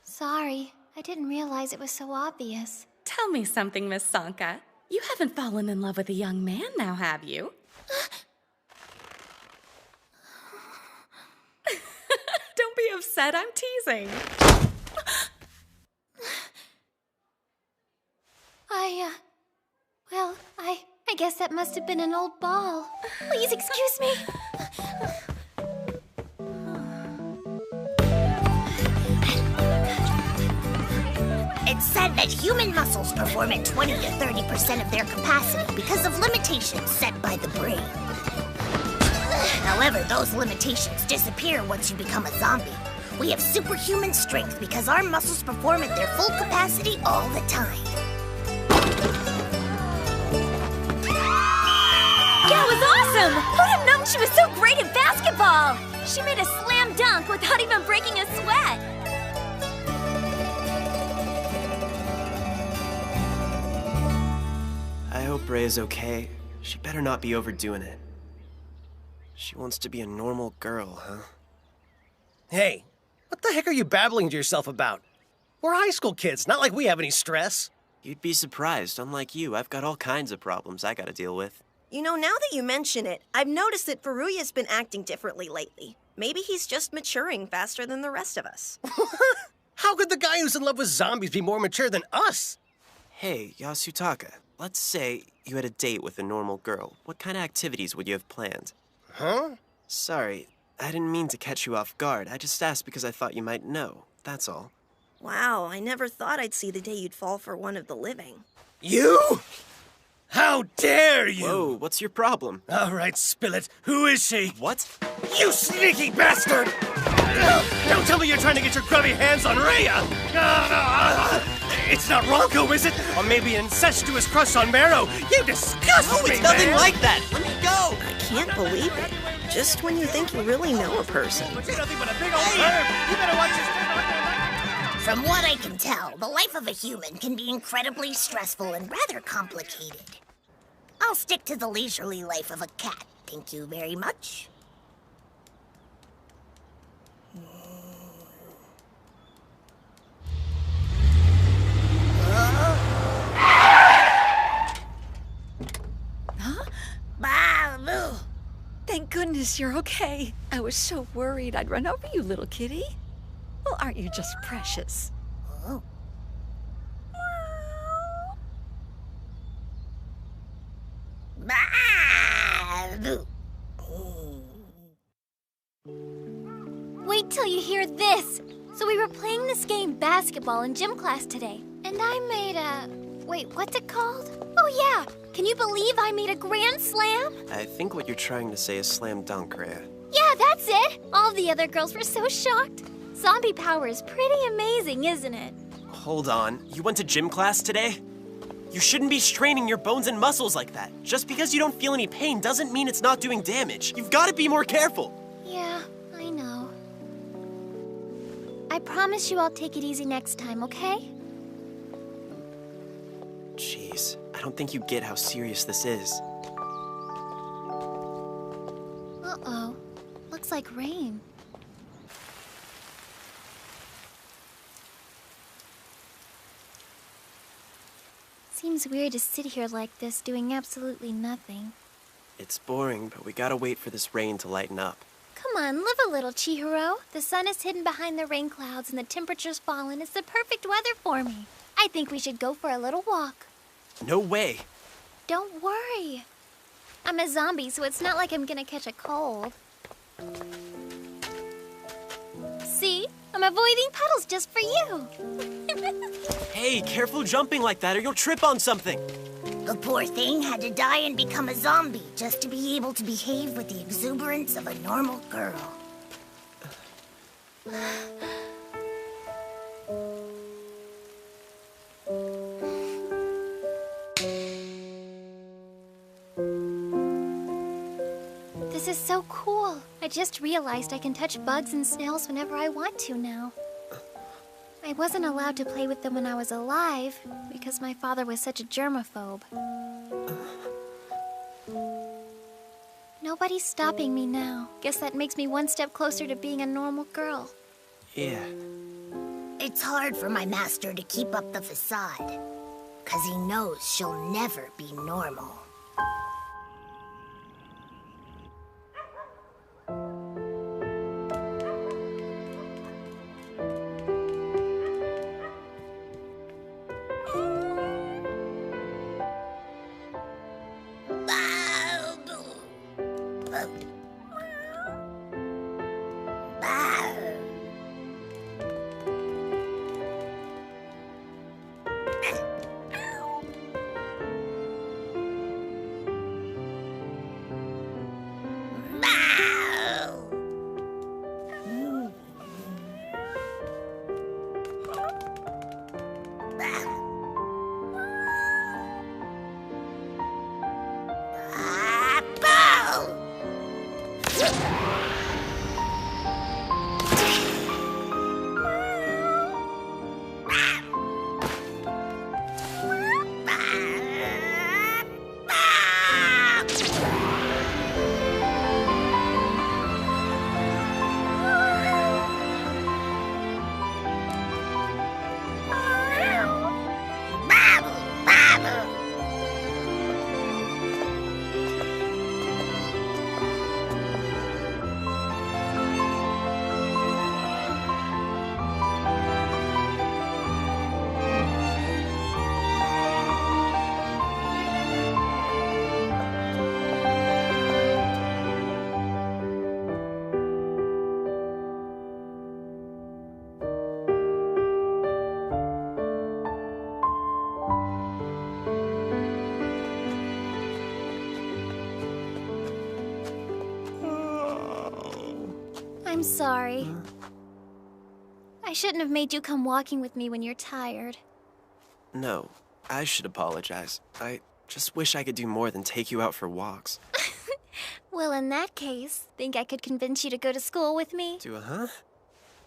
Sorry, I didn't realize it was so obvious. Tell me something, Miss Sanka. You haven't fallen in love with a young man now, have you? Don't be upset, I'm teasing. Well, I I guess that must have been an old ball. Please excuse me. It's said that human muscles perform at 20 to 30% of their capacity because of limitations set by the brain. However, those limitations disappear once you become a zombie. We have superhuman strength because our muscles perform at their full capacity all the time. That was awesome! Who'd have known she was so great at basketball? She made a slam dunk without even breaking a sweat. I hope Rea's okay. She better not be overdoing it. She wants to be a normal girl, huh? Hey, what the heck are you babbling to yourself about? We're high school kids, not like we have any stress. You'd be surprised. Unlike you, I've got all kinds of problems I gotta deal with. You know, now that you mention it, I've noticed that Furuya's been acting differently lately. Maybe he's just maturing faster than the rest of us. How could the guy who's in love with zombies be more mature than us? Hey, Yasutaka, let's say you had a date with a normal girl. What kind of activities would you have planned? Huh? Sorry, I didn't mean to catch you off guard. I just asked because I thought you might know. That's all. Wow, I never thought I'd see the day you'd fall for one of the living. You? How dare you! Whoa, what's your problem? All right, spill it. Who is she? What? You sneaky bastard! Don't tell me you're trying to get your grubby hands on Rea! It's not Ronco, is it? Or maybe an incestuous crush on Marrow? You disgust me, it's nothing man. like that! Let me go! I can't believe it. Just when you think you really know a person. You're nothing but a big old perv. You better watch your step. From what I can tell, the life of a human can be incredibly stressful and rather complicated. I'll stick to the leisurely life of a cat. Thank you very much. Huh? Baabu! Thank goodness you're okay. I was so worried I'd run over you, little kitty. Well, aren't you just precious? Oh. Baabu! Wait till you hear this. So we were playing this game basketball in gym class today. And I made a... Wait, what's it called? Oh yeah! Can you believe I made a grand slam? I think what you're trying to say is slam dunk, Rea. Yeah, that's it! All the other girls were so shocked. Zombie power is pretty amazing, isn't it? Hold on. You went to gym class today? You shouldn't be straining your bones and muscles like that. Just because you don't feel any pain doesn't mean it's not doing damage. You've got to be more careful. Yeah, I know. I promise you I'll take it easy next time, okay? Jeez, I don't think you get how serious this is. Uh-oh. Looks like rain. Seems weird to sit here like this, doing absolutely nothing. It's boring, but we gotta wait for this rain to lighten up. Come on, live a little, Chihiro. The sun is hidden behind the rain clouds and the temperature's fallen. It's the perfect weather for me. I think we should go for a little walk. No way. Don't worry. I'm a zombie, so it's not like I'm gonna catch a cold. See? I'm avoiding puddles just for you. Hey, careful jumping like that or you'll trip on something. The poor thing had to die and become a zombie just to be able to behave with the exuberance of a normal girl. This is so cool. I just realized I can touch bugs and snails whenever I want to now. I wasn't allowed to play with them when I was alive because my father was such a germaphobe. Nobody's stopping me now. Guess that makes me one step closer to being a normal girl. Yeah. It's hard for my master to keep up the facade, 'cause he knows she'll never be normal. I'm sorry. I shouldn't have made you come walking with me when you're tired. No, I should apologize. I just wish I could do more than take you out for walks. Well, in that case, think I could convince you to go to school with me? Do a huh?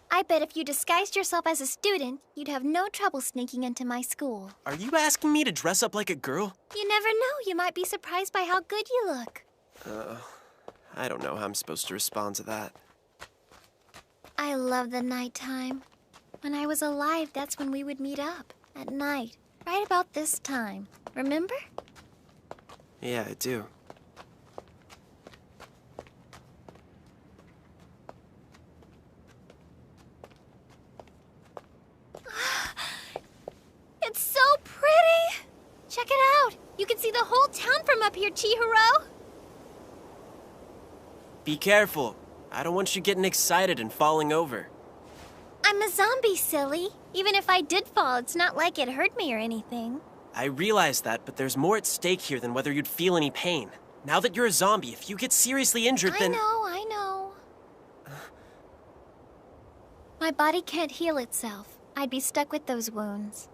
I bet if you disguised yourself as a student, you'd have no trouble sneaking into my school. Are you asking me to dress up like a girl? You never know. You might be surprised by how good you look. I don't know how I'm supposed to respond to that. I love the nighttime. When I was alive, that's when we would meet up. At night. Right about this time. Remember? Yeah, I do. It's so pretty! Check it out! You can see the whole town from up here, Chihiro! Be careful. I don't want you getting excited and falling over. I'm a zombie, silly. Even if I did fall, it's not like it hurt me or anything. I realize that, but there's more at stake here than whether you'd feel any pain. Now that you're a zombie, if you get seriously injured, then... I know. My body can't heal itself. I'd be stuck with those wounds.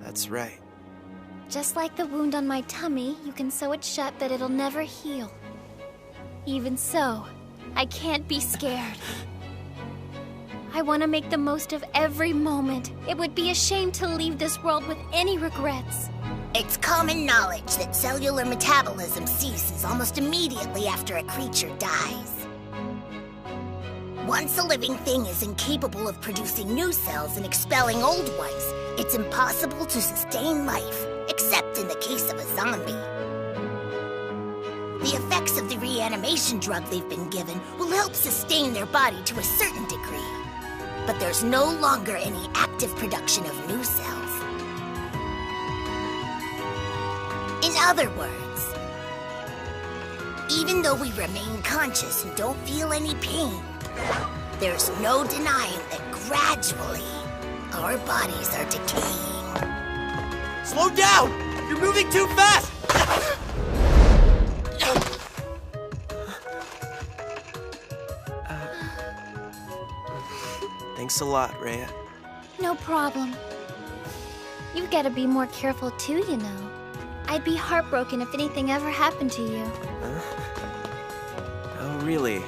That's right. Just like the wound on my tummy, you can sew it shut, but it'll never heal. Even so, I can't be scared. I want to make the most of every moment. It would be a shame to leave this world with any regrets. It's common knowledge that cellular metabolism ceases almost immediately after a creature dies. Once a living thing is incapable of producing new cells and expelling old ones, it's impossible to sustain life, except in the case of a zombie. The effects of the reanimation drug they've been given will help sustain their body to a certain degree. But there's no longer any active production of new cells. In other words, even though we remain conscious and don't feel any pain, there's no denying that gradually our bodies are decaying. Slow down! You're moving too fast! Thanks a lot, Rea. No problem. You've got to be more careful too, you know. I'd be heartbroken if anything ever happened to you. Oh, really?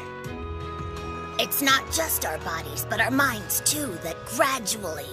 It's not just our bodies, but our minds too, that gradually...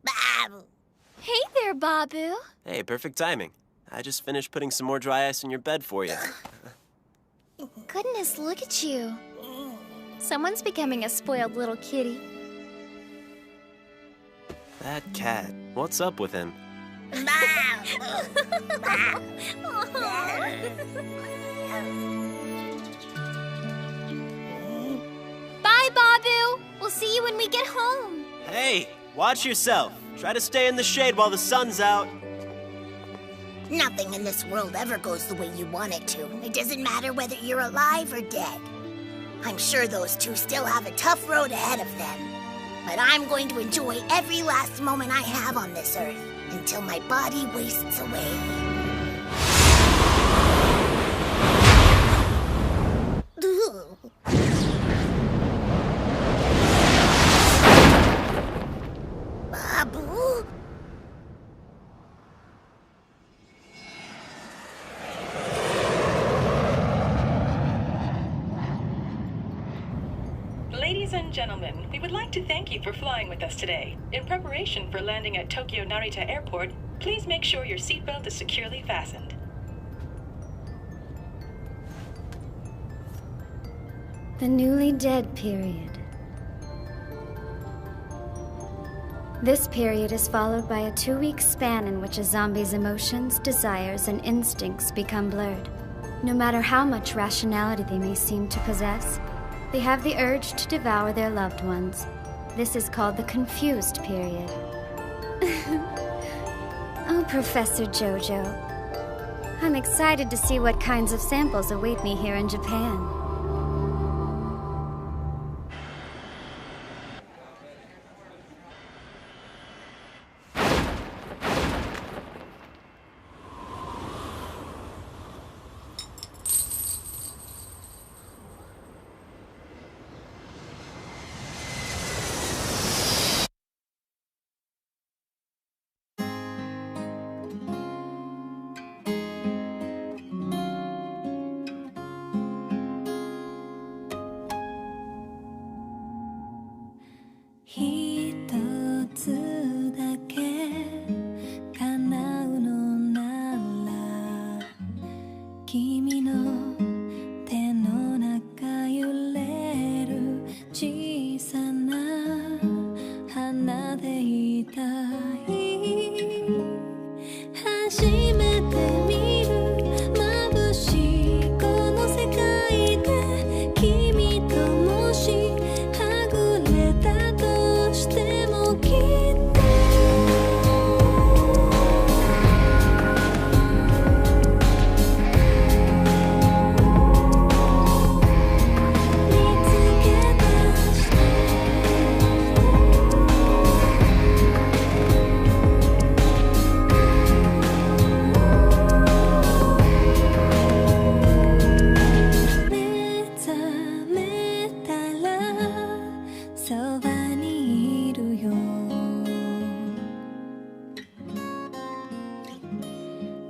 Baabu! Hey there, Baabu. Hey, perfect timing. I just finished putting some more dry ice in your bed for you. Goodness, look at you. Someone's becoming a spoiled little kitty. That cat, what's up with him? Bye, Baabu. We'll see you when we get home. Hey, watch yourself. Try to stay in the shade while the sun's out. Nothing in this world ever goes the way you want it to. It doesn't matter whether you're alive or dead. I'm sure those two still have a tough road ahead of them. But I'm going to enjoy every last moment I have on this earth until my body wastes away. Baabu? Ladies and gentlemen, we would like to thank you for flying with us today. In preparation for landing at Tokyo Narita Airport, please make sure your seatbelt is securely fastened. The newly dead period. This period is followed by a 2-week span in which a zombie's emotions, desires, and instincts become blurred. No matter how much rationality they may seem to possess, they have the urge to devour their loved ones. This is called the confused period. Oh, Professor Jojo. I'm excited to see what kinds of samples await me here in Japan.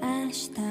Ashita